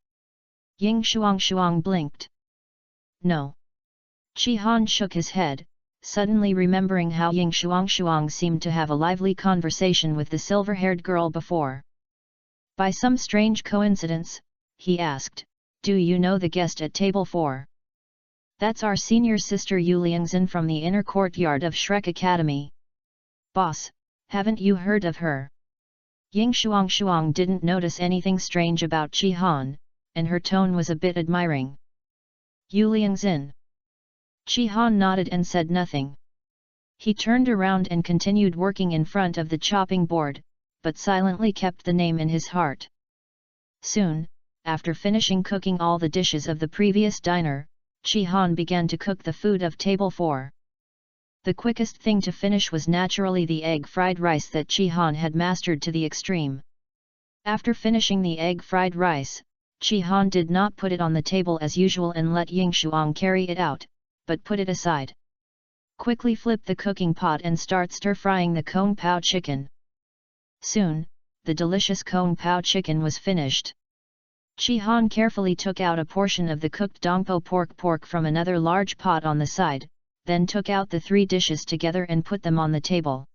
Ying Shuang blinked. No. Qi Han shook his head, suddenly remembering how Ying Shuang seemed to have a lively conversation with the silver-haired girl before. By some strange coincidence, he asked, do you know the guest at table 4? That's our senior sister Yu Liangzhen from the inner courtyard of Shrek Academy. Boss, haven't you heard of her? Ying Shuang didn't notice anything strange about Qi Han, and her tone was a bit admiring. Yu Liangzhen. Qi Han nodded and said nothing. He turned around and continued working in front of the chopping board, but silently kept the name in his heart. Soon, after finishing cooking all the dishes of the previous diner, Chi Han began to cook the food of table 4. The quickest thing to finish was naturally the egg fried rice that Chi Han had mastered to the extreme. After finishing the egg fried rice, Chi Han did not put it on the table as usual and let Ying Shuang carry it out, but put it aside. Quickly flip the cooking pot and start stir-frying the Kung Pao chicken. Soon, the delicious Kung Pao chicken was finished. Chi Han carefully took out a portion of the cooked Dongpo pork from another large pot on the side, then took out the 3 dishes together and put them on the table.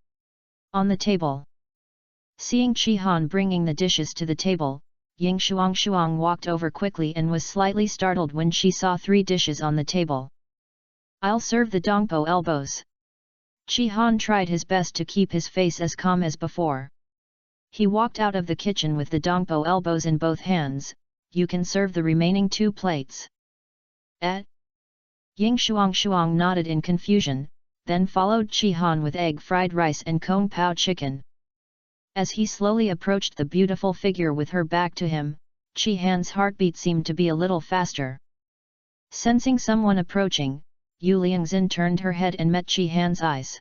On the table. Seeing Chi Han bringing the dishes to the table, Ying Shuang walked over quickly and was slightly startled when she saw 3 dishes on the table. "I'll serve the Dongpo elbows." Chi Han tried his best to keep his face as calm as before. He walked out of the kitchen with the Dongpo elbows in both hands. "You can serve the remaining 2 plates." Ying Shuang nodded in confusion, then followed Chi Han with egg fried rice and Kung Pao chicken. As he slowly approached the beautiful figure with her back to him, Chi Han's heartbeat seemed to be a little faster. Sensing someone approaching, Yu Liangzhen turned her head and met Chi Han's eyes.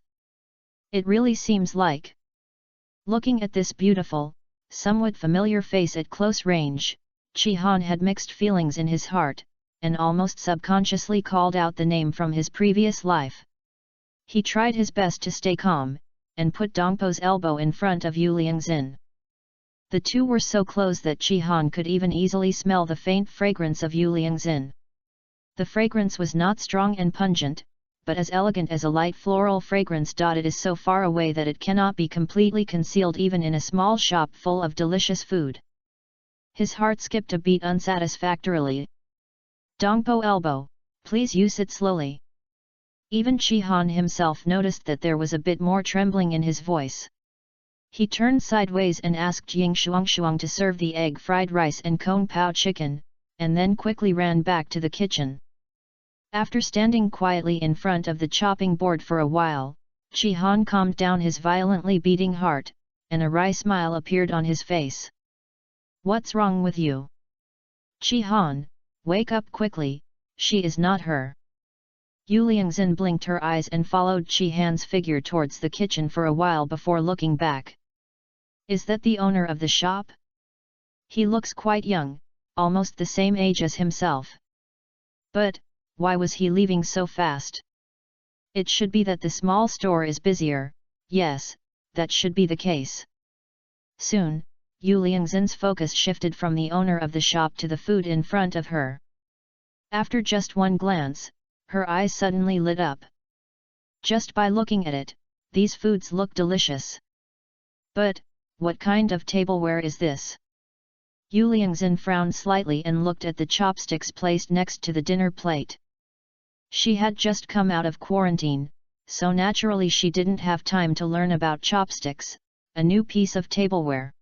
It really seems like. Looking at this beautiful, somewhat familiar face at close range, Chi Han had mixed feelings in his heart, and almost subconsciously called out the name from his previous life. He tried his best to stay calm, and put Dongpo's elbow in front of Yu Liangzhen. The two were so close that Chi Han could even easily smell the faint fragrance of Yu Liangzhen. The fragrance was not strong and pungent, but as elegant as a light floral fragrance. It is so far away that it cannot be completely concealed even in a small shop full of delicious food. His heart skipped a beat unsatisfactorily. "Dongpo elbow, please use it slowly." Even Chi Han himself noticed that there was a bit more trembling in his voice. He turned sideways and asked Ying Shuang to serve the egg fried rice and Kung Pao chicken, and then quickly ran back to the kitchen. After standing quietly in front of the chopping board for a while, Chi Han calmed down his violently beating heart, and a wry smile appeared on his face. "What's wrong with you? Chi Han, wake up quickly, she is not her." Yu Liangzhen blinked her eyes and followed Chi Han's figure towards the kitchen for a while before looking back. "Is that the owner of the shop? He looks quite young, almost the same age as himself. But, why was he leaving so fast? It should be that the small store is busier. Yes, that should be the case." Soon, Yu Liangzhen's focus shifted from the owner of the shop to the food in front of her. After just one glance, her eyes suddenly lit up. Just by looking at it, these foods look delicious. But, what kind of tableware is this? Yu Liangzhen frowned slightly and looked at the chopsticks placed next to the dinner plate. She had just come out of quarantine, so naturally she didn't have time to learn about chopsticks, a new piece of tableware.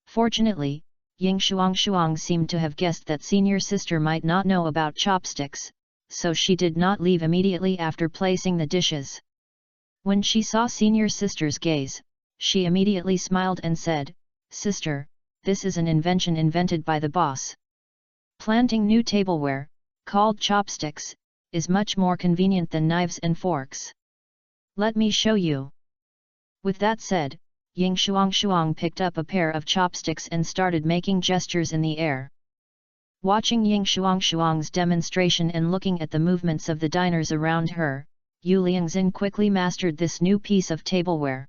Fortunately, Ying Shuang seemed to have guessed that senior sister might not know about chopsticks, so she did not leave immediately after placing the dishes. When she saw senior sister's gaze, she immediately smiled and said, "Sister, this is an invention invented by the boss. Planting new tableware, called chopsticks, is much more convenient than knives and forks. Let me show you." With that said, Ying Shuang picked up a pair of chopsticks and started making gestures in the air. Watching Ying Shuang's demonstration and looking at the movements of the diners around her, Yu Liangzhen quickly mastered this new piece of tableware.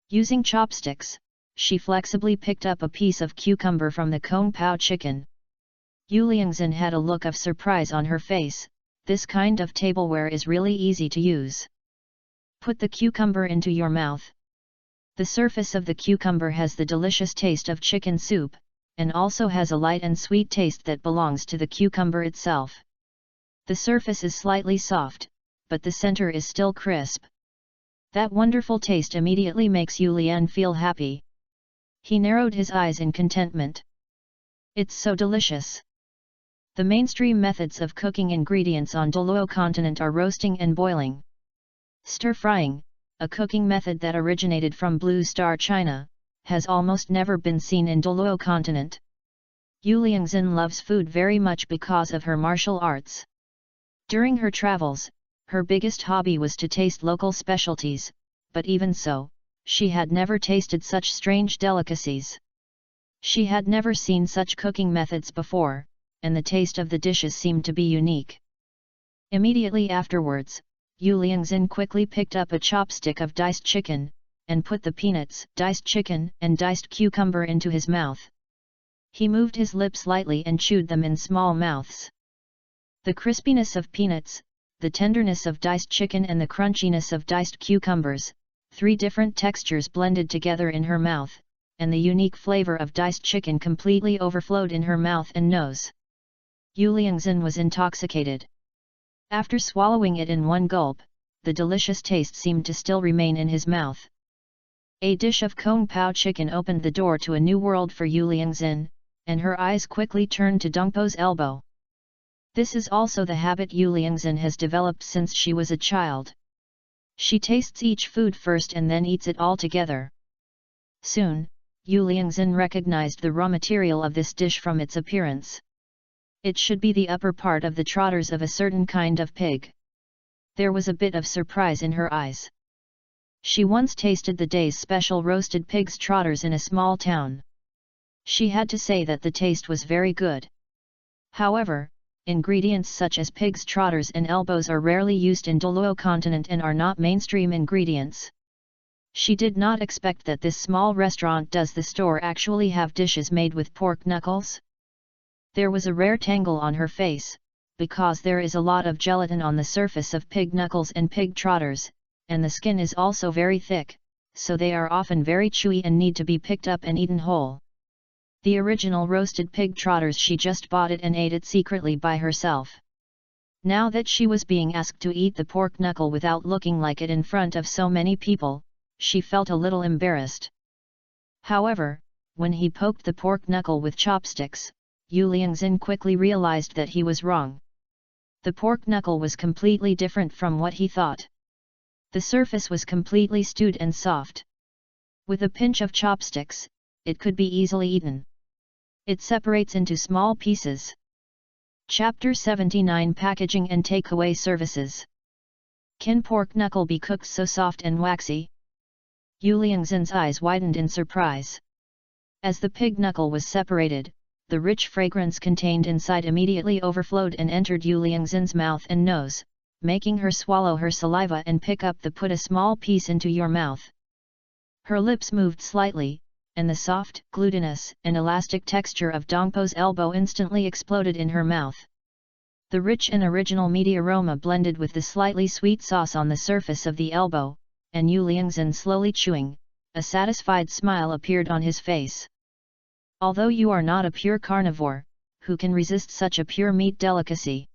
Using chopsticks, she flexibly picked up a piece of cucumber from the Kung Pao chicken. Yu Liangzhen had a look of surprise on her face. This kind of tableware is really easy to use. Put the cucumber into your mouth. The surface of the cucumber has the delicious taste of chicken soup, and also has a light and sweet taste that belongs to the cucumber itself. The surface is slightly soft, but the center is still crisp. That wonderful taste immediately makes Yu Lian feel happy. He narrowed his eyes in contentment. It's so delicious. The mainstream methods of cooking ingredients on Douluo continent are roasting and boiling. Stir-frying, a cooking method that originated from Blue Star, China, has almost never been seen in Douluo continent. Yu Liangzhen loves food very much because of her martial arts. During her travels, her biggest hobby was to taste local specialties, but even so, she had never tasted such strange delicacies. She had never seen such cooking methods before, and the taste of the dishes seemed to be unique. Immediately afterwards, Yu Liangzhen quickly picked up a chopstick of diced chicken, and put the peanuts, diced chicken, and diced cucumber into his mouth. He moved his lips lightly and chewed them in small mouths. The crispiness of peanuts, the tenderness of diced chicken and the crunchiness of diced cucumbers, three different textures blended together in her mouth, and the unique flavor of diced chicken completely overflowed in her mouth and nose. Yu Liangzhen was intoxicated. After swallowing it in one gulp, the delicious taste seemed to still remain in his mouth. A dish of Kung Pao chicken opened the door to a new world for Yu Liangzhen, and her eyes quickly turned to Dongpo's elbow. This is also the habit Yu Liangzhen has developed since she was a child. She tastes each food first and then eats it all together. Soon, Yu Liangzhen recognized the raw material of this dish from its appearance. It should be the upper part of the trotters of a certain kind of pig. There was a bit of surprise in her eyes. She once tasted the day's special roasted pig's trotters in a small town. She had to say that the taste was very good. However, ingredients such as pig's trotters and elbows are rarely used in Douluo continent and are not mainstream ingredients. She did not expect that this small restaurant does the store actually have dishes made with pork knuckles. There was a rare tangle on her face, because there is a lot of gelatin on the surface of pig knuckles and pig trotters, and the skin is also very thick, so they are often very chewy and need to be picked up and eaten whole. The original roasted pig trotters, she just bought it and ate it secretly by herself. Now that she was being asked to eat the pork knuckle without looking like it in front of so many people, she felt a little embarrassed. However, when he poked the pork knuckle with chopsticks, Yu Liangzhen quickly realized that he was wrong. The pork knuckle was completely different from what he thought. The surface was completely stewed and soft. With a pinch of chopsticks, it could be easily eaten. It separates into small pieces. Chapter 79 Packaging and Takeaway Services. Can pork knuckle be cooked so soft and waxy? Yu Liangzhen's eyes widened in surprise. As the pig knuckle was separated, the rich fragrance contained inside immediately overflowed and entered Yu Liangzhen's mouth and nose, making her swallow her saliva and pick up put a small piece into your mouth. Her lips moved slightly, and the soft, glutinous, and elastic texture of Dongpo's elbow instantly exploded in her mouth. The rich and original meaty aroma blended with the slightly sweet sauce on the surface of the elbow, and Yu Liangzhen slowly chewing, a satisfied smile appeared on his face. Although you are not a pure carnivore, who can resist such a pure meat delicacy?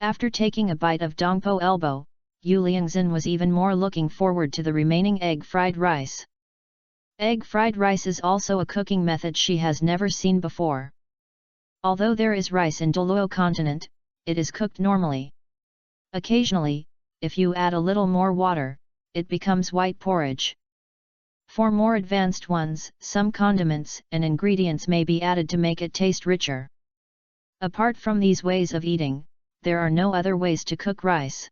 After taking a bite of Dongpo elbow, Yu Liangzhen was even more looking forward to the remaining egg fried rice. Egg fried rice is also a cooking method she has never seen before. Although there is rice in Douluo continent, it is cooked normally. Occasionally, if you add a little more water, it becomes white porridge. For more advanced ones, some condiments and ingredients may be added to make it taste richer. Apart from these ways of eating, there are no other ways to cook rice.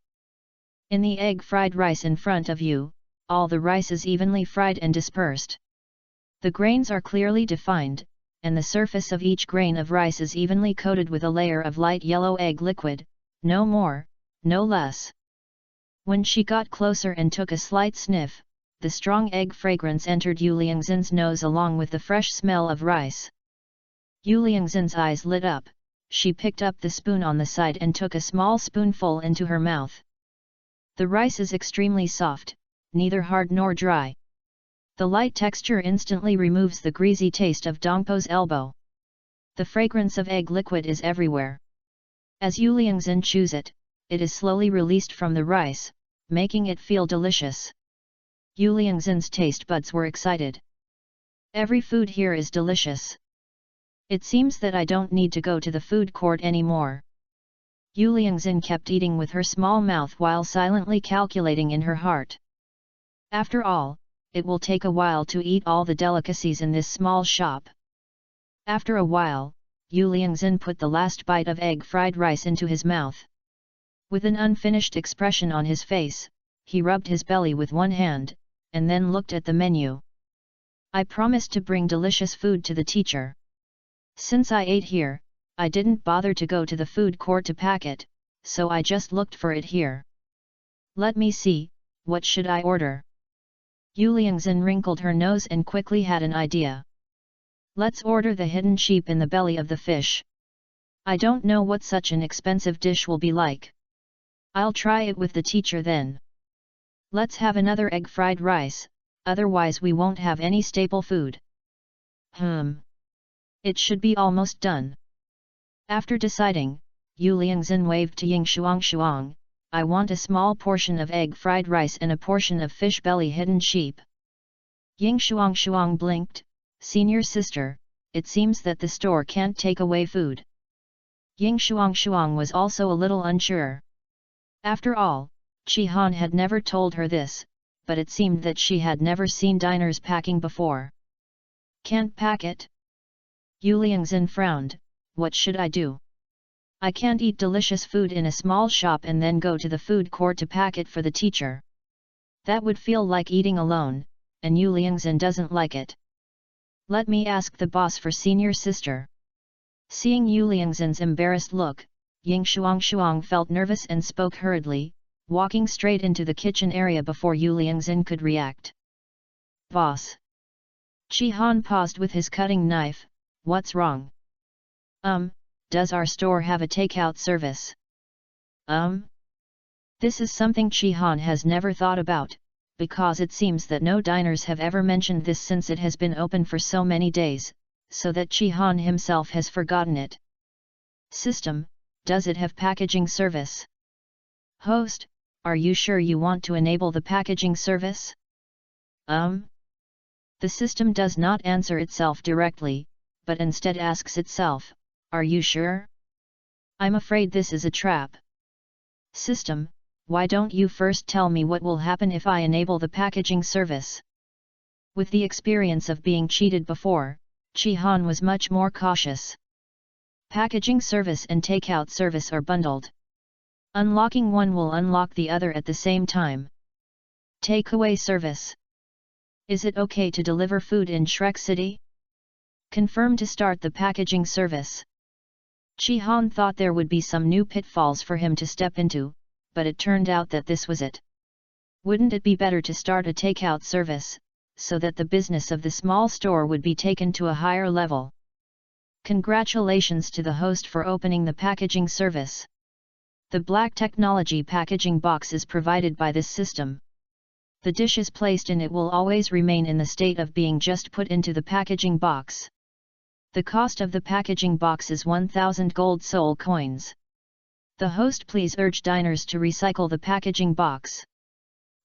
In the egg fried rice in front of you, all the rice is evenly fried and dispersed. The grains are clearly defined, and the surface of each grain of rice is evenly coated with a layer of light yellow egg liquid, no more, no less. When she got closer and took a slight sniff, the strong egg fragrance entered Yu Liangzhen's nose along with the fresh smell of rice. Yu Liangzhen's eyes lit up, she picked up the spoon on the side and took a small spoonful into her mouth. The rice is extremely soft, neither hard nor dry. The light texture instantly removes the greasy taste of Dongpo's elbow. The fragrance of egg liquid is everywhere. As Yu Liangzhen chews it, it is slowly released from the rice, making it feel delicious. Yu Liangzhen's taste buds were excited. Every food here is delicious. It seems that I don't need to go to the food court anymore. Yu Liangzhen kept eating with her small mouth while silently calculating in her heart. After all, it will take a while to eat all the delicacies in this small shop. After a while, Yu Liangzhen put the last bite of egg fried rice into his mouth. With an unfinished expression on his face, he rubbed his belly with one hand, and then looked at the menu. I promised to bring delicious food to the teacher. Since I ate here, I didn't bother to go to the food court to pack it, so I just looked for it here. Let me see, what should I order? Yu Liangzhen wrinkled her nose and quickly had an idea. Let's order the hidden sheep in the belly of the fish. I don't know what such an expensive dish will be like. I'll try it with the teacher then. Let's have another egg fried rice, otherwise we won't have any staple food. It should be almost done. After deciding, Yu Liangzhen waved to Ying Shuang, I want a small portion of egg fried rice and a portion of fish belly hidden sheep. Ying Shuang blinked, Senior sister, it seems that the store can't take away food. Ying Shuang was also a little unsure. After all, Chi Han had never told her this, but it seemed that she had never seen diners packing before. Can't pack it? Yu Liangzhen frowned, what should I do? I can't eat delicious food in a small shop and then go to the food court to pack it for the teacher. That would feel like eating alone, and Yu Liangzhen doesn't like it. Let me ask the boss for senior sister. Seeing Yu Liangzhen's embarrassed look, Ying Shuang felt nervous and spoke hurriedly, walking straight into the kitchen area before Yu Liangzhen could react. Boss. Chi Han paused with his cutting knife, what's wrong? Does our store have a takeout service? This is something Chi Han has never thought about, because it seems that no diners have ever mentioned this since it has been open for so many days, so that Chi Han himself has forgotten it. System, does it have packaging service? Host, are you sure you want to enable the packaging service? The system does not answer itself directly, but instead asks itself, are you sure? I'm afraid this is a trap. System, why don't you first tell me what will happen if I enable the packaging service? With the experience of being cheated before, Chi Han was much more cautious. Packaging service and takeout service are bundled. Unlocking one will unlock the other at the same time. Takeaway service. Is it okay to deliver food in Shrek City? Confirm to start the packaging service. Chi Han thought there would be some new pitfalls for him to step into, but it turned out that this was it. Wouldn't it be better to start a takeout service, so that the business of the small store would be taken to a higher level? Congratulations to the host for opening the packaging service. The black technology packaging box is provided by this system. The dishes placed in it will always remain in the state of being just put into the packaging box. The cost of the packaging box is 1000 gold soul coins. The host please urge diners to recycle the packaging box.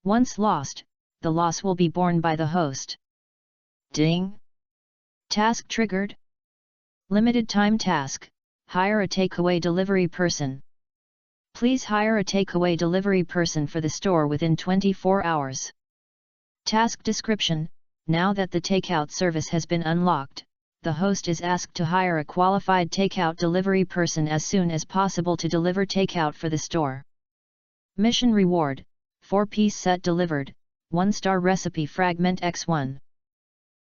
Once lost, the loss will be borne by the host. Ding! Task triggered. Limited time task, hire a takeaway delivery person. Please hire a takeaway delivery person for the store within 24 hours. Task description, now that the takeout service has been unlocked, the host is asked to hire a qualified takeout delivery person as soon as possible to deliver takeout for the store. Mission reward, 4-piece set delivered, 1-star recipe fragment X1.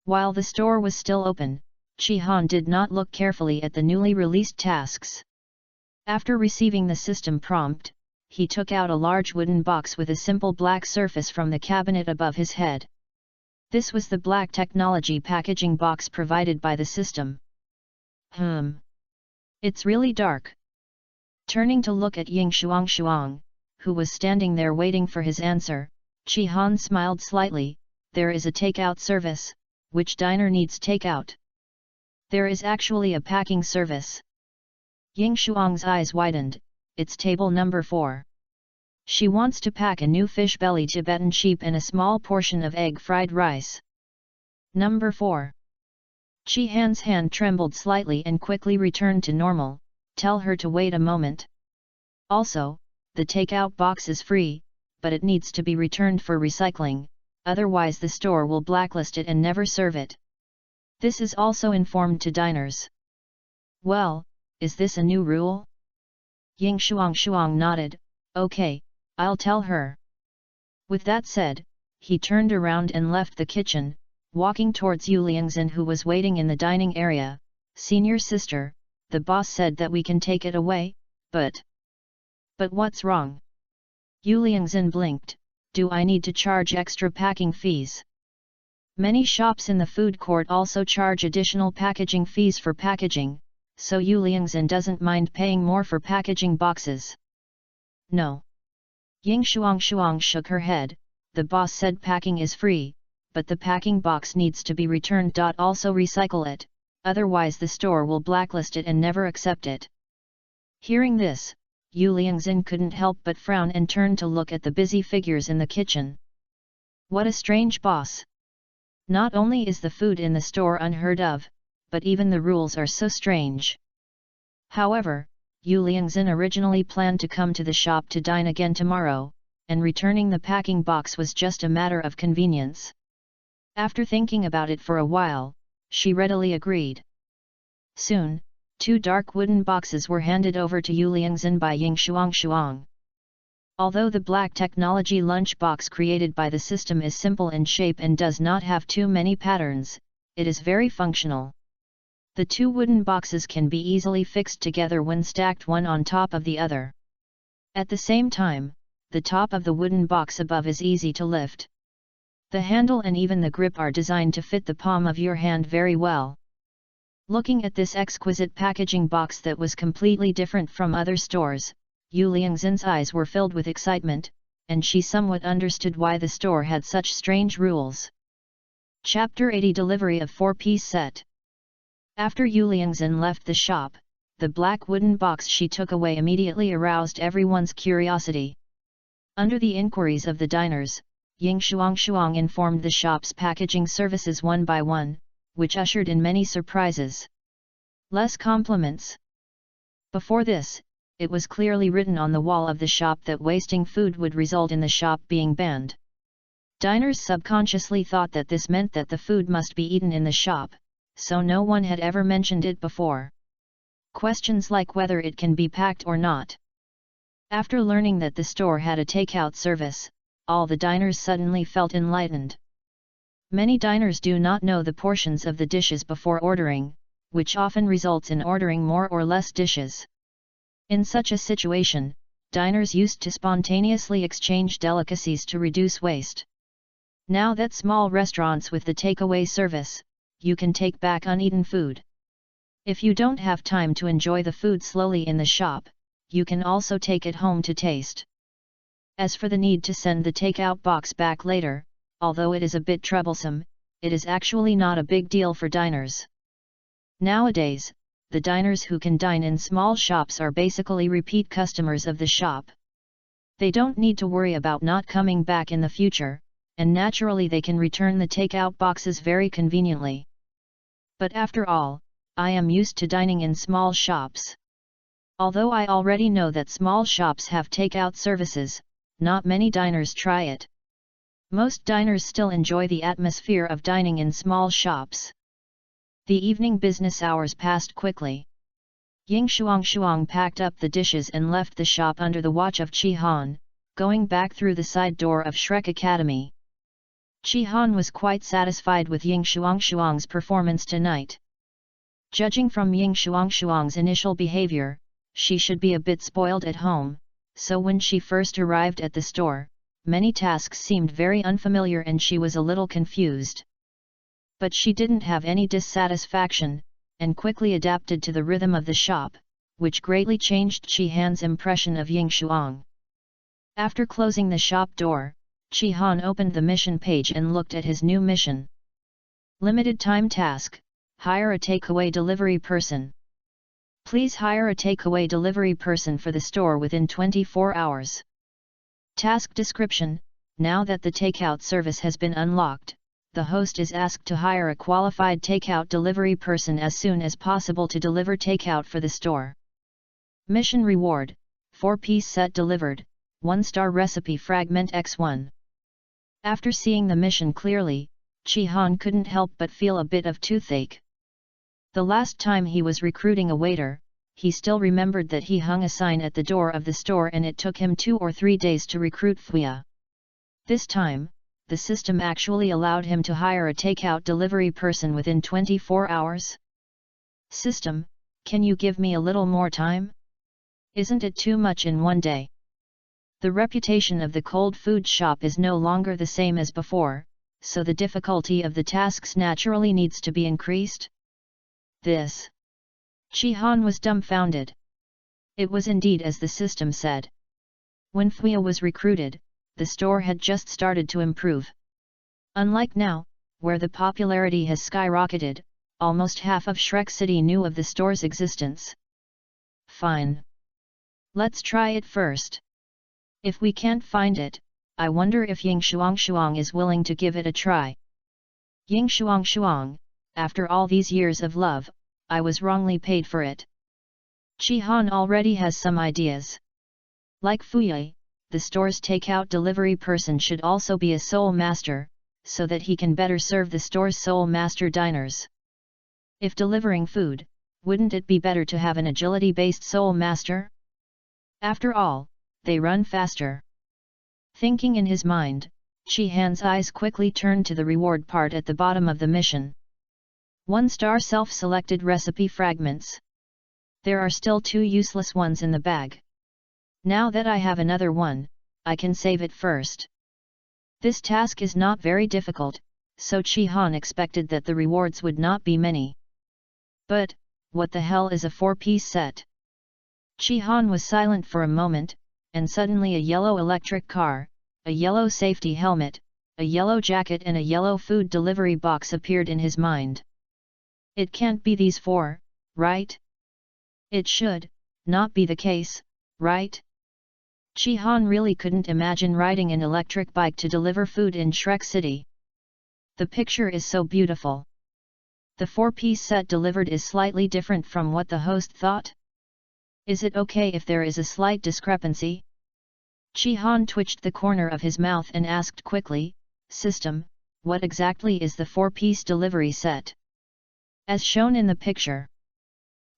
While the store was still open, Chi Han did not look carefully at the newly released tasks. After receiving the system prompt, he took out a large wooden box with a simple black surface from the cabinet above his head. This was the black technology packaging box provided by the system. It's really dark. Turning to look at Ying Shuang, who was standing there waiting for his answer, Chi Han smiled slightly. There is a takeout service. Which diner needs takeout? There is actually a packing service. Ying Shuang's eyes widened. It's table number 4. She wants to pack a new fish belly Tibetan sheep and a small portion of egg fried rice. Number 4. Chi Han's hand trembled slightly and quickly returned to normal. Tell her to wait a moment. Also, the takeout box is free, but it needs to be returned for recycling, otherwise the store will blacklist it and never serve it. This is also informed to diners. Well, is this a new rule? Ying Shuang nodded, okay, I'll tell her. With that said, he turned around and left the kitchen, walking towards Yu Liangzhen who was waiting in the dining area. Senior sister, the boss said that we can take it away, but what's wrong? Yu Liangzhen blinked, do I need to charge extra packing fees? Many shops in the food court also charge additional packaging fees for packaging, so Yu Liangzhen doesn't mind paying more for packaging boxes. No. Ying Shuang shook her head, the boss said packing is free, but the packing box needs to be returned. Also recycle it, otherwise the store will blacklist it and never accept it. Hearing this, Yu Liangzhen couldn't help but frown and turn to look at the busy figures in the kitchen. What a strange boss! Not only is the food in the store unheard of, but even the rules are so strange. However, Yu Liangzhen originally planned to come to the shop to dine again tomorrow, and returning the packing box was just a matter of convenience. After thinking about it for a while, she readily agreed. Soon, 2 dark wooden boxes were handed over to Yu Liangzhen by Ying Shuang. Although the black technology lunch box created by the system is simple in shape and does not have too many patterns, it is very functional. The 2 wooden boxes can be easily fixed together when stacked one on top of the other. At the same time, the top of the wooden box above is easy to lift. The handle and even the grip are designed to fit the palm of your hand very well. Looking at this exquisite packaging box that was completely different from other stores, Yu Liangzhen's eyes were filled with excitement, and she somewhat understood why the store had such strange rules. Chapter 80 Delivery of 4-piece set. After Yu Liangzhen left the shop, the black wooden box she took away immediately aroused everyone's curiosity. Under the inquiries of the diners, Ying Shuang informed the shop's packaging services one by one, which ushered in many surprises. Less compliments. Before this, it was clearly written on the wall of the shop that wasting food would result in the shop being banned. Diners subconsciously thought that this meant that the food must be eaten in the shop, so no one had ever mentioned it before. Questions like whether it can be packed or not. After learning that the store had a takeout service, all the diners suddenly felt enlightened. Many diners do not know the portions of the dishes before ordering, which often results in ordering more or less dishes. In such a situation, diners used to spontaneously exchange delicacies to reduce waste. Now that small restaurants with the takeaway service, you can take back uneaten food. If you don't have time to enjoy the food slowly in the shop, you can also take it home to taste. As for the need to send the takeout box back later, although it is a bit troublesome, it is actually not a big deal for diners. Nowadays, the diners who can dine in small shops are basically repeat customers of the shop. They don't need to worry about not coming back in the future, and naturally they can return the takeout boxes very conveniently. But after all, I am used to dining in small shops. Although I already know that small shops have takeout services, not many diners try it. Most diners still enjoy the atmosphere of dining in small shops. The evening business hours passed quickly. Ying Shuang packed up the dishes and left the shop under the watch of Chi Han, going back through the side door of Shrek Academy. Chi Han was quite satisfied with Ying Shuang's performance tonight. Judging from Ying Shuang's initial behavior, she should be a bit spoiled at home, so when she first arrived at the store, many tasks seemed very unfamiliar and she was a little confused. But she didn't have any dissatisfaction, and quickly adapted to the rhythm of the shop, which greatly changed Chi Han's impression of Ying Shuang. After closing the shop door, Chi Han opened the mission page and looked at his new mission. Limited time task: hire a takeaway delivery person. Please hire a takeaway delivery person for the store within 24 hours. Task description: now that the takeout service has been unlocked, the host is asked to hire a qualified takeout delivery person as soon as possible to deliver takeout for the store. Mission reward: 4-piece set delivered, 1-star recipe fragment X1. After seeing the mission clearly, Chi-Han couldn't help but feel a bit of toothache. The last time he was recruiting a waiter, he still remembered that he hung a sign at the door of the store and it took him 2 or 3 days to recruit Fuya. This time, the system actually allowed him to hire a takeout delivery person within 24 hours. System, can you give me a little more time? Isn't it too much in one day? The reputation of the cold food shop is no longer the same as before, so the difficulty of the tasks naturally needs to be increased. This. Chi-Han was dumbfounded. It was indeed as the system said. When Fuya was recruited, the store had just started to improve. Unlike now, where the popularity has skyrocketed, almost half of Shrek City knew of the store's existence. Fine. Let's try it first. If we can't find it, I wonder if Ying Shuang is willing to give it a try. Ying Shuang, after all these years of love, I was wrongly paid for it. Chi-Han already has some ideas. Like Fuya, the store's takeout delivery person should also be a soul master, so that he can better serve the store's soul master diners. If delivering food, wouldn't it be better to have an agility-based soul master? After all, they run faster. Thinking in his mind, Chi-Han's eyes quickly turned to the reward part at the bottom of the mission. 1-star self-selected recipe fragments. There are still 2 useless ones in the bag. Now that I have another one, I can save it first. This task is not very difficult, so Chi-Han expected that the rewards would not be many. But, what the hell is a 4-piece set? Chi-Han was silent for a moment, and suddenly a yellow electric car, a yellow safety helmet, a yellow jacket and a yellow food delivery box appeared in his mind. It can't be these 4, right? It should not be the case, right? Chi-Han really couldn't imagine riding an electric bike to deliver food in Shrek City. The picture is so beautiful. The 4-piece set delivered is slightly different from what the host thought. Is it okay if there is a slight discrepancy? Chi-Han twitched the corner of his mouth and asked quickly, System, what exactly is the 4-piece delivery set? As shown in the picture.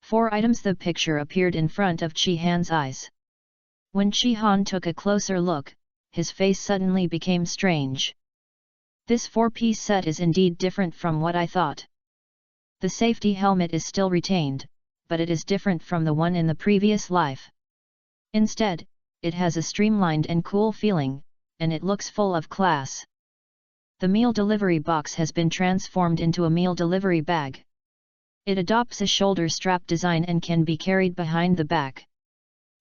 4 items. The picture appeared in front of Chi-Han's eyes. When Chi-Han took a closer look, his face suddenly became strange. This 4-piece set is indeed different from what I thought. The safety helmet is still retained, but it is different from the one in the previous life. Instead, it has a streamlined and cool feeling, and it looks full of class. The meal delivery box has been transformed into a meal delivery bag. It adopts a shoulder strap design and can be carried behind the back.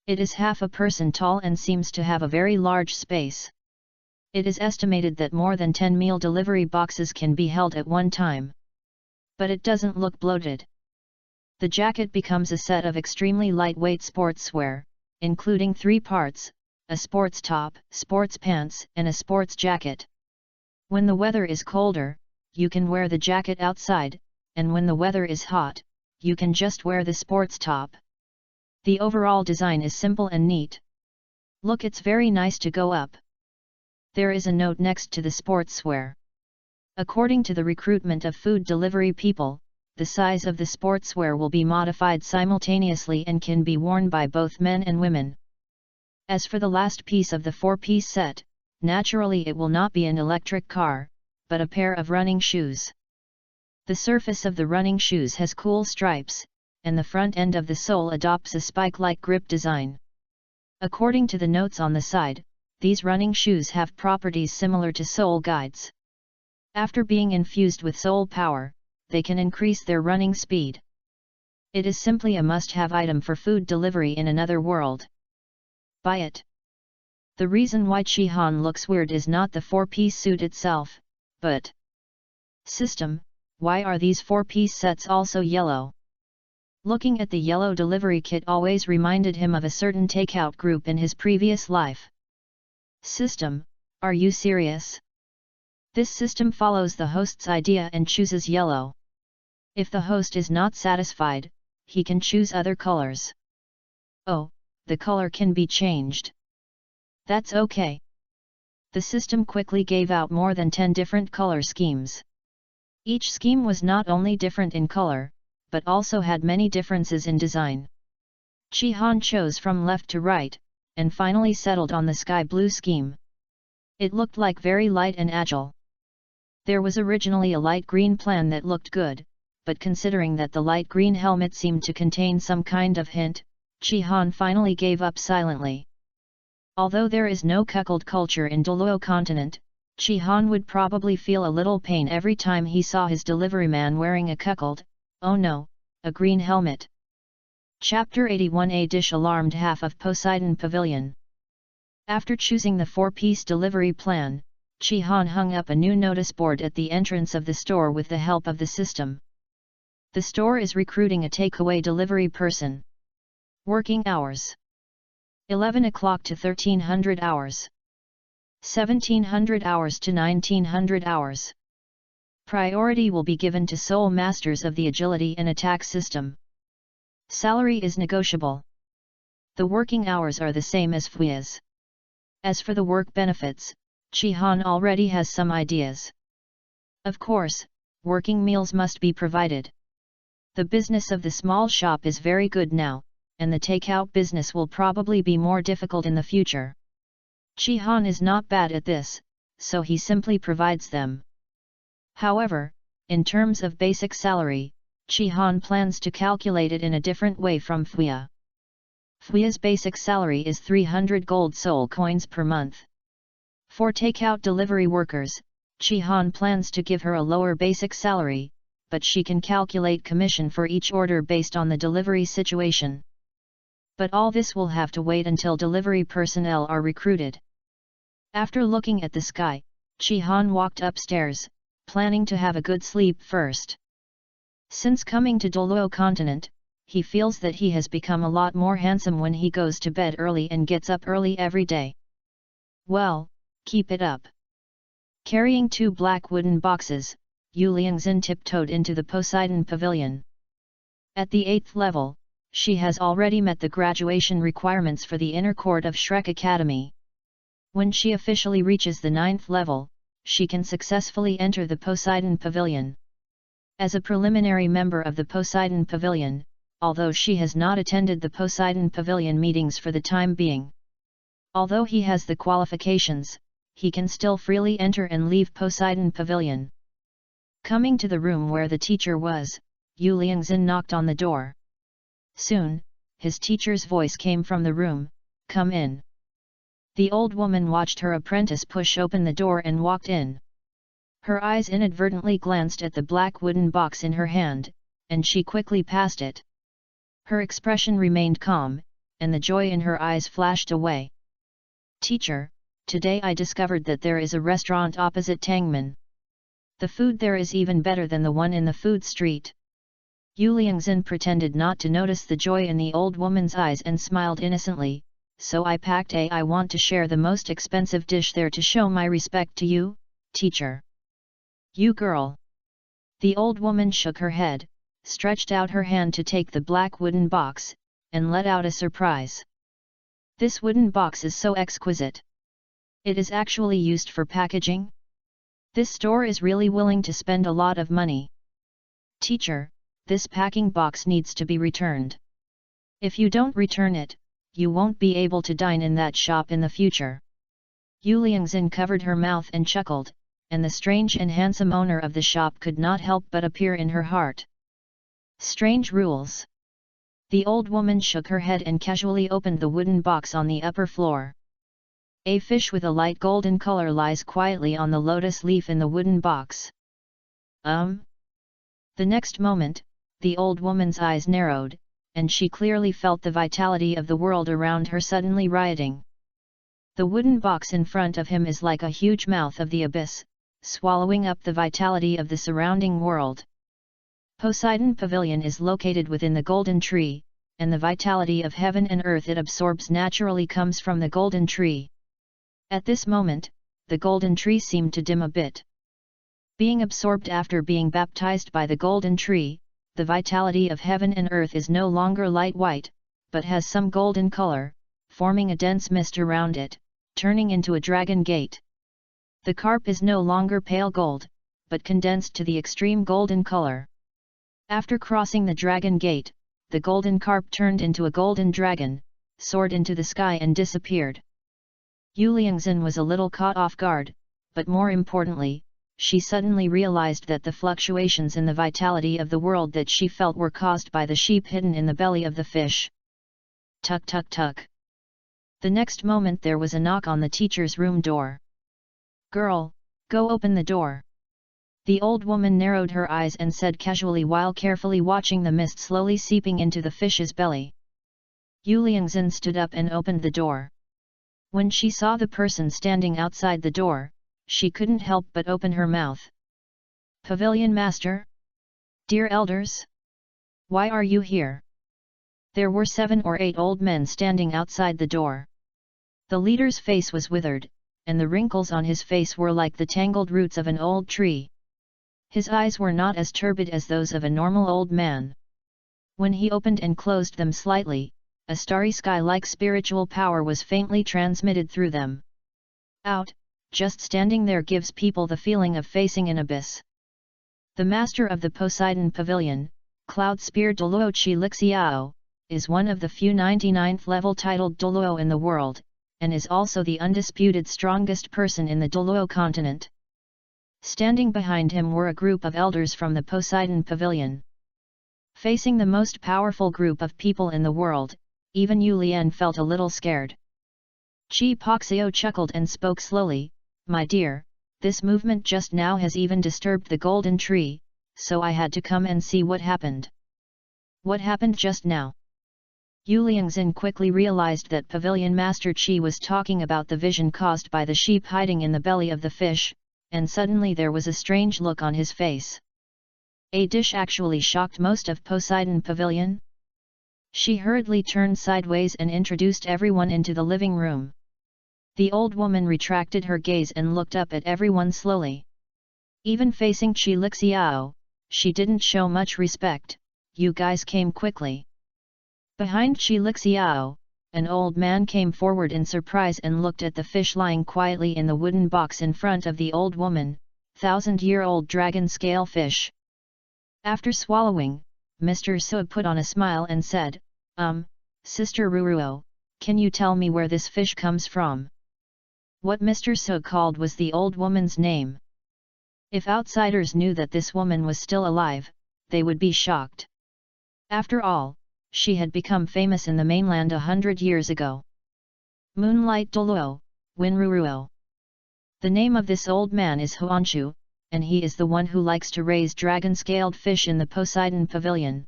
It is half a person tall and seems to have a very large space. It is estimated that more than 10 meal delivery boxes can be held at one time. But it doesn't look bloated. The jacket becomes a set of extremely lightweight sportswear, including 3 parts, a sports top, sports pants, and a sports jacket. When the weather is colder, you can wear the jacket outside, and when the weather is hot, you can just wear the sports top. The overall design is simple and neat. Look, it's very nice to go up. There is a note next to the sportswear. According to the recruitment of food delivery people, the size of the sportswear will be modified simultaneously and can be worn by both men and women. As for the last piece of the 4-piece set, naturally it will not be an electric car, but a pair of running shoes. The surface of the running shoes has cool stripes, and the front end of the sole adopts a spike-like grip design. According to the notes on the side, these running shoes have properties similar to sole guides. After being infused with sole power, they can increase their running speed. It is simply a must-have item for food delivery in another world. Buy it. The reason why Chi-Han looks weird is not the 4-piece suit itself, but System, why are these 4-piece sets also yellow? Looking at the yellow delivery kit always reminded him of a certain takeout group in his previous life. System, are you serious? This system follows the host's idea and chooses yellow. If the host is not satisfied, he can choose other colors. Oh, the color can be changed. That's okay. The system quickly gave out more than 10 different color schemes. Each scheme was not only different in color, but also had many differences in design. Chi-Han chose from left to right, and finally settled on the sky blue scheme. It looked like very light and agile. There was originally a light green plan that looked good, but considering that the light green helmet seemed to contain some kind of hint, Chi-Han finally gave up silently. Although there is no cuckold culture in Douluo continent, Chi-Han would probably feel a little pain every time he saw his deliveryman wearing a cuckold, oh no, a green helmet. Chapter 81. A dish alarmed half of Poseidon Pavilion. After choosing the 4-piece delivery plan, Chi-Han hung up a new notice board at the entrance of the store with the help of the system. The store is recruiting a takeaway delivery person. Working hours: 11 o'clock to 1300 hours. 1700 hours to 1900 hours. Priority will be given to sole masters of the agility and attack system. Salary is negotiable. The working hours are the same as FANFIC. As for the work benefits, Chi-Han already has some ideas. Of course, working meals must be provided. The business of the small shop is very good now, and the takeout business will probably be more difficult in the future. Chi-Han is not bad at this, so he simply provides them. However, in terms of basic salary, Chi-Han plans to calculate it in a different way from FANFIC. FANFIC's basic salary is 300 gold soul coins per month. For takeout delivery workers, Chi-Han plans to give her a lower basic salary, but she can calculate commission for each order based on the delivery situation. But all this will have to wait until delivery personnel are recruited. After looking at the sky, Chi-Han walked upstairs, planning to have a good sleep first. Since coming to Douluo continent, he feels that he has become a lot more handsome when he goes to bed early and gets up early every day. Well, keep it up. Carrying 2 black wooden boxes, Yu Liangzhen tiptoed into the Poseidon Pavilion. At the 8th level, she has already met the graduation requirements for the inner court of Shrek Academy. When she officially reaches the 9th level, she can successfully enter the Poseidon Pavilion. As a preliminary member of the Poseidon Pavilion, although she has not attended the Poseidon Pavilion meetings for the time being. Although he has the qualifications, he can still freely enter and leave Poseidon Pavilion. Coming to the room where the teacher was, Yu Liangzhen knocked on the door. Soon, his teacher's voice came from the room, "Come in." The old woman watched her apprentice push open the door and walked in. Her eyes inadvertently glanced at the black wooden box in her hand, and she quickly passed it. Her expression remained calm, and the joy in her eyes flashed away. "Teacher, today I discovered that there is a restaurant opposite Tangmen. The food there is even better than the one in the food street." Yu Liangzhen pretended not to notice the joy in the old woman's eyes and smiled innocently, "So I want to share the most expensive dish there to show my respect to you, teacher." "You girl!" The old woman shook her head, stretched out her hand to take the black wooden box, and let out a surprise. "This wooden box is so exquisite. It is actually used for packaging? This store is really willing to spend a lot of money. Teacher, this packing box needs to be returned. If you don't return it, you won't be able to dine in that shop in the future." Yu Liangzhen covered her mouth and chuckled, and the strange and handsome owner of the shop could not help but appear in her heart. Strange rules. The old woman shook her head and casually opened the wooden box on the upper floor. A fish with a light golden color lies quietly on the lotus leaf in the wooden box. The next moment, the old woman's eyes narrowed, and she clearly felt the vitality of the world around her suddenly rioting. The wooden box in front of him is like a huge mouth of the abyss, swallowing up the vitality of the surrounding world. Poseidon Pavilion is located within the golden tree, and the vitality of heaven and earth it absorbs naturally comes from the golden tree. At this moment, the golden tree seemed to dim a bit. Being absorbed after being baptized by the golden tree, the vitality of heaven and earth is no longer light white, but has some golden color, forming a dense mist around it, turning into a dragon gate. The carp is no longer pale gold, but condensed to the extreme golden color. After crossing the dragon gate, the golden carp turned into a golden dragon, soared into the sky and disappeared. Yu Liangzhen was a little caught off guard, but more importantly, she suddenly realized that the fluctuations in the vitality of the world that she felt were caused by the sheep hidden in the belly of the fish. Tuk tuk tuk. The next moment there was a knock on the teacher's room door. "Girl, go open the door." The old woman narrowed her eyes and said casually while carefully watching the mist slowly seeping into the fish's belly. Yu Liangzhen stood up and opened the door. When she saw the person standing outside the door, she couldn't help but open her mouth. "Pavilion Master? Dear elders? Why are you here?" There were 7 or 8 old men standing outside the door. The leader's face was withered, and the wrinkles on his face were like the tangled roots of an old tree. His eyes were not as turbid as those of a normal old man. When he opened and closed them slightly, a starry sky-like spiritual power was faintly transmitted through them. Out, just standing there gives people the feeling of facing an abyss. The master of the Poseidon Pavilion, Cloud Spear Douluo Lixiao, is one of the few 99th level titled Douluo in the world, and is also the undisputed strongest person in the Douluo continent. Standing behind him were a group of elders from the Poseidon Pavilion. Facing the most powerful group of people in the world, even Yu Lian felt a little scared. Chi Poxio chuckled and spoke slowly, "My dear, this movement just now has even disturbed the golden tree, so I had to come and see what happened." "What happened just now?" Yu Liangzhen quickly realized that Pavilion Master Chi was talking about the vision caused by the sheep hiding in the belly of the fish, and suddenly there was a strange look on his face. A dish actually shocked most of Poseidon Pavilion? She hurriedly turned sideways and introduced everyone into the living room. The old woman retracted her gaze and looked up at everyone slowly. Even facing Chi Lixiao, she didn't show much respect. "You guys came quickly." Behind Chi Lixiao, an old man came forward in surprise and looked at the fish lying quietly in the wooden box in front of the old woman, 1,000-year-old dragon scale fish. After swallowing, Mr. Su put on a smile and said, Sister Ruruo, can you tell me where this fish comes from?" What Mr. Su called was the old woman's name. If outsiders knew that this woman was still alive, they would be shocked. After all, she had become famous in the mainland 100 years ago. Moonlight Douluo, Win Ruruo. The name of this old man is Huanshu, and he is the one who likes to raise dragon-scaled fish in the Poseidon Pavilion.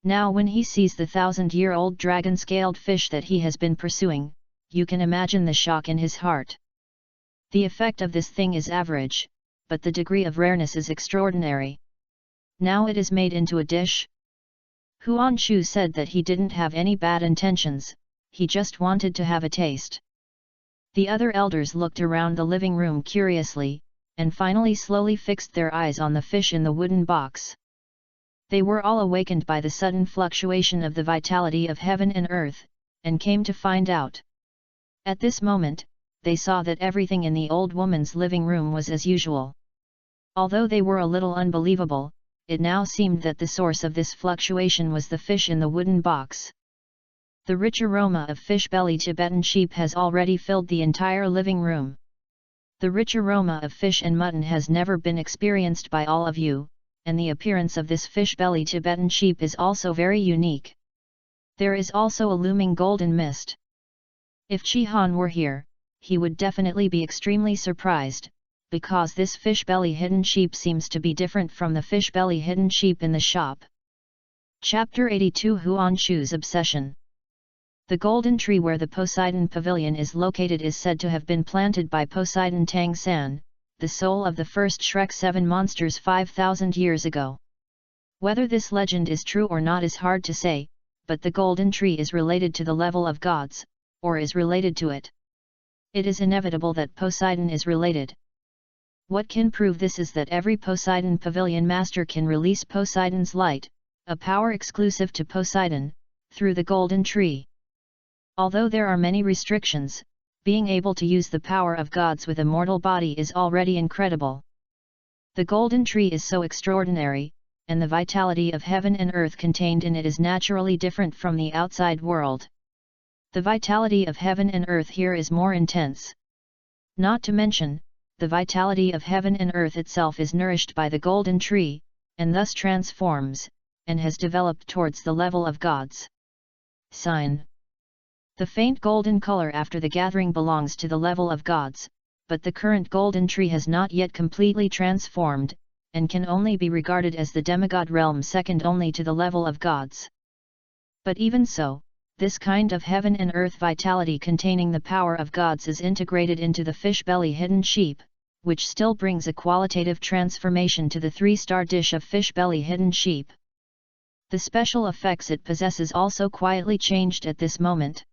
Now when he sees the 1,000-year-old dragon-scaled fish that he has been pursuing, you can imagine the shock in his heart. The effect of this thing is average, but the degree of rareness is extraordinary. Now it is made into a dish. Huanshu said that he didn't have any bad intentions, he just wanted to have a taste. The other elders looked around the living room curiously, and finally slowly fixed their eyes on the fish in the wooden box. They were all awakened by the sudden fluctuation of the vitality of heaven and earth, and came to find out. At this moment, they saw that everything in the old woman's living room was as usual. Although they were a little unbelievable, it now seemed that the source of this fluctuation was the fish in the wooden box. The rich aroma of fish belly Tibetan sheep has already filled the entire living room. The rich aroma of fish and mutton has never been experienced by all of you, and the appearance of this fish belly Tibetan sheep is also very unique. There is also a looming golden mist. If Chi Han were here, he would definitely be extremely surprised, because this fish belly hidden sheep seems to be different from the fish belly hidden sheep in the shop. Chapter 82 Huanshu's Obsession. The golden tree where the Poseidon Pavilion is located is said to have been planted by Poseidon Tang San, the soul of the first Shrek 7 monsters 5,000 years ago. Whether this legend is true or not is hard to say, but the golden tree is related to the level of gods, or is related to it. It is inevitable that Poseidon is related. What can prove this is that every Poseidon Pavilion master can release Poseidon's light, a power exclusive to Poseidon, through the golden tree. Although there are many restrictions, being able to use the power of gods with a mortal body is already incredible. The golden tree is so extraordinary, and the vitality of heaven and earth contained in it is naturally different from the outside world. The vitality of heaven and earth here is more intense. Not to mention, the vitality of heaven and earth itself is nourished by the golden tree, and thus transforms, and has developed towards the level of gods. Sign. The faint golden color after the gathering belongs to the level of gods, but the current golden tree has not yet completely transformed, and can only be regarded as the demigod realm second only to the level of gods. But even so, this kind of heaven and earth vitality containing the power of gods is integrated into the fish belly hidden sheep, which still brings a qualitative transformation to the 3-star dish of fish belly hidden sheep. The special effects it possesses also quietly changed at this moment.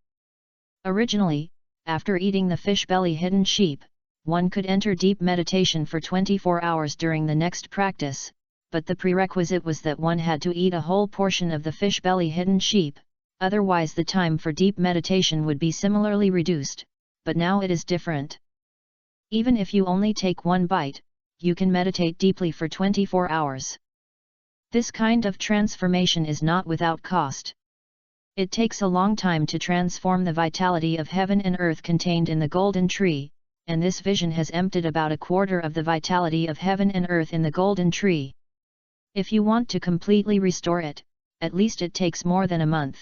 Originally, after eating the fish belly hidden sheep, one could enter deep meditation for 24 hours during the next practice, but the prerequisite was that one had to eat a whole portion of the fish belly hidden sheep, otherwise the time for deep meditation would be similarly reduced, but now it is different. Even if you only take one bite, you can meditate deeply for 24 hours. This kind of transformation is not without cost. It takes a long time to transform the vitality of heaven and earth contained in the golden tree, and this vision has emptied about a quarter of the vitality of heaven and earth in the golden tree. If you want to completely restore it, at least it takes more than a month.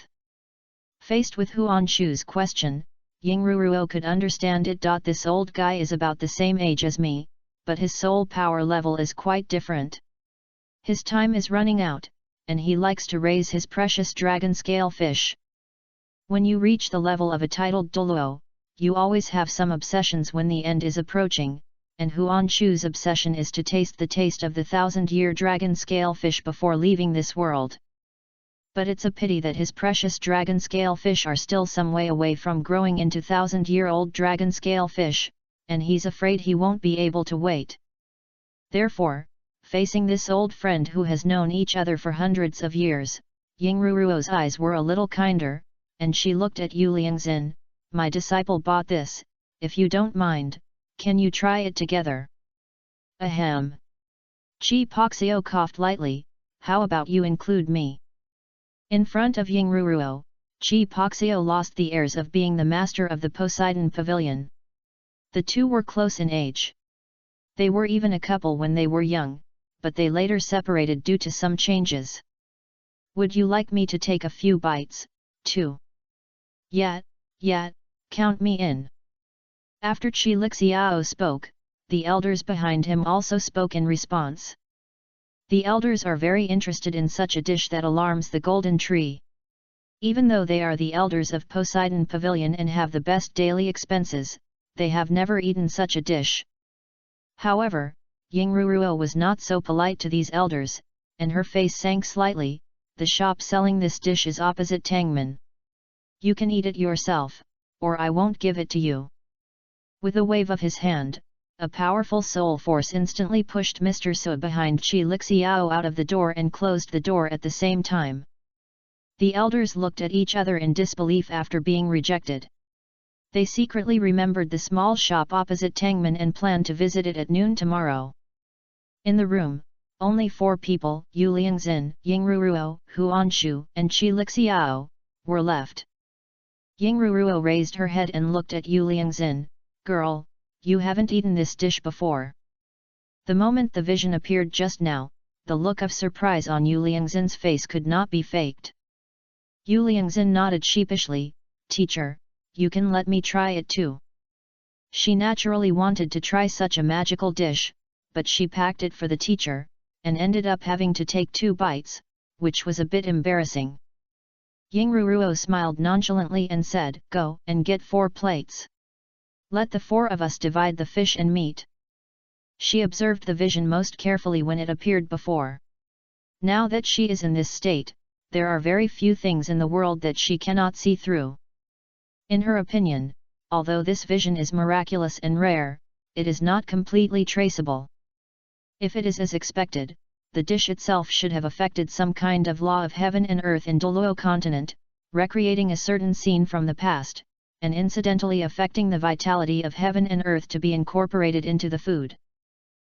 Faced with Huan Shu's question, Yingruo could understand it. This old guy is about the same age as me, but his soul power level is quite different. His time is running out, and he likes to raise his precious dragon scale fish. When you reach the level of a titled Douluo, you always have some obsessions when the end is approaching, and Huan Shu's obsession is to taste the taste of the 1,000-year dragon scale fish before leaving this world. But it's a pity that his precious dragon scale fish are still some way away from growing into 1,000-year-old dragon scale fish, and he's afraid he won't be able to wait. Therefore, facing this old friend who has known each other for hundreds of years, Yingruo's eyes were a little kinder, and she looked at Yu Liangzhen. My disciple bought this, if you don't mind, can you try it together? Ahem. Chi Poxio coughed lightly, how about you include me? In front of Yingruo, Chi Poxio lost the airs of being the master of the Poseidon Pavilion. The two were close in age. They were even a couple when they were young, but they later separated due to some changes. Would you like me to take a few bites, too? Yeah, count me in. After Chi Lixiao spoke, the elders behind him also spoke in response. The elders are very interested in such a dish that alarms the golden tree. Even though they are the elders of Poseidon Pavilion and have the best daily expenses, they have never eaten such a dish. However, Yingruo was not so polite to these elders, and her face sank slightly. The shop selling this dish is opposite Tangmen. You can eat it yourself, or I won't give it to you. With a wave of his hand, a powerful soul force instantly pushed Mr. Su behind Chi Lixiao out of the door and closed the door at the same time. The elders looked at each other in disbelief after being rejected. They secretly remembered the small shop opposite Tangmen and planned to visit it at noon tomorrow. In the room, only 4 people, Yu Liangzhen, Yingruo, Huan Shu, and Chi Lixiao, were left. Yingruo raised her head and looked at Yu Liangzhen. Girl, you haven't eaten this dish before. The moment the vision appeared just now, the look of surprise on Yu Liangzhen's face could not be faked. Yu Liangzhen nodded sheepishly. Teacher, you can let me try it too. She naturally wanted to try such a magical dish, but she packed it for the teacher, and ended up having to take 2 bites, which was a bit embarrassing. Yingruo smiled nonchalantly and said, Go and get 4 plates. Let the 4 of us divide the fish and meat. She observed the vision most carefully when it appeared before. Now that she is in this state, there are very few things in the world that she cannot see through. In her opinion, although this vision is miraculous and rare, it is not completely traceable. If it is as expected, the dish itself should have affected some kind of law of heaven and earth in Douluo continent, recreating a certain scene from the past, and incidentally affecting the vitality of heaven and earth to be incorporated into the food.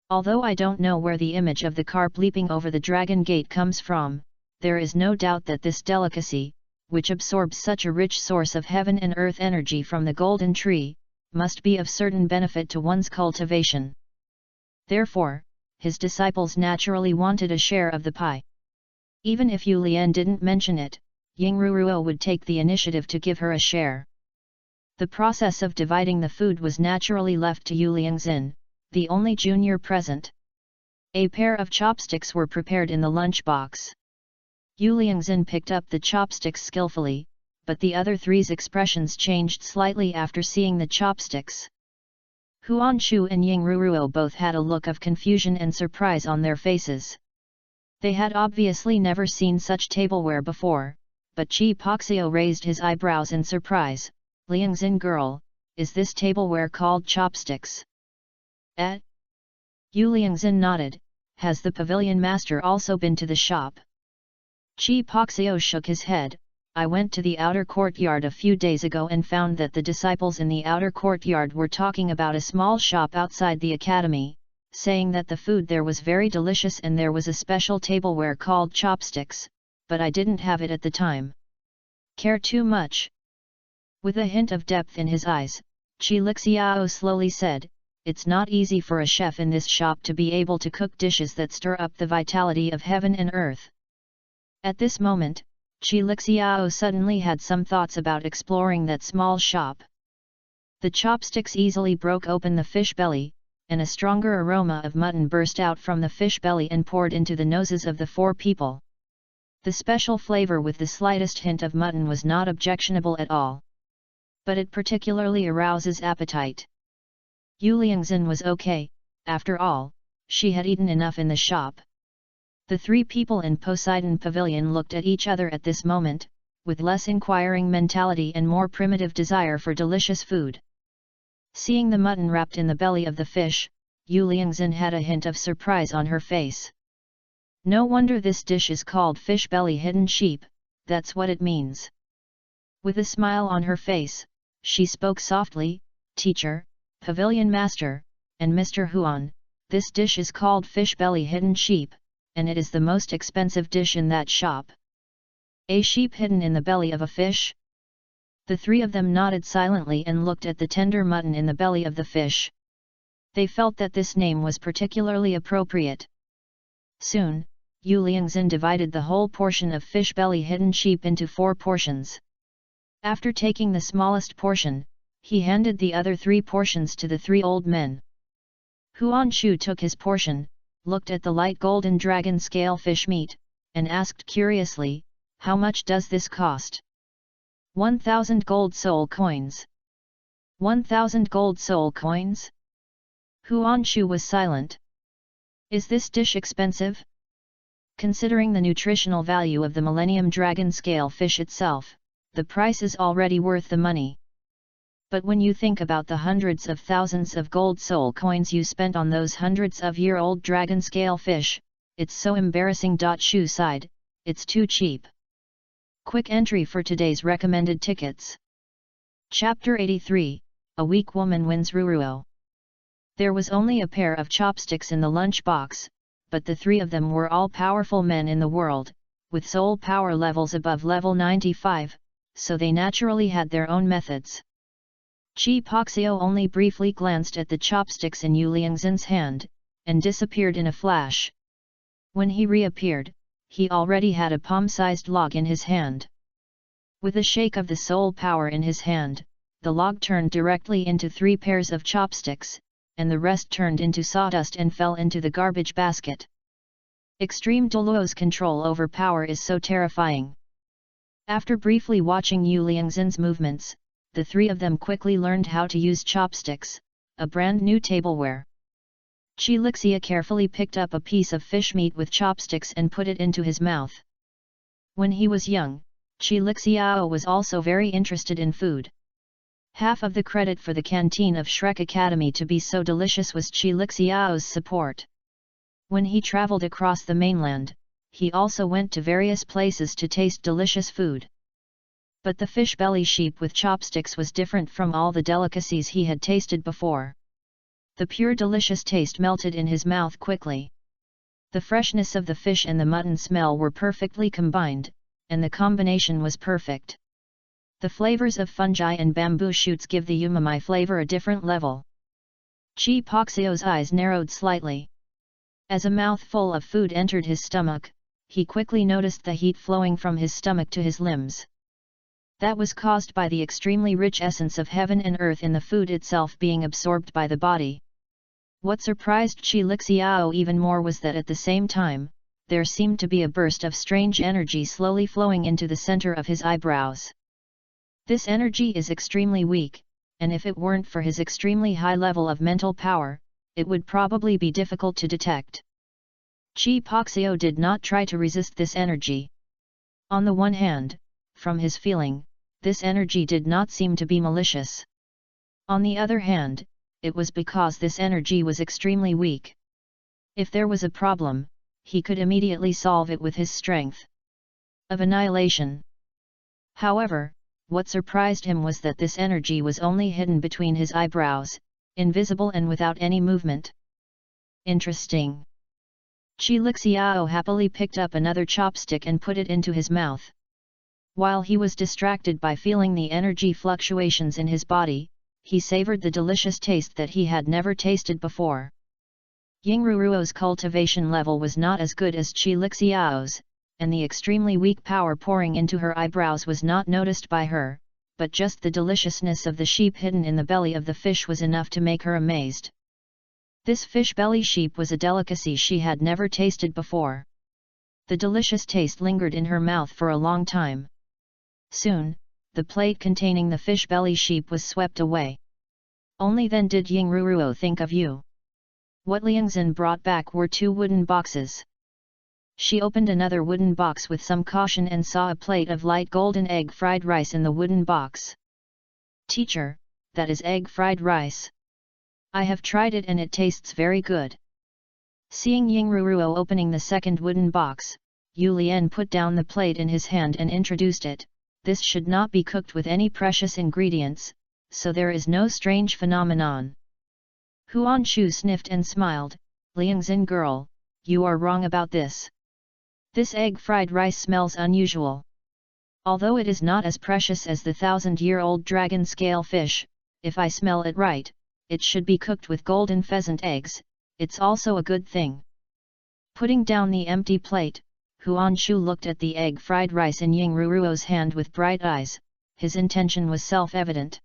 Although I don't know where the image of the carp leaping over the dragon gate comes from, there is no doubt that this delicacy, which absorbs such a rich source of heaven and earth energy from the golden tree, must be of certain benefit to one's cultivation. Therefore, his disciples naturally wanted a share of the pie. Even if Yu Lian didn't mention it, Ying Ruruo would take the initiative to give her a share. The process of dividing the food was naturally left to Yu Liangzin, the only junior present. A pair of chopsticks were prepared in the lunchbox. Yu Liangzin picked up the chopsticks skillfully, but the other three's expressions changed slightly after seeing the chopsticks. Huan Shu and Ying Ruruo both had a look of confusion and surprise on their faces. They had obviously never seen such tableware before, but Chi Poxio raised his eyebrows in surprise. Liangzin girl, is this tableware called chopsticks? Eh? Yu Liangzin nodded. Has the pavilion master also been to the shop? Chi Poxio shook his head. I went to the outer courtyard a few days ago and found that the disciples in the outer courtyard were talking about a small shop outside the academy, saying that the food there was very delicious and there was a special tableware called chopsticks, but I didn't have it at the time. Care too much? With a hint of depth in his eyes, Chi Lixiao slowly said, it's not easy for a chef in this shop to be able to cook dishes that stir up the vitality of heaven and earth. At this moment, Chi Lixiao suddenly had some thoughts about exploring that small shop. The chopsticks easily broke open the fish belly, and a stronger aroma of mutton burst out from the fish belly and poured into the noses of the four people. The special flavor with the slightest hint of mutton was not objectionable at all. But it particularly arouses appetite. Yu Liangzin was okay, after all, she had eaten enough in the shop. The three people in Poseidon Pavilion looked at each other at this moment, with less inquiring mentality and more primitive desire for delicious food. Seeing the mutton wrapped in the belly of the fish, Yu Liangzin had a hint of surprise on her face. No wonder this dish is called fish belly hidden sheep, that's what it means. With a smile on her face, she spoke softly, Teacher, Pavilion Master, and Mr. Huan, this dish is called fish belly hidden sheep, and it is the most expensive dish in that shop. A sheep hidden in the belly of a fish? The three of them nodded silently and looked at the tender mutton in the belly of the fish. They felt that this name was particularly appropriate. Soon, Yu Liangzin divided the whole portion of fish belly hidden sheep into 4 portions. After taking the smallest portion, he handed the other 3 portions to the 3 old men. Huan Shu took his portion, looked at the light golden dragon scale fish meat, and asked curiously, how much does this cost? 1,000 gold soul coins. 1,000 gold soul coins? Huan Shu was silent. Is this dish expensive? Considering the nutritional value of the Millennium Dragon scale fish itself, the price is already worth the money. But when you think about the hundreds of thousands of gold soul coins you spent on those hundreds of year-old dragon scale fish, it's so embarrassing. Shu sighed, it's too cheap. Quick entry for today's recommended tickets. Chapter 83, A Weak Woman Wins Ruruo. There was only a pair of chopsticks in the lunchbox, but the 3 of them were all powerful men in the world, with soul power levels above level 95, so they naturally had their own methods. Chi Poxio only briefly glanced at the chopsticks in Yu Liangzin's hand, and disappeared in a flash. When he reappeared, he already had a palm-sized log in his hand. With a shake of the soul power in his hand, the log turned directly into 3 pairs of chopsticks, and the rest turned into sawdust and fell into the garbage basket. Extreme Douluo's control over power is so terrifying. After briefly watching Yu Liangzin's movements, the 3 of them quickly learned how to use chopsticks, a brand new tableware. Chi Lixia carefully picked up a piece of fish meat with chopsticks and put it into his mouth. When he was young, Chi Lixiao was also very interested in food. Half of the credit for the canteen of Shrek Academy to be so delicious was Chi Lixiao's support. When he traveled across the mainland, he also went to various places to taste delicious food. But the fish belly sheep with chopsticks was different from all the delicacies he had tasted before. The pure delicious taste melted in his mouth quickly. The freshness of the fish and the mutton smell were perfectly combined, and the combination was perfect. The flavors of fungi and bamboo shoots give the umami flavor a different level. Chi Poxio's eyes narrowed slightly. As a mouthful of food entered his stomach, he quickly noticed the heat flowing from his stomach to his limbs. That was caused by the extremely rich essence of heaven and earth in the food itself being absorbed by the body. What surprised Qi Lixiao even more was that at the same time, there seemed to be a burst of strange energy slowly flowing into the center of his eyebrows. This energy is extremely weak, and if it weren't for his extremely high level of mental power, it would probably be difficult to detect. Chi Poxio did not try to resist this energy. On the one hand, from his feeling, this energy did not seem to be malicious. On the other hand, it was because this energy was extremely weak. If there was a problem, he could immediately solve it with his strength of annihilation. However, what surprised him was that this energy was only hidden between his eyebrows, invisible and without any movement. Interesting. Qi Lixiao happily picked up another chopstick and put it into his mouth. While he was distracted by feeling the energy fluctuations in his body, he savored the delicious taste that he had never tasted before. Yingruruo's cultivation level was not as good as Qi Lixiao's, and the extremely weak power pouring into her eyebrows was not noticed by her, but just the deliciousness of the sheep hidden in the belly of the fish was enough to make her amazed. This fish belly sheep was a delicacy she had never tasted before. The delicious taste lingered in her mouth for a long time. Soon, the plate containing the fish belly sheep was swept away. Only then did Yingruruo think of you. What Liangzhen brought back were 2 wooden boxes. She opened another wooden box with some caution and saw a plate of light golden egg fried rice in the wooden box. Teacher, that is egg fried rice. I have tried it and it tastes very good. Seeing Yingruruo opening the second wooden box, Yu Lian put down the plate in his hand and introduced it. This should not be cooked with any precious ingredients, so there is no strange phenomenon. Huan Shu sniffed and smiled. Liangzhen girl, you are wrong about this. This egg fried rice smells unusual. Although it is not as precious as the 1,000-year-old dragon scale fish, if I smell it right, it should be cooked with golden pheasant eggs, it's also a good thing. Putting down the empty plate, Huan Shu looked at the egg fried rice in Yingruruo's hand with bright eyes. His intention was self-evident.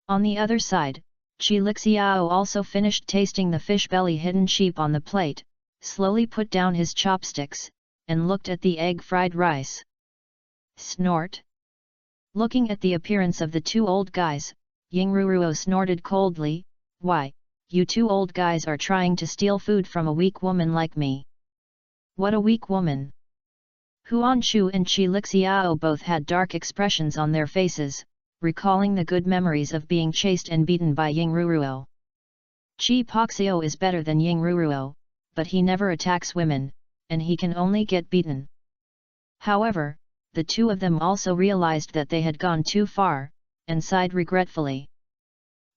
On the other side, Qi Lixiao also finished tasting the fish belly hidden sheep on the plate, slowly put down his chopsticks, and looked at the egg fried rice. Snort. Looking at the appearance of the 2 old guys, Yingruruo snorted coldly. Why, you 2 old guys are trying to steal food from a weak woman like me. What a weak woman! Huan Shu and Qi Lixiao both had dark expressions on their faces, recalling the good memories of being chased and beaten by Yingruruo. Qi Poxio is better than Yingruruo, but he never attacks women, and he can only get beaten. However, the 2 of them also realized that they had gone too far, and sighed regretfully.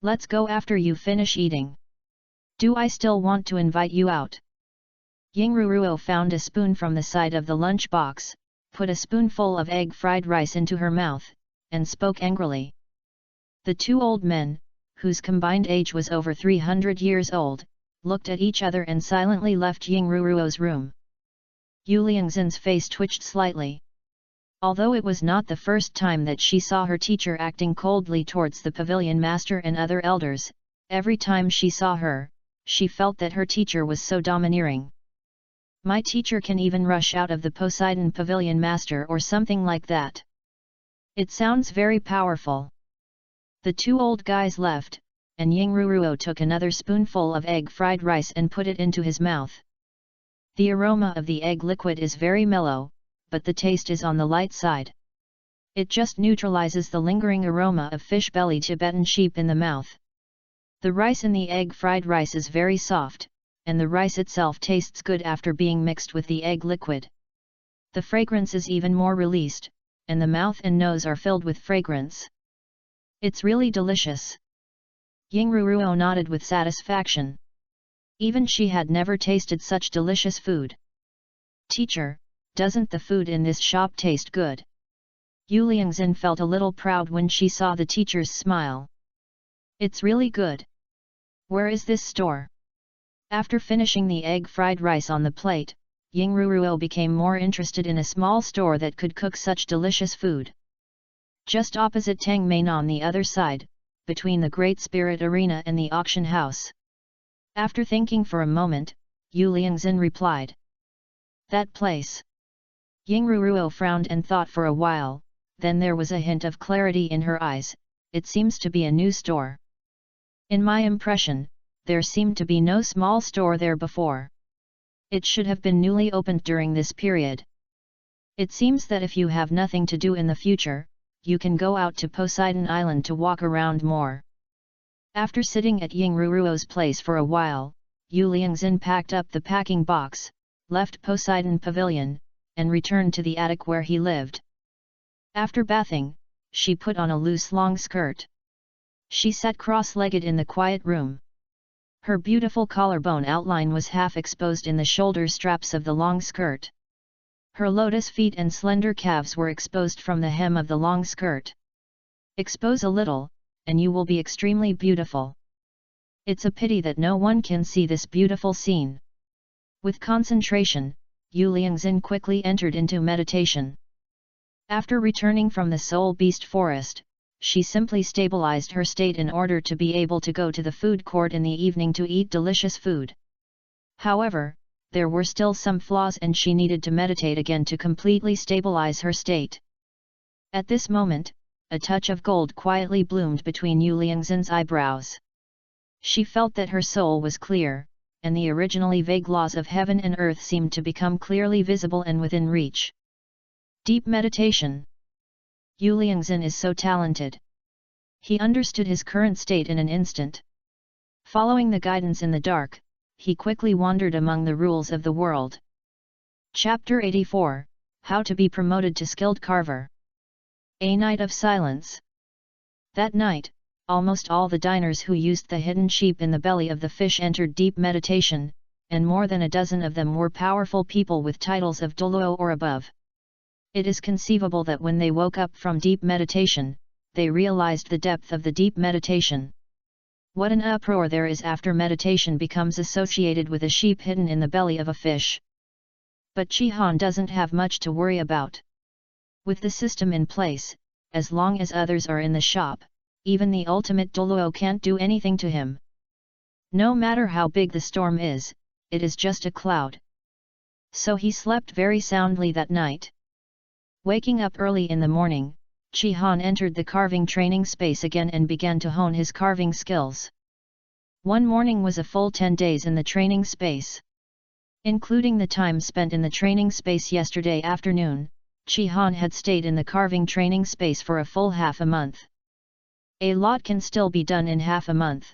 Let's go after you finish eating. Do I still want to invite you out? Yingruruo found a spoon from the side of the lunch box, put a spoonful of egg fried rice into her mouth, and spoke angrily. The 2 old men, whose combined age was over 300 years old, looked at each other and silently left Yingruruo's room. Yu Liangzhen's face twitched slightly. Although it was not the first time that she saw her teacher acting coldly towards the pavilion master and other elders, every time she saw her, she felt that her teacher was so domineering. My teacher can even rush out of the Poseidon Pavilion Master or something like that. It sounds very powerful. The 2 old guys left, and Yingruruo took another spoonful of egg fried rice and put it into his mouth. The aroma of the egg liquid is very mellow, but the taste is on the light side. It just neutralizes the lingering aroma of fish belly Tibetan sheep in the mouth. The rice in the egg fried rice is very soft, and the rice itself tastes good after being mixed with the egg liquid. The fragrance is even more released, and the mouth and nose are filled with fragrance. It's really delicious. Yingruo nodded with satisfaction. Even she had never tasted such delicious food. Teacher, doesn't the food in this shop taste good? Yu Liangzhen felt a little proud when she saw the teacher's smile. It's really good. Where is this store? After finishing the egg fried rice on the plate, Yingruo became more interested in a small store that could cook such delicious food. Just opposite Tangmain on the other side, between the Great Spirit Arena and the auction house. After thinking for a moment, Yu Liangzhen replied. That place. Yingruo frowned and thought for a while, then there was a hint of clarity in her eyes. It seems to be a new store. In my impression, there seemed to be no small store there before. It should have been newly opened during this period. It seems that if you have nothing to do in the future, you can go out to Poseidon Island to walk around more. After sitting at Yingruo's place for a while, Yu Liangzhen packed up the packing box, left Poseidon Pavilion, and returned to the attic where he lived. After bathing, she put on a loose long skirt. She sat cross-legged in the quiet room. Her beautiful collarbone outline was half exposed in the shoulder straps of the long skirt. Her lotus feet and slender calves were exposed from the hem of the long skirt. Expose a little, and you will be extremely beautiful. It's a pity that no one can see this beautiful scene. With concentration, Yu Liangzhen quickly entered into meditation. After returning from the Soul Beast Forest, she simply stabilized her state in order to be able to go to the food court in the evening to eat delicious food. However, there were still some flaws and she needed to meditate again to completely stabilize her state. At this moment, a touch of gold quietly bloomed between Yu Liangzhen's eyebrows. She felt that her soul was clear, and the originally vague laws of heaven and earth seemed to become clearly visible and within reach. Deep meditation. Yu Liangzhen is so talented. He understood his current state in an instant. Following the guidance in the dark, he quickly wandered among the rules of the world. Chapter 84, How to be promoted to skilled carver. A night of silence. That night, almost all the diners who used the hidden sheep in the belly of the fish entered deep meditation, and more than a dozen of them were powerful people with titles of Douluo or above. It is conceivable that when they woke up from deep meditation, they realized the depth of the deep meditation. What an uproar there is after meditation becomes associated with a sheep hidden in the belly of a fish. But Chi-Han doesn't have much to worry about. With the system in place, as long as others are in the shop, even the ultimate Douluo can't do anything to him. No matter how big the storm is, it is just a cloud. So he slept very soundly that night. Waking up early in the morning, Chi-Han entered the carving training space again and began to hone his carving skills. One morning was a full 10 days in the training space. Including the time spent in the training space yesterday afternoon, Chi-Han had stayed in the carving training space for a full half a month. A lot can still be done in half a month.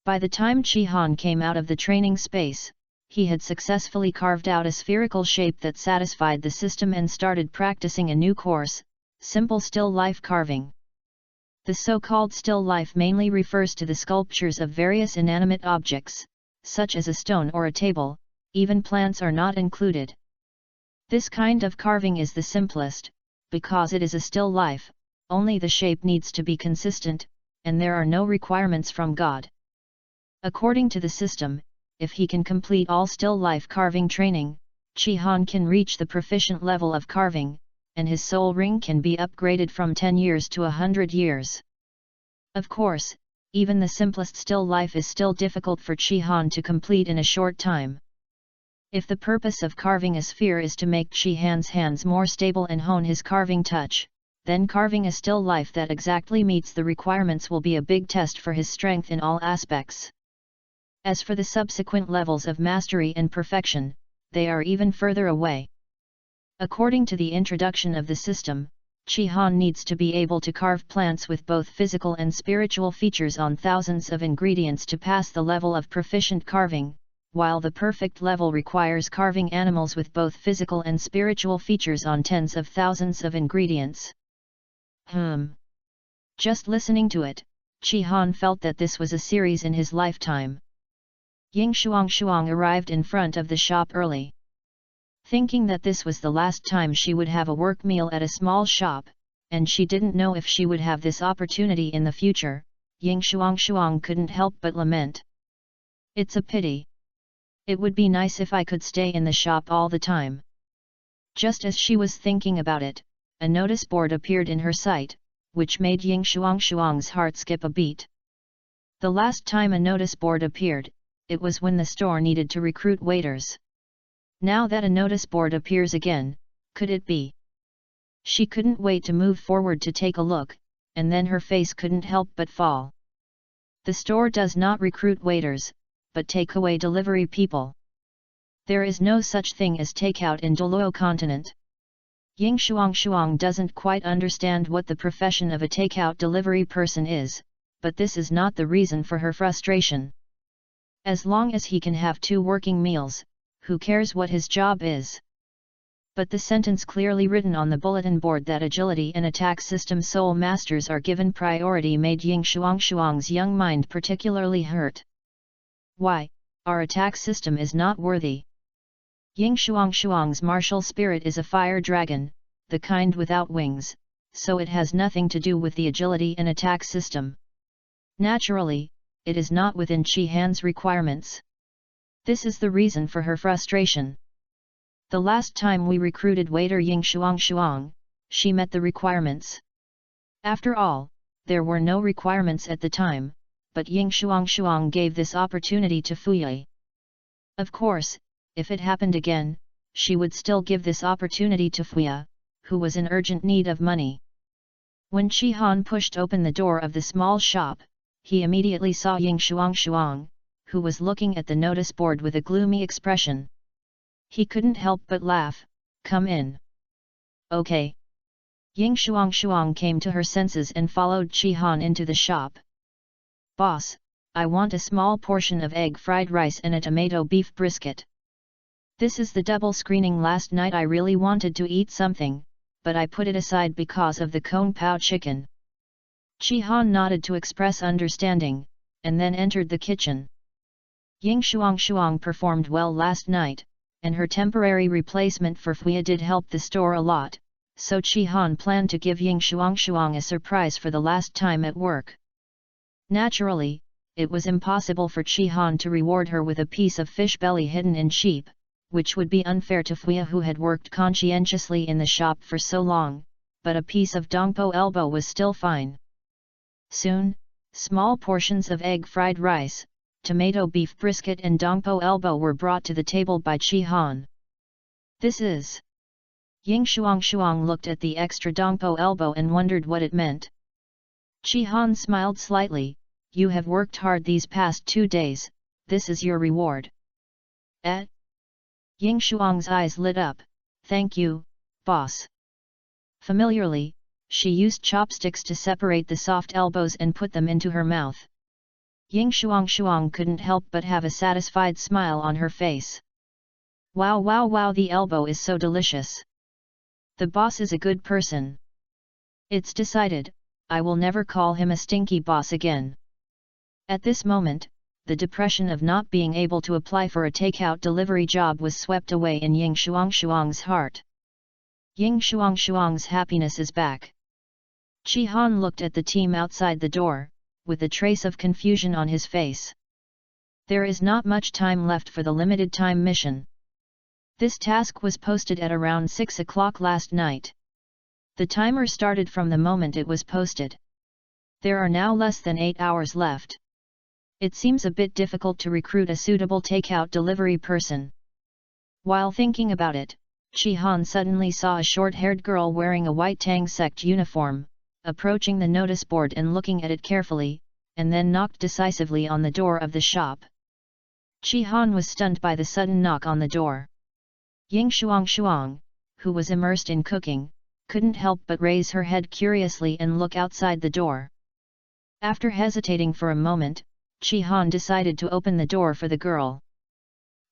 By the time Chi-Han came out of the training space, he had successfully carved out a spherical shape that satisfied the system and started practicing a new course, simple still life carving. The so-called still life mainly refers to the sculptures of various inanimate objects, such as a stone or a table, even plants are not included. This kind of carving is the simplest, because it is a still life, only the shape needs to be consistent, and there are no requirements from God. According to the system, if he can complete all still life carving training, Chi-Han can reach the proficient level of carving, and his soul ring can be upgraded from 10 years to 100 years. Of course, even the simplest still life is still difficult for Chi-Han to complete in a short time. If the purpose of carving a sphere is to make Chi-Han's hands more stable and hone his carving touch, then carving a still life that exactly meets the requirements will be a big test for his strength in all aspects. As for the subsequent levels of mastery and perfection, they are even further away. According to the introduction of the system, Chi-Han needs to be able to carve plants with both physical and spiritual features on thousands of ingredients to pass the level of proficient carving, while the perfect level requires carving animals with both physical and spiritual features on tens of thousands of ingredients. Just listening to it, Chi Han felt that this was a series in his lifetime. Ying Shuang arrived in front of the shop early. Thinking that this was the last time she would have a work meal at a small shop, and she didn't know if she would have this opportunity in the future, Ying Shuang couldn't help but lament. It's a pity. It would be nice if I could stay in the shop all the time. Just as she was thinking about it, a notice board appeared in her sight, which made Ying Shuang's heart skip a beat. The last time a notice board appeared, it was when the store needed to recruit waiters. Now that a notice board appears again, could it be? She couldn't wait to move forward to take a look, and then her face couldn't help but fall. The store does not recruit waiters, but takeaway delivery people. There is no such thing as takeout in Douluo continent. Ying Shuang doesn't quite understand what the profession of a takeout delivery person is, but this is not the reason for her frustration. As long as he can have 2 working meals, who cares what his job is? But the sentence clearly written on the bulletin board that agility and attack system soul masters are given priority made Ying Shuang's young mind particularly hurt. Why, our attack system is not worthy. Ying Shuang's martial spirit is a fire dragon, the kind without wings, so it has nothing to do with the agility and attack system. Naturally, it is not within Chi Han's requirements. This is the reason for her frustration. The last time we recruited waiter Ying Shuang, she met the requirements. After all, there were no requirements at the time, but Ying Shuang gave this opportunity to Fuyue. Of course, if it happened again, she would still give this opportunity to Fuyue, who was in urgent need of money. When Chi Han pushed open the door of the small shop, he immediately saw Ying Shuang, who was looking at the notice board with a gloomy expression. He couldn't help but laugh. Come in. Okay. Ying Shuang came to her senses and followed Chi Han into the shop. Boss, I want a small portion of egg fried rice and a tomato beef brisket. This is the double screening last night. I really wanted to eat something, but I put it aside because of the Kung Pao chicken. Chi Han nodded to express understanding, and then entered the kitchen. Ying Shuang performed well last night, and her temporary replacement for Fuyue did help the store a lot, so Chi Han planned to give Ying Shuang a surprise for the last time at work. Naturally, it was impossible for Chi Han to reward her with a piece of fish belly hidden in sheep, which would be unfair to Fuyue who had worked conscientiously in the shop for so long, but a piece of dongpo elbow was still fine. Soon, small portions of egg fried rice, tomato beef brisket and dongpo elbow were brought to the table by Chi Han. This is... Ying Shuang looked at the extra dongpo elbow and wondered what it meant. Chi Han smiled slightly. You have worked hard these past 2 days, this is your reward. Ying Shuang's eyes lit up. Thank you, boss. Familiarly, she used chopsticks to separate the soft elbows and put them into her mouth. Ying Shuang couldn't help but have a satisfied smile on her face. Wow, the elbow is so delicious. The boss is a good person. It's decided, I will never call him a stinky boss again. At this moment, the depression of not being able to apply for a takeout delivery job was swept away in Ying Shuang's heart. Ying Shuang's happiness is back. Chi Han looked at the team outside the door, with a trace of confusion on his face. There is not much time left for the limited time mission. This task was posted at around 6 o'clock last night. The timer started from the moment it was posted. There are now less than 8 hours left. It seems a bit difficult to recruit a suitable takeout delivery person. While thinking about it, Chi Han suddenly saw a short-haired girl wearing a white Tang sect uniform, approaching the notice board and looking at it carefully, and then knocked decisively on the door of the shop. Chi Han was stunned by the sudden knock on the door. Ying Shuang, who was immersed in cooking, couldn't help but raise her head curiously and look outside the door. After hesitating for a moment, Chi Han decided to open the door for the girl.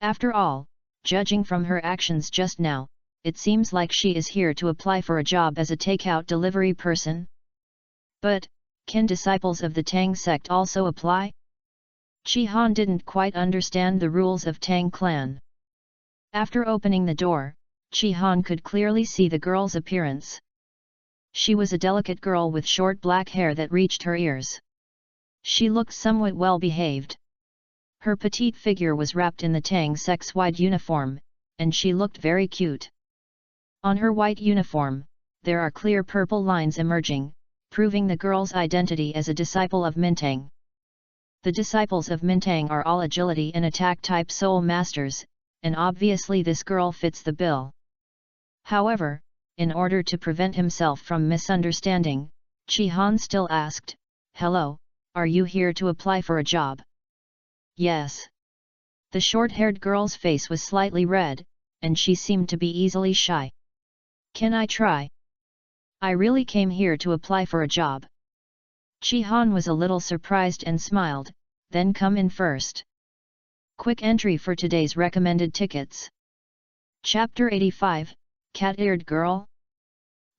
After all, judging from her actions just now, it seems like she is here to apply for a job as a takeout delivery person. But, can disciples of the Tang sect also apply? Chi Han didn't quite understand the rules of Tang clan. After opening the door, Chi Han could clearly see the girl's appearance. She was a delicate girl with short black hair that reached her ears. She looked somewhat well behaved. Her petite figure was wrapped in the Tang sect's wide uniform, and she looked very cute. On her white uniform, there are clear purple lines emerging, proving the girl's identity as a disciple of Mintang. The disciples of Mintang are all agility and attack type soul masters, and obviously this girl fits the bill. However, in order to prevent himself from misunderstanding, Chi Han still asked, "Hello, are you here to apply for a job?" "Yes." The short-haired girl's face was slightly red, and she seemed to be easily shy. "Can I try? I really came here to apply for a job." Chi Han was a little surprised and smiled, "Then come in first." Quick entry for today's recommended tickets. Chapter 85, Cat-Eared Girl.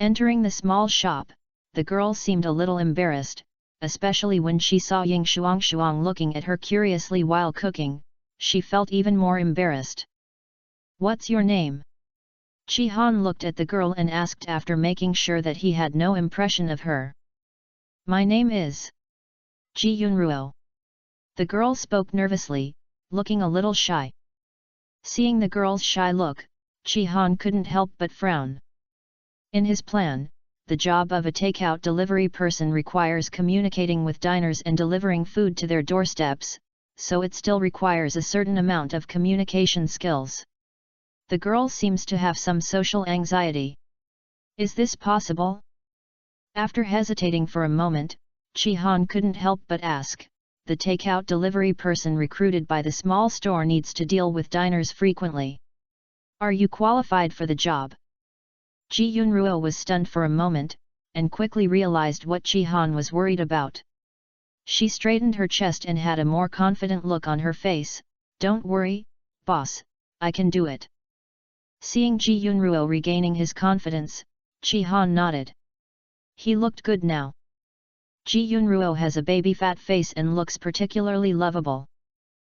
Entering the small shop, the girl seemed a little embarrassed, especially when she saw Ying Shuang looking at her curiously while cooking. She felt even more embarrassed. "What's your name?" Chi Han looked at the girl and asked after making sure that he had no impression of her. "My name is Ji Yunruo." The girl spoke nervously, looking a little shy. Seeing the girl's shy look, Chi Han couldn't help but frown. In his plan, the job of a takeout delivery person requires communicating with diners and delivering food to their doorsteps, so it still requires a certain amount of communication skills. The girl seems to have some social anxiety. Is this possible? After hesitating for a moment, Chi Han couldn't help but ask, "The takeout delivery person recruited by the small store needs to deal with diners frequently. Are you qualified for the job?" Ji Yunruo was stunned for a moment, and quickly realized what Chi Han was worried about. She straightened her chest and had a more confident look on her face. "Don't worry, boss, I can do it." Seeing Ji Yunruo regaining his confidence, Chi Han nodded. He looked good now. Ji Yunruo has a baby fat face and looks particularly lovable.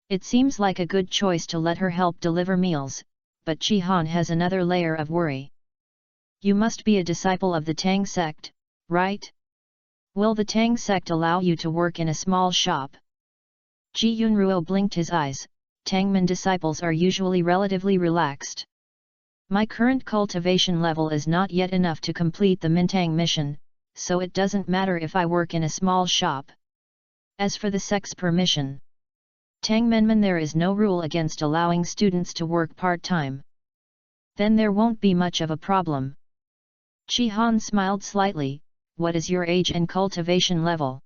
It seems like a good choice to let her help deliver meals, but Chi Han has another layer of worry. "You must be a disciple of the Tang sect, right? Will the Tang sect allow you to work in a small shop?" Ji Yunruo blinked his eyes. Tangmen disciples are usually relatively relaxed. "My current cultivation level is not yet enough to complete the Mintang mission, so it doesn't matter if I work in a small shop. As for the sect's permission, Tangmenmen, there is no rule against allowing students to work part-time. Then there won't be much of a problem." Chi Han smiled slightly. "What is your age and cultivation level?"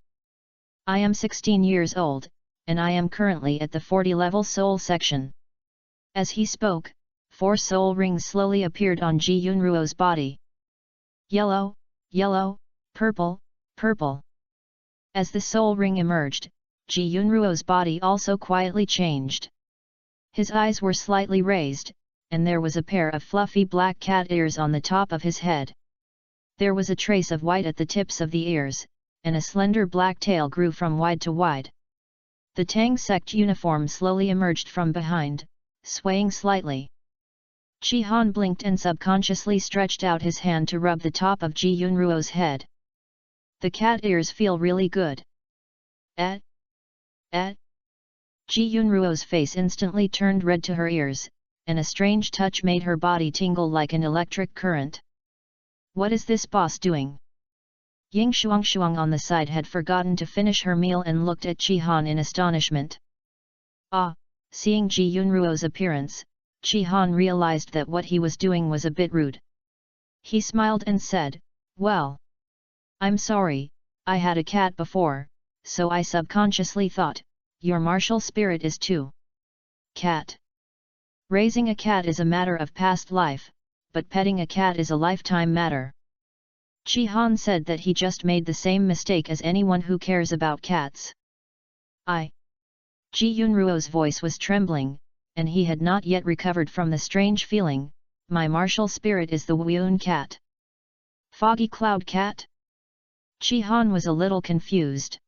"I am 16 years old, and I am currently at the 40-level soul section." As he spoke, 4 soul rings slowly appeared on Ji Yunruo's body. Yellow, yellow, purple, purple. As the soul ring emerged, Ji Yunruo's body also quietly changed. His eyes were slightly raised, and there was a pair of fluffy black cat ears on the top of his head. There was a trace of white at the tips of the ears, and a slender black tail grew from wide to wide. The Tang sect uniform slowly emerged from behind, swaying slightly. Chi Han blinked and subconsciously stretched out his hand to rub the top of Ji Yunruo's head. "The cat ears feel really good." "Eh? Eh?" Ji Yunruo's face instantly turned red to her ears, and a strange touch made her body tingle like an electric current. "What is this boss doing?" Ying Shuang on the side had forgotten to finish her meal and looked at Chi Han in astonishment. Seeing Ji Yunruo's appearance, Chi Han realized that what he was doing was a bit rude. He smiled and said, "Well, I'm sorry, I had a cat before, so I subconsciously thought, your martial spirit is too." "Cat." Raising a cat is a matter of past life, but petting a cat is a lifetime matter. Chi Han said that he just made the same mistake as anyone who cares about cats. Ji Yunruo's voice was trembling, and he had not yet recovered from the strange feeling. My martial spirit is the Wuun cat. Foggy Cloud Cat? Chi-Han was a little confused.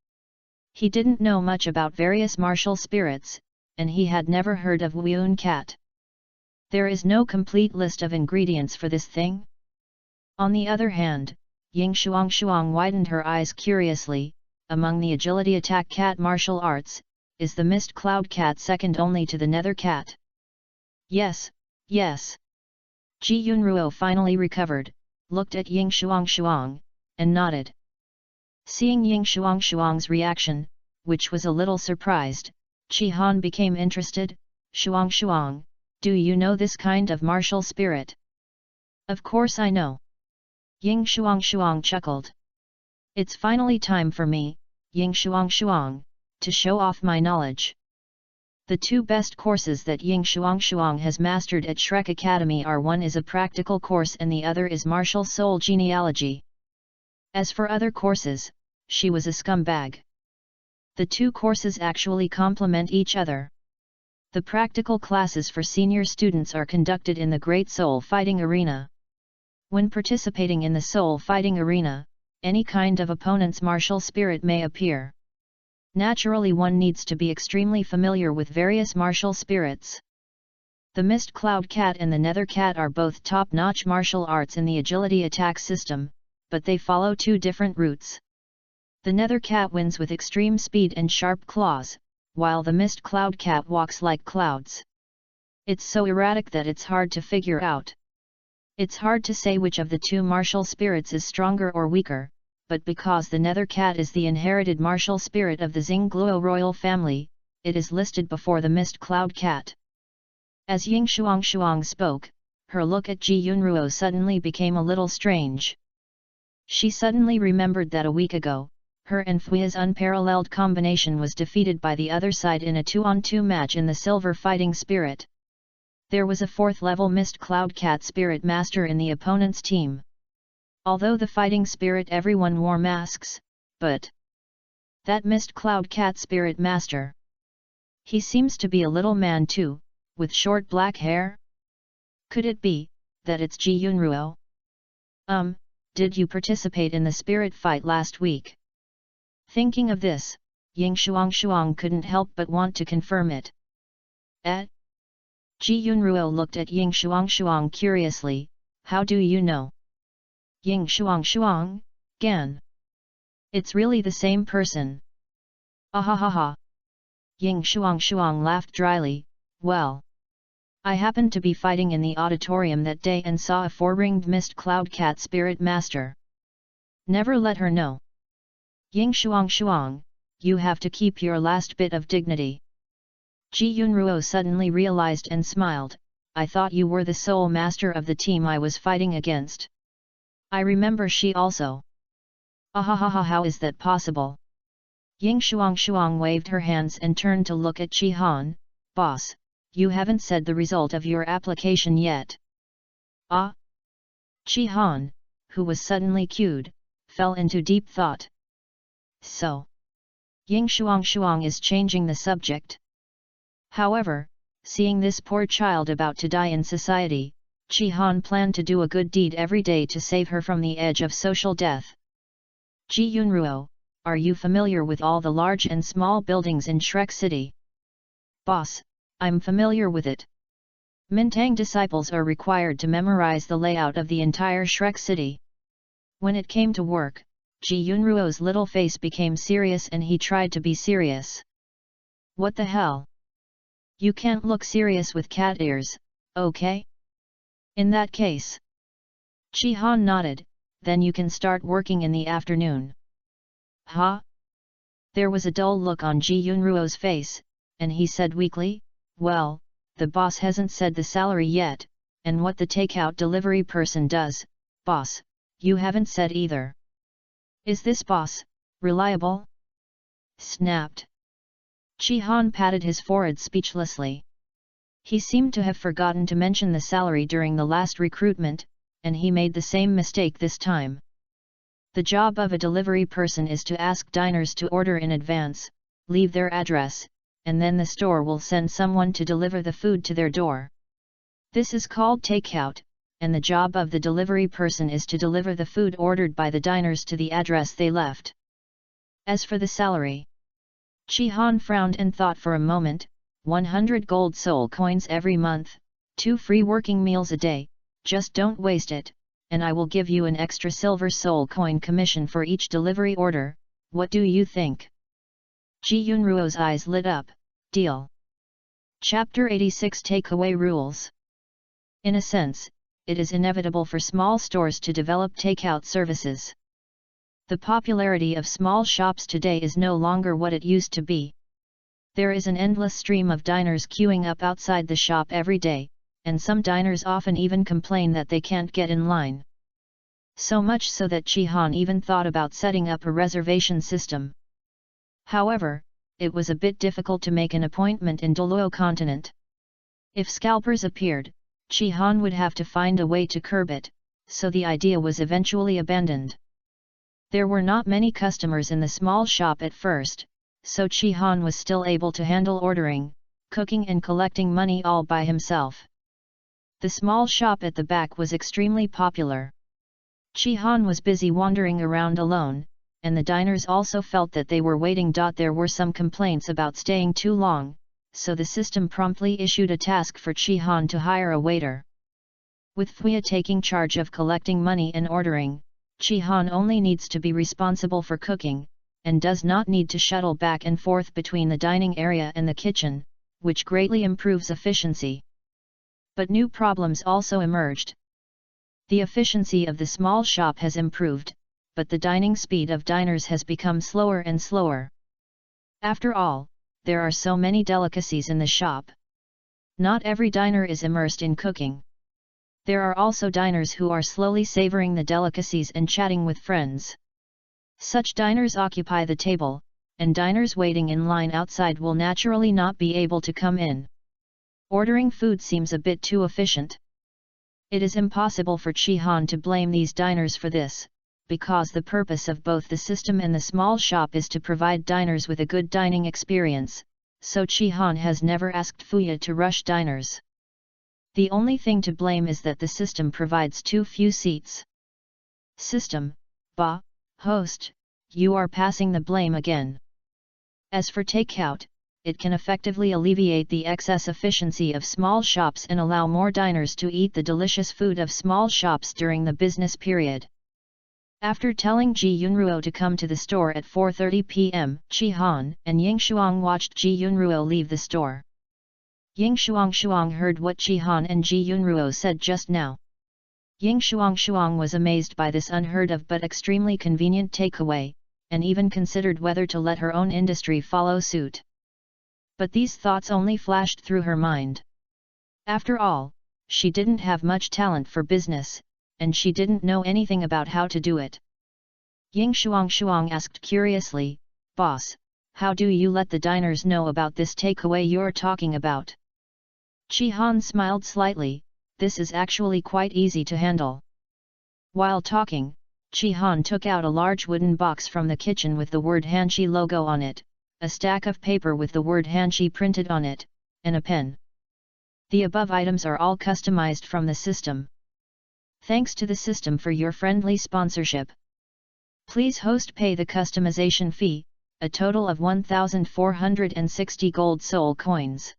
He didn't know much about various martial spirits, and he had never heard of Wuun cat. There is no complete list of ingredients for this thing? On the other hand, Ying Shuang widened her eyes curiously. Among the agility attack cat martial arts, is the mist cloud cat second only to the nether cat? Yes, yes. Ji Yunruo finally recovered, looked at Ying Shuang, and nodded. Seeing Ying Shuang's reaction, which was a little surprised, Chi-Han became interested. Shuang, do you know this kind of martial spirit? Of course I know. Ying Shuang chuckled. It's finally time for me, Ying Shuang, to show off my knowledge. The two best courses that Ying Shuang has mastered at Shrek Academy are, one is a practical course and the other is martial soul genealogy. As for other courses, she was a scumbag. The two courses actually complement each other. The practical classes for senior students are conducted in the Great Soul Fighting Arena. When participating in the Soul Fighting Arena, any kind of opponent's martial spirit may appear. Naturally, one needs to be extremely familiar with various martial spirits. The Mist Cloud Cat and the Nether Cat are both top-notch martial arts in the agility attack system, but they follow two different routes. The Nether Cat wins with extreme speed and sharp claws, while the Mist Cloud Cat walks like clouds. It's so erratic that it's hard to figure out. It's hard to say which of the two martial spirits is stronger or weaker, but because the Nether Cat is the inherited martial spirit of the Xingluo royal family, it is listed before the Mist Cloud Cat. As Ying Shuang spoke, her look at Ji Yunruo suddenly became a little strange. She suddenly remembered that a week ago, her and Fui's unparalleled combination was defeated by the other side in a 2-on-2 match in the Silver Fighting Spirit. There was a 4th-level Mist Cloud Cat Spirit Master in the opponent's team. Although the Fighting Spirit everyone wore masks, but that Mist Cloud Cat Spirit Master, he seems to be a little man too, with short black hair? Could it be that it's Ji Yunruo? Did you participate in the spirit fight last week? Thinking of this, Ying Shuang couldn't help but want to confirm it. Ji Yunruo looked at Ying Shuang curiously. How do you know? Ying Shuang, Gan. It's really the same person. Ahahaha. Ying Shuang laughed dryly. Well, I happened to be fighting in the auditorium that day and saw a 4-ringed Mist Cloud Cat Spirit Master. Never let her know. Ying Shuang, you have to keep your last bit of dignity. Ji Yunruo suddenly realized and smiled. I thought you were the sole master of the team I was fighting against. I remember she also. Ahahaha, how is that possible? Ying Shuang waved her hands and turned to look at Chi-Han. Boss, you haven't said the result of your application yet. Ah? Chi-Han, who was suddenly cued, fell into deep thought. So, Ying Shuang is changing the subject. However, seeing this poor child about to die in society, Chi-Han planned to do a good deed every day to save her from the edge of social death. Ji Yunruo, are you familiar with all the large and small buildings in Shrek City? Boss, I'm familiar with it. Mintang disciples are required to memorize the layout of the entire Shrek City. When it came to work, Ji Yunruo's little face became serious and he tried to be serious. What the hell? You can't look serious with cat ears, okay? In that case. Chi-Han nodded, then you can start working in the afternoon. Huh? There was a dull look on Ji Yunruo's face, and he said weakly, well, the boss hasn't said the salary yet, and what the takeout delivery person does, boss, you haven't said either. Is this boss reliable? Snapped. Chi-Han patted his forehead speechlessly. He seemed to have forgotten to mention the salary during the last recruitment, and he made the same mistake this time. The job of a delivery person is to ask diners to order in advance, leave their address, and then the store will send someone to deliver the food to their door. This is called takeout, and the job of the delivery person is to deliver the food ordered by the diners to the address they left. As for the salary, Chi-Han frowned and thought for a moment. 100 gold soul coins every month, 2 free working meals a day, just don't waste it, and I will give you an extra silver soul coin commission for each delivery order. What do you think? Ji Yunruo's eyes lit up. Deal. Chapter 86 Takeaway Rules. In a sense, it is inevitable for small stores to develop takeout services. The popularity of small shops today is no longer what it used to be. There is an endless stream of diners queuing up outside the shop every day, and some diners often even complain that they can't get in line. So much so that Chi-Han even thought about setting up a reservation system. However, it was a bit difficult to make an appointment in Douluo continent. If scalpers appeared, Chi-Han would have to find a way to curb it, so the idea was eventually abandoned. There were not many customers in the small shop at first, so Chi-Han was still able to handle ordering, cooking and collecting money all by himself. The small shop at the back was extremely popular. Chi-Han was busy wandering around alone, and the diners also felt that they were waiting. There were some complaints about staying too long, so the system promptly issued a task for Chi-Han to hire a waiter. With Fuya taking charge of collecting money and ordering, Chi-Han only needs to be responsible for cooking, and does not need to shuttle back and forth between the dining area and the kitchen, which greatly improves efficiency. But new problems also emerged. The efficiency of the small shop has improved, but the dining speed of diners has become slower and slower. After all, there are so many delicacies in the shop. Not every diner is immersed in cooking. There are also diners who are slowly savoring the delicacies and chatting with friends. Such diners occupy the table, and diners waiting in line outside will naturally not be able to come in. Ordering food seems a bit too efficient. It is impossible for Chi-Han to blame these diners for this, because the purpose of both the system and the small shop is to provide diners with a good dining experience, so Chi-Han has never asked Fuya to rush diners. The only thing to blame is that the system provides too few seats. System, Ba, host, you are passing the blame again. As for takeout, it can effectively alleviate the excess efficiency of small shops and allow more diners to eat the delicious food of small shops during the business period. After telling Ji Yunruo to come to the store at 4:30 p.m., Chi-Han and Ying Shuang watched Ji Yunruo leave the store. Ying Shuang heard what Chi-Han and Ji Yunruo said just now. Ying Shuang was amazed by this unheard of but extremely convenient takeaway, and even considered whether to let her own industry follow suit. But these thoughts only flashed through her mind. After all, she didn't have much talent for business, and she didn't know anything about how to do it. Ying Shuang asked curiously, "Boss, how do you let the diners know about this takeaway you're talking about?" Chi-Han smiled slightly. This is actually quite easy to handle. While talking, Chi-Han took out a large wooden box from the kitchen with the word Hanshi logo on it, a stack of paper with the word Hanshi printed on it, and a pen. The above items are all customized from the system. Thanks to the system for your friendly sponsorship. Please host pay the customization fee, a total of 1,460 gold soul coins.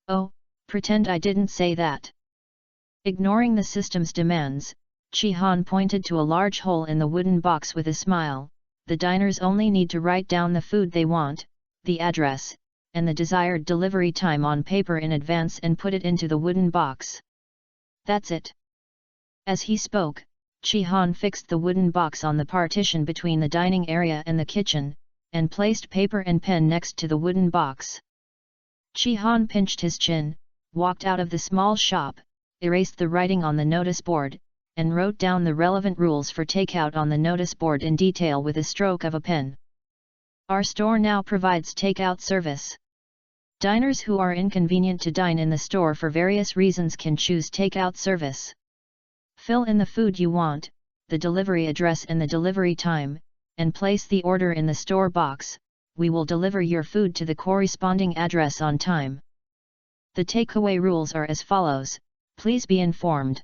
Oh, pretend I didn't say that. Ignoring the system's demands, Chi-Han pointed to a large hole in the wooden box with a smile. The diners only need to write down the food they want, the address, and the desired delivery time on paper in advance and put it into the wooden box. That's it. As he spoke, Chi-Han fixed the wooden box on the partition between the dining area and the kitchen, and placed paper and pen next to the wooden box. Chi-Han pinched his chin, walked out of the small shop, erased the writing on the notice board, and wrote down the relevant rules for takeout on the notice board in detail with a stroke of a pen. Our store now provides takeout service. Diners who are inconvenient to dine in the store for various reasons can choose takeout service. Fill in the food you want, the delivery address and the delivery time, and place the order in the store box, we will deliver your food to the corresponding address on time. The takeaway rules are as follows, please be informed.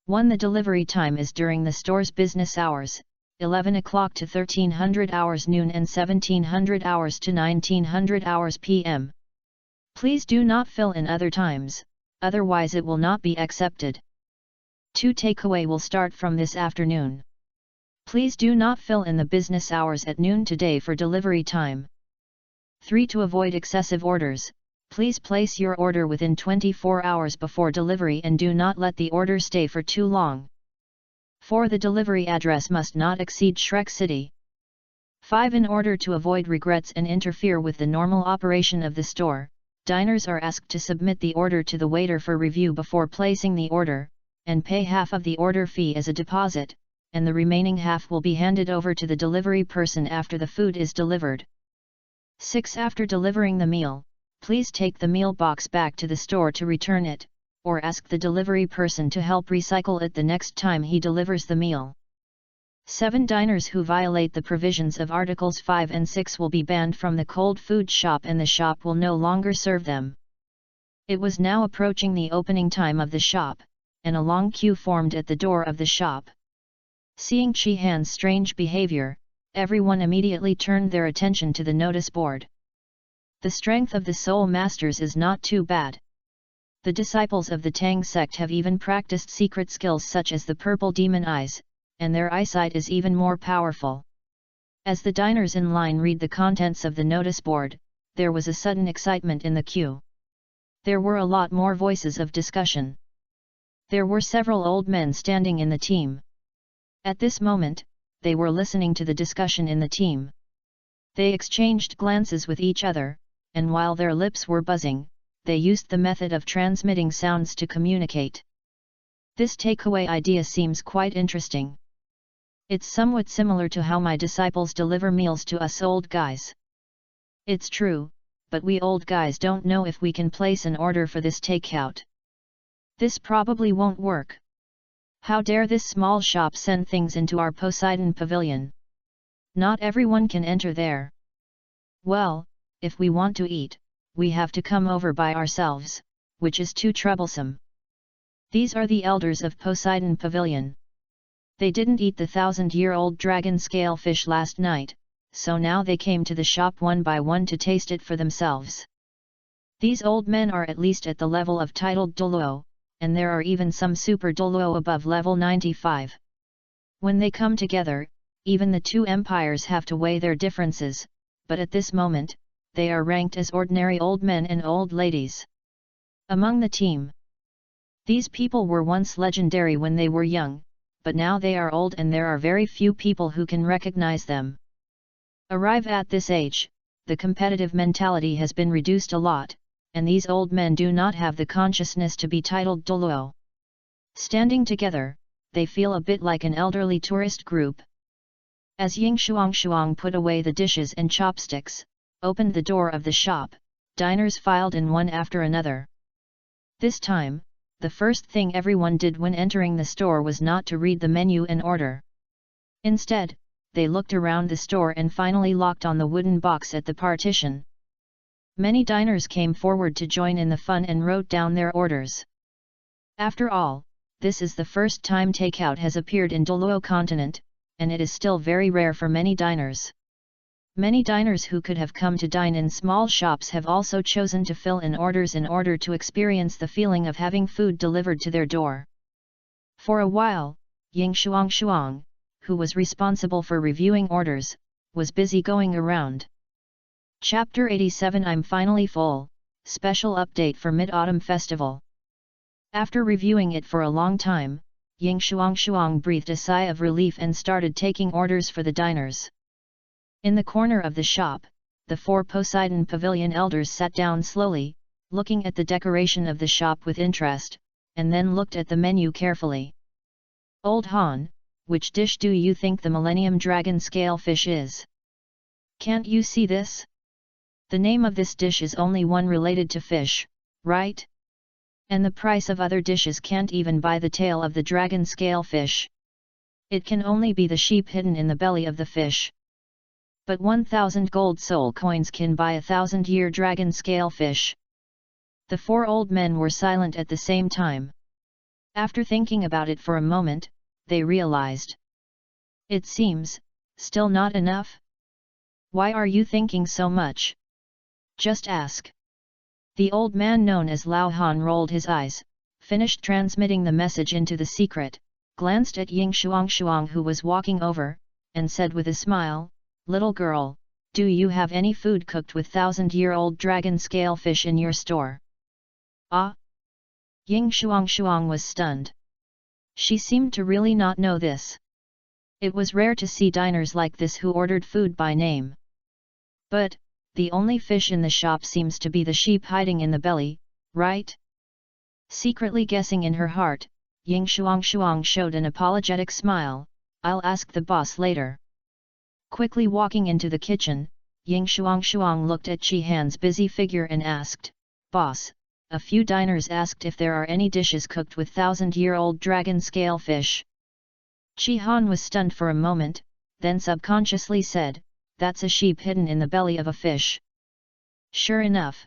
1. The delivery time is during the store's business hours, 11 o'clock to 1300 hours noon and 1700 hours to 1900 hours p.m. Please do not fill in other times, otherwise it will not be accepted. 2. Takeaway will start from this afternoon. Please do not fill in the business hours at noon today for delivery time. 3. To avoid excessive orders, please place your order within 24 hours before delivery and do not let the order stay for too long. 4. The delivery address must not exceed Shrek City. 5. In order to avoid regrets and interfere with the normal operation of the store, diners are asked to submit the order to the waiter for review before placing the order, and pay half of the order fee as a deposit, and the remaining half will be handed over to the delivery person after the food is delivered. 6. After delivering the meal, please take the meal box back to the store to return it, or ask the delivery person to help recycle it the next time he delivers the meal. 7. Diners who violate the provisions of Articles 5 and 6 will be banned from the cold food shop and the shop will no longer serve them. It was now approaching the opening time of the shop, and a long queue formed at the door of the shop. Seeing Chi-Han's strange behavior, everyone immediately turned their attention to the notice board. The strength of the Soul Masters is not too bad. The disciples of the Tang sect have even practiced secret skills such as the purple demon eyes, and their eyesight is even more powerful. As the diners in line read the contents of the notice board, there was a sudden excitement in the queue. There were a lot more voices of discussion. There were several old men standing in the team. At this moment, they were listening to the discussion in the team. They exchanged glances with each other, and while their lips were buzzing, they used the method of transmitting sounds to communicate. This takeaway idea seems quite interesting. It's somewhat similar to how my disciples deliver meals to us old guys. It's true, but we old guys don't know if we can place an order for this takeout. This probably won't work. How dare this small shop send things into our Poseidon pavilion? Not everyone can enter there. Well, if we want to eat, we have to come over by ourselves, which is too troublesome. These are the elders of Poseidon Pavilion. They didn't eat the 1000-year-old dragon scale fish last night, so now they came to the shop one by one to taste it for themselves. These old men are at least at the level of titled Douluo, and there are even some super Douluo above level 95. When they come together, even the two empires have to weigh their differences, but at this moment, they are ranked as ordinary old men and old ladies. Among the team, these people were once legendary when they were young, but now they are old and there are very few people who can recognize them. Arrive at this age, the competitive mentality has been reduced a lot, and these old men do not have the consciousness to be titled Douluo. Standing together, they feel a bit like an elderly tourist group. As Ying Shuang put away the dishes and chopsticks, opened the door of the shop, diners filed in one after another. This time, the first thing everyone did when entering the store was not to read the menu and order. Instead, they looked around the store and finally locked on the wooden box at the partition. Many diners came forward to join in the fun and wrote down their orders. After all, this is the first time takeout has appeared in Douluo continent, and it is still very rare for many diners. Many diners who could have come to dine in small shops have also chosen to fill in orders in order to experience the feeling of having food delivered to their door. For a while, Ying Shuang, who was responsible for reviewing orders, was busy going around. Chapter 87 I'm finally full, special update for Mid-Autumn Festival. After reviewing it for a long time, Ying Shuang breathed a sigh of relief and started taking orders for the diners. In the corner of the shop, the 4 Poseidon Pavilion elders sat down slowly, looking at the decoration of the shop with interest, and then looked at the menu carefully. Old Han, which dish do you think the Millennium Dragon Scale Fish is? Can't you see this? The name of this dish is only one related to fish, right? And the price of other dishes can't even buy the tail of the dragon scale fish. It can only be the sheep hidden in the belly of the fish. But 1,000 gold soul coins can buy 1,000-year dragon scale fish. The four old men were silent at the same time. After thinking about it for a moment, they realized. It seems, still not enough? Why are you thinking so much? Just ask. The old man known as Lao Han rolled his eyes, finished transmitting the message into the secret, glanced at Ying Shuang who was walking over, and said with a smile, "Little girl, do you have any food cooked with 1,000-year-old dragon scale fish in your store?" Ah! Ying Shuang was stunned. She seemed to really not know this. It was rare to see diners like this who ordered food by name. But, the only fish in the shop seems to be the sheep hiding in the belly, right? Secretly guessing in her heart, Ying Shuang showed an apologetic smile, "I'll ask the boss later." Quickly walking into the kitchen, Ying Shuang looked at Chi Han's busy figure and asked, "Boss, a few diners asked if there are any dishes cooked with 1,000-year-old dragon scale fish." Chi Han was stunned for a moment, then subconsciously said, "That's a sheep hidden in the belly of a fish." Sure enough.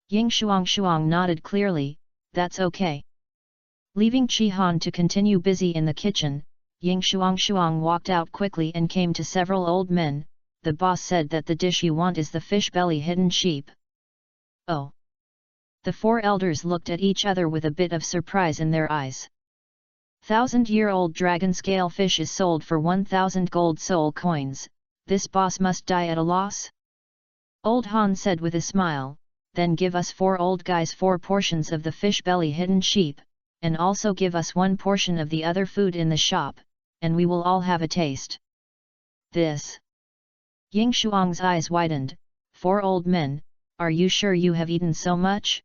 Ying Shuang nodded clearly, "That's okay." Leaving Chi Han to continue busy in the kitchen, Ying Shuang walked out quickly and came to several old men. "The boss said that the dish you want is the fish belly hidden sheep." Oh! The four elders looked at each other with a bit of surprise in their eyes. 1,000-year-old dragon scale fish is sold for 1,000 gold soul coins, this boss must die at a loss? Old Han said with a smile, "Then give us four old guys 4 portions of the fish belly hidden sheep, and also give us 1 portion of the other food in the shop, and we will all have a taste." This. Ying Shuang's eyes widened. 4 old men, are you sure you have eaten so much?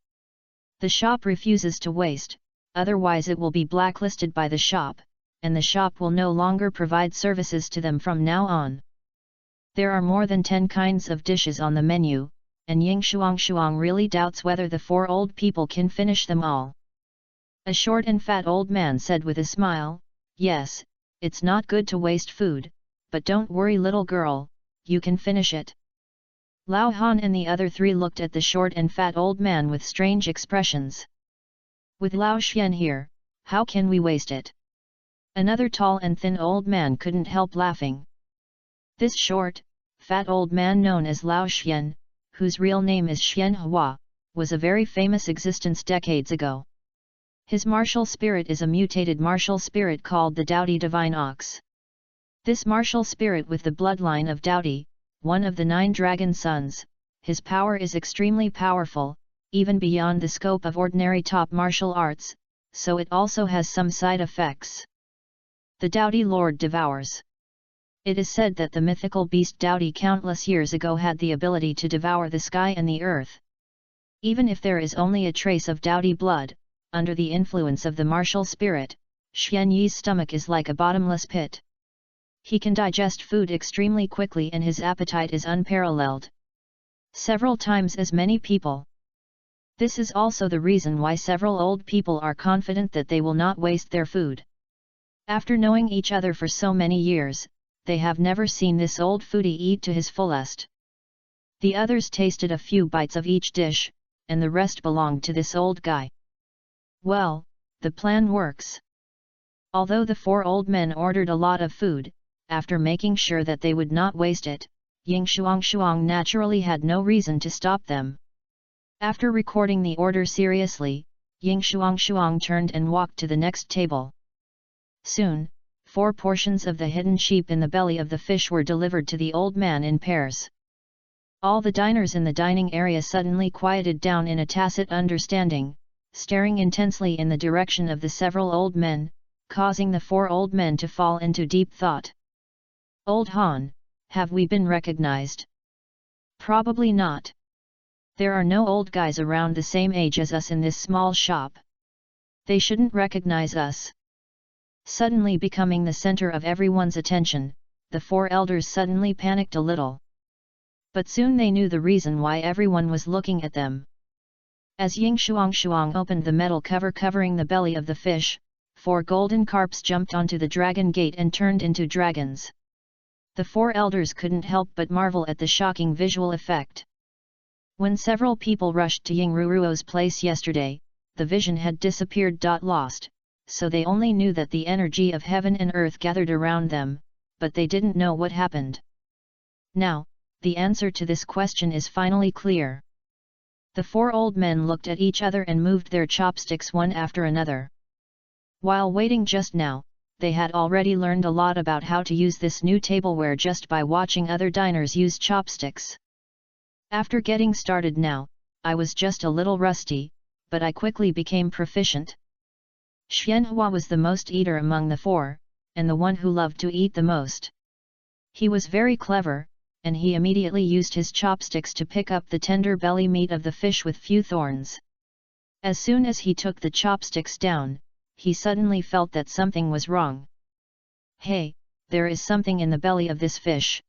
The shop refuses to waste, otherwise it will be blacklisted by the shop, and the shop will no longer provide services to them from now on. There are more than 10 kinds of dishes on the menu, and Ying Shuang really doubts whether the 4 old people can finish them all. A short and fat old man said with a smile, "Yes, it's not good to waste food, but don't worry little girl, you can finish it." Lao Han and the other 3 looked at the short and fat old man with strange expressions. "With Lao Xian here, how can we waste it?" Another tall and thin old man couldn't help laughing. This short, fat old man known as Lao Xian, whose real name is Xian Hua, was a very famous existence decades ago. His martial spirit is a mutated martial spirit called the Doughty Divine Ox. This martial spirit with the bloodline of Doughty, one of the 9 dragon sons, his power is extremely powerful, even beyond the scope of ordinary top martial arts, so it also has some side effects. The Doughty Lord devours. It is said that the mythical beast Doughty countless years ago had the ability to devour the sky and the earth. Even if there is only a trace of Doughty blood, under the influence of the martial spirit, Xian Yi's stomach is like a bottomless pit. He can digest food extremely quickly and his appetite is unparalleled. Several times as many people. This is also the reason why several old people are confident that they will not waste their food. After knowing each other for so many years, they have never seen this old foodie eat to his fullest. The others tasted a few bites of each dish, and the rest belonged to this old guy. Well, the plan works. Although the 4 old men ordered a lot of food, after making sure that they would not waste it, Ying Shuang naturally had no reason to stop them. After recording the order seriously, Ying Shuang turned and walked to the next table. Soon, 4 portions of the hidden sheep in the belly of the fish were delivered to the old man in pairs. All the diners in the dining area suddenly quieted down in a tacit understanding, staring intensely in the direction of the several old men, causing the 4 old men to fall into deep thought. "Old Han, have we been recognized?" "Probably not. There are no old guys around the same age as us in this small shop. They shouldn't recognize us." Suddenly becoming the center of everyone's attention, the 4 elders suddenly panicked a little. But soon they knew the reason why everyone was looking at them. As Ying Shuang opened the metal cover covering the belly of the fish, 4 golden carps jumped onto the dragon gate and turned into dragons. The four elders couldn't help but marvel at the shocking visual effect. When several people rushed to Ying Ruruo's place yesterday, the vision had disappeared. Lost, so they only knew that the energy of heaven and earth gathered around them, but they didn't know what happened. Now, the answer to this question is finally clear. The four old men looked at each other and moved their chopsticks one after another. While waiting just now, they had already learned a lot about how to use this new tableware just by watching other diners use chopsticks. After getting started now, I was just a little rusty, but I quickly became proficient. Xianhua was the most eater among the four, and the one who loved to eat the most. He was very clever, and he immediately used his chopsticks to pick up the tender belly meat of the fish with few thorns. As soon as he took the chopsticks down, he suddenly felt that something was wrong. Hey, there is something in the belly of this fish.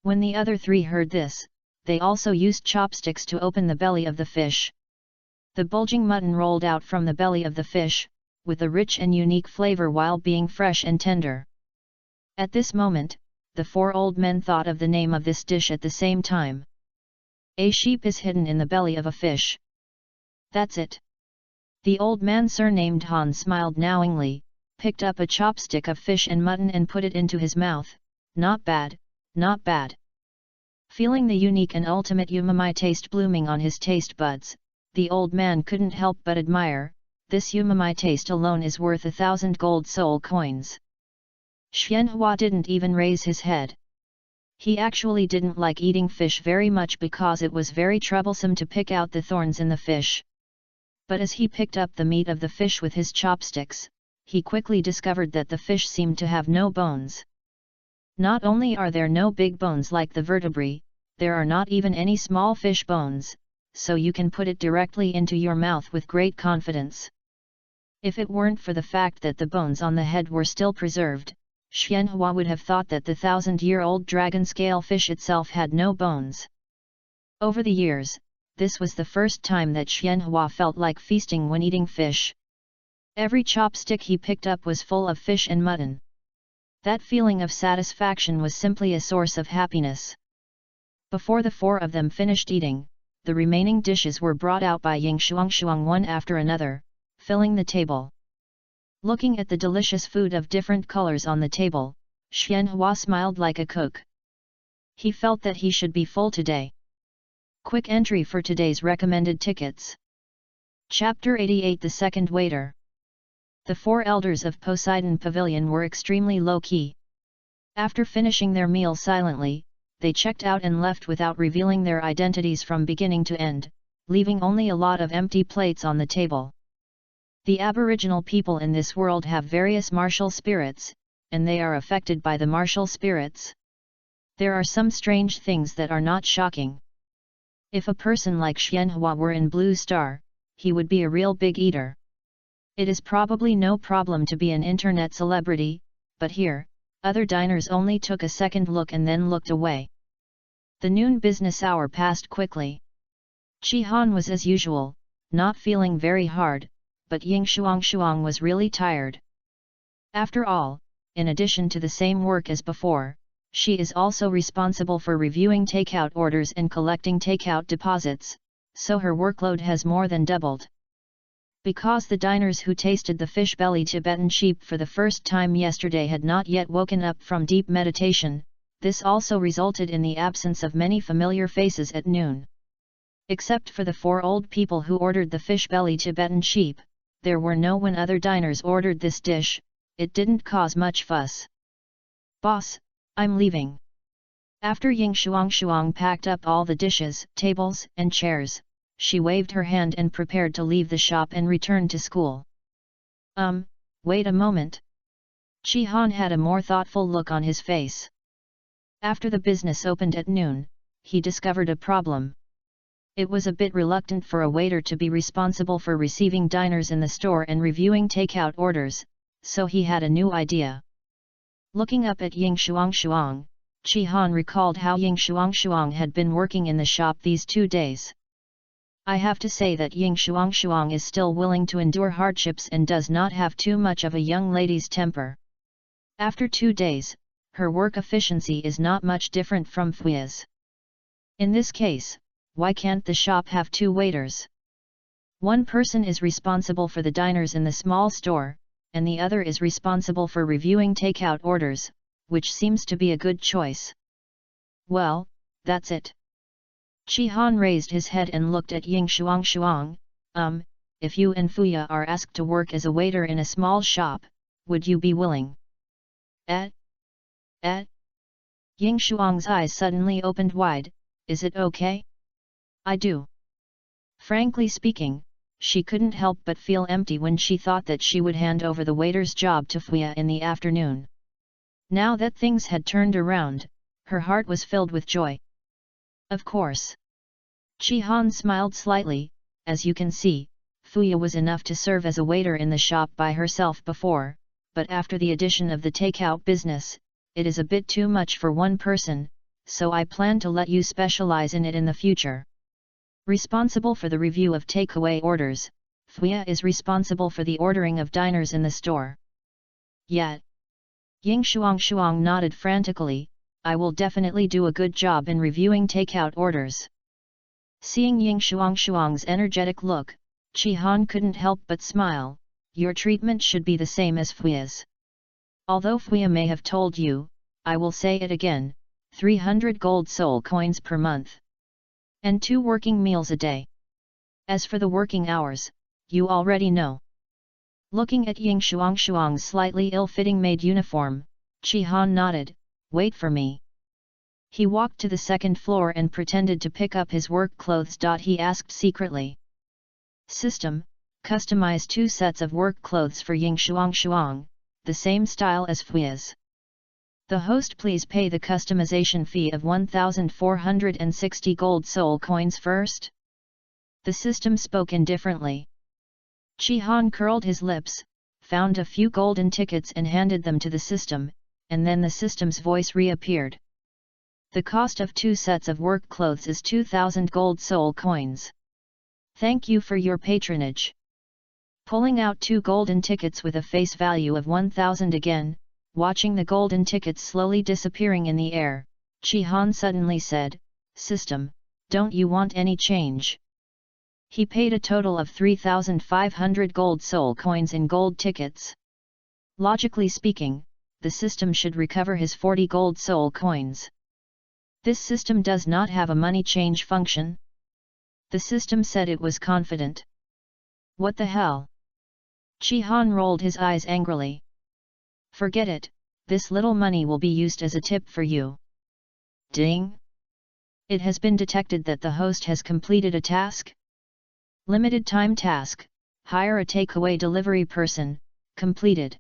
When the other three heard this, they also used chopsticks to open the belly of the fish. The bulging mutton rolled out from the belly of the fish, with a rich and unique flavor while being fresh and tender. At this moment, the four old men thought of the name of this dish at the same time. A sheep is hidden in the belly of a fish. That's it. The old man surnamed Han smiled knowingly, picked up a chopstick of fish and mutton and put it into his mouth. Not bad, not bad. Feeling the unique and ultimate umami taste blooming on his taste buds, the old man couldn't help but admire. This umami taste alone is worth 1,000 gold soul coins. Xianhua didn't even raise his head. He actually didn't like eating fish very much because it was very troublesome to pick out the thorns in the fish. But as he picked up the meat of the fish with his chopsticks, he quickly discovered that the fish seemed to have no bones. Not only are there no big bones like the vertebrae, there are not even any small fish bones, so you can put it directly into your mouth with great confidence. If it weren't for the fact that the bones on the head were still preserved, Xianhua would have thought that the 1,000-year-old dragon scale fish itself had no bones. Over the years, this was the first time that Xianhua felt like feasting when eating fish. Every chopstick he picked up was full of fish and mutton. That feeling of satisfaction was simply a source of happiness. Before the four of them finished eating, the remaining dishes were brought out by Ying Shuang one after another, filling the table. Looking at the delicious food of different colors on the table, Xianhua smiled like a cook. He felt that he should be full today. Quick entry for today's recommended tickets. Chapter 88 The Second Waiter. The four elders of Poseidon Pavilion were extremely low-key. After finishing their meal silently, they checked out and left without revealing their identities from beginning to end, leaving only a lot of empty plates on the table. The Aboriginal people in this world have various martial spirits, and they are affected by the martial spirits. There are some strange things that are not shocking. If a person like Xianhua were in Blue Star, he would be a real big eater. It is probably no problem to be an internet celebrity, but here, other diners only took a second look and then looked away. The noon business hour passed quickly. Chi Han was as usual, not feeling very hard, but Ying Shuang was really tired. After all, in addition to the same work as before, she is also responsible for reviewing takeout orders and collecting takeout deposits, so her workload has more than doubled. Because the diners who tasted the fish belly Tibetan sheep for the first time yesterday had not yet woken up from deep meditation, this also resulted in the absence of many familiar faces at noon. Except for the four old people who ordered the fish belly Tibetan sheep, there were no when other diners ordered this dish. It didn't cause much fuss. Boss, I'm leaving. After Ying Shuang packed up all the dishes, tables, and chairs, she waved her hand and prepared to leave the shop and return to school. Wait a moment. Chi Han had a more thoughtful look on his face. After the business opened at noon, he discovered a problem. It was a bit reluctant for a waiter to be responsible for receiving diners in the store and reviewing takeout orders, so he had a new idea. Looking up at Ying Shuang, Chi Han recalled how Ying Shuang had been working in the shop these 2 days. I have to say that Ying Shuang is still willing to endure hardships and does not have too much of a young lady's temper. After 2 days, her work efficiency is not much different from Fui's. In this case, why can't the shop have 2 waiters? One person is responsible for the diners in the small store, and the other is responsible for reviewing takeout orders, which seems to be a good choice. Well, that's it. Chi-Han raised his head and looked at Ying Shuang. If you and Fuya are asked to work as a waiter in a small shop, would you be willing? Ying Shuang's eyes suddenly opened wide. Is it okay? I do. Frankly speaking, she couldn't help but feel empty when she thought that she would hand over the waiter's job to Fuya in the afternoon. Now that things had turned around, her heart was filled with joy. Of course. Chi-Han smiled slightly. As you can see, Fuya was enough to serve as a waiter in the shop by herself before, but after the addition of the takeout business, it is a bit too much for one person, so I plan to let you specialize in it in the future. Responsible for the review of takeaway orders, Fuya is responsible for the ordering of diners in the store. Yet. Ying Shuang nodded frantically. I will definitely do a good job in reviewing takeout orders. Seeing Ying Shuang's energetic look, Chi-Han couldn't help but smile. Your treatment should be the same as Fuya's. Although Fuya may have told you, I will say it again, 300 gold soul coins per month. And 2 working meals a day. As for the working hours, you already know. Looking at Ying Shuang's slightly ill-fitting maid uniform, Chi-Han nodded. Wait for me. He walked to the 2nd floor and pretended to pick up his work clothes. He asked secretly. System, customize 2 sets of work clothes for Ying Shuang, the same style as Fuya's. The host, please pay the customization fee of 1,460 gold soul coins first. The system spoke indifferently. Chi-Han curled his lips, found a few golden tickets and handed them to the system, and then the system's voice reappeared. The cost of 2 sets of work clothes is 2,000 gold soul coins. Thank you for your patronage. Pulling out 2 golden tickets with a face value of 1,000 again, watching the golden tickets slowly disappearing in the air, Chi-Han suddenly said, System, don't you want any change? He paid a total of 3,500 gold soul coins in gold tickets. Logically speaking, the system should recover his 40 gold soul coins. This system does not have a money change function. The system said it was confident. What the hell? Chi-Han rolled his eyes angrily. Forget it, this little money will be used as a tip for you. Ding! It has been detected that the host has completed a task. Limited time task, hire a takeaway delivery person, completed.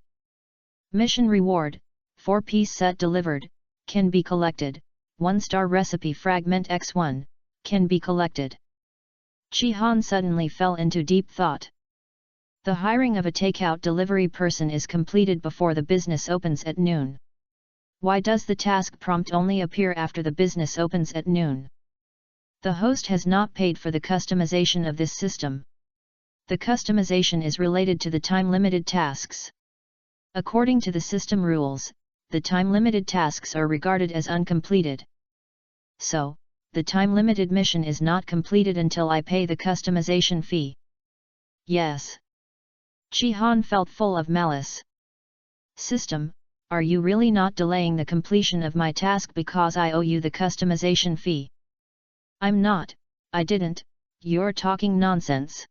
Mission reward, 4-piece set delivered, can be collected, 1-star recipe fragment X1, can be collected. Chi-Han suddenly fell into deep thought. The hiring of a takeout delivery person is completed before the business opens at noon. Why does the task prompt only appear after the business opens at noon? The host has not paid for the customization of this system. The customization is related to the time-limited tasks. According to the system rules, the time-limited tasks are regarded as uncompleted. So, the time-limited mission is not completed until I pay the customization fee. Yes. Chi-Han felt full of malice. System, are you really not delaying the completion of my task because I owe you the customization fee? I'm not, I didn't, you're talking nonsense.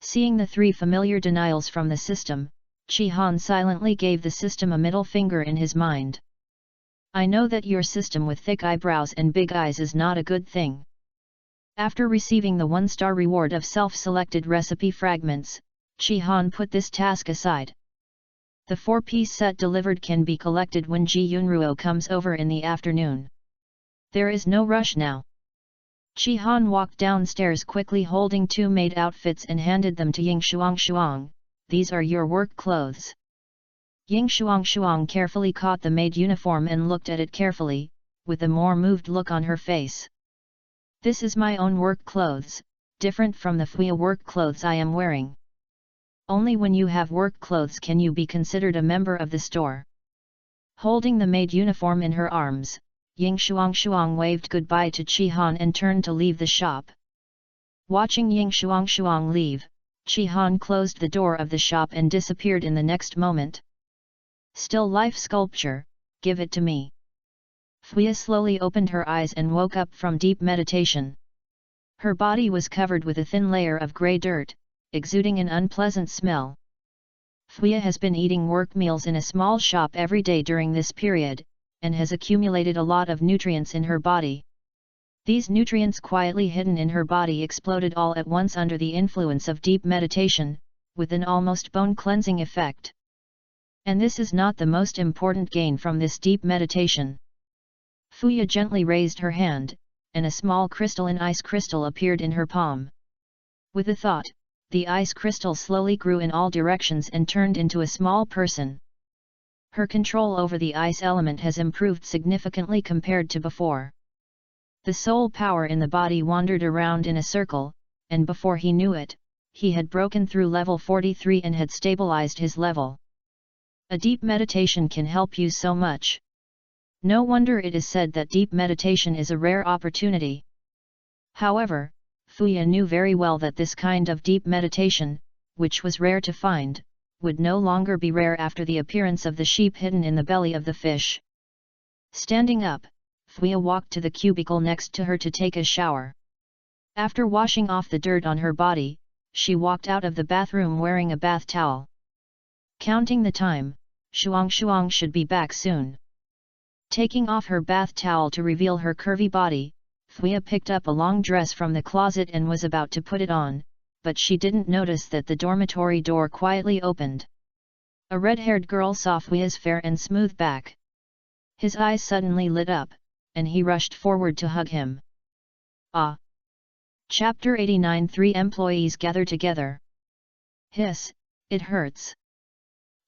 Seeing the 3 familiar denials from the system, Chi-Han silently gave the system a middle finger in his mind. I know that your system with thick eyebrows and big eyes is not a good thing. After receiving the 1-star reward of self-selected recipe fragments, Chi-Han put this task aside. The 4-piece set delivered can be collected when Ji Yunruo comes over in the afternoon. There is no rush now. Chi-Han walked downstairs quickly holding 2 maid outfits and handed them to Ying Shuang. These are your work clothes. Ying Shuang carefully caught the maid uniform and looked at it carefully, with a more moved look on her face. This is my own work clothes, different from the Fuya work clothes I am wearing. Only when you have work clothes can you be considered a member of the store. Holding the maid uniform in her arms, Ying Shuang waved goodbye to Chi Han and turned to leave the shop. Watching Ying Shuang leave, Chi Han closed the door of the shop and disappeared in the next moment. Still life sculpture, give it to me. Fuya slowly opened her eyes and woke up from deep meditation. Her body was covered with a thin layer of grey dirt, exuding an unpleasant smell. Fuya has been eating work meals in a small shop every day during this period, and has accumulated a lot of nutrients in her body. These nutrients quietly hidden in her body exploded all at once under the influence of deep meditation, with an almost bone-cleansing effect. And this is not the most important gain from this deep meditation. Fuya gently raised her hand, and a small crystalline ice crystal appeared in her palm. With a thought, the ice crystal slowly grew in all directions and turned into a small person. Her control over the ice element has improved significantly compared to before. The soul power in the body wandered around in a circle, and before he knew it, he had broken through level 43 and had stabilized his level. A deep meditation can help you so much. No wonder it is said that deep meditation is a rare opportunity. However, Fuya knew very well that this kind of deep meditation, which was rare to find, would no longer be rare after the appearance of the sheep hidden in the belly of the fish. Standing up, Fuya walked to the cubicle next to her to take a shower. After washing off the dirt on her body, she walked out of the bathroom wearing a bath towel. Counting the time, Shuang should be back soon. Taking off her bath towel to reveal her curvy body, Fuya picked up a long dress from the closet and was about to put it on, but she didn't notice that the dormitory door quietly opened. A red-haired girl saw Fuya's fair and smooth back. His eyes suddenly lit up, and he rushed forward to hug him. Ah! Chapter 89. 3 employees gather together. Hiss, it hurts.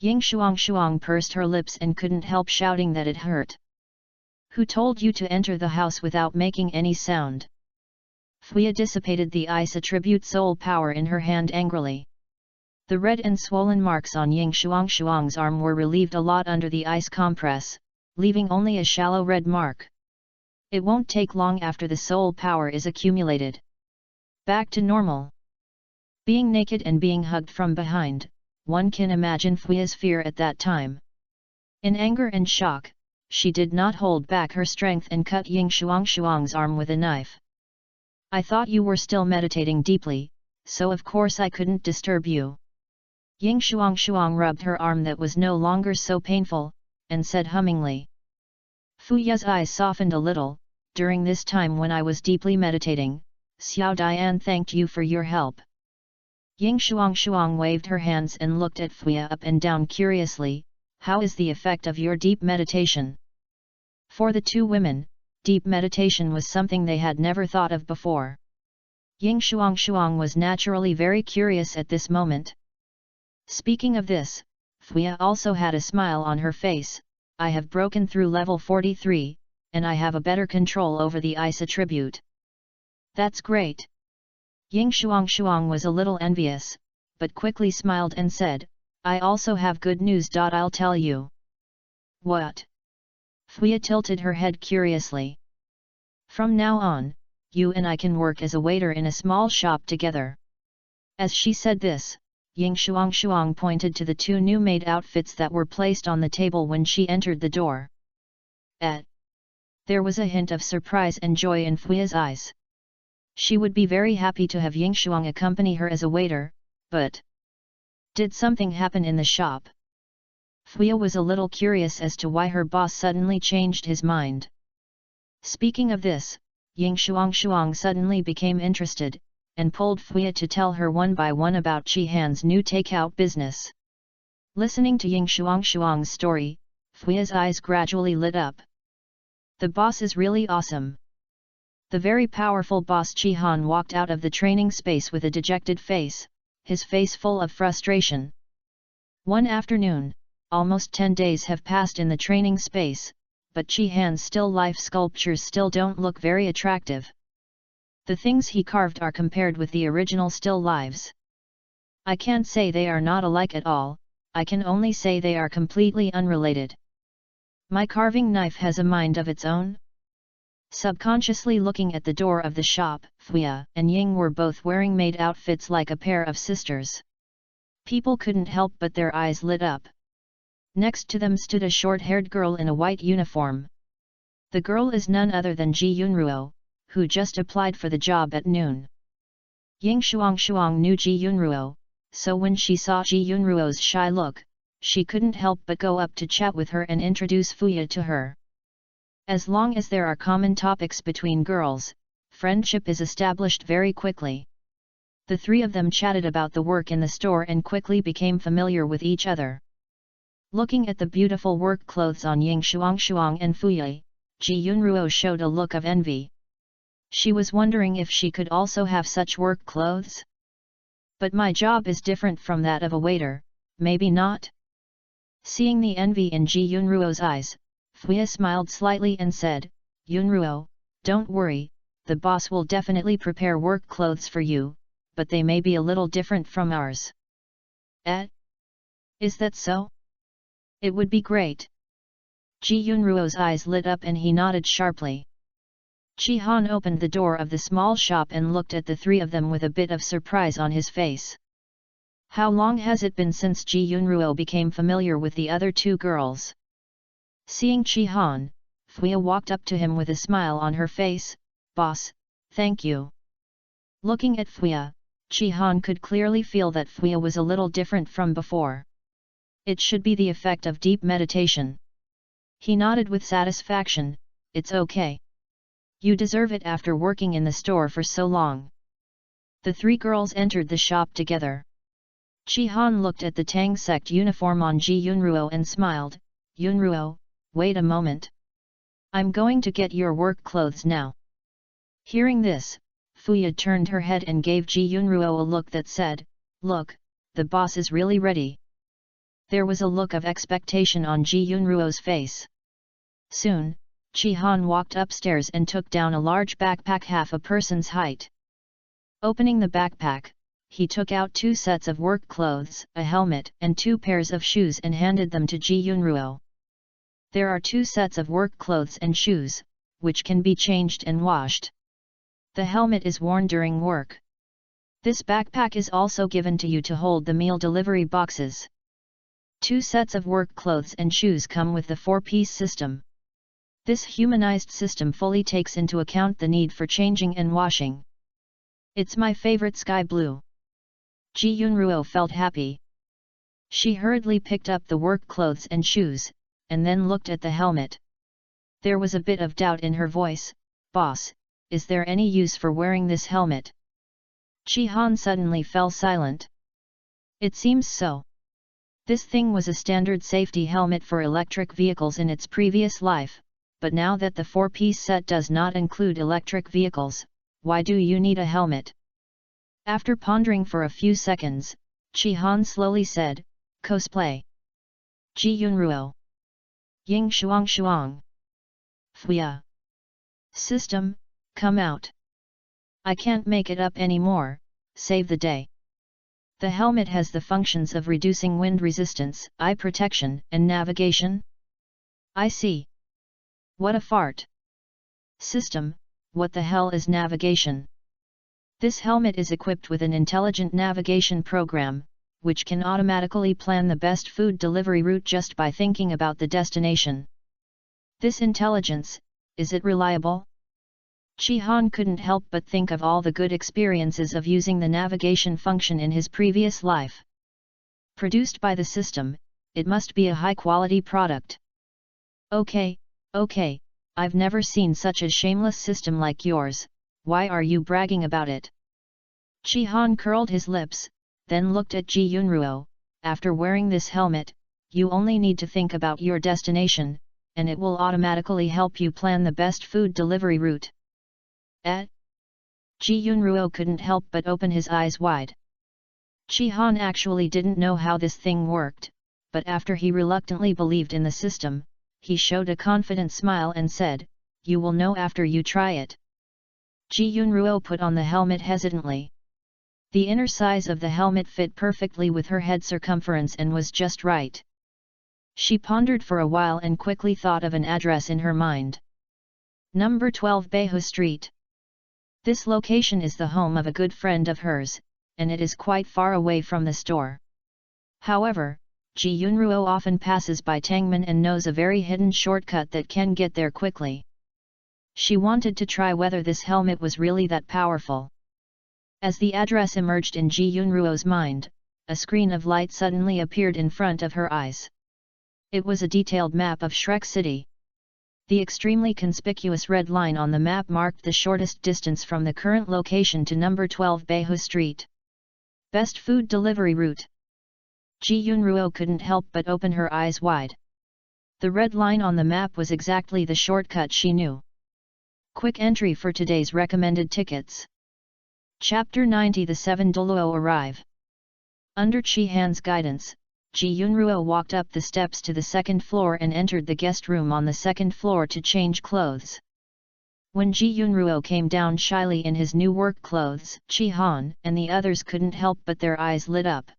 Ying Shuang pursed her lips and couldn't help shouting that it hurt. Who told you to enter the house without making any sound? Fuya dissipated the ice attribute soul power in her hand angrily. The red and swollen marks on Ying Shuang's arm were relieved a lot under the ice compress, leaving only a shallow red mark. It won't take long after the soul power is accumulated. Back to normal. Being naked and being hugged from behind, one can imagine Fuya's fear at that time. In anger and shock, she did not hold back her strength and cut Ying Shuang's arm with a knife. I thought you were still meditating deeply, so of course I couldn't disturb you. Ying Shuang rubbed her arm that was no longer so painful, and said hummingly. Fuya's eyes softened a little. During this time when I was deeply meditating, Xiao Dian thanked you for your help. Ying Shuang waved her hands and looked at Fuya up and down curiously. How is the effect of your deep meditation? For the two women, deep meditation was something they had never thought of before. Ying Shuang was naturally very curious at this moment. Speaking of this, Fuya also had a smile on her face. I have broken through level 43, and I have a better control over the ice attribute. That's great. Ying Shuang was a little envious, but quickly smiled and said, I also have good news. I'll tell you. What? Fuya tilted her head curiously. From now on, you and I can work as a waiter in a small shop together. As she said this, Ying Shuang pointed to the two new maid outfits that were placed on the table when she entered the door. There was a hint of surprise and joy in Fuya's eyes. She would be very happy to have Ying Shuang accompany her as a waiter, but did something happen in the shop? Fuya was a little curious as to why her boss suddenly changed his mind. Speaking of this, Ying Shuang suddenly became interested, and pulled Fuya to tell her one by one about Chi Han's new takeout business. Listening to Ying Shuang's story, Fuya's eyes gradually lit up. The boss is really awesome. The very powerful boss Chi Han walked out of the training space with a dejected face, his face full of frustration. One afternoon, almost 10 days have passed in the training space, but Chi Han's still life sculptures still don't look very attractive. The things he carved are compared with the original still lives. I can't say they are not alike at all, I can only say they are completely unrelated. My carving knife has a mind of its own? Subconsciously looking at the door of the shop, Fuya and Ying were both wearing maid outfits like a pair of sisters. People couldn't help but their eyes lit up. Next to them stood a short-haired girl in a white uniform. The girl is none other than Ji Yunruo, who just applied for the job at noon. Ying Shuang knew Ji Yunruo, so when she saw Ji Yunruo's shy look, she couldn't help but go up to chat with her and introduce Fuya to her. As long as there are common topics between girls, friendship is established very quickly. The three of them chatted about the work in the store and quickly became familiar with each other. Looking at the beautiful work clothes on Ying Shuang and Fuya, Ji Yunruo showed a look of envy. She was wondering if she could also have such work clothes. But my job is different from that of a waiter, maybe not? Seeing the envy in Ji Yunruo's eyes, Fuya smiled slightly and said, Yunruo, don't worry, the boss will definitely prepare work clothes for you, but they may be a little different from ours. Is that so? It would be great. Ji Yunruo's eyes lit up and he nodded sharply. Chi Han opened the door of the small shop and looked at the three of them with a bit of surprise on his face. How long has it been since Ji Yunruo became familiar with the other two girls? Seeing Chi Han, Fuya walked up to him with a smile on her face. Boss, thank you. Looking at Fuya, Chi Han could clearly feel that Fuya was a little different from before. It should be the effect of deep meditation. He nodded with satisfaction. It's okay. You deserve it after working in the store for so long. The three girls entered the shop together. Chi Han looked at the Tang sect uniform on Ji Yunruo and smiled. Yunruo, wait a moment. I'm going to get your work clothes now. Hearing this, Fuya turned her head and gave Ji Yunruo a look that said, look, the boss is really ready. There was a look of expectation on Ji Yunruo's face. Soon, Chi Han walked upstairs and took down a large backpack half a person's height. Opening the backpack, he took out 2 sets of work clothes, a helmet and 2 pairs of shoes and handed them to Ji Yunruo. There are 2 sets of work clothes and shoes, which can be changed and washed. The helmet is worn during work. This backpack is also given to you to hold the meal delivery boxes. 2 sets of work clothes and shoes come with the 4-piece system. This humanized system fully takes into account the need for changing and washing. It's my favorite sky blue. Ji Yunruo felt happy. She hurriedly picked up the work clothes and shoes, and then looked at the helmet. There was a bit of doubt in her voice. Boss, is there any use for wearing this helmet? Chi Han suddenly fell silent. It seems so. This thing was a standard safety helmet for electric vehicles in its previous life, but now that the 4-piece set does not include electric vehicles, why do you need a helmet? After pondering for a few seconds, Chi Han slowly said, cosplay. Ji Yunruo. Ying Shuang. Fuya. System, come out. I can't make it up anymore, save the day. The helmet has the functions of reducing wind resistance, eye protection, and navigation. I see. What a fart. System, what the hell is navigation? This helmet is equipped with an intelligent navigation program, which can automatically plan the best food delivery route just by thinking about the destination. This intelligence, is it reliable? Chi Han couldn't help but think of all the good experiences of using the navigation function in his previous life. Produced by the system, it must be a high-quality product. Okay, I've never seen such a shameless system like yours, why are you bragging about it? Chi Han curled his lips, then looked at Ji Yunruo. After wearing this helmet, you only need to think about your destination, and it will automatically help you plan the best food delivery route. Ji Yunruo couldn't help but open his eyes wide. Chi Han actually didn't know how this thing worked, but after he reluctantly believed in the system, he showed a confident smile and said, you will know after you try it. Ji Yunruo put on the helmet hesitantly. The inner size of the helmet fit perfectly with her head circumference and was just right. She pondered for a while and quickly thought of an address in her mind. Number 12 Behu Street. This location is the home of a good friend of hers, and it is quite far away from the store. However, Ji Yunruo often passes by Tangmen and knows a very hidden shortcut that can get there quickly. She wanted to try whether this helmet was really that powerful. As the address emerged in Ji Yunruo's mind, a screen of light suddenly appeared in front of her eyes. It was a detailed map of Shrek City. The extremely conspicuous red line on the map marked the shortest distance from the current location to number 12 Behu Street. Best food delivery route. Ji Yunruo couldn't help but open her eyes wide. The red line on the map was exactly the shortcut she knew. Quick entry for today's recommended tickets. Chapter 90 The 7 Douluo arrive. Under Chi Han's guidance, Ji Yunruo walked up the steps to the second floor and entered the guest room on the second floor to change clothes. When Ji Yunruo came down shyly in his new work clothes, Chi Han and the others couldn't help but their eyes lit up.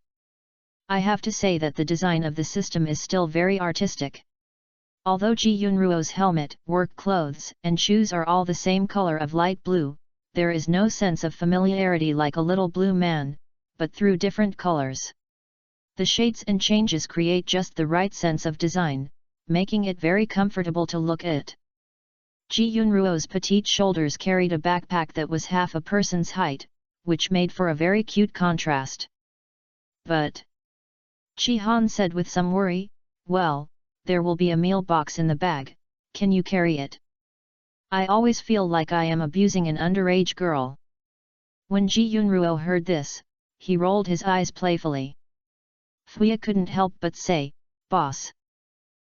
I have to say that the design of the system is still very artistic. Although Ji Yunruo's helmet, work clothes, and shoes are all the same color of light blue, there is no sense of familiarity like a little blue man, but through different colors. The shades and changes create just the right sense of design, making it very comfortable to look at. Ji Yunruo's petite shoulders carried a backpack that was half a person's height, which made for a very cute contrast. But Chi Han said with some worry, "Well, there will be a meal box in the bag, can you carry it? I always feel like I am abusing an underage girl." When Ji Yunruo heard this, he rolled his eyes playfully. Fuya couldn't help but say, "Boss,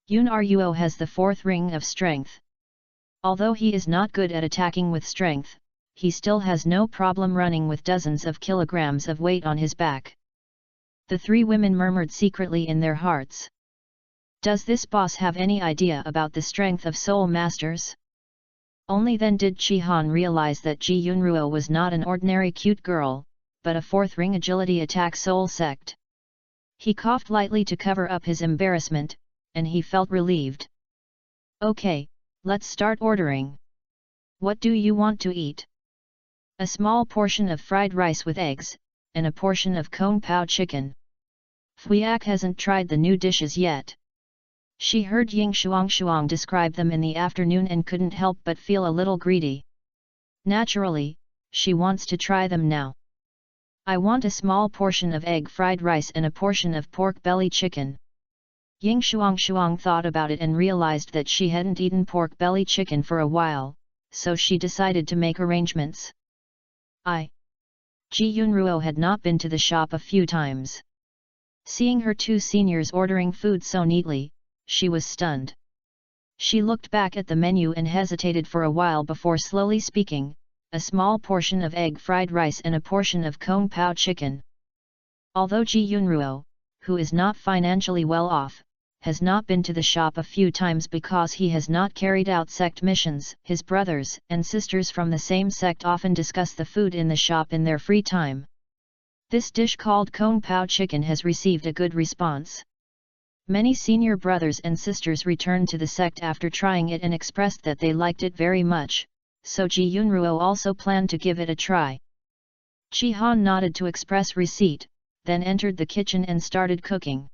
Yunruo has the fourth ring of strength. Although he is not good at attacking with strength, he still has no problem running with dozens of kilograms of weight on his back." The three women murmured secretly in their hearts. Does this boss have any idea about the strength of soul masters? Only then did Chi Han realize that Ji Yunruo was not an ordinary cute girl, but a fourth ring agility attack soul sect. He coughed lightly to cover up his embarrassment, and he felt relieved. "Okay, let's start ordering. What do you want to eat?" "A small portion of fried rice with eggs, and a portion of kung pao chicken." Fuyak hasn't tried the new dishes yet. She heard Ying Shuang describe them in the afternoon and couldn't help but feel a little greedy. Naturally, she wants to try them now. "I want a small portion of egg fried rice and a portion of pork belly chicken." Ying Shuang thought about it and realized that she hadn't eaten pork belly chicken for a while, so she decided to make arrangements. Ji Yunruo had not been to the shop a few times. Seeing her two seniors ordering food so neatly, she was stunned. She looked back at the menu and hesitated for a while before slowly speaking, "A small portion of egg fried rice and a portion of kung pao chicken." Although Ji Yunruo, who is not financially well off, has not been to the shop a few times because he has not carried out sect missions, his brothers and sisters from the same sect often discuss the food in the shop in their free time. This dish called kung pao chicken has received a good response. Many senior brothers and sisters returned to the sect after trying it and expressed that they liked it very much, so Ji Yunruo also planned to give it a try. Chi Han nodded to express receipt, then entered the kitchen and started cooking.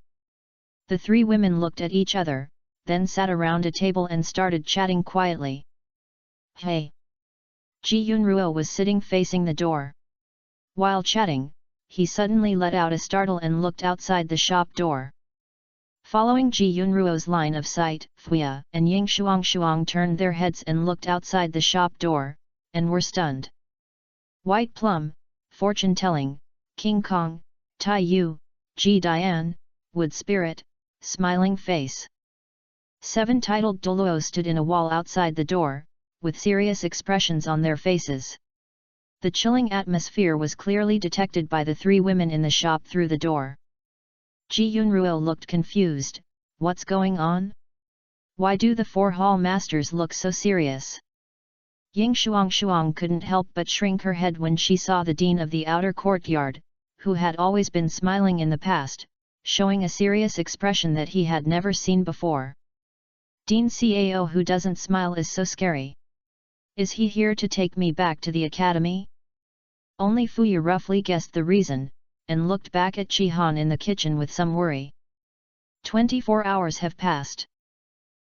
The three women looked at each other, then sat around a table and started chatting quietly. "Hey!" Ji Yunruo was sitting facing the door. While chatting, he suddenly let out a startle and looked outside the shop door. Following Ji Yunruo's line of sight, Fuya and Ying Shuang turned their heads and looked outside the shop door, and were stunned. White Plum, Fortune Telling, King Kong, Tai Yu, Ji Dian, Wood Spirit, Smiling Face. 7 titled Douluo stood in a wall outside the door, with serious expressions on their faces. The chilling atmosphere was clearly detected by the three women in the shop through the door. Ji Yunruo looked confused. What's going on? Why do the 4 hall masters look so serious? Ying Shuang couldn't help but shrink her head when she saw the dean of the outer courtyard, who had always been smiling in the past, showing a serious expression that he had never seen before. Dean Cao, who doesn't smile is so scary. Is he here to take me back to the academy? Only Fuya roughly guessed the reason, and looked back at Chi-Han in the kitchen with some worry. 24 hours have passed.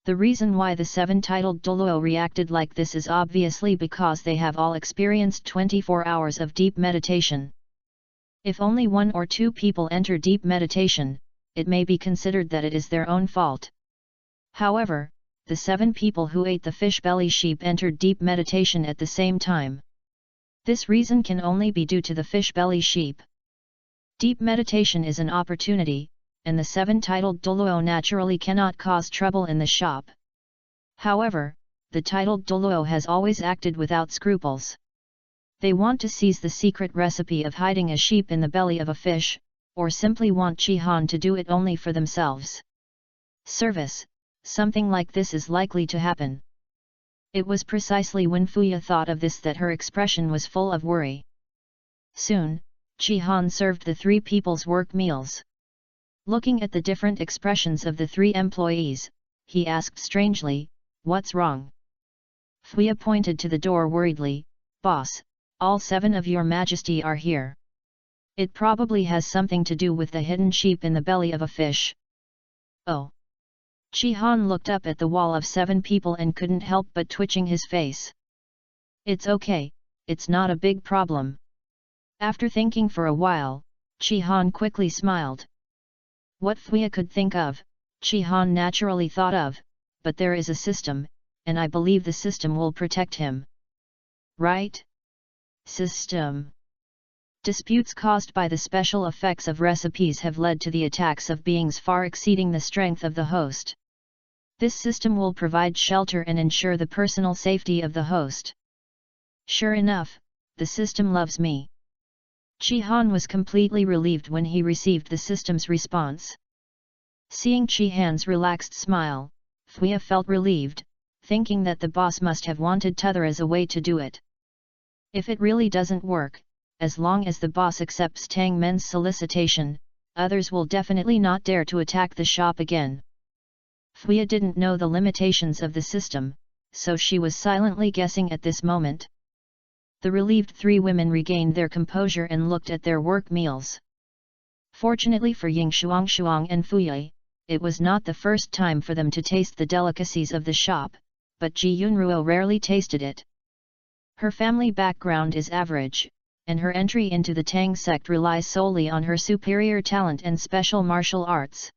The reason why the 7 titled Douluo reacted like this is obviously because they have all experienced 24 hours of deep meditation. If only 1 or 2 people enter deep meditation, it may be considered that it is their own fault. However, the 7 people who ate the fish belly sheep entered deep meditation at the same time. This reason can only be due to the fish belly sheep. Deep meditation is an opportunity, and the 7 titled Douluo naturally cannot cause trouble in the shop. However, the titled Douluo has always acted without scruples. They want to seize the secret recipe of hiding a sheep in the belly of a fish, or simply want Chi-Han to do it only for themselves. Service, something like this is likely to happen. It was precisely when Fuya thought of this that her expression was full of worry. Soon, Chi-Han served the 3 people's work meals. Looking at the different expressions of the 3 employees, he asked strangely, "What's wrong?" Fuya pointed to the door worriedly, "Boss, all 7 of your majesty are here. It probably has something to do with the hidden sheep in the belly of a fish." Oh! Chi-Han looked up at the wall of 7 people and couldn't help but twitching his face. "It's okay, it's not a big problem." After thinking for a while, Chi-Han quickly smiled. What Fuya could think of, Chi-Han naturally thought of, but there is a system, and I believe the system will protect him. Right? System. Disputes caused by the special effects of recipes have led to the attacks of beings far exceeding the strength of the host. This system will provide shelter and ensure the personal safety of the host. Sure enough, the system loves me. Chi-Han was completely relieved when he received the system's response. Seeing Chi-Han's relaxed smile, Fuya felt relieved, thinking that the boss must have wanted t'other as a way to do it. If it really doesn't work, as long as the boss accepts Tang Men's solicitation, others will definitely not dare to attack the shop again. Fuya didn't know the limitations of the system, so she was silently guessing at this moment. The relieved 3 women regained their composure and looked at their work meals. Fortunately for Ying Shuang and Fuya, it was not the first time for them to taste the delicacies of the shop, but Ji Yunruo rarely tasted it. Her family background is average, and her entry into the Tang sect relies solely on her superior talent and special martial arts.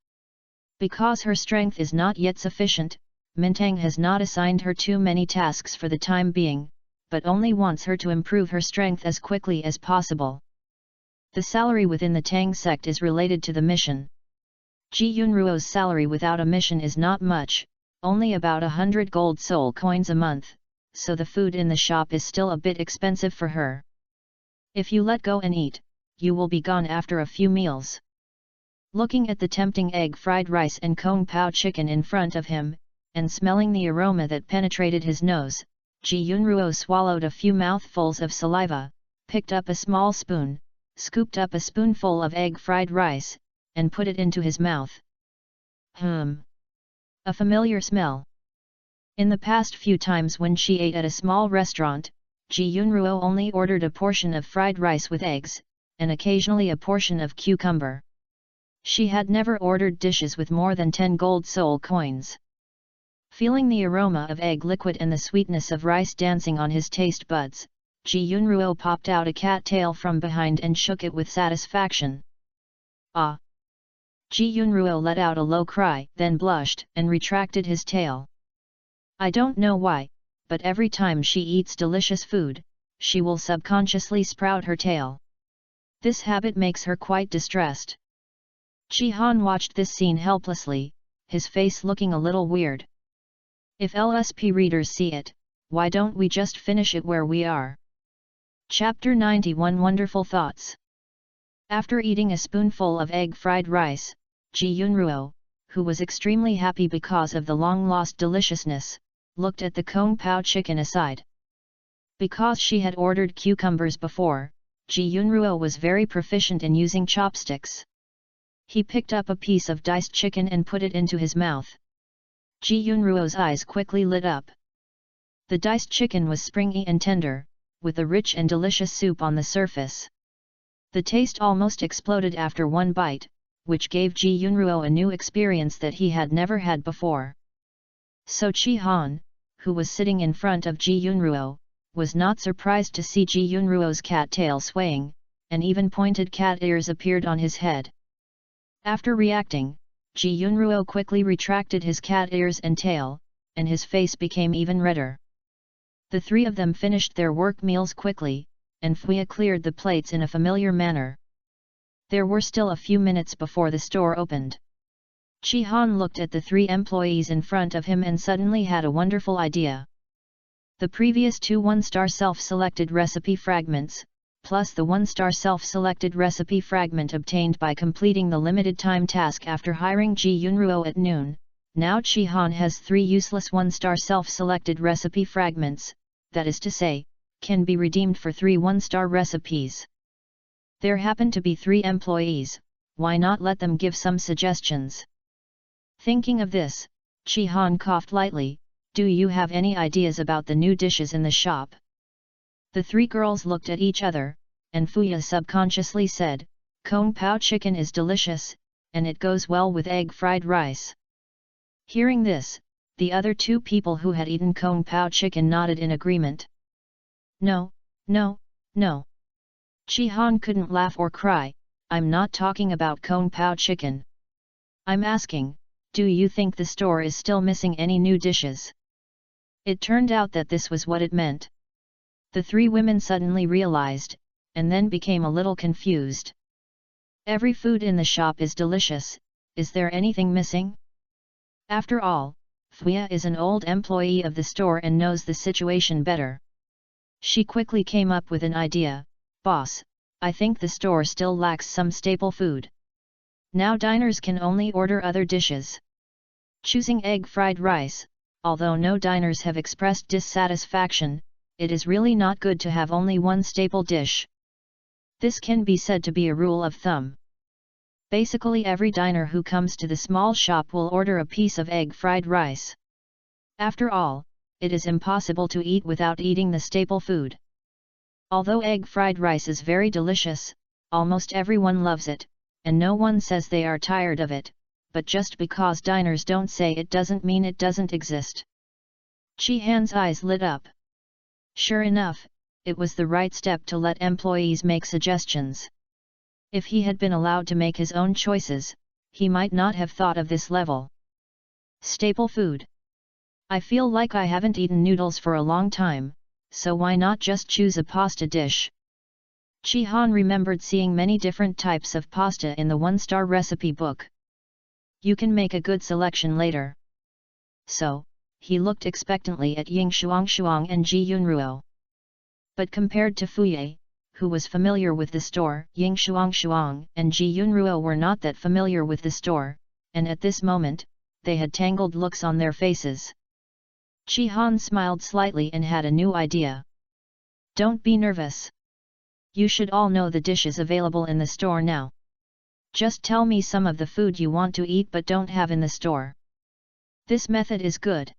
Because her strength is not yet sufficient, Mintang has not assigned her too many tasks for the time being, but only wants her to improve her strength as quickly as possible. The salary within the Tang sect is related to the mission. Ji Yunruo's salary without a mission is not much, only about 100 gold soul coins a month, so the food in the shop is still a bit expensive for her. If you let go and eat, you will be gone after a few meals. Looking at the tempting egg fried rice and kung pao chicken in front of him, and smelling the aroma that penetrated his nose, Ji Yunruo swallowed a few mouthfuls of saliva, picked up a small spoon, scooped up a spoonful of egg fried rice, and put it into his mouth. A familiar smell. In the past few times when she ate at a small restaurant, Ji Yunruo only ordered a portion of fried rice with eggs, and occasionally a portion of cucumber. She had never ordered dishes with more than 10 gold soul coins. Feeling the aroma of egg liquid and the sweetness of rice dancing on his taste buds, Ji Yunruo popped out a cat tail from behind and shook it with satisfaction. Ah! Ji Yunruo let out a low cry, then blushed and retracted his tail. I don't know why, but every time she eats delicious food, she will subconsciously sprout her tail. This habit makes her quite distressed. Chi-Han watched this scene helplessly, his face looking a little weird. If LSP readers see it, why don't we just finish it where we are? Chapter 91 Wonderful Thoughts. After eating a spoonful of egg fried rice, Ji Yunruo, who was extremely happy because of the long-lost deliciousness, looked at the kung pao chicken aside. Because she had ordered cucumbers before, Ji Yunruo was very proficient in using chopsticks. He picked up a piece of diced chicken and put it into his mouth. Ji Yunruo's eyes quickly lit up. The diced chicken was springy and tender, with a rich and delicious soup on the surface. The taste almost exploded after one bite, which gave Ji Yunruo a new experience that he had never had before. So Chi Han, who was sitting in front of Ji Yunruo, was not surprised to see Ji Yunruo's cat tail swaying, and even pointed cat ears appeared on his head. After reacting, Ji Yunruo quickly retracted his cat ears and tail, and his face became even redder. The three of them finished their work meals quickly, and Fuya cleared the plates in a familiar manner. There were still a few minutes before the store opened. Chi Han looked at the three employees in front of him and suddenly had a wonderful idea. The previous 2 one-star self-selected recipe fragments, plus the 1-star self-selected recipe fragment obtained by completing the limited time task after hiring Ji Yunruo at noon, now Chi Han has 3 useless 1-star self-selected recipe fragments, that is to say, can be redeemed for 3 1-star recipes. There happen to be 3 employees, why not let them give some suggestions? Thinking of this, Chi Han coughed lightly. Do you have any ideas about the new dishes in the shop? The 3 girls looked at each other, and Fuya subconsciously said, Kung Pao chicken is delicious, and it goes well with egg fried rice. Hearing this, the other 2 people who had eaten Kung Pao chicken nodded in agreement. No, no, no. Chi Han couldn't laugh or cry. I'm not talking about Kung Pao chicken. I'm asking, do you think the store is still missing any new dishes? It turned out that this was what it meant. The 3 women suddenly realized, and then became a little confused. Every food in the shop is delicious, is there anything missing? After all, Fuya is an old employee of the store and knows the situation better. She quickly came up with an idea. Boss, I think the store still lacks some staple food. Now diners can only order other dishes. Choosing egg fried rice, although no diners have expressed dissatisfaction, it is really not good to have only one staple dish. This can be said to be a rule of thumb. Basically every diner who comes to the small shop will order a piece of egg fried rice. After all, it is impossible to eat without eating the staple food. Although egg fried rice is very delicious, almost everyone loves it, and no one says they are tired of it, but just because diners don't say it doesn't mean it doesn't exist. Chi Han's eyes lit up. Sure enough, it was the right step to let employees make suggestions. If he had been allowed to make his own choices, he might not have thought of this level. Staple food. I feel like I haven't eaten noodles for a long time, so why not just choose a pasta dish? Chi Han remembered seeing many different types of pasta in the 1-star recipe book. You can make a good selection later. So, he looked expectantly at Ying Shuang and Ji Yunruo. But compared to Fuye, who was familiar with the store, Ying Shuang and Ji Yunruo were not that familiar with the store, and at this moment, they had tangled looks on their faces. Chi Han smiled slightly and had a new idea. Don't be nervous. You should all know the dishes available in the store now. Just tell me some of the food you want to eat but don't have in the store. This method is good.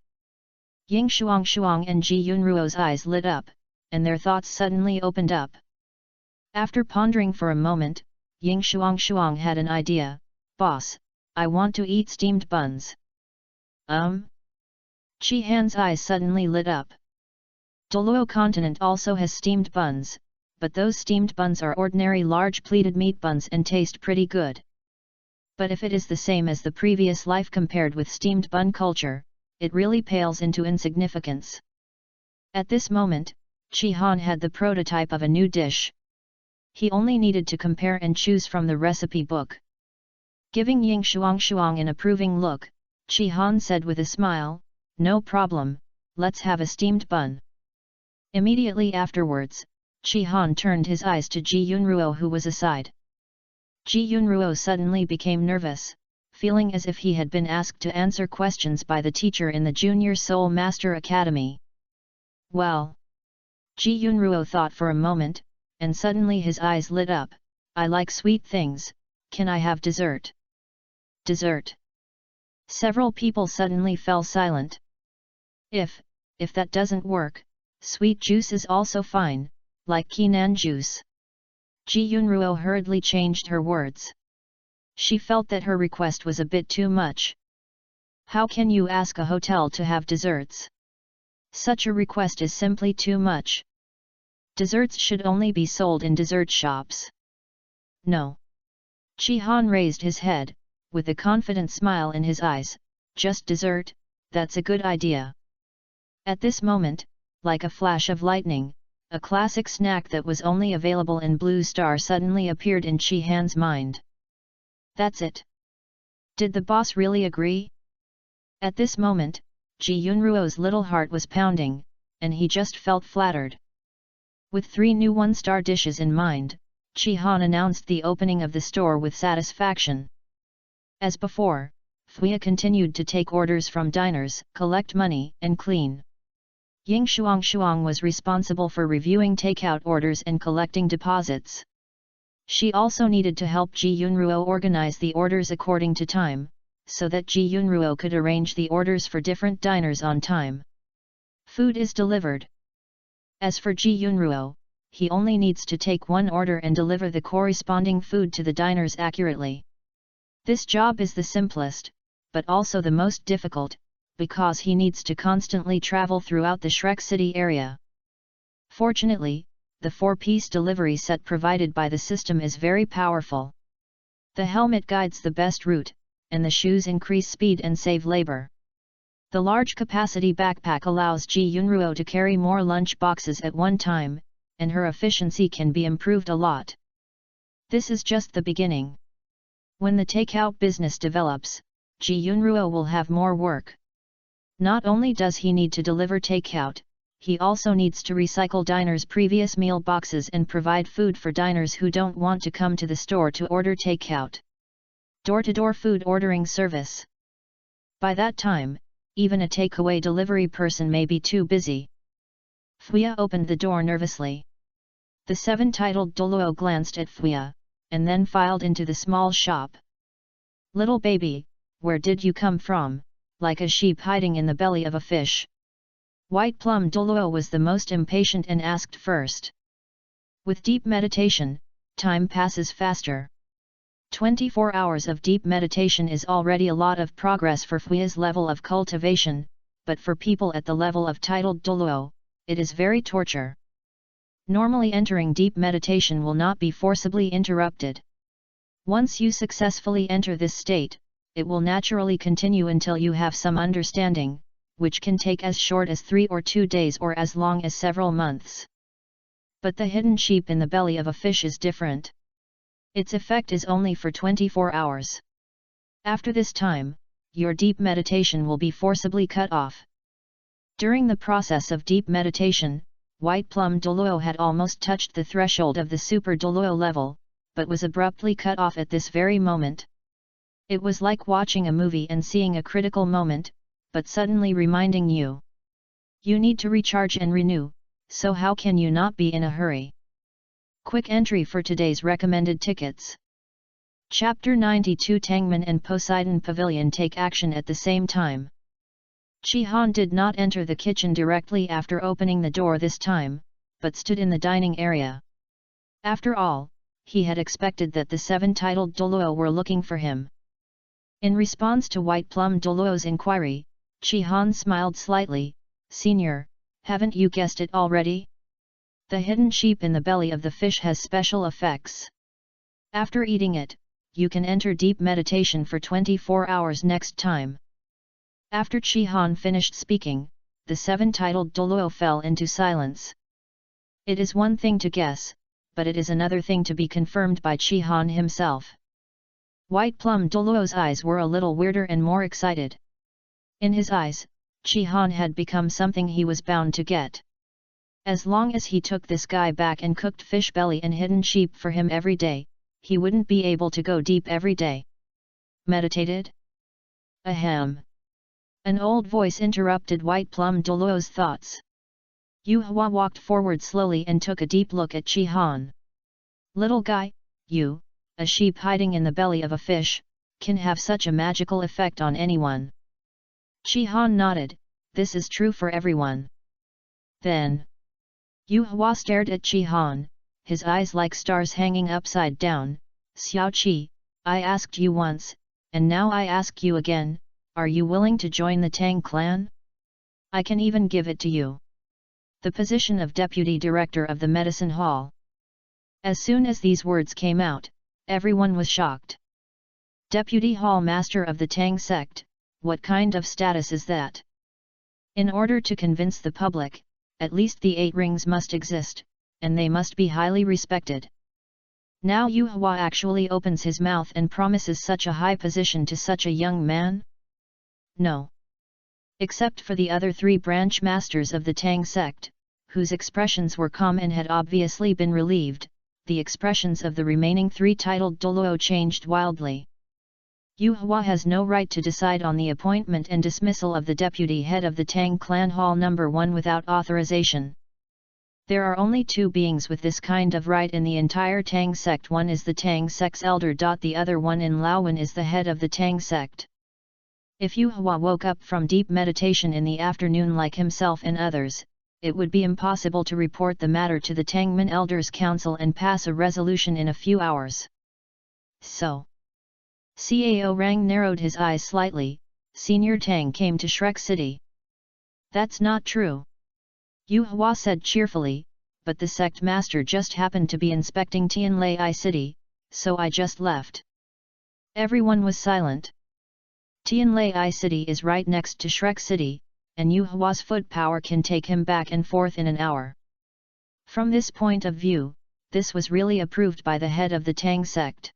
Ying Shuang and Ji Yunruo's eyes lit up, and their thoughts suddenly opened up. After pondering for a moment, Ying Shuang had an idea. Boss, I want to eat steamed buns. Chi Han's eyes suddenly lit up. Douluo continent also has steamed buns, but those steamed buns are ordinary large pleated meat buns and taste pretty good. But if it is the same as the previous life compared with steamed bun culture, it really pales into insignificance. At this moment, Chi Han had the prototype of a new dish. He only needed to compare and choose from the recipe book. Giving Ying Shuang an approving look, Chi Han said with a smile, no problem, let's have a steamed bun. Immediately afterwards, Chi Han turned his eyes to Ji Yunruo who was aside. Ji Yunruo suddenly became nervous, feeling as if he had been asked to answer questions by the teacher in the Junior Soul Master Academy. Well. Ji Yunruo thought for a moment, and suddenly his eyes lit up. I like sweet things, can I have dessert? Dessert. Several people suddenly fell silent. If that doesn't work, sweet juice is also fine, like Quinnan juice. Ji Yunruo hurriedly changed her words. She felt that her request was a bit too much. How can you ask a hotel to have desserts? Such a request is simply too much. Desserts should only be sold in dessert shops. No. Chi Han raised his head, with a confident smile in his eyes. Just dessert, that's a good idea. At this moment, like a flash of lightning, a classic snack that was only available in Blue Star suddenly appeared in Chi Han's mind. That's it. Did the boss really agree? At this moment, Ji Yunruo's little heart was pounding, and he just felt flattered. With 3 new 1-star dishes in mind, Chi Han announced the opening of the store with satisfaction. As before, Fuya continued to take orders from diners, collect money, and clean. Ying Shuang was responsible for reviewing takeout orders and collecting deposits. She also needed to help Ji Yunruo organize the orders according to time, so that Ji Yunruo could arrange the orders for different diners on time. Food is delivered. As for Ji Yunruo, he only needs to take one order and deliver the corresponding food to the diners accurately. This job is the simplest, but also the most difficult, because he needs to constantly travel throughout the Shrek City area. Fortunately, the 4-piece delivery set provided by the system is very powerful. The helmet guides the best route, and the shoes increase speed and save labor. The large capacity backpack allows Ji Yunruo to carry more lunch boxes at one time, and her efficiency can be improved a lot. This is just the beginning. When the takeout business develops, Ji Yunruo will have more work. Not only does he need to deliver takeout, he also needs to recycle diners' previous meal boxes and provide food for diners who don't want to come to the store to order takeout. Door-to-door food ordering service. By that time, even a takeaway delivery person may be too busy. Fuya opened the door nervously. The 7-titled Douluo glanced at Fuya, and then filed into the small shop. Little baby, where did you come from? Like a sheep hiding in the belly of a fish. White Plum Douluo was the most impatient and asked first. With deep meditation, time passes faster. 24 hours of deep meditation is already a lot of progress for Fuya's level of cultivation, but for people at the level of titled Douluo, it is very torture. Normally entering deep meditation will not be forcibly interrupted. Once you successfully enter this state, it will naturally continue until you have some understanding, which can take as short as 3 or 2 days or as long as several months. But the hidden sheep in the belly of a fish is different. Its effect is only for 24 hours. After this time, your deep meditation will be forcibly cut off. During the process of deep meditation, White Plum Douluo had almost touched the threshold of the Super Douluo level, but was abruptly cut off at this very moment. It was like watching a movie and seeing a critical moment, but suddenly reminding you. You need to recharge and renew, so how can you not be in a hurry? Quick entry for today's recommended tickets. Chapter 92 Tangman and Poseidon Pavilion take action at the same time. Chi Han did not enter the kitchen directly after opening the door this time, but stood in the dining area. After all, he had expected that the 7-titled Douluo were looking for him. In response to White Plum Douluo's inquiry, Chi Han smiled slightly. Senior, haven't you guessed it already? The hidden sheep in the belly of the fish has special effects. After eating it, you can enter deep meditation for 24 hours next time. After Chi Han finished speaking, the 7-titled Douluo fell into silence. It is one thing to guess, but it is another thing to be confirmed by Chi Han himself. White Plum Douluo's eyes were a little weirder and more excited. In his eyes, Chi Han had become something he was bound to get. As long as he took this guy back and cooked fish belly and hidden sheep for him every day, he wouldn't be able to go deep every day. Meditated? Ahem. An old voice interrupted White Plum Douluo's thoughts. Yu Hua walked forward slowly and took a deep look at Chi Han. Little guy, you, a sheep hiding in the belly of a fish, can have such a magical effect on anyone. Chi Han nodded, this is true for everyone. Then, Yu Hua stared at Chi Han, his eyes like stars hanging upside down. Xiao Qi, I asked you once, and now I ask you again, are you willing to join the Tang clan? I can even give it to you. The position of Deputy Director of the Medicine Hall. As soon as these words came out, everyone was shocked. Deputy Hall Master of the Tang sect, what kind of status is that? In order to convince the public, at least the 8 rings must exist, and they must be highly respected. Now Yu Hua actually opens his mouth and promises such a high position to such a young man? No. Except for the other 3 branch masters of the Tang sect, whose expressions were calm and had obviously been relieved, the expressions of the remaining 3 titled Douluo changed wildly. Yu Hua has no right to decide on the appointment and dismissal of the deputy head of the Tang Clan Hall No. 1 without authorization. There are only 2 beings with this kind of right in the entire Tang sect. One is the Tang sect's elder. The other one in Laowen is the head of the Tang sect. If Yu Hua woke up from deep meditation in the afternoon like himself and others, it would be impossible to report the matter to the Tangmen Elders' Council and pass a resolution in a few hours. So, Cao Rang narrowed his eyes slightly. Senior Tang came to Shrek City. That's not true. Yu Hua said cheerfully, but the sect master just happened to be inspecting Tianlai City, so I just left. Everyone was silent. Tianlai City is right next to Shrek City, and Yu Hua's foot power can take him back and forth in an hour. From this point of view, this was really approved by the head of the Tang sect.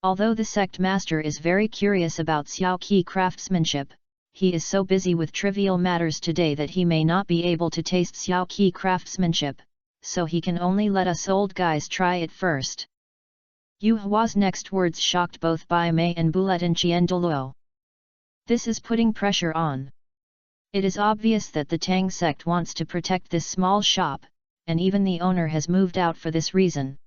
Although the sect master is very curious about Xiao Qi craftsmanship, he is so busy with trivial matters today that he may not be able to taste Xiao Qi craftsmanship, so he can only let us old guys try it first. Yu Hua's next words shocked both Bai Mei and Buletin Douluo. This is putting pressure on. It is obvious that the Tang sect wants to protect this small shop, and even the owner has moved out for this reason.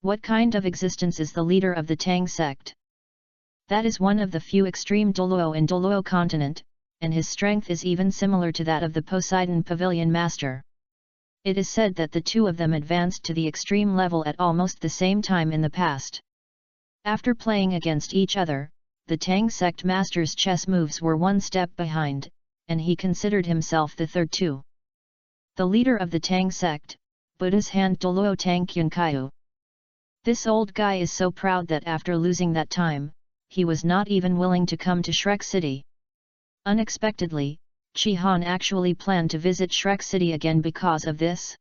What kind of existence is the leader of the Tang sect? That is one of the few extreme Douluo in Douluo continent, and his strength is even similar to that of the Poseidon Pavilion Master. It is said that the 2 of them advanced to the extreme level at almost the same time in the past. After playing against each other, the Tang sect master's chess moves were 1 step behind, and he considered himself the 3rd too. The leader of the Tang sect, Buddha's hand Douluo Tang Kyunkaiu. This old guy is so proud that after losing that time, he was not even willing to come to Shrek City. Unexpectedly, Chi Han actually planned to visit Shrek City again because of this.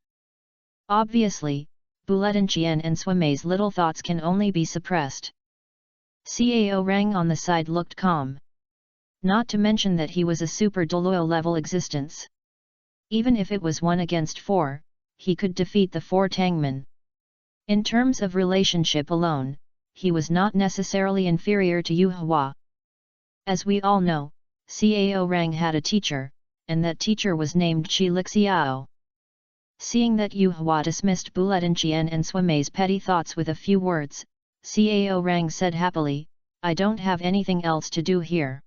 Obviously, Buletin Qian and Swimei's little thoughts can only be suppressed. Cao Rang on the side looked calm. Not to mention that he was a super Douluo level existence. Even if it was 1 against 4, he could defeat the 4 Tangmen. In terms of relationship alone, he was not necessarily inferior to Yu Hua. As we all know, Cao Rang had a teacher, and that teacher was named Qi Lixiao. Seeing that Yu Hua dismissed Buletin Qian and Swimei's petty thoughts with a few words, Cao Rang said happily, I don't have anything else to do here.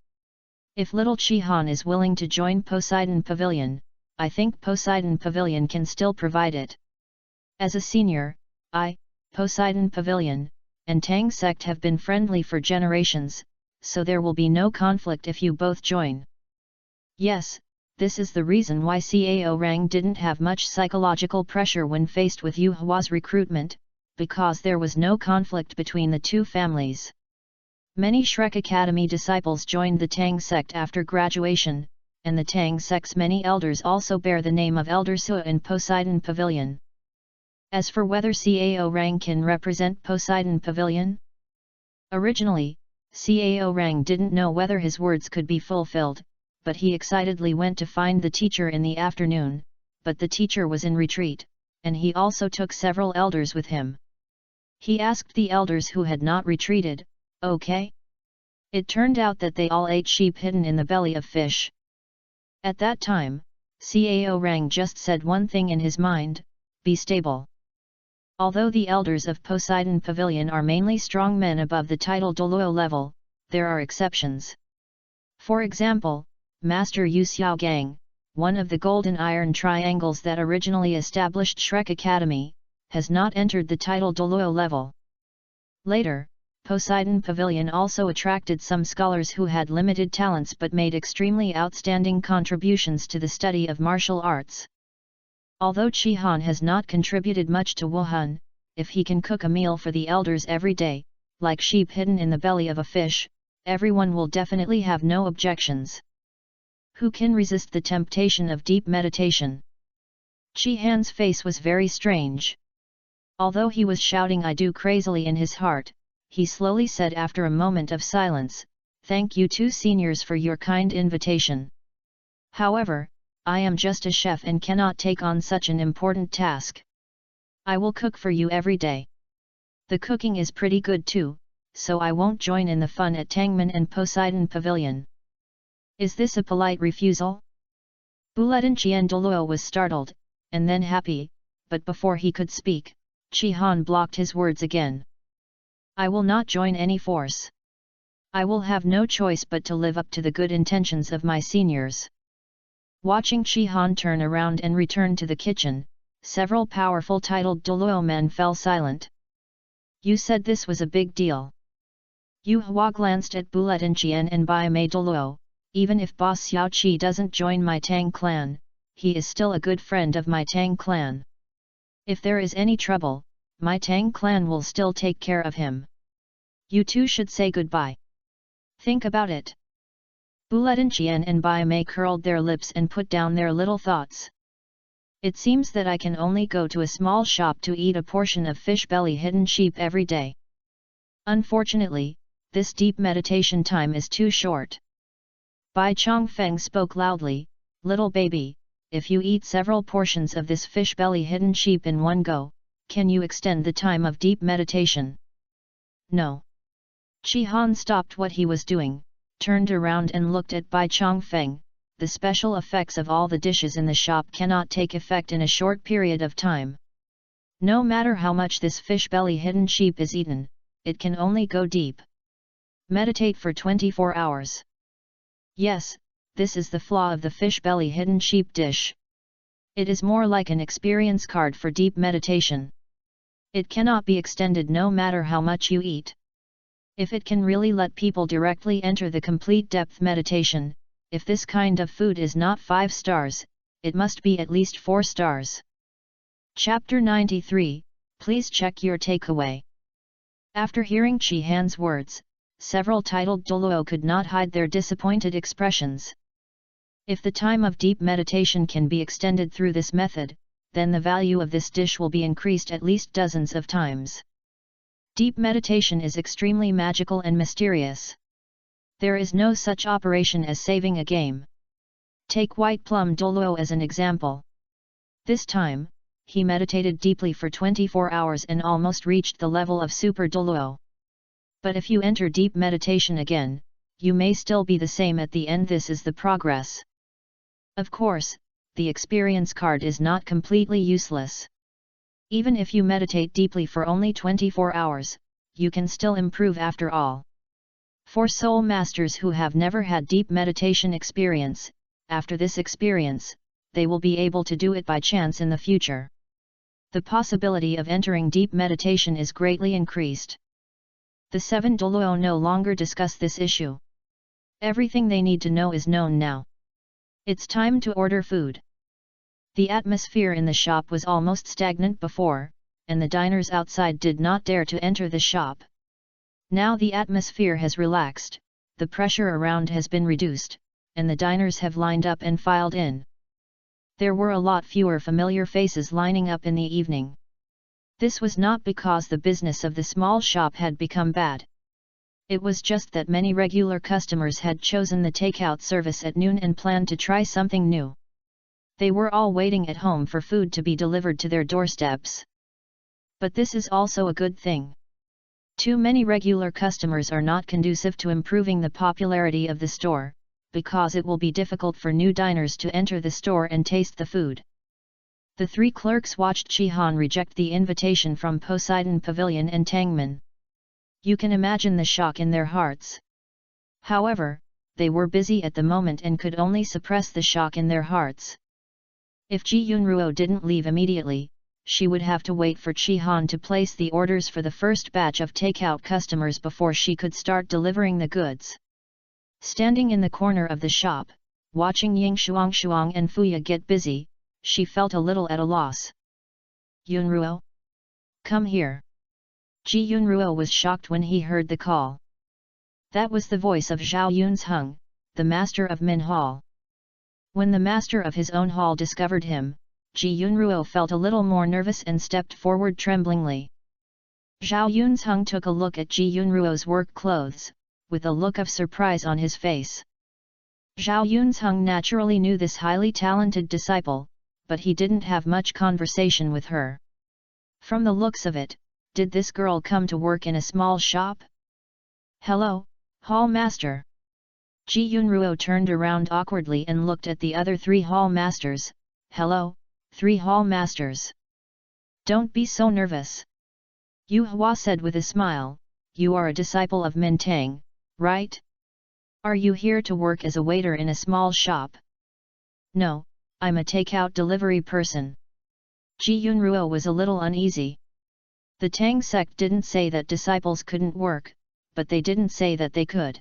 If little Chi Han is willing to join Poseidon Pavilion, I think Poseidon Pavilion can still provide it. As a senior, Poseidon Pavilion, and Tang sect have been friendly for generations, so there will be no conflict if you both join. Yes, this is the reason why Cao Rang didn't have much psychological pressure when faced with Yu Hua's recruitment, because there was no conflict between the 2 families. Many Shrek Academy disciples joined the Tang sect after graduation, and the Tang sect's many elders also bear the name of Elder Sua in Poseidon Pavilion. As for whether Cao Rang can represent Poseidon Pavilion? Originally, Cao Rang didn't know whether his words could be fulfilled, but he excitedly went to find the teacher in the afternoon, but the teacher was in retreat, and he also took several elders with him. He asked the elders who had not retreated, okay? It turned out that they all ate sheep hidden in the belly of fish. At that time, Cao Rang just said one thing in his mind, be stable. Although the elders of Poseidon Pavilion are mainly strong men above the title Douluo level, there are exceptions. For example, Master Yu Xiaogang, one of the golden iron triangles that originally established Shrek Academy, has not entered the title Douluo level. Later, Poseidon Pavilion also attracted some scholars who had limited talents but made extremely outstanding contributions to the study of martial arts. Although Chi Han has not contributed much to Wuhan, if he can cook a meal for the elders every day, like sheep hidden in the belly of a fish, everyone will definitely have no objections. Who can resist the temptation of deep meditation? Chi Han's face was very strange. Although he was shouting "I do" crazily in his heart, he slowly said after a moment of silence, "Thank you two seniors for your kind invitation. However, I am just a chef and cannot take on such an important task. I will cook for you every day. The cooking is pretty good too, so I won't join in the fun at Tangmen and Poseidon Pavilion." Is this a polite refusal? Buletin Qian Douluo was startled, and then happy, but before he could speak, Chi Han blocked his words again. "I will not join any force. I will have no choice but to live up to the good intentions of my seniors." Watching Chi Han turn around and return to the kitchen, several powerful titled Douluo men fell silent. "You said this was a big deal." Yu Hua glanced at Buletin Qian and Bai Mei Douluo. "Even if Boss Xiao Qi doesn't join my Tang clan, he is still a good friend of my Tang clan. If there is any trouble, my Tang clan will still take care of him. You two should say goodbye. Think about it." Buletin Qian and Bai Mei curled their lips and put down their little thoughts. "It seems that I can only go to a small shop to eat a portion of fish belly hidden sheep every day. Unfortunately, this deep meditation time is too short." Bai Chongfeng spoke loudly, "Little baby, if you eat several portions of this fish belly hidden sheep in one go, can you extend the time of deep meditation?" "No." Chi Han stopped what he was doing, turned around and looked at Bai Chongfeng. "The special effects of all the dishes in the shop cannot take effect in a short period of time. No matter how much this fish belly hidden sheep is eaten, it can only go deep. Meditate for 24 hours. Yes, this is the flaw of the fish belly hidden sheep dish. It is more like an experience card for deep meditation. It cannot be extended no matter how much you eat. If it can really let people directly enter the complete depth meditation, if this kind of food is not 5 stars, it must be at least 4 stars. Chapter 93, Please check your takeaway. After hearing Chi Han's words, several titled Douluo could not hide their disappointed expressions. If the time of deep meditation can be extended through this method, then the value of this dish will be increased at least dozens of times. Deep meditation is extremely magical and mysterious. There is no such operation as saving a game. Take White Plum Douluo as an example. This time, he meditated deeply for 24 hours and almost reached the level of Super Douluo. But if you enter deep meditation again, you may still be the same at the end. This is the progress. Of course, the experience card is not completely useless. Even if you meditate deeply for only 24 hours, you can still improve after all. For soul masters who have never had deep meditation experience, after this experience, they will be able to do it by chance in the future. The possibility of entering deep meditation is greatly increased. The 7 Douluo no longer discuss this issue. Everything they need to know is known now. It's time to order food. The atmosphere in the shop was almost stagnant before, and the diners outside did not dare to enter the shop. Now the atmosphere has relaxed, the pressure around has been reduced, and the diners have lined up and filed in. There were a lot fewer familiar faces lining up in the evening. This was not because the business of the small shop had become bad. It was just that many regular customers had chosen the takeout service at noon and planned to try something new. They were all waiting at home for food to be delivered to their doorsteps. But this is also a good thing. Too many regular customers are not conducive to improving the popularity of the store, because it will be difficult for new diners to enter the store and taste the food. The three clerks watched Chihan reject the invitation from Poseidon Pavilion and Tangman. You can imagine the shock in their hearts. However, they were busy at the moment and could only suppress the shock in their hearts. If Ji Yunruo didn't leave immediately, she would have to wait for Chihan to place the orders for the first batch of takeout customers before she could start delivering the goods. Standing in the corner of the shop, watching Ying Shuang and Fuya get busy, she felt a little at a loss. Yunruo? Come here. Ji Yunruo was shocked when he heard the call. That was the voice of Zhao Yunzheng, the master of Min Hall. When the master of his own hall discovered him, Ji Yunruo felt a little more nervous and stepped forward tremblingly. Zhao Yunzheng took a look at Ji Yunruo's work clothes, with a look of surprise on his face. Zhao Yunzheng naturally knew this highly talented disciple, but he didn't have much conversation with her. From the looks of it, did this girl come to work in a small shop? Hello, hall master. Ji Yunruo turned around awkwardly and looked at the other three hall masters. Hello, three hall masters. Don't be so nervous. Yu Hua said with a smile, you are a disciple of Min Tang, right? Are you here to work as a waiter in a small shop? No, I'm a takeout delivery person. Ji Yunruo was a little uneasy. The Tang sect didn't say that disciples couldn't work, but they didn't say that they could.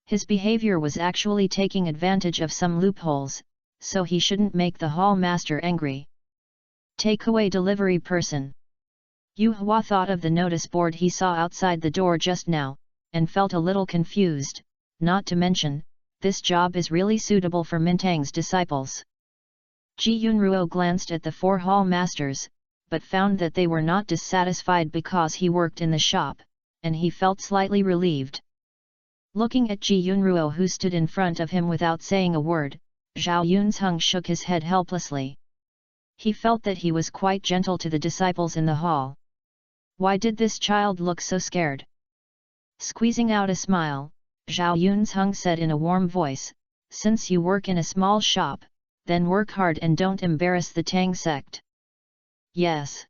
His behavior was actually taking advantage of some loopholes, so he shouldn't make the hall master angry. Takeaway delivery person. Yu Hua thought of the notice board he saw outside the door just now, and felt a little confused, not to mention, this job is really suitable for Mintang's disciples. Ji Yunruo glanced at the four hall masters, but found that they were not dissatisfied because he worked in the shop, and he felt slightly relieved. Looking at Ji Yunruo who stood in front of him without saying a word, Zhao Yunzheng shook his head helplessly. He felt that he was quite gentle to the disciples in the hall. Why did this child look so scared? Squeezing out a smile, Zhao Yunzheng said in a warm voice, since you work in a small shop, then work hard and don't embarrass the Tang sect. Yes.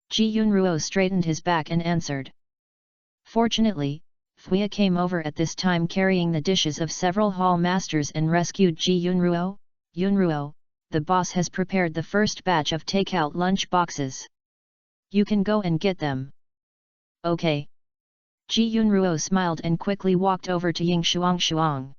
Ji Yunruo straightened his back and answered. Fortunately, Fuya came over at this time carrying the dishes of several hall masters and rescued Ji Yunruo. Yunruo, the boss has prepared the first batch of takeout lunch boxes. You can go and get them. Okay. Ji Yunruo smiled and quickly walked over to Ying Shuang.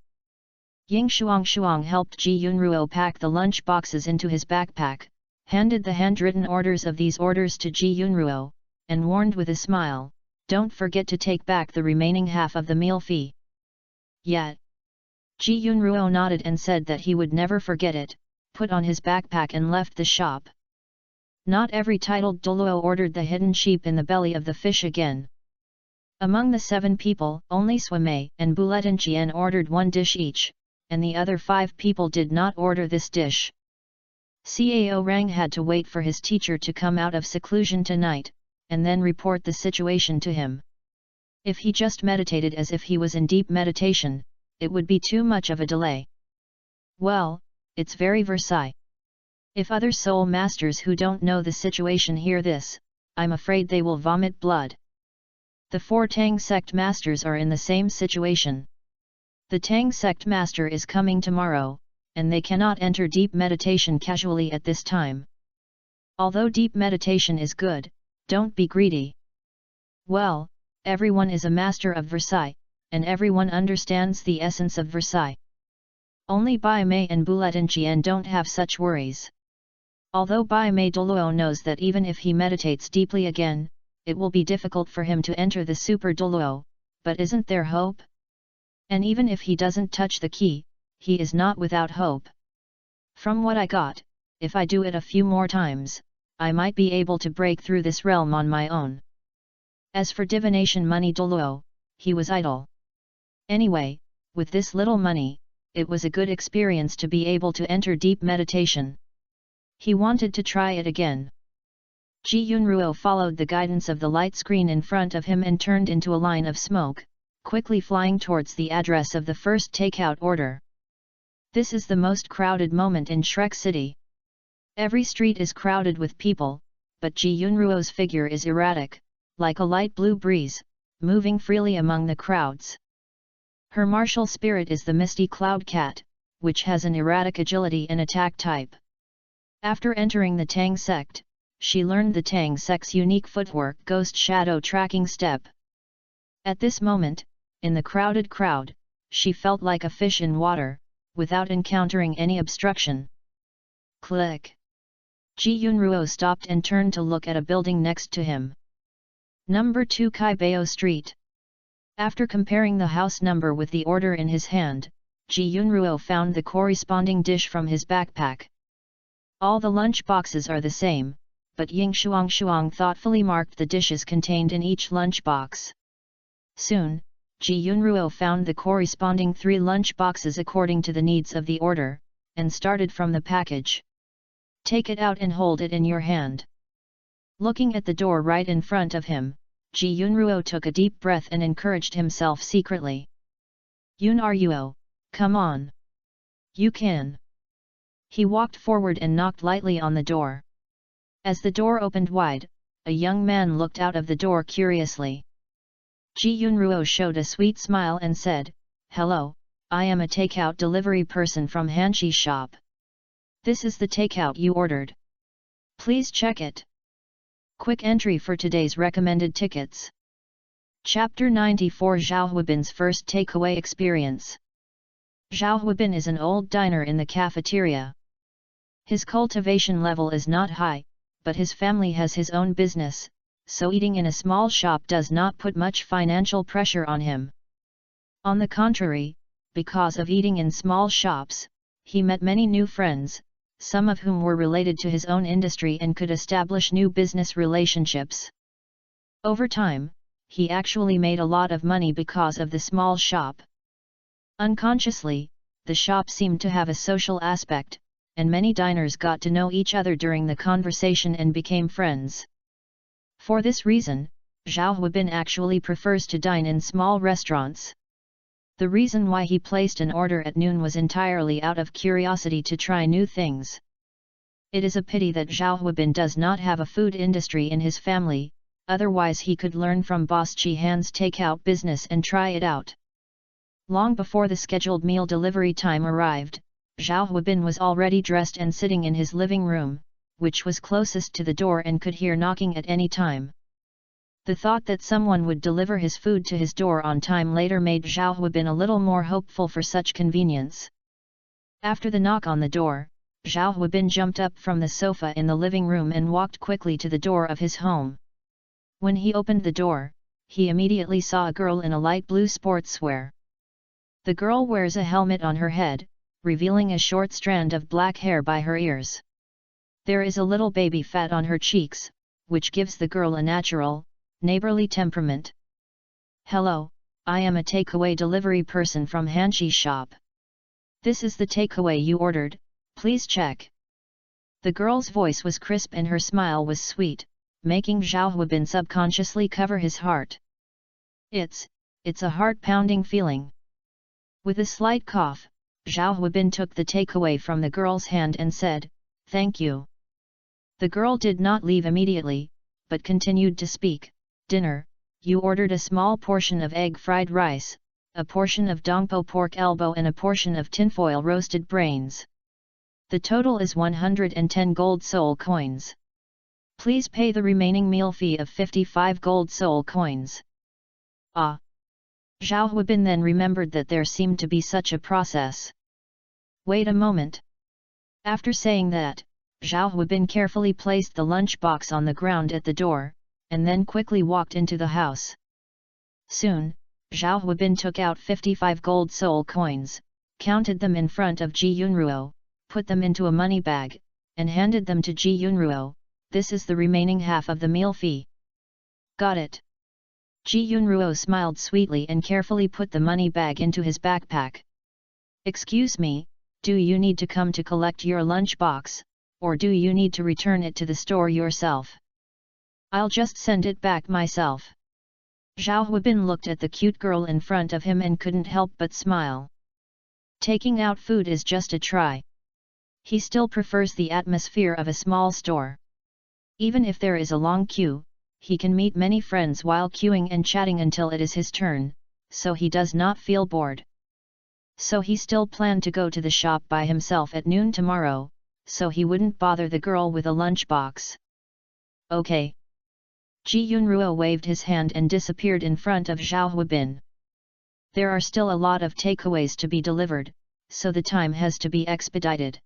Ying Shuang helped Ji Yunruo pack the lunch boxes into his backpack, handed the handwritten orders of these orders to Ji Yunruo, and warned with a smile, don't forget to take back the remaining half of the meal fee. Yet. Ji Yunruo nodded and said that he would never forget it, put on his backpack and left the shop. Not every titled Douluo ordered the hidden sheep in the belly of the fish again. Among the 7 people, only Swame and Buletinchian ordered 1 dish each, and the other 5 people did not order this dish. Cao Rang had to wait for his teacher to come out of seclusion tonight, and then report the situation to him. If he just meditated as if he was in deep meditation, it would be too much of a delay. Well, it's very Versailles. If other soul masters who don't know the situation hear this, I'm afraid they will vomit blood. The 4 Tang sect masters are in the same situation. The Tang sect master is coming tomorrow, and they cannot enter deep meditation casually at this time. Although deep meditation is good, don't be greedy. Well, everyone is a master of Versailles, and everyone understands the essence of Versailles. Only Bai Mei and Buletinchian don't have such worries. Although Bai Mei Douluo knows that even if he meditates deeply again, it will be difficult for him to enter the Super Douluo, but isn't there hope? And even if he doesn't touch the key, he is not without hope. From what I got, if I do it a few more times, I might be able to break through this realm on my own. As for divination money Douluo, he was idle. Anyway, with this little money, it was a good experience to be able to enter deep meditation. He wanted to try it again. Ji Yunruo followed the guidance of the light screen in front of him and turned into a line of smoke, quickly flying towards the address of the first takeout order. This is the most crowded moment in Shrek City. Every street is crowded with people, but Ji Yunruo's figure is erratic, like a light blue breeze, moving freely among the crowds. Her martial spirit is the misty cloud cat, which has an erratic agility and attack type. After entering the Tang sect, she learned the Tang sect's unique footwork ghost shadow tracking step. At this moment, in the crowded crowd, she felt like a fish in water, without encountering any obstruction. Click! Ji Yunruo stopped and turned to look at a building next to him. Number 2 Kaibao Street. After comparing the house number with the order in his hand, Ji Yunruo found the corresponding dish from his backpack. All the lunch boxes are the same, but Ying Shuang thoughtfully marked the dishes contained in each lunch box. Soon, Ji Yunruo found the corresponding 3 lunch boxes according to the needs of the order, and started from the package. Take it out and hold it in your hand. Looking at the door right in front of him, Ji Yunruo took a deep breath and encouraged himself secretly. Yunruo, come on. You can. He walked forward and knocked lightly on the door. As the door opened wide, a young man looked out of the door curiously. Ji Yunruo showed a sweet smile and said, "Hello, I am a takeout delivery person from Hanshi shop. This is the takeout you ordered. Please check it." Quick entry for today's recommended tickets. Chapter 94 Zhao Huibin's first takeaway experience. Zhao Huibin is an old diner in the cafeteria. His cultivation level is not high, but his family has his own business, so eating in a small shop does not put much financial pressure on him. On the contrary, because of eating in small shops, he met many new friends, some of whom were related to his own industry and could establish new business relationships. Over time, he actually made a lot of money because of the small shop. Unconsciously, the shop seemed to have a social aspect, and many diners got to know each other during the conversation and became friends. For this reason, Zhao Huibin actually prefers to dine in small restaurants. The reason why he placed an order at noon was entirely out of curiosity to try new things. It is a pity that Zhao Huibin does not have a food industry in his family, otherwise he could learn from Boss Chi Han's takeout business and try it out. Long before the scheduled meal delivery time arrived, Zhao Huibin was already dressed and sitting in his living room, which was closest to the door and could hear knocking at any time. The thought that someone would deliver his food to his door on time later made Zhao Huibin a little more hopeful for such convenience. After the knock on the door, Zhao Huibin jumped up from the sofa in the living room and walked quickly to the door of his home. When he opened the door, he immediately saw a girl in a light blue sportswear. The girl wears a helmet on her head, revealing a short strand of black hair by her ears. There is a little baby fat on her cheeks, which gives the girl a natural, neighborly temperament. "Hello, I am a takeaway delivery person from Hanshi shop. This is the takeaway you ordered, please check." The girl's voice was crisp and her smile was sweet, making Zhao Huibin subconsciously cover his heart. It's a heart-pounding feeling. With a slight cough, Zhao Huibin took the takeaway from the girl's hand and said, "Thank you." The girl did not leave immediately, but continued to speak. "Dinner, you ordered a small portion of egg fried rice, a portion of dongpo pork elbow and a portion of tinfoil roasted brains. The total is 110 gold soul coins. Please pay the remaining meal fee of 55 gold soul coins." Ah! Zhao Huibin then remembered that there seemed to be such a process. Wait a moment. After saying that, Zhao Huibin carefully placed the lunch box on the ground at the door, and then quickly walked into the house. Soon, Zhao Huibin took out 55 gold soul coins, counted them in front of Ji Yunruo, put them into a money bag, and handed them to Ji Yunruo. "This is the remaining half of the meal fee." "Got it." Ji Yunruo smiled sweetly and carefully put the money bag into his backpack. "Excuse me, do you need to come to collect your lunch box, or do you need to return it to the store yourself?" "I'll just send it back myself." Zhao Huibin looked at the cute girl in front of him and couldn't help but smile. Taking out food is just a try. He still prefers the atmosphere of a small store. Even if there is a long queue, he can meet many friends while queuing and chatting until it is his turn, so he does not feel bored. So he still planned to go to the shop by himself at noon tomorrow, so he wouldn't bother the girl with a lunchbox. Okay. Ji Yunruo waved his hand and disappeared in front of Zhao Huabin. There are still a lot of takeaways to be delivered, so the time has to be expedited.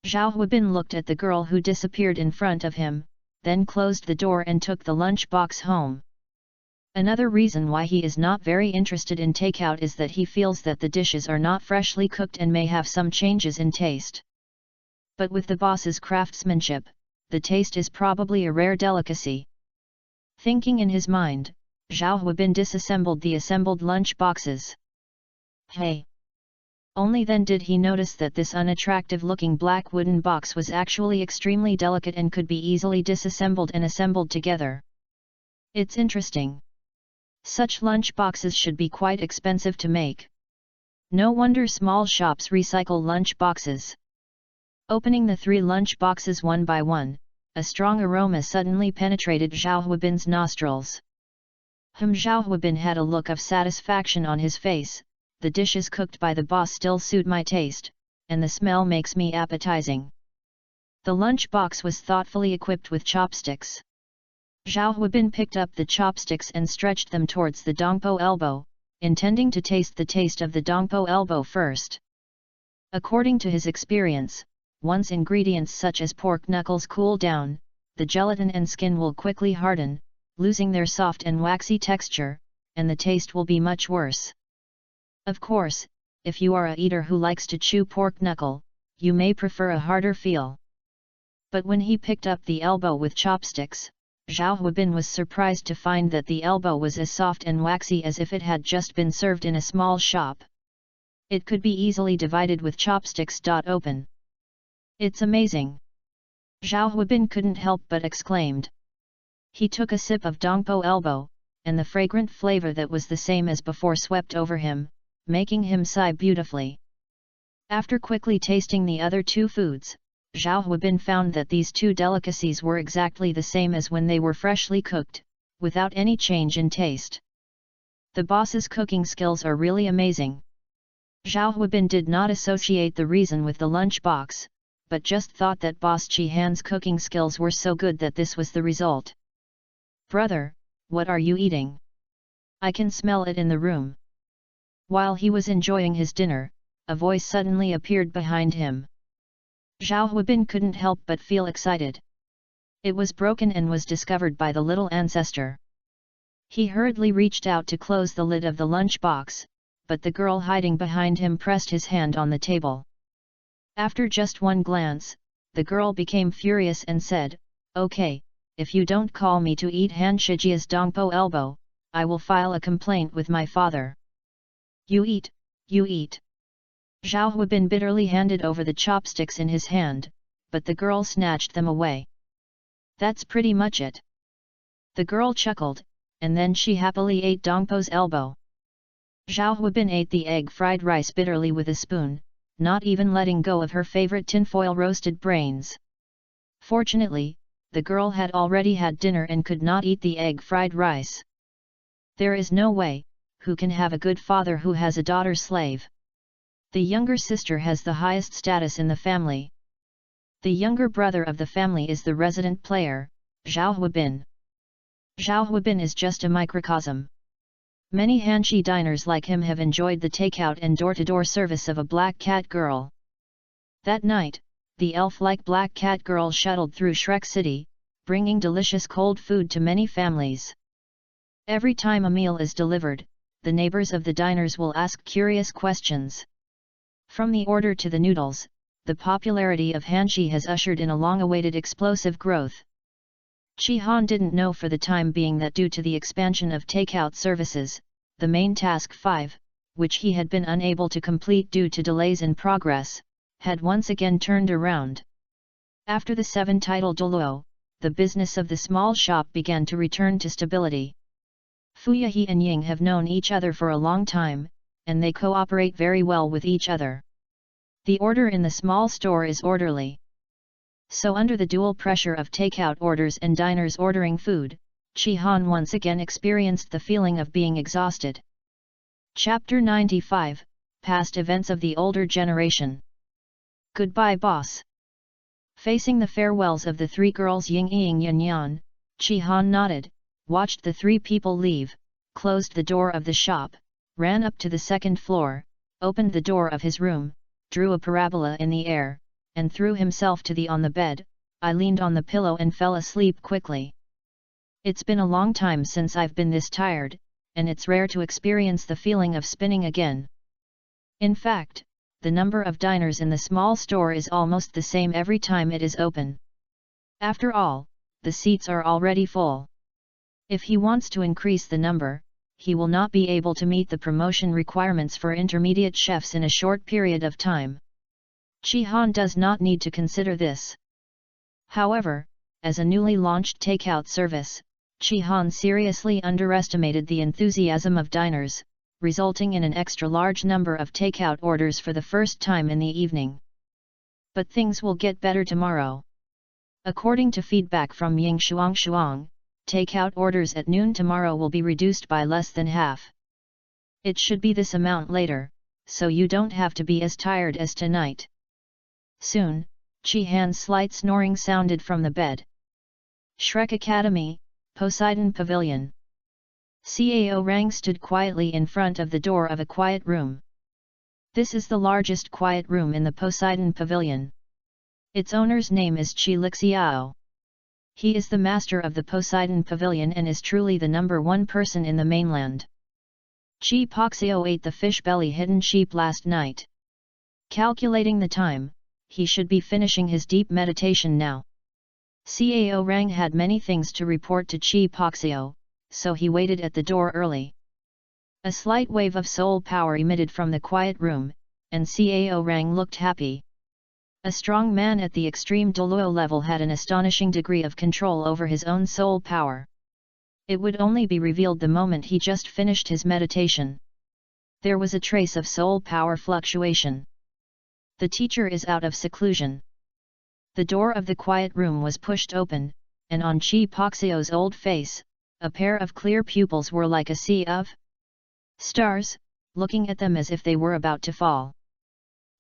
Zhao Huabin looked at the girl who disappeared in front of him, then closed the door and took the lunchbox home. Another reason why he is not very interested in takeout is that he feels that the dishes are not freshly cooked and may have some changes in taste. But with the boss's craftsmanship, the taste is probably a rare delicacy. Thinking in his mind, Zhao Huabin disassembled the assembled lunch boxes. Hey! Only then did he notice that this unattractive-looking black wooden box was actually extremely delicate and could be easily disassembled and assembled together. It's interesting. Such lunch boxes should be quite expensive to make. No wonder small shops recycle lunch boxes. Opening the 3 lunch boxes one by one, a strong aroma suddenly penetrated Zhao Huabin's nostrils. Zhao Huabin had a look of satisfaction on his face. The dishes cooked by the boss still suit my taste, and the smell makes me appetizing. The lunch box was thoughtfully equipped with chopsticks. Zhao Huabin picked up the chopsticks and stretched them towards the dongpo elbow, intending to taste the taste of the dongpo elbow first. According to his experience, once ingredients such as pork knuckles cool down, the gelatin and skin will quickly harden, losing their soft and waxy texture, and the taste will be much worse. Of course, if you are a eater who likes to chew pork knuckle, you may prefer a harder feel. But when he picked up the elbow with chopsticks, Zhao Huabin was surprised to find that the elbow was as soft and waxy as if it had just been served in a small shop. It could be easily divided with chopsticks. Open. It's amazing! Zhao Huabin couldn't help but exclaimed. He took a sip of dongpo elbow, and the fragrant flavor that was the same as before swept over him, making him sigh beautifully. After quickly tasting the other 2 foods, Zhao Huabin found that these 2 delicacies were exactly the same as when they were freshly cooked, without any change in taste. The boss's cooking skills are really amazing. Zhao Huabin did not associate the reason with the lunch box, but just thought that Boss Chi Han's cooking skills were so good that this was the result. Brother, what are you eating? I can smell it in the room. While he was enjoying his dinner, a voice suddenly appeared behind him. Zhao Huabin couldn't help but feel excited. It was broken and was discovered by the little ancestor. He hurriedly reached out to close the lid of the lunch box, but the girl hiding behind him pressed his hand on the table. After just one glance, the girl became furious and said, "Okay, if you don't call me to eat Han Shijia's dongpo elbow, I will file a complaint with my father." You eat, you eat. Zhao Huabin bitterly handed over the chopsticks in his hand, but the girl snatched them away. That's pretty much it. The girl chuckled, and then she happily ate dongpo's elbow. Zhao Huabin ate the egg fried rice bitterly with a spoon, not even letting go of her favorite tinfoil roasted brains. Fortunately, the girl had already had dinner and could not eat the egg fried rice. There is no way, who can have a good father who has a daughter slave? The younger sister has the highest status in the family. The younger brother of the family is the resident player, Zhao Huabin. Zhao Huabin is just a microcosm. Many Hanshi diners like him have enjoyed the takeout and door-to-door service of a black cat girl. That night, the elf-like black cat girl shuttled through Shrek City, bringing delicious cold food to many families. Every time a meal is delivered, the neighbors of the diners will ask curious questions. From the order to the noodles, the popularity of Hanshi has ushered in a long-awaited explosive growth. Chi Han didn't know for the time being that due to the expansion of takeout services, the main task 5, which he had been unable to complete due to delays in progress, had once again turned around. After the 7 title Douluo, the business of the small shop began to return to stability. Fuyahe and Ying have known each other for a long time, and they cooperate very well with each other. The order in the small store is orderly. So under the dual pressure of takeout orders and diners ordering food, Chi-Han once again experienced the feeling of being exhausted. Chapter 95, Past Events of the Older Generation. Goodbye, boss. Facing the farewells of the three girls Ying Ying Yan Yan, Chi-Han nodded, watched the three people leave, closed the door of the shop, ran up to the second floor, opened the door of his room, drew a parabola in the air, and threw himself on the bed. I leaned on the pillow and fell asleep quickly. It's been a long time since I've been this tired, and it's rare to experience the feeling of spinning again. In fact, the number of diners in the small store is almost the same every time it is open. After all, the seats are already full. If he wants to increase the number, he will not be able to meet the promotion requirements for intermediate chefs in a short period of time. Chi-Han does not need to consider this. However, as a newly launched takeout service, Chi-Han seriously underestimated the enthusiasm of diners, resulting in an extra large number of takeout orders for the first time in the evening. But things will get better tomorrow. According to feedback from Ying Shuang, takeout orders at noon tomorrow will be reduced by less than half. It should be this amount later, so you don't have to be as tired as tonight. Soon, Chi-Han's slight snoring sounded from the bed. Shrek Academy, Poseidon Pavilion. Cao Rang stood quietly in front of the door of a quiet room. This is the largest quiet room in the Poseidon Pavilion. Its owner's name is Chi Lixiao. He is the master of the Poseidon Pavilion and is truly the #1 person in the mainland. Chi Poxio ate the fish belly hidden sheep last night. Calculating the time, he should be finishing his deep meditation now. Cao Rang had many things to report to Chi Poxio, so he waited at the door early. A slight wave of soul power emitted from the quiet room, and Cao Rang looked happy. A strong man at the extreme Douluo level had an astonishing degree of control over his own soul power. It would only be revealed the moment he just finished his meditation. There was a trace of soul power fluctuation. The teacher is out of seclusion. The door of the quiet room was pushed open, and on Chi Poxio's old face, a pair of clear pupils were like a sea of stars, looking at them as if they were about to fall.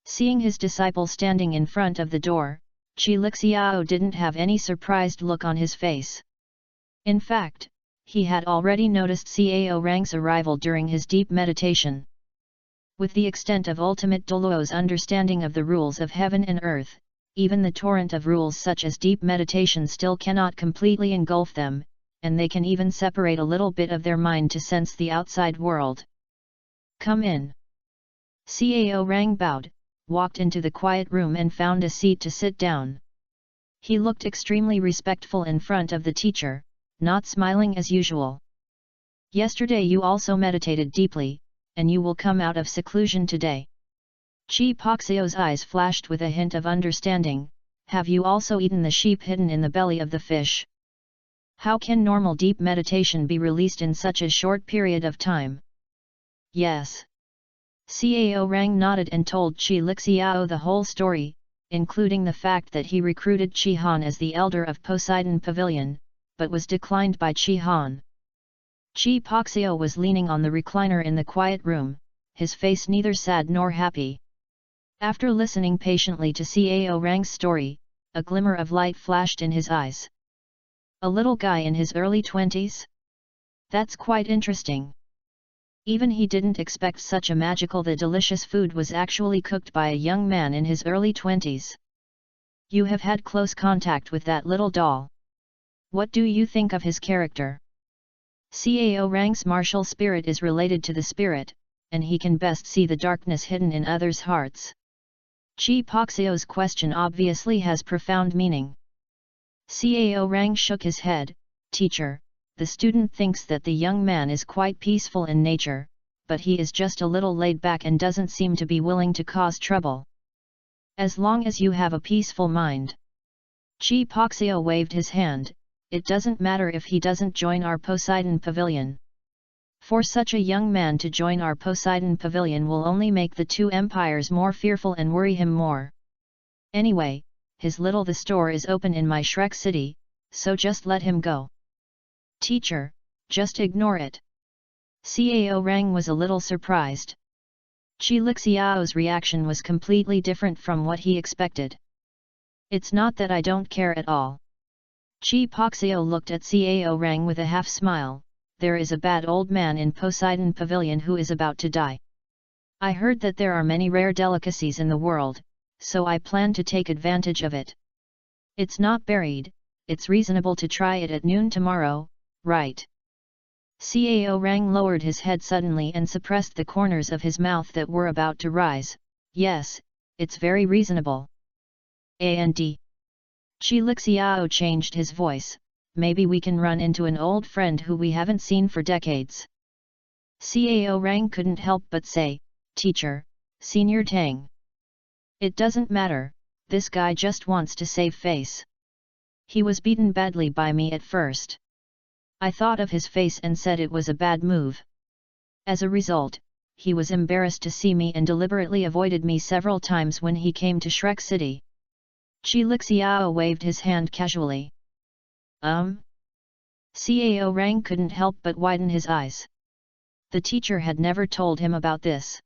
Seeing his disciple standing in front of the door, Chi Lixiao didn't have any surprised look on his face. In fact, he had already noticed Cao Rang's arrival during his deep meditation. With the extent of ultimate Douluo's understanding of the rules of heaven and earth, even the torrent of rules such as deep meditation still cannot completely engulf them, and they can even separate a little bit of their mind to sense the outside world. Come in. Cao Rang bowed, walked into the quiet room and found a seat to sit down. He looked extremely respectful in front of the teacher, not smiling as usual. Yesterday you also meditated deeply, and you will come out of seclusion today. Chi Poxio's eyes flashed with a hint of understanding. Have you also eaten the sheep hidden in the belly of the fish? How can normal deep meditation be released in such a short period of time? Yes. Cao Rang nodded and told Chi Lixiao the whole story, including the fact that he recruited Chi-Han as the elder of Poseidon Pavilion, but was declined by Chi-Han. Chi Poxio was leaning on the recliner in the quiet room, his face neither sad nor happy. After listening patiently to Cao Rang's story, a glimmer of light flashed in his eyes. A little guy in his early 20s? That's quite interesting. Even he didn't expect such a magical that delicious food was actually cooked by a young man in his early 20s. You have had close contact with that little doll. What do you think of his character? Cao Rang's martial spirit is related to the spirit, and he can best see the darkness hidden in others' hearts. Chi Poxio's question obviously has profound meaning. Cao Rang shook his head. Teacher, the student thinks that the young man is quite peaceful in nature, but he is just a little laid back and doesn't seem to be willing to cause trouble. As long as you have a peaceful mind. Chi Poxio waved his hand. It doesn't matter if he doesn't join our Poseidon Pavilion. For such a young man to join our Poseidon Pavilion will only make the two empires more fearful and worry him more. Anyway, the store is open in my Shrek city, so just let him go. Teacher, just ignore it. Cao Rang was a little surprised. Chi Lixiao's reaction was completely different from what he expected. It's not that I don't care at all. Chi Poxiao looked at Cao Rang with a half smile. There is a bad old man in Poseidon Pavilion who is about to die. I heard that there are many rare delicacies in the world, so I plan to take advantage of it. It's not buried, it's reasonable to try it at noon tomorrow, right? Cao Rang lowered his head suddenly and suppressed the corners of his mouth that were about to rise. Yes, it's very reasonable. And Chi Lixiao changed his voice. Maybe we can run into an old friend who we haven't seen for decades. Cao Rang couldn't help but say, Teacher, Senior Tang. It doesn't matter, this guy just wants to save face. He was beaten badly by me at first. I thought of his face and said it was a bad move. As a result, he was embarrassed to see me and deliberately avoided me several times when he came to Shrek City. Chi Lixiao waved his hand casually. Cao Rang couldn't help but widen his eyes. The teacher had never told him about this.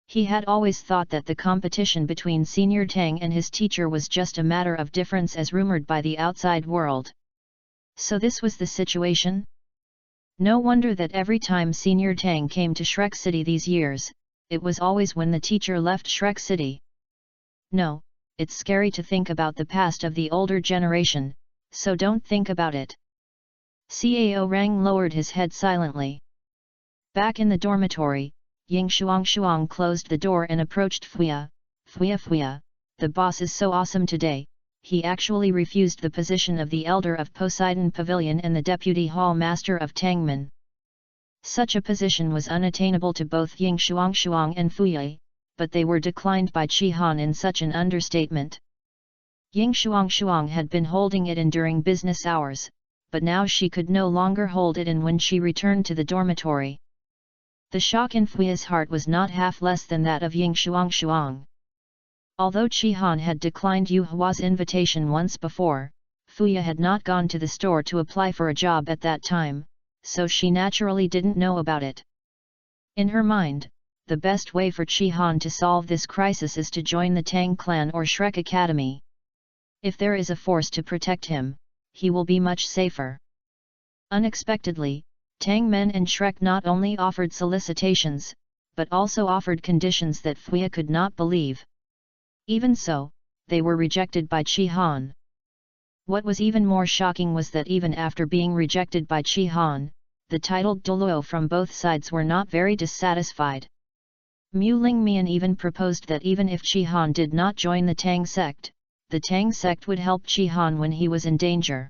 He had always thought that the competition between Senior Tang and his teacher was just a matter of difference as rumored by the outside world. So this was the situation? No wonder that every time Senior Tang came to Shrek City these years, it was always when the teacher left Shrek City. No, it's scary to think about the past of the older generation, so don't think about it. Cao Rang lowered his head silently. Back in the dormitory, Ying Shuang closed the door and approached Fuya. Fuya, the boss is so awesome today, he actually refused the position of the elder of Poseidon Pavilion and the deputy hall master of Tangmen. Such a position was unattainable to both Ying Shuang and Fuya, but they were declined by Chi Han in such an understatement. Ying Shuang had been holding it in during business hours, but now she could no longer hold it in when she returned to the dormitory. The shock in Fuya's heart was not half less than that of Ying Shuang. Although Chi Han had declined Yu Hua's invitation once before, Fuya had not gone to the store to apply for a job at that time, so she naturally didn't know about it. In her mind, the best way for Chi Han to solve this crisis is to join the Tang clan or Shrek Academy. If there is a force to protect him, he will be much safer. Unexpectedly, Tang Men and Shrek not only offered solicitations, but also offered conditions that Fuya could not believe. Even so, they were rejected by Chi Han. What was even more shocking was that even after being rejected by Chi Han, the titled Douluo from both sides were not very dissatisfied. Mu Lingmian even proposed that even if Chi Han did not join the Tang sect, the Tang sect would help Chi Han when he was in danger.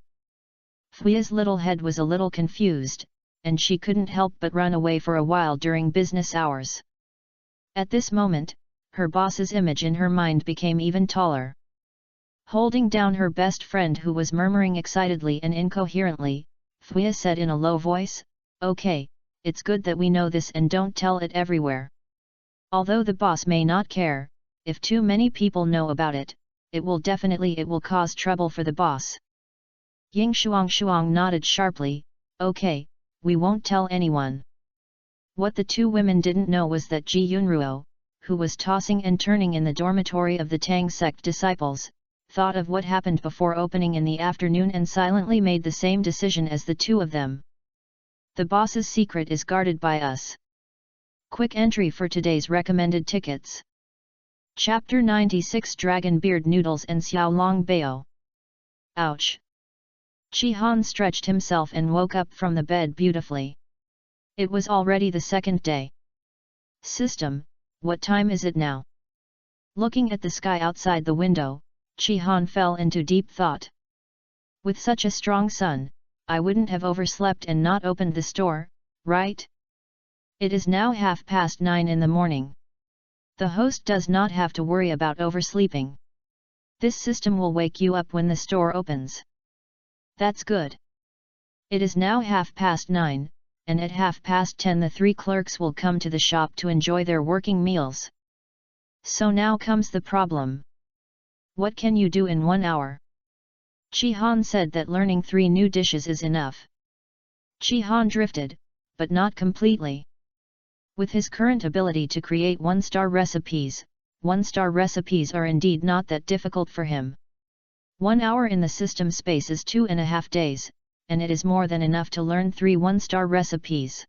Fuya's little head was a little confused, and she couldn't help but run away for a while during business hours. At this moment, her boss's image in her mind became even taller. Holding down her best friend who was murmuring excitedly and incoherently, Fuya said in a low voice, "Okay, it's good that we know this and don't tell it everywhere. Although the boss may not care, if too many people know about it, it will cause trouble for the boss." Ying Shuang nodded sharply, "Okay, we won't tell anyone." What the two women didn't know was that Ji Yunruo, who was tossing and turning in the dormitory of the Tang sect disciples, thought of what happened before opening in the afternoon and silently made the same decision as the two of them. The boss's secret is guarded by us. Quick entry for today's recommended tickets. Chapter 96 Dragon Beard Noodles and Xiao Long Bao. Ouch! Chi Han stretched himself and woke up from the bed beautifully. It was already the second day. System, what time is it now? Looking at the sky outside the window, Chi Han fell into deep thought. With such a strong sun, I wouldn't have overslept and not opened the store, right? It is now 9:30 in the morning. The host does not have to worry about oversleeping. This system will wake you up when the store opens. That's good. It is now 9:30, and at 10:30 the 3 clerks will come to the shop to enjoy their working meals. So now comes the problem. What can you do in 1 hour? Chi Han said that learning 3 new dishes is enough. Chi Han drifted, but not completely. With his current ability to create 1-star recipes, 1-star recipes are indeed not that difficult for him. 1 hour in the system space is 2.5 days, and it is more than enough to learn 3 1-star recipes.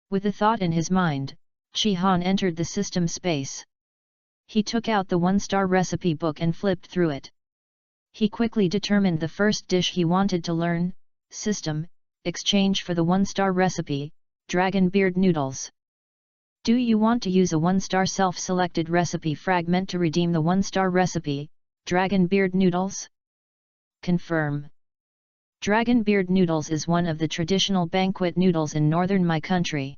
With the thought in his mind, Chi Han entered the system space. He took out the 1-star recipe book and flipped through it. He quickly determined the first dish he wanted to learn: system, exchange for the 1-star recipe, dragon beard noodles. Do you want to use a 1-star self-selected recipe fragment to redeem the 1-star recipe, dragon beard noodles? Confirm. Dragon beard noodles is one of the traditional banquet noodles in northern my country.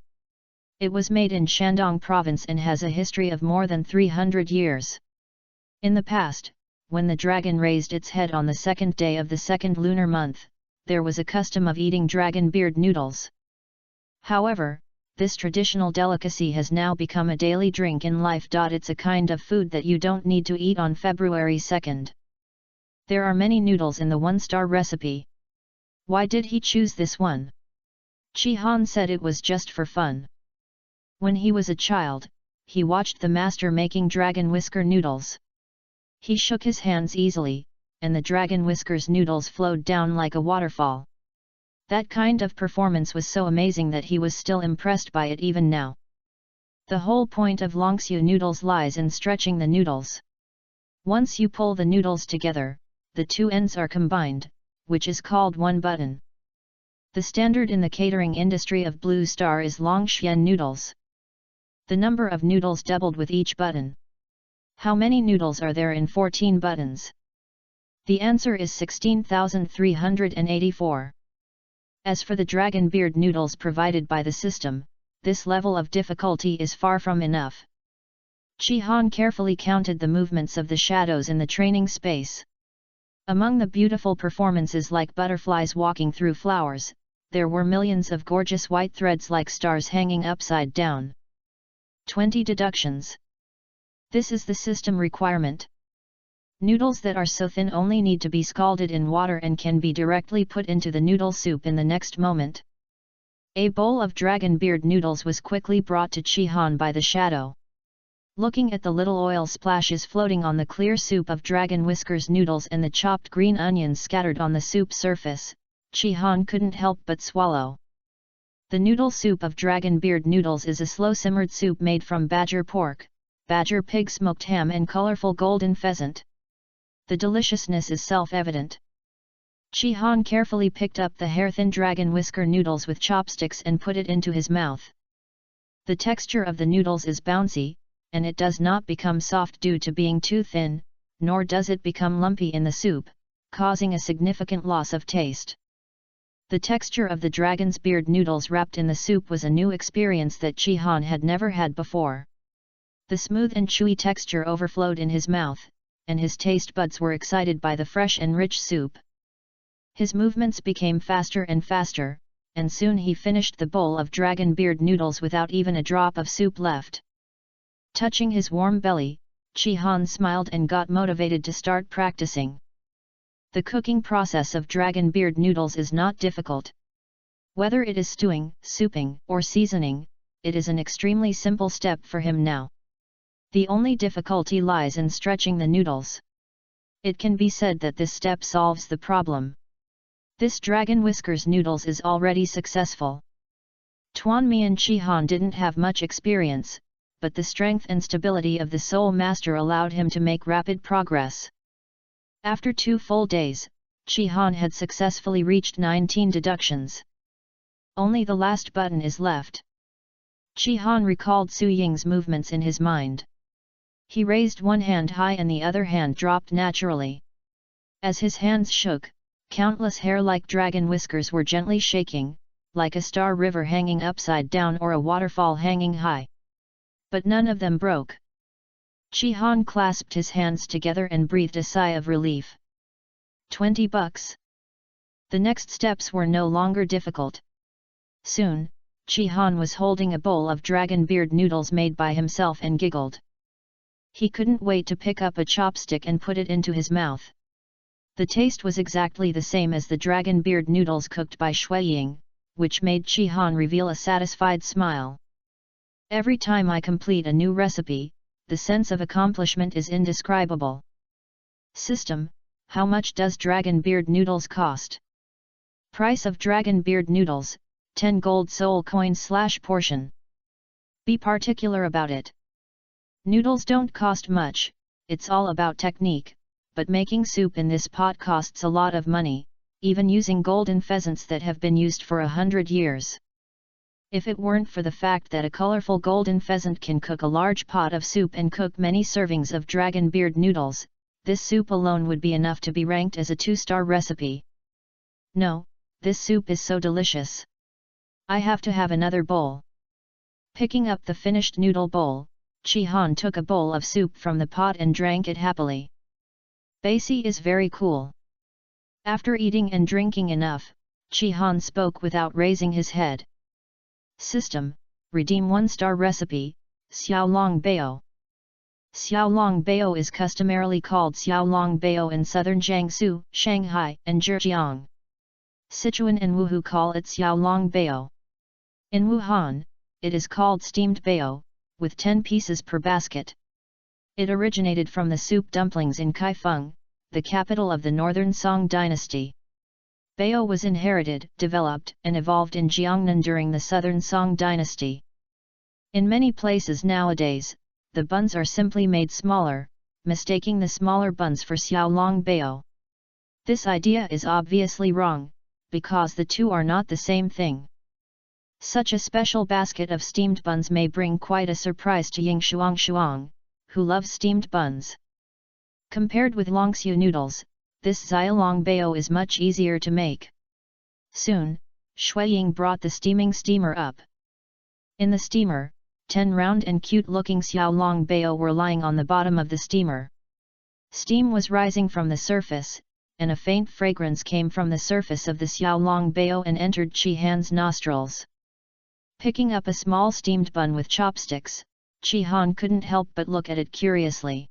It was made in Shandong province and has a history of more than 300 years. In the past, when the dragon raised its head on the 2nd day of the 2nd lunar month, there was a custom of eating dragon beard noodles. However, this traditional delicacy has now become a daily drink in life. It's a kind of food that you don't need to eat on February 2nd. There are many noodles in the 1-star recipe. Why did he choose this one? Chi Han said it was just for fun. When he was a child, he watched the master making dragon whisker noodles. He shook his hands easily, and the dragon whiskers noodles flowed down like a waterfall. That kind of performance was so amazing that he was still impressed by it even now. The whole point of Longxiu noodles lies in stretching the noodles. Once you pull the noodles together, the 2 ends are combined, which is called one button. The standard in the catering industry of Blue Star is Longxian noodles. The number of noodles doubled with each button. How many noodles are there in 14 buttons? The answer is 16,384. As for the dragon beard noodles provided by the system, this level of difficulty is far from enough. Chi Han carefully counted the movements of the shadows in the training space. Among the beautiful performances like butterflies walking through flowers, there were millions of gorgeous white threads like stars hanging upside down. 20 deductions. This is the system requirement. Noodles that are so thin only need to be scalded in water and can be directly put into the noodle soup in the next moment. A bowl of dragon beard noodles was quickly brought to Chi Han by the shadow. Looking at the little oil splashes floating on the clear soup of dragon whiskers noodles and the chopped green onions scattered on the soup surface, Chi Han couldn't help but swallow. The noodle soup of dragon beard noodles is a slow-simmered soup made from badger pork, badger pig smoked ham and colorful golden pheasant. The deliciousness is self-evident. Chi Han carefully picked up the hair-thin dragon whisker noodles with chopsticks and put it into his mouth. The texture of the noodles is bouncy, and it does not become soft due to being too thin, nor does it become lumpy in the soup, causing a significant loss of taste. The texture of the dragon's beard noodles wrapped in the soup was a new experience that Chi Han had never had before. The smooth and chewy texture overflowed in his mouth, and his taste buds were excited by the fresh and rich soup. His movements became faster and faster, and soon he finished the bowl of dragon beard noodles without even a drop of soup left. Touching his warm belly, Chi Han smiled and got motivated to start practicing. The cooking process of dragon beard noodles is not difficult. Whether it is stewing, souping, or seasoning, it is an extremely simple step for him now. The only difficulty lies in stretching the noodles. It can be said that this step solves the problem. This dragon whiskers noodles is already successful. Tuan Mi and Chi Han didn't have much experience, but the strength and stability of the Soul Master allowed him to make rapid progress. After 2 full days, Chi Han had successfully reached 19 deductions. Only the last button is left. Chi Han recalled Su Ying's movements in his mind. He raised one hand high and the other hand dropped naturally. As his hands shook, countless hair-like dragon whiskers were gently shaking, like a star river hanging upside down or a waterfall hanging high. But none of them broke. Chi Han clasped his hands together and breathed a sigh of relief. 20 bucks. The next steps were no longer difficult. Soon, Chi Han was holding a bowl of dragon beard noodles made by himself and giggled. He couldn't wait to pick up a chopstick and put it into his mouth. The taste was exactly the same as the dragon beard noodles cooked by Shuiying, which made Chi Han reveal a satisfied smile. Every time I complete a new recipe, the sense of accomplishment is indescribable. System: how much does dragon beard noodles cost? Price of dragon beard noodles, 10 gold soul coins/portion. Be particular about it. Noodles don't cost much, it's all about technique, but making soup in this pot costs a lot of money, even using golden pheasants that have been used for 100 years. If it weren't for the fact that a colorful golden pheasant can cook a large pot of soup and cook many servings of dragon beard noodles, this soup alone would be enough to be ranked as a 2-star recipe. No, this soup is so delicious. I have to have another bowl. Picking up the finished noodle bowl, Chi Han took a bowl of soup from the pot and drank it happily. Basie is very cool. After eating and drinking enough, Chi Han spoke without raising his head. System: redeem 1-star recipe, Xiaolong Bao. Xiaolong Bao is customarily called Xiaolong Bao in southern Jiangsu, Shanghai, and Zhejiang. Sichuan and Wuhu call it Xiaolong Bao. In Wuhan, it is called steamed bao, with 10 pieces per basket. It originated from the soup dumplings in Kaifeng, the capital of the northern Song dynasty. Bao was inherited, developed, and evolved in Jiangnan during the southern Song dynasty. In many places nowadays, the buns are simply made smaller, mistaking the smaller buns for Xiaolong Bao. This idea is obviously wrong, because the two are not the same thing. Such a special basket of steamed buns may bring quite a surprise to Ying Shuang, who loves steamed buns. Compared with Longxiu noodles, this Xiaolong Bao is much easier to make. Soon, Shuiying brought the steaming steamer up. In the steamer, 10 round and cute-looking Xiaolong Bao were lying on the bottom of the steamer. Steam was rising from the surface, and a faint fragrance came from the surface of the Xiaolong Bao and entered Chi Han's nostrils. Picking up a small steamed bun with chopsticks, Chi Han couldn't help but look at it curiously.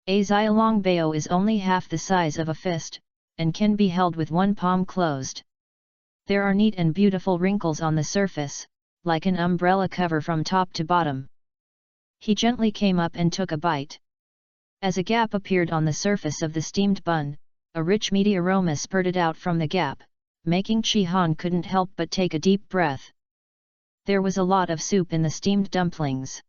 A Xiaolong Bao is only half the size of a fist, and can be held with one palm closed. There are neat and beautiful wrinkles on the surface, like an umbrella cover from top to bottom. He gently came up and took a bite. As a gap appeared on the surface of the steamed bun, a rich meaty aroma spurted out from the gap, making Chi Han couldn't help but take a deep breath. There was a lot of soup in the steamed dumplings.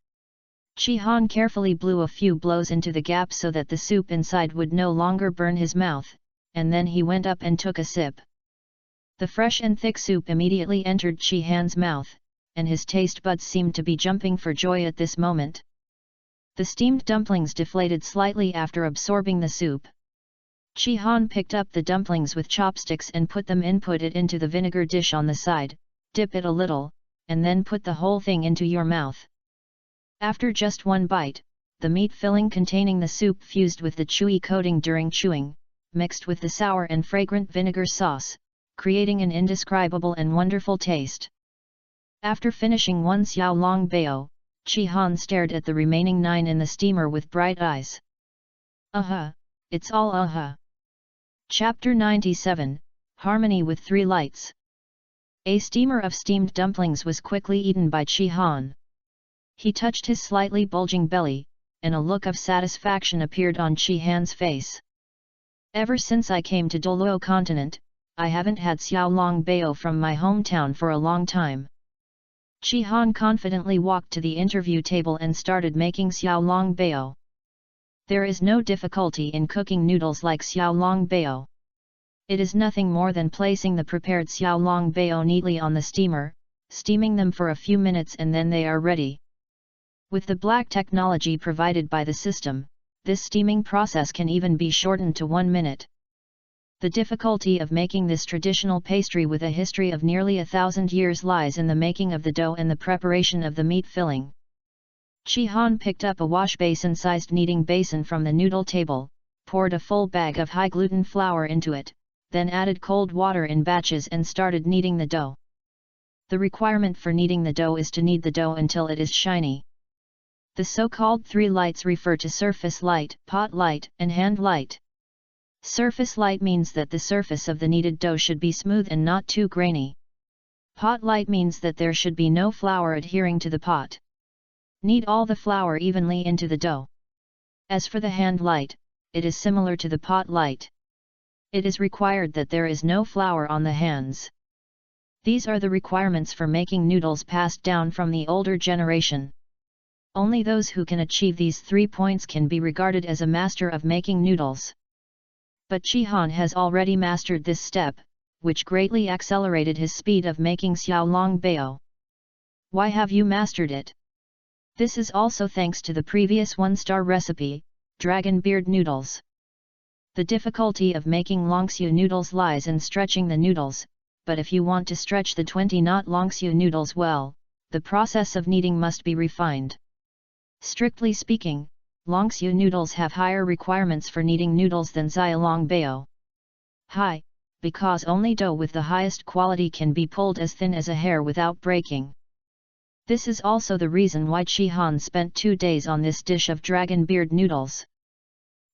Chi Han carefully blew a few blows into the gap so that the soup inside would no longer burn his mouth, and then he went up and took a sip. The fresh and thick soup immediately entered Chi Han's mouth, and his taste buds seemed to be jumping for joy at this moment. The steamed dumplings deflated slightly after absorbing the soup. Chi Han picked up the dumplings with chopsticks and put it into the vinegar dish on the side, dip it a little, and then put the whole thing into your mouth. After just one bite, the meat filling containing the soup fused with the chewy coating during chewing, mixed with the sour and fragrant vinegar sauce, creating an indescribable and wonderful taste. After finishing one Xiaolong Bao, Chi Han stared at the remaining 9 in the steamer with bright eyes. It's all Chapter 97, Harmony with 3 Lights. A steamer of steamed dumplings was quickly eaten by Chi Han. He touched his slightly bulging belly, and a look of satisfaction appeared on Chi Han's face. Ever since I came to Douluo continent, I haven't had Xiaolong Bao from my hometown for a long time. Chi Han confidently walked to the interview table and started making Xiaolong Bao. There is no difficulty in cooking noodles like Xiaolong Bao. It is nothing more than placing the prepared Xiaolong Bao neatly on the steamer, steaming them for a few minutes and then they are ready. With the black technology provided by the system, this steaming process can even be shortened to 1 minute. The difficulty of making this traditional pastry with a history of nearly 1,000 years lies in the making of the dough and the preparation of the meat filling. Chi Han picked up a wash basin-sized kneading basin from the noodle table, poured a full bag of high-gluten flour into it, then added cold water in batches and started kneading the dough. The requirement for kneading the dough is to knead the dough until it is shiny. The so-called three lights refer to surface light, pot light, and hand light. Surface light means that the surface of the kneaded dough should be smooth and not too grainy. Pot light means that there should be no flour adhering to the pot. Knead all the flour evenly into the dough. As for the hand light, it is similar to the pot light. It is required that there is no flour on the hands. These are the requirements for making noodles passed down from the older generation. Only those who can achieve these 3 points can be regarded as a master of making noodles. But Chi-Han has already mastered this step, which greatly accelerated his speed of making xiaolongbao. Why have you mastered it? This is also thanks to the previous 1-star recipe, Dragon Beard Noodles. The difficulty of making longxiu noodles lies in stretching the noodles, but if you want to stretch the 20-knot longxiu noodles well, the process of kneading must be refined. Strictly speaking, longxiu noodles have higher requirements for kneading noodles than xiaolongbao. High, because only dough with the highest quality can be pulled as thin as a hair without breaking. This is also the reason why Chi-Han spent 2 days on this dish of dragon beard noodles.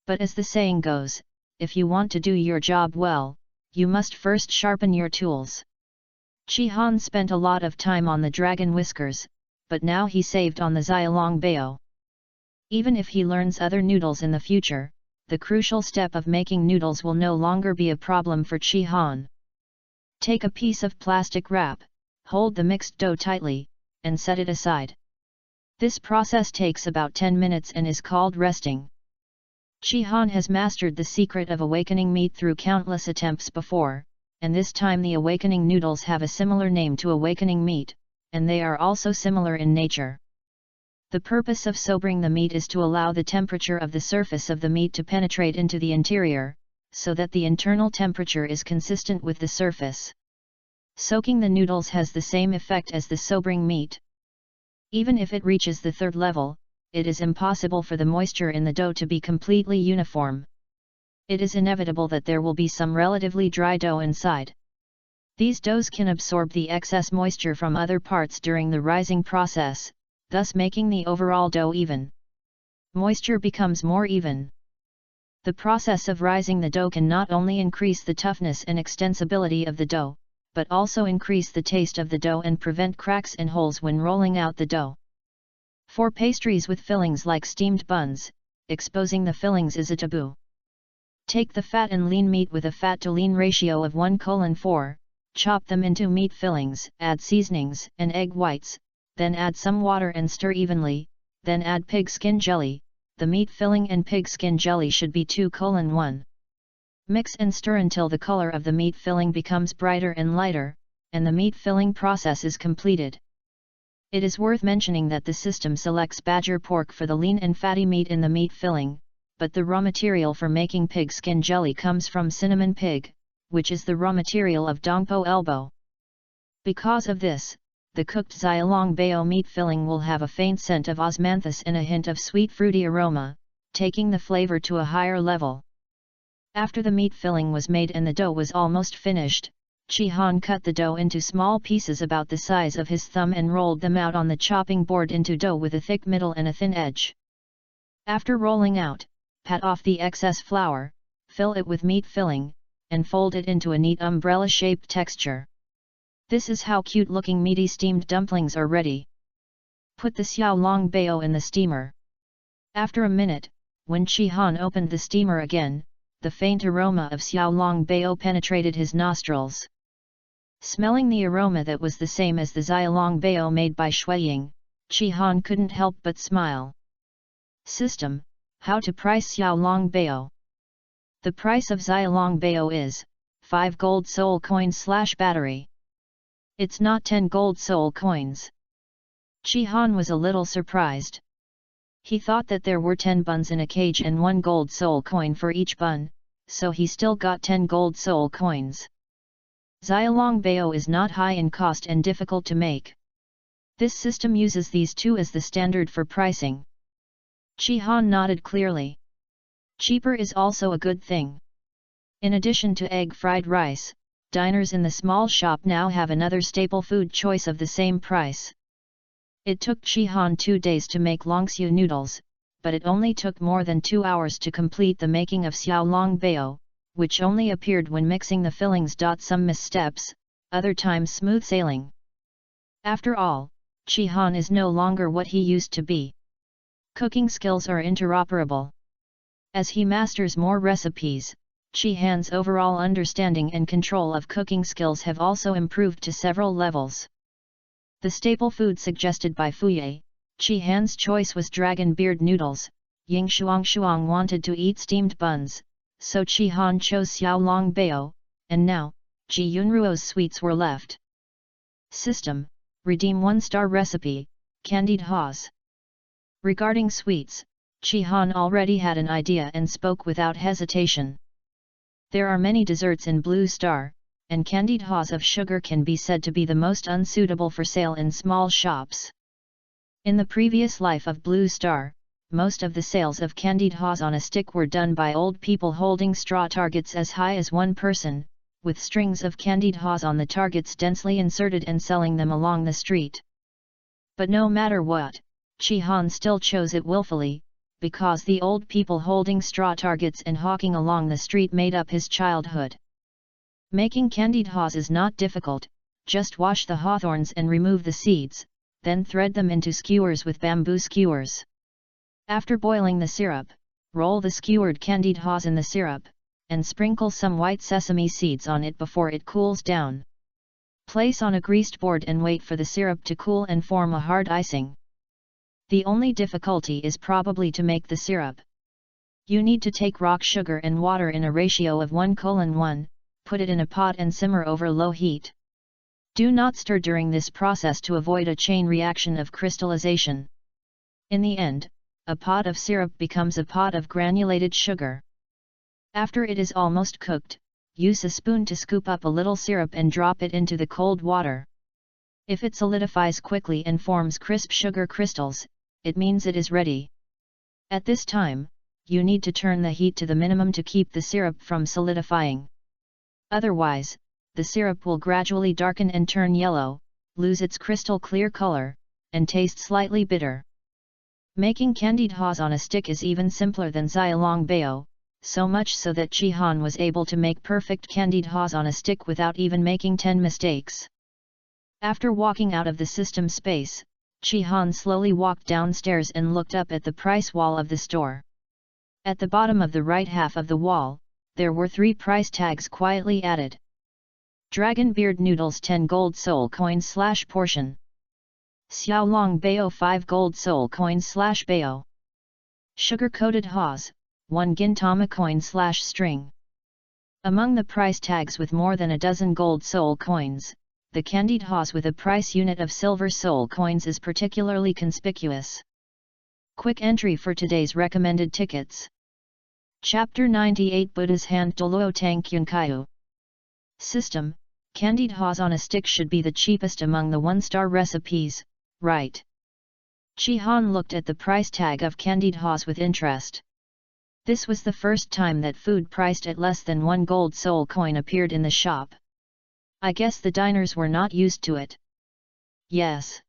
But as the saying goes, if you want to do your job well, you must first sharpen your tools. Chi-Han spent a lot of time on the dragon whiskers, but now he saved on the xiaolongbao. Even if he learns other noodles in the future, the crucial step of making noodles will no longer be a problem for Chi-Han. Take a piece of plastic wrap, hold the mixed dough tightly, and set it aside. This process takes about 10 minutes and is called resting. Chi-Han has mastered the secret of awakening meat through countless attempts before, and this time the awakening noodles have a similar name to awakening meat, and they are also similar in nature. The purpose of sobering the meat is to allow the temperature of the surface of the meat to penetrate into the interior, so that the internal temperature is consistent with the surface. Soaking the noodles has the same effect as the sobering meat. Even if it reaches the 3rd level, it is impossible for the moisture in the dough to be completely uniform. It is inevitable that there will be some relatively dry dough inside. These doughs can absorb the excess moisture from other parts during the rising process, thus making the overall dough even. Moisture becomes more even. The process of rising the dough can not only increase the toughness and extensibility of the dough, but also increase the taste of the dough and prevent cracks and holes when rolling out the dough. For pastries with fillings like steamed buns, exposing the fillings is a taboo. Take the fat and lean meat with a fat to lean ratio of 1:4, chop them into meat fillings, add seasonings and egg whites, then add some water and stir evenly, then add pig skin jelly. The meat filling and pig skin jelly should be 2:1. Mix and stir until the color of the meat filling becomes brighter and lighter, and the meat filling process is completed. It is worth mentioning that the system selects badger pork for the lean and fatty meat in the meat filling, but the raw material for making pig skin jelly comes from cinnamon pig, which is the raw material of dongpo elbow. Because of this, the cooked xiaolongbao meat filling will have a faint scent of osmanthus and a hint of sweet fruity aroma, taking the flavor to a higher level. After the meat filling was made and the dough was almost finished, Chi-Han cut the dough into small pieces about the size of his thumb and rolled them out on the chopping board into dough with a thick middle and a thin edge. After rolling out, pat off the excess flour, fill it with meat filling, and fold it into a neat umbrella-shaped texture. This is how cute-looking meaty steamed dumplings are ready. Put the xiaolongbao in the steamer. After a minute, when Chi-Han opened the steamer again, the faint aroma of xiaolongbao penetrated his nostrils. Smelling the aroma that was the same as the xiaolongbao made by Shuiying, Chi-Han couldn't help but smile. System: how to price xiaolongbao. The price of xiaolongbao is 5 gold soul coins/battery. It's not 10 gold soul coins. Chi-Han was a little surprised. He thought that there were 10 buns in a cage and 1 gold soul coin for each bun, so he still got 10 gold soul coins. Xiaolongbao is not high in cost and difficult to make. This system uses these two as the standard for pricing. Chi-Han nodded clearly. Cheaper is also a good thing. In addition to egg fried rice, diners in the small shop now have another staple food choice of the same price. It took Chi-Han 2 days to make longxiu noodles, but it only took more than 2 hours to complete the making of xiao long bao, which only appeared when mixing the fillings. Some missteps, other times smooth sailing. After all, Chi-Han is no longer what he used to be. Cooking skills are interoperable. As he masters more recipes, Chi-Han's overall understanding and control of cooking skills have also improved to several levels. The staple food suggested by Fuye, Chi-Han's choice was dragon beard noodles. Ying Shuang wanted to eat steamed buns, so Chi-Han chose xiao long bao, and now, Ji Yunruo's sweets were left. System: redeem 1-star recipe, candied haws. Regarding sweets, Chi-Han already had an idea and spoke without hesitation. There are many desserts in Blue Star, and candied haws of sugar can be said to be the most unsuitable for sale in small shops. In the previous life of Blue Star, most of the sales of candied haws on a stick were done by old people holding straw targets as high as 1 person, with strings of candied haws on the targets densely inserted and selling them along the street. But no matter what, Chi-Han still chose it willfully, because the old people holding straw targets and hawking along the street made up his childhood. Making candied haws is not difficult, just wash the hawthorns and remove the seeds, then thread them into skewers with bamboo skewers. After boiling the syrup, roll the skewered candied haws in the syrup, and sprinkle some white sesame seeds on it before it cools down. Place on a greased board and wait for the syrup to cool and form a hard icing. The only difficulty is probably to make the syrup. You need to take rock sugar and water in a ratio of 1:1, put it in a pot and simmer over low heat. Do not stir during this process to avoid a chain reaction of crystallization. In the end, a pot of syrup becomes a pot of granulated sugar. After it is almost cooked, use a spoon to scoop up a little syrup and drop it into the cold water. If it solidifies quickly and forms crisp sugar crystals, it means it is ready. At this time, you need to turn the heat to the minimum to keep the syrup from solidifying. Otherwise, the syrup will gradually darken and turn yellow, lose its crystal clear color, and taste slightly bitter. Making candied haws on a stick is even simpler than xiaolong bao, so much so that Chi-Han was able to make perfect candied haws on a stick without even making 10 mistakes. After walking out of the system space, Chi-Han slowly walked downstairs and looked up at the price wall of the store. At the bottom of the right half of the wall, there were 3 price tags quietly added. Dragon beard noodles 10 gold soul coins / portion. Xiao long bao 5 gold soul coins / bao. Sugar coated haws, 1 gintama coin / string. Among the price tags with more than a dozen gold soul coins, the candied haws with a price unit of silver soul coins is particularly conspicuous. Quick entry for today's recommended tickets. Chapter 98 Buddha's Hand Douluo Tang Kyunkaiu. System: candied haws on a stick should be the cheapest among the 1-star recipes, right? Chi-Han looked at the price tag of candied haws with interest. This was the first time that food priced at less than 1 gold soul coin appeared in the shop. I guess the diners were not used to it. Yes.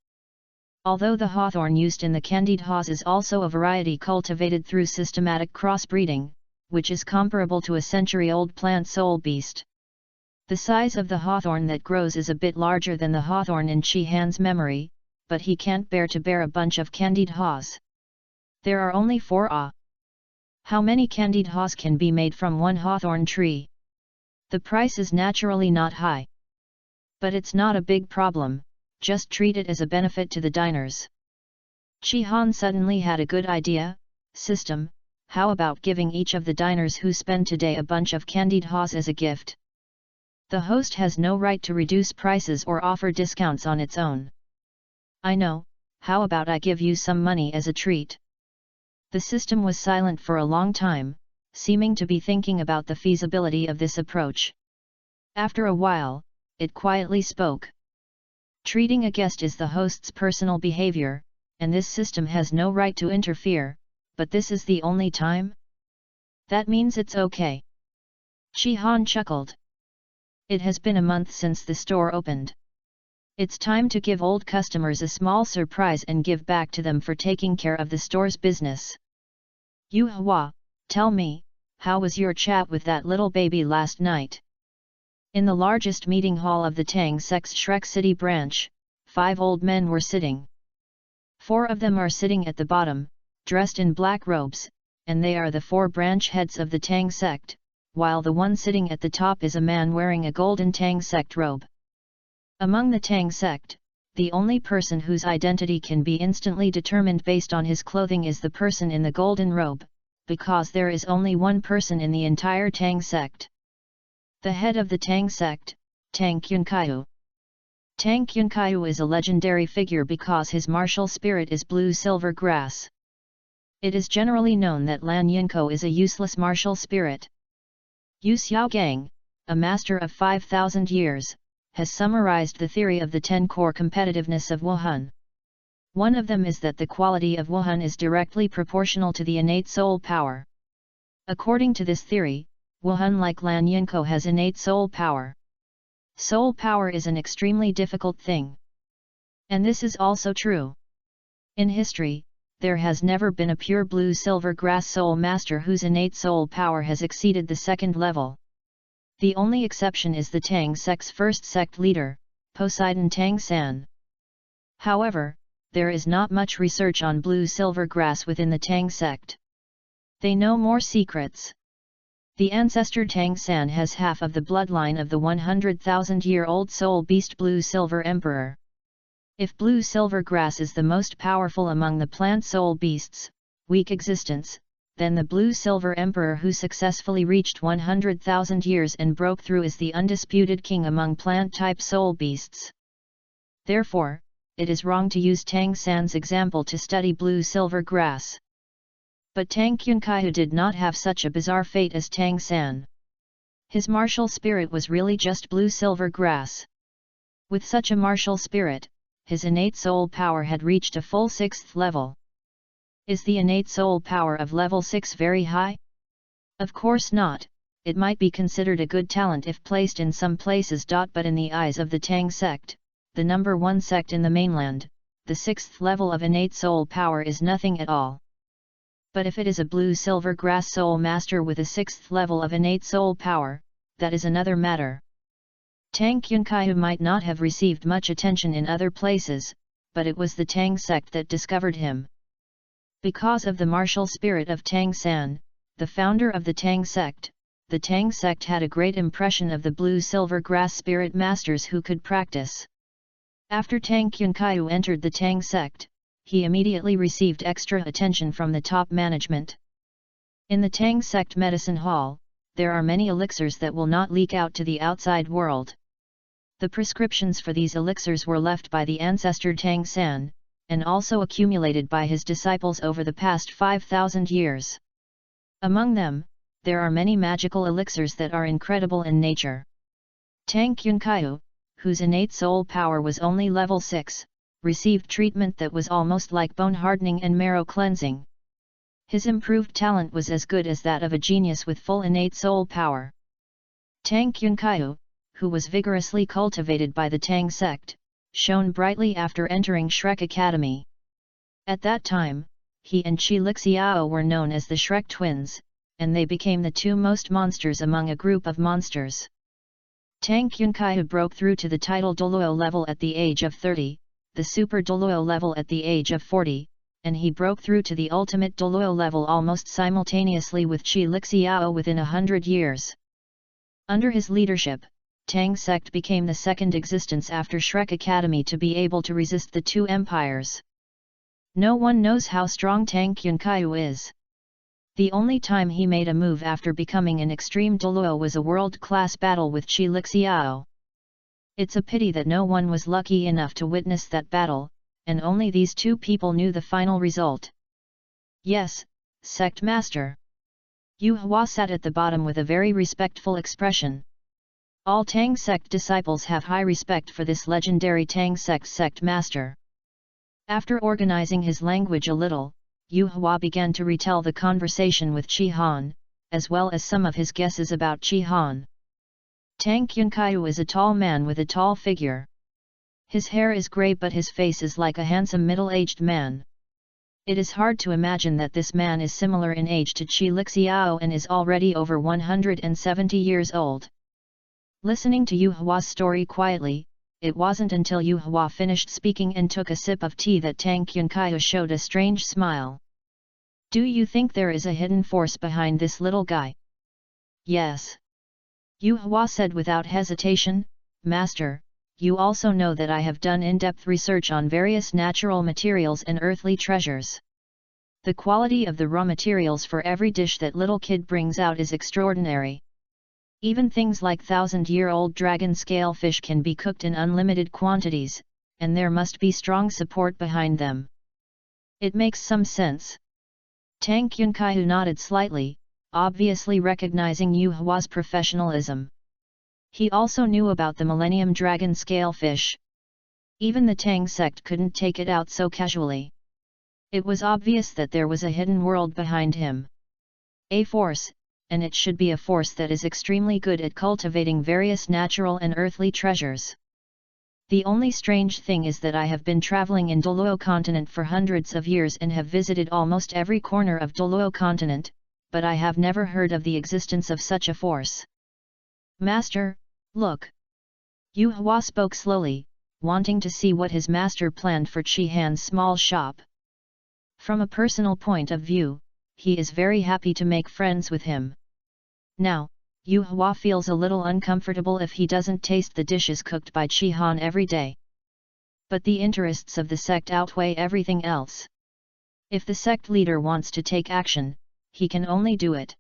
Although the hawthorn used in the candied haws is also a variety cultivated through systematic crossbreeding, which is comparable to a century-old plant soul beast. The size of the hawthorn that grows is a bit larger than the hawthorn in Chi-Han's memory, but he can't bear to bear a bunch of candied haws. There are only 4. How many candied haws can be made from 1 hawthorn tree? The price is naturally not high. But it's not a big problem, just treat it as a benefit to the diners. Chi-Han suddenly had a good idea. System: how about giving each of the diners who spend today a bunch of candied haws as a gift? The host has no right to reduce prices or offer discounts on its own. I know, how about I give you some money as a treat? The system was silent for a long time, seeming to be thinking about the feasibility of this approach. After a while, it quietly spoke. Treating a guest is the host's personal behavior, and this system has no right to interfere, but this is the only time? That means it's okay. Chi-Han chuckled. It has been a month since the store opened. It's time to give old customers a small surprise and give back to them for taking care of the store's business. Yu Hua, tell me, how was your chat with that little baby last night? In the largest meeting hall of the Tang Sect's Shrek City branch, 5 old men were sitting. 4 of them are sitting at the bottom, dressed in black robes, and they are the 4 branch heads of the Tang Sect, while the one sitting at the top is a man wearing a golden Tang Sect robe. Among the Tang Sect, the only person whose identity can be instantly determined based on his clothing is the person in the golden robe, because there is only one person in the entire Tang Sect. The head of the Tang Sect, Tang Qianqiu. Tang Qianqiu is a legendary figure because his martial spirit is blue silver grass. It is generally known that Lan Yinko is a useless martial spirit. Yu Xiaogang, a master of 5,000 years, has summarized the theory of the 10 core competitiveness of Wuhan. One of them is that the quality of Wuhan is directly proportional to the innate soul power. According to this theory, Wuhan like Lan Yinko has innate soul power. Soul power is an extremely difficult thing. And this is also true. In history, there has never been a pure blue silver grass soul master whose innate soul power has exceeded the 2nd level. The only exception is the Tang Sect's first sect leader, Poseidon Tang San. However, there is not much research on blue silver grass within the Tang Sect. They know more secrets. The ancestor Tang San has half of the bloodline of the 100,000-year-old soul beast Blue Silver Emperor. If blue silver grass is the most powerful among the plant soul beasts, weak existence, then the Blue Silver Emperor who successfully reached 100,000 years and broke through is the undisputed king among plant-type soul beasts. Therefore, it is wrong to use Tang San's example to study blue silver grass. But Tang Qianqiu did not have such a bizarre fate as Tang San. His martial spirit was really just blue silver grass. With such a martial spirit, his innate soul power had reached a full 6th level. Is the innate soul power of level 6 very high? Of course not, it might be considered a good talent if placed in some places. But in the eyes of the Tang Sect, the number 1 sect in the mainland, the 6th level of innate soul power is nothing at all. But if it is a blue silver grass soul master with a 6th level of innate soul power, that is another matter. Tang Qianqiu might not have received much attention in other places, but it was the Tang Sect that discovered him. Because of the martial spirit of Tang San, the founder of the Tang Sect had a great impression of the blue silver grass spirit masters who could practice. After Tang Qianqiu entered the Tang Sect, he immediately received extra attention from the top management. In the Tang Sect medicine hall, there are many elixirs that will not leak out to the outside world. The prescriptions for these elixirs were left by the ancestor Tang San, and also accumulated by his disciples over the past 5,000 years. Among them, there are many magical elixirs that are incredible in nature. Tang Qianqiu, whose innate soul power was only level 6, received treatment that was almost like bone hardening and marrow cleansing. His improved talent was as good as that of a genius with full innate soul power. Tang Qianqiu, who was vigorously cultivated by the Tang Sect, shone brightly after entering Shrek Academy. At that time, he and Qi Lixiao were known as the Shrek twins, and they became the 2 most monsters among a group of monsters. Tang Qianqiu broke through to the title Douluo level at the age of 30, the Super Douluo level at the age of 40, and he broke through to the ultimate Douluo level almost simultaneously with Qi Lixiao within 100 years. Under his leadership, Tang Sect became the second existence after Shrek Academy to be able to resist the 2 empires. No one knows how strong Tang Qianqiu is. The only time he made a move after becoming an extreme Douluo was a world-class battle with Qi Lixiao. It's a pity that no one was lucky enough to witness that battle, and only these 2 people knew the final result. Yes, Sect Master. Yu Hua sat at the bottom with a very respectful expression. All Tang Sect disciples have high respect for this legendary Tang Sect Master. After organizing his language a little, Yu Hua began to retell the conversation with Qi Han, as well as some of his guesses about Qi Han. Tang Yunkaiu is a tall man with a tall figure. His hair is grey but his face is like a handsome middle-aged man. It is hard to imagine that this man is similar in age to Qi Lixiao and is already over 170 years old. Listening to Yu Hua's story quietly, it wasn't until Yu Hua finished speaking and took a sip of tea that Tang Yunkaiu showed a strange smile. Do you think there is a hidden force behind this little guy? Yes. Yu Hua said without hesitation, Master, you also know that I have done in-depth research on various natural materials and earthly treasures. The quality of the raw materials for every dish that little kid brings out is extraordinary. Even things like 1,000-year-old dragon scale fish can be cooked in unlimited quantities, and there must be strong support behind them. It makes some sense. Tang Yunkaiu nodded slightly, obviously recognizing Yu Hua's professionalism. He also knew about the Millennium Dragon scale fish. Even the Tang sect couldn't take it out so casually. It was obvious that there was a hidden world behind him. A force, and it should be a force that is extremely good at cultivating various natural and earthly treasures. The only strange thing is that I have been traveling in Douluo continent for hundreds of years and have visited almost every corner of Douluo continent, but I have never heard of the existence of such a force. Master, look. Yu Hua spoke slowly, wanting to see what his master planned for Qi Han's small shop. From a personal point of view, he is very happy to make friends with him. Now, Yu Hua feels a little uncomfortable if he doesn't taste the dishes cooked by Qi Han every day. But the interests of the sect outweigh everything else. If the sect leader wants to take action, he can only do it.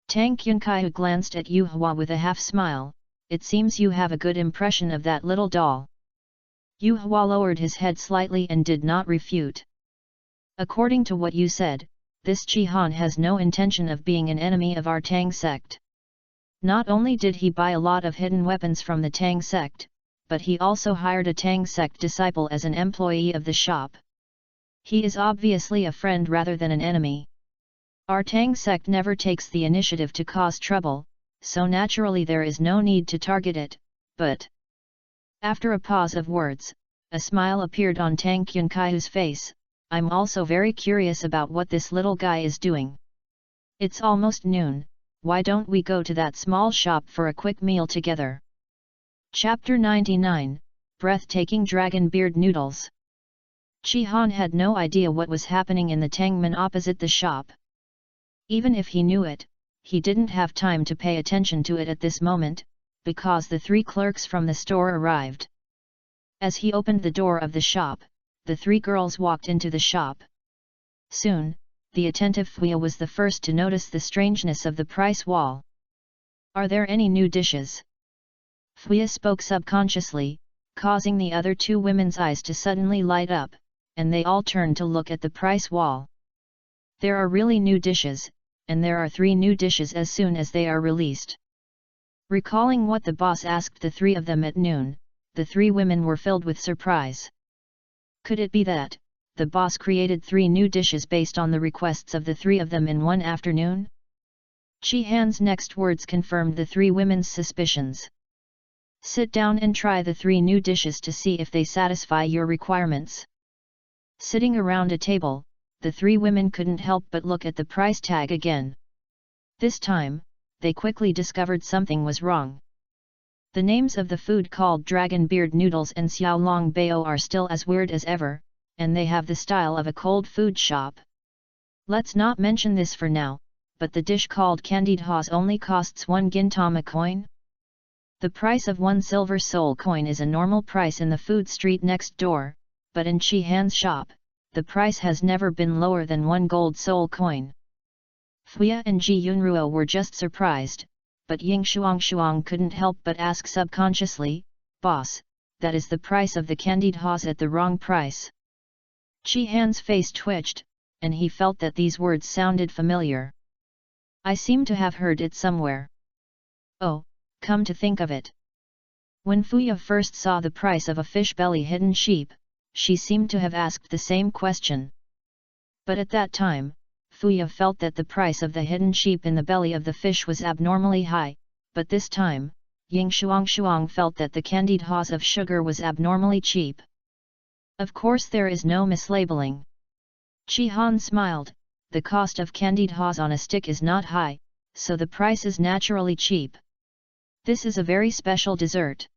Tang Yunkaiu glanced at Yu Hua with a half-smile. It seems you have a good impression of that little doll. Yu Hua lowered his head slightly and did not refute. According to what you said, this Qi Han has no intention of being an enemy of our Tang sect. Not only did he buy a lot of hidden weapons from the Tang sect, but he also hired a Tang sect disciple as an employee of the shop. He is obviously a friend rather than an enemy. Our Tang sect never takes the initiative to cause trouble, so naturally there is no need to target it, but... After a pause of words, a smile appeared on Tang Yunkaiu's face. I'm also very curious about what this little guy is doing. It's almost noon, why don't we go to that small shop for a quick meal together? Chapter 99, Breathtaking Dragon Beard Noodles. Qi Han had no idea what was happening in the Tangmen opposite the shop. Even if he knew it, he didn't have time to pay attention to it at this moment, because the three clerks from the store arrived. As he opened the door of the shop, the three girls walked into the shop. Soon, the attentive Fuya was the first to notice the strangeness of the price wall. Are there any new dishes? Fuya spoke subconsciously, causing the other two women's eyes to suddenly light up, and they all turned to look at the price wall. There are really new dishes, and there are 3 new dishes as soon as they are released. Recalling what the boss asked the 3 of them at noon, the 3 women were filled with surprise. Could it be that the boss created 3 new dishes based on the requests of the 3 of them in one afternoon? Qi Han's next words confirmed the 3 women's suspicions. Sit down and try the 3 new dishes to see if they satisfy your requirements. Sitting around a table, the 3 women couldn't help but look at the price tag again. This time, they quickly discovered something was wrong. The names of the food called Dragon Beard Noodles and Xiao Long Bao are still as weird as ever, and they have the style of a cold food shop. Let's not mention this for now, but the dish called Candied Haws only costs 1 Gintama coin. The price of 1 silver soul coin is a normal price in the food street next door, but in Qi Han's shop, the price has never been lower than 1 gold soul coin. Fuya and Ji Yunruo were just surprised, but Ying Shuang couldn't help but ask subconsciously, "Boss, that is the price of the Candied Haws at the wrong price." Qi Han's face twitched, and he felt that these words sounded familiar. I seem to have heard it somewhere. Oh, come to think of it. When Fuya first saw the price of a fish belly hidden sheep, she seemed to have asked the same question. But at that time, Fuya felt that the price of the hidden sheep in the belly of the fish was abnormally high, but this time, Ying Shuang felt that the candied haws of sugar was abnormally cheap. Of course there is no mislabeling. Chi Han smiled, the cost of candied haws on a stick is not high, so the price is naturally cheap. This is a very special dessert.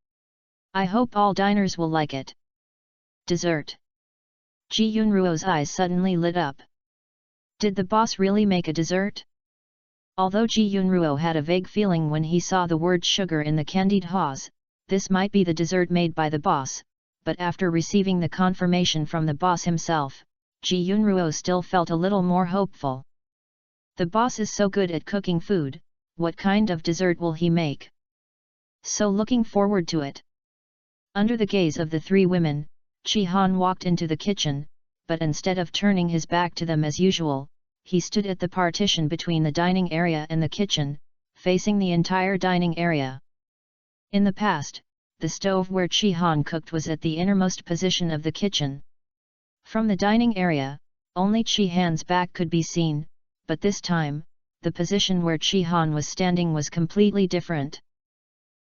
I hope all diners will like it. Dessert. Ji Yunruo's eyes suddenly lit up. Did the boss really make a dessert? Although Ji Yunruo had a vague feeling when he saw the word sugar in the candied haws, this might be the dessert made by the boss, but after receiving the confirmation from the boss himself, Ji Yunruo still felt a little more hopeful. The boss is so good at cooking food, what kind of dessert will he make? So looking forward to it. Under the gaze of the three women, Chi Han walked into the kitchen, but instead of turning his back to them as usual, he stood at the partition between the dining area and the kitchen, facing the entire dining area. In the past, the stove where Chi Han cooked was at the innermost position of the kitchen. From the dining area, only Chi Han's back could be seen, but this time, the position where Chi Han was standing was completely different.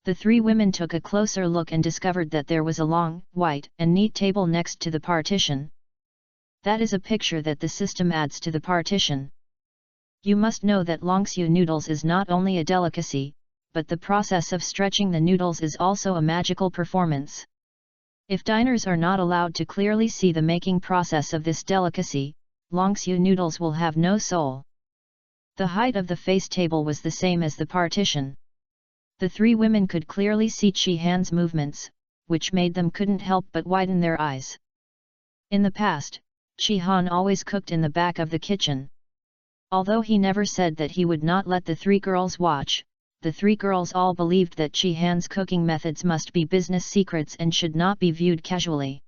The three women took a closer look and discovered that there was a long, white and neat table next to the partition. That is a picture that the system adds to the partition. You must know that Longxiu noodles is not only a delicacy, but the process of stretching the noodles is also a magical performance. If diners are not allowed to clearly see the making process of this delicacy, Longxiu noodles will have no soul. The height of the face table was the same as the partition. The three women could clearly see Chi Han's movements, which made them couldn't help but widen their eyes. In the past, Chi Han always cooked in the back of the kitchen. Although he never said that he would not let the three girls watch, the three girls all believed that Chi Han's cooking methods must be business secrets and should not be viewed casually.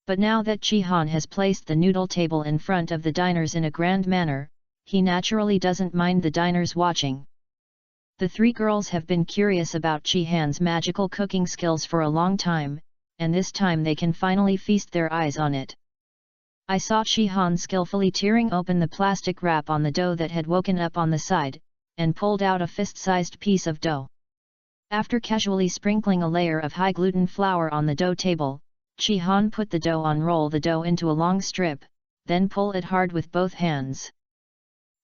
But now that Chi Han has placed the noodle table in front of the diners in a grand manner, he naturally doesn't mind the diners watching. The three girls have been curious about Chi Han's magical cooking skills for a long time, and this time they can finally feast their eyes on it. I saw Chi Han skillfully tearing open the plastic wrap on the dough that had woken up on the side, and pulled out a fist-sized piece of dough. After casually sprinkling a layer of high-gluten flour on the dough table, Chi Han put the dough on, roll the dough into a long strip, then pull it hard with both hands.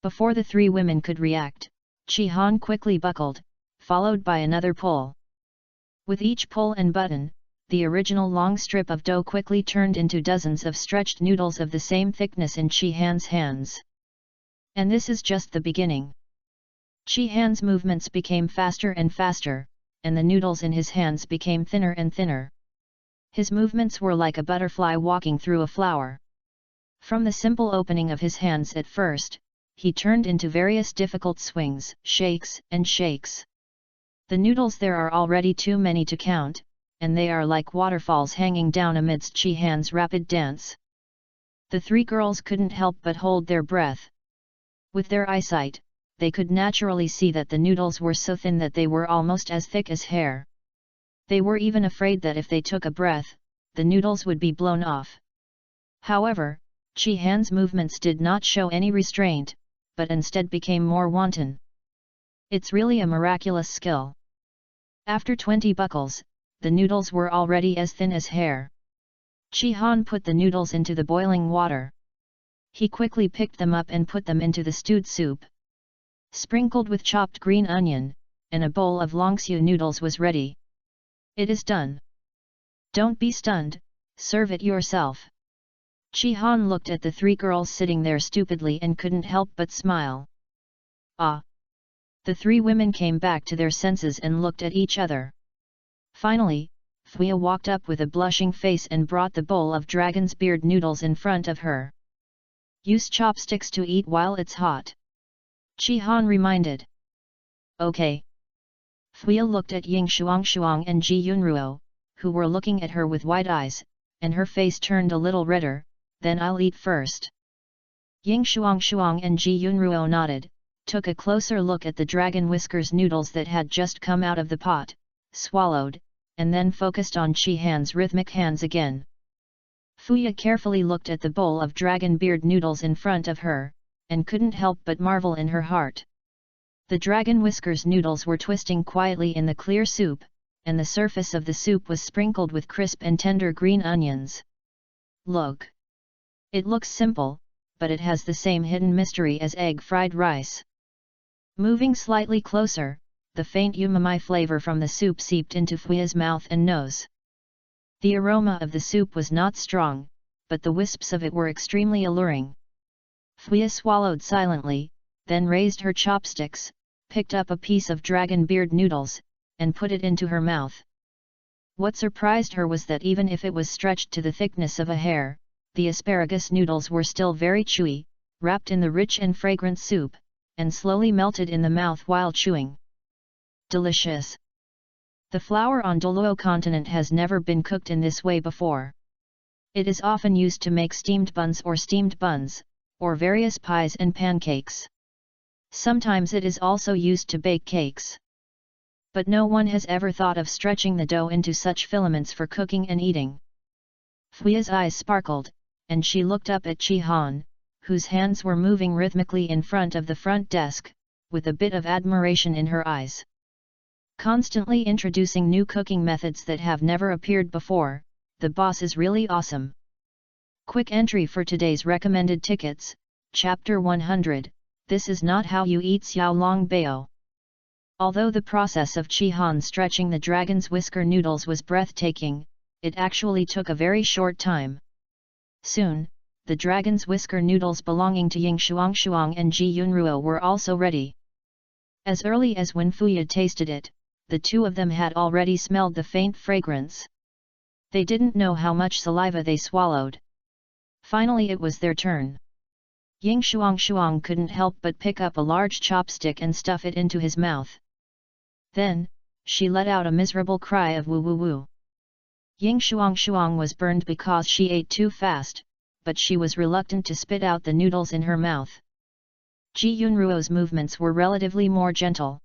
Before the three women could react, Chi Han quickly buckled, followed by another pull. With each pull and button, the original long strip of dough quickly turned into dozens of stretched noodles of the same thickness in Chi Han's hands. And this is just the beginning. Chi Han's movements became faster and faster, and the noodles in his hands became thinner and thinner. His movements were like a butterfly walking through a flower. From the simple opening of his hands at first, he turned into various difficult swings, shakes, and shakes. The noodles there are already too many to count, and they are like waterfalls hanging down amidst Chi Han's rapid dance. The three girls couldn't help but hold their breath. With their eyesight, they could naturally see that the noodles were so thin that they were almost as thick as hair. They were even afraid that if they took a breath, the noodles would be blown off. However, Chi Han's movements did not show any restraint, but instead became more wanton. It's really a miraculous skill. After 20 buckles, the noodles were already as thin as hair. Chi Han put the noodles into the boiling water. He quickly picked them up and put them into the stewed soup. Sprinkled with chopped green onion, and a bowl of Longxiu noodles was ready. It is done. Don't be stunned, serve it yourself. Chi Han looked at the three girls sitting there stupidly and couldn't help but smile. Ah! The three women came back to their senses and looked at each other. Finally, Fuya walked up with a blushing face and brought the bowl of dragon's beard noodles in front of her. Use chopsticks to eat while it's hot. Chi Han reminded. Okay. Fuya looked at Ying Shuang and Ji Yunruo, who were looking at her with wide eyes, and her face turned a little redder. Then I'll eat first. Ying Shuang and Ji Yunruo nodded, took a closer look at the dragon whiskers noodles that had just come out of the pot, swallowed, and then focused on Chi Han's rhythmic hands again. Fuya carefully looked at the bowl of dragon beard noodles in front of her, and couldn't help but marvel in her heart. The dragon whiskers noodles were twisting quietly in the clear soup, and the surface of the soup was sprinkled with crisp and tender green onions. Look! It looks simple, but it has the same hidden mystery as egg fried rice. Moving slightly closer, the faint umami flavor from the soup seeped into Fuya's mouth and nose. The aroma of the soup was not strong, but the wisps of it were extremely alluring. Fuya swallowed silently, then raised her chopsticks, picked up a piece of dragon beard noodles, and put it into her mouth. What surprised her was that even if it was stretched to the thickness of a hair, the asparagus noodles were still very chewy, wrapped in the rich and fragrant soup, and slowly melted in the mouth while chewing. Delicious! The flour on Douluo continent has never been cooked in this way before. It is often used to make steamed buns, or various pies and pancakes. Sometimes it is also used to bake cakes. But no one has ever thought of stretching the dough into such filaments for cooking and eating. Fuya's eyes sparkled, and she looked up at Chi-Han, whose hands were moving rhythmically in front of the front desk, with a bit of admiration in her eyes. Constantly introducing new cooking methods that have never appeared before, the boss is really awesome. Quick entry for today's recommended tickets, Chapter 100, This is not how you eat xiaolongbao. Although the process of Chi-Han stretching the dragon's whisker noodles was breathtaking, it actually took a very short time. Soon, the dragon's whisker noodles belonging to Ying Shuang and Ji Yunruo were also ready. As early as when Fuya tasted it, the two of them had already smelled the faint fragrance. They didn't know how much saliva they swallowed. Finally it was their turn. Ying Shuang couldn't help but pick up a large chopstick and stuff it into his mouth. Then, she let out a miserable cry of woo woo woo. Ying Shuang was burned because she ate too fast, but she was reluctant to spit out the noodles in her mouth. Ji Yunruo's movements were relatively more gentle.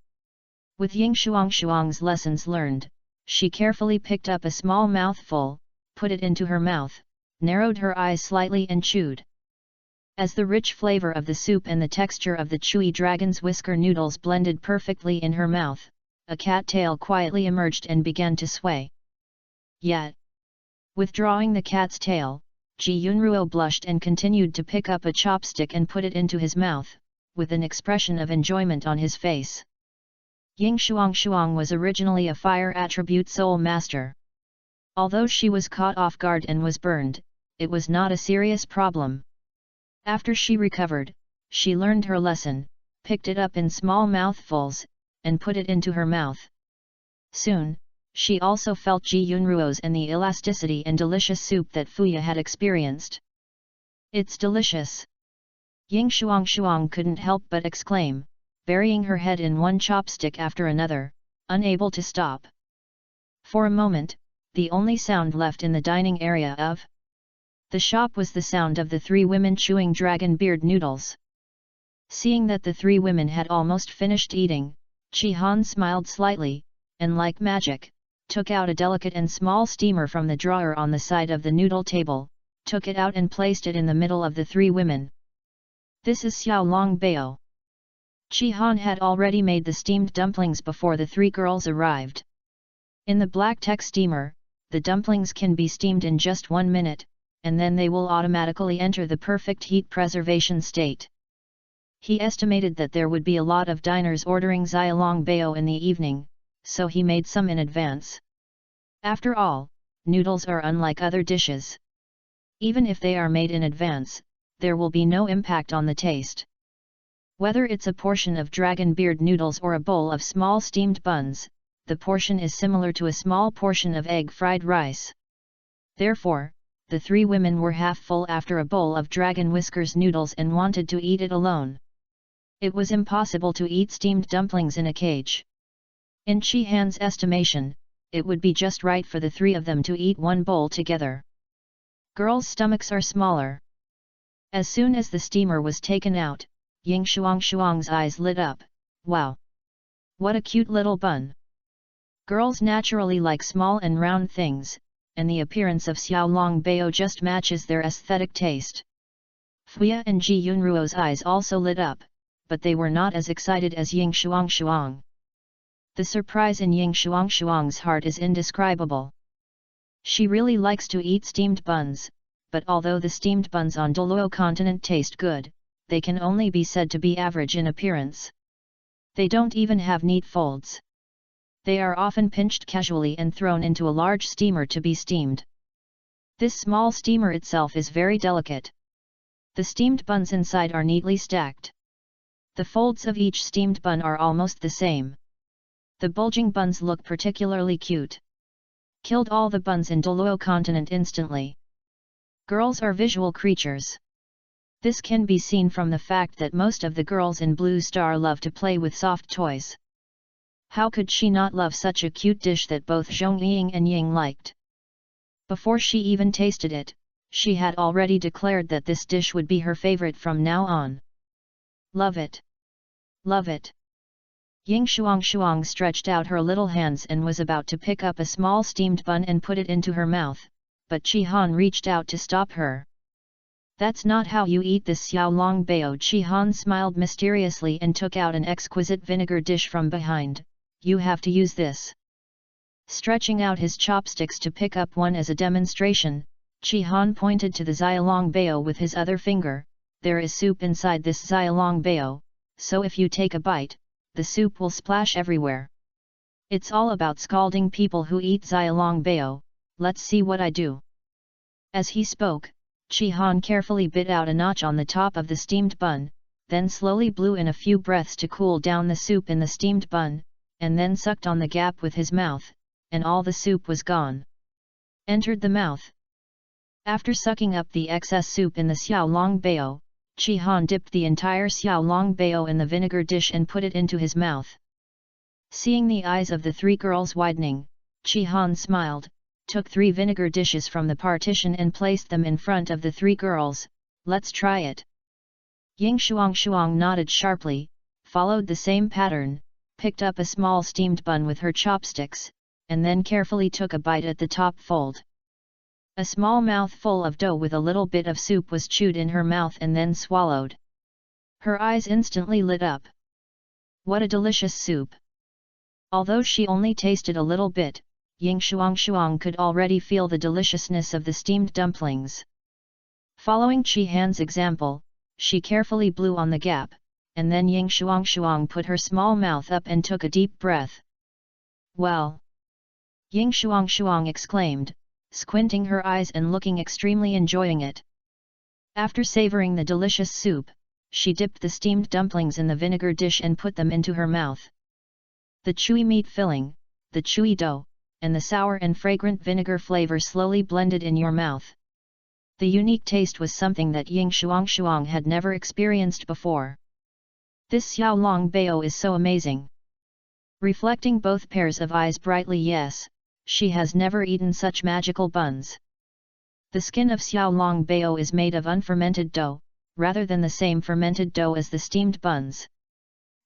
With Ying Shuang's lessons learned, she carefully picked up a small mouthful, put it into her mouth, narrowed her eyes slightly and chewed. As the rich flavor of the soup and the texture of the chewy dragon's whisker noodles blended perfectly in her mouth, a cat tail quietly emerged and began to sway. Yet, withdrawing the cat's tail, Ji Yunruo blushed and continued to pick up a chopstick and put it into his mouth, with an expression of enjoyment on his face. Ying Shuang was originally a fire attribute soul master. Although she was caught off guard and was burned, it was not a serious problem. After she recovered, she learned her lesson, picked it up in small mouthfuls, and put it into her mouth. Soon, she also felt Ji Yunruo's and the elasticity and delicious soup that Fuya had experienced. It's delicious! Ying Shuang couldn't help but exclaim, burying her head in one chopstick after another, unable to stop. For a moment, the only sound left in the dining area of the shop was the sound of the three women chewing dragon beard noodles. Seeing that the three women had almost finished eating, Chi-Han smiled slightly, and like magic, took out a delicate and small steamer from the drawer on the side of the noodle table, took it out and placed it in the middle of the three women. This is xiaolongbao. Chi-Han had already made the steamed dumplings before the three girls arrived. In the black tech steamer, the dumplings can be steamed in just 1 minute, and then they will automatically enter the perfect heat preservation state. He estimated that there would be a lot of diners ordering xiaolongbao in the evening, so he made some in advance. After all, noodles are unlike other dishes. Even if they are made in advance, there will be no impact on the taste. Whether it's a portion of dragon beard noodles or a bowl of small steamed buns, the portion is similar to a small portion of egg fried rice. Therefore, the three women were half full after a bowl of dragon whiskers noodles and wanted to eat it alone. It was impossible to eat steamed dumplings in a cage. In Chi-Han's estimation, it would be just right for the three of them to eat one bowl together. Girls' stomachs are smaller. As soon as the steamer was taken out, Ying Shuang's eyes lit up. Wow! What a cute little bun! Girls naturally like small and round things, and the appearance of xiaolongbao just matches their aesthetic taste. Fuya and Ji Yunruo's eyes also lit up, but they were not as excited as Ying Shuang. The surprise in Ying Shuang's heart is indescribable. She really likes to eat steamed buns, but although the steamed buns on Douluo continent taste good, they can only be said to be average in appearance. They don't even have neat folds. They are often pinched casually and thrown into a large steamer to be steamed. This small steamer itself is very delicate. The steamed buns inside are neatly stacked. The folds of each steamed bun are almost the same. The bulging buns look particularly cute. Killed all the buns in Douluo continent instantly. Girls are visual creatures. This can be seen from the fact that most of the girls in Blue Star love to play with soft toys. How could she not love such a cute dish that both Zhongying and Ying liked? Before she even tasted it, she had already declared that this dish would be her favorite from now on. Love it! Love it! Ying Shuang stretched out her little hands and was about to pick up a small steamed bun and put it into her mouth, but Qi Han reached out to stop her. That's not how you eat this xiaolong bao. Qi Han smiled mysteriously and took out an exquisite vinegar dish from behind. You have to use this. Stretching out his chopsticks to pick up one as a demonstration, Qi Han pointed to the xiaolong bao with his other finger. There is soup inside this xiaolong bao, so if you take a bite, the soup will splash everywhere. It's all about scalding people who eat xiaolong bao. Let's see what I do. As he spoke, Qi Han carefully bit out a notch on the top of the steamed bun, then slowly blew in a few breaths to cool down the soup in the steamed bun, and then sucked on the gap with his mouth, and all the soup was gone. Entered the mouth. After sucking up the excess soup in the xiaolong bao, Qi Han dipped the entire xiaolong bao in the vinegar dish and put it into his mouth. Seeing the eyes of the three girls widening, Qi Han smiled, took 3 vinegar dishes from the partition and placed them in front of the 3 girls. Let's try it. Ying Shuang nodded sharply, followed the same pattern, picked up a small steamed bun with her chopsticks, and then carefully took a bite at the top fold. A small mouthful of dough with a little bit of soup was chewed in her mouth and then swallowed. Her eyes instantly lit up. What a delicious soup! Although she only tasted a little bit, Ying Shuang could already feel the deliciousness of the steamed dumplings. Following Qi Han's example, she carefully blew on the gap, and then Ying Shuang put her small mouth up and took a deep breath. Well! Ying Shuang exclaimed, squinting her eyes and looking extremely enjoying it. After savoring the delicious soup, she dipped the steamed dumplings in the vinegar dish and put them into her mouth. The chewy meat filling, the chewy dough, and the sour and fragrant vinegar flavor slowly blended in your mouth. The unique taste was something that Ying Shuang had never experienced before. This xiaolong bao is so amazing. Reflecting both pairs of eyes brightly, yes, she has never eaten such magical buns. The skin of xiaolong bao is made of unfermented dough, rather than the same fermented dough as the steamed buns.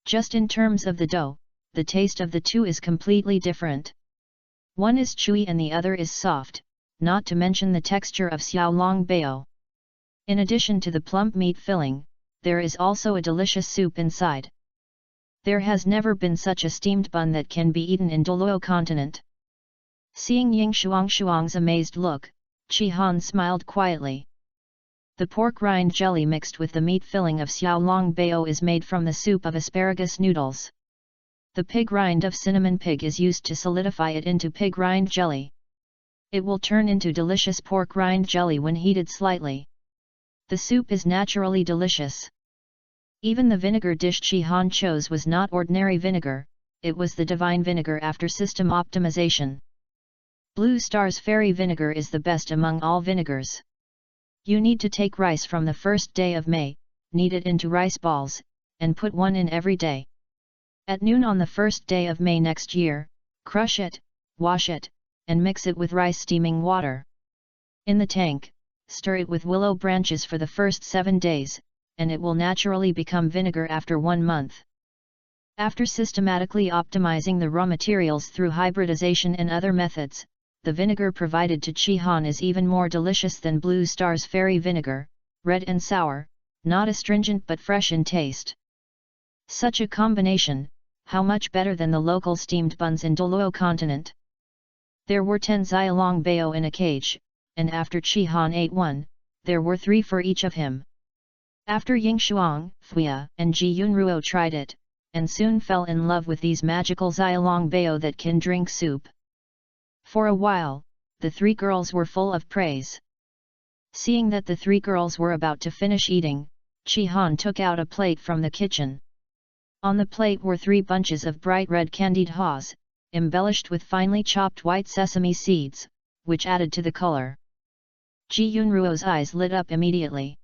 Just in terms of the dough, the taste of the two is completely different. One is chewy and the other is soft, not to mention the texture of xiaolong bao. In addition to the plump meat filling, there is also a delicious soup inside. There has never been such a steamed bun that can be eaten in Douluo continent. Seeing Ying Shuang's amazed look, Qi Han smiled quietly. The pork rind jelly mixed with the meat filling of xiaolong bao is made from the soup of asparagus noodles. The pig rind of cinnamon pig is used to solidify it into pig rind jelly. It will turn into delicious pork rind jelly when heated slightly. The soup is naturally delicious. Even the vinegar dish Qi Han chose was not ordinary vinegar, it was the divine vinegar after system optimization. Blue Star's fairy vinegar is the best among all vinegars. You need to take rice from the first day of May, knead it into rice balls, and put one in every day. At noon on the first day of May next year, crush it, wash it, and mix it with rice steaming water. In the tank, stir it with willow branches for the first 7 days, and it will naturally become vinegar after 1 month. After systematically optimizing the raw materials through hybridization and other methods, the vinegar provided to Qi Han is even more delicious than Blue Star's fairy vinegar, red and sour, not astringent but fresh in taste. Such a combination, how much better than the local steamed buns in Douluo continent. There were 10 xiaolong bao in a cage, and after Chi Han ate one, there were 3 for each of him. After Ying Shuang, Fuya, and Ji Yunruo tried it, and soon fell in love with these magical xiaolong bao that can drink soup. For a while, the 3 girls were full of praise. Seeing that the 3 girls were about to finish eating, Chi Han took out a plate from the kitchen. On the plate were 3 bunches of bright red candied haws, embellished with finely chopped white sesame seeds, which added to the color. Ji Yunruo's eyes lit up immediately.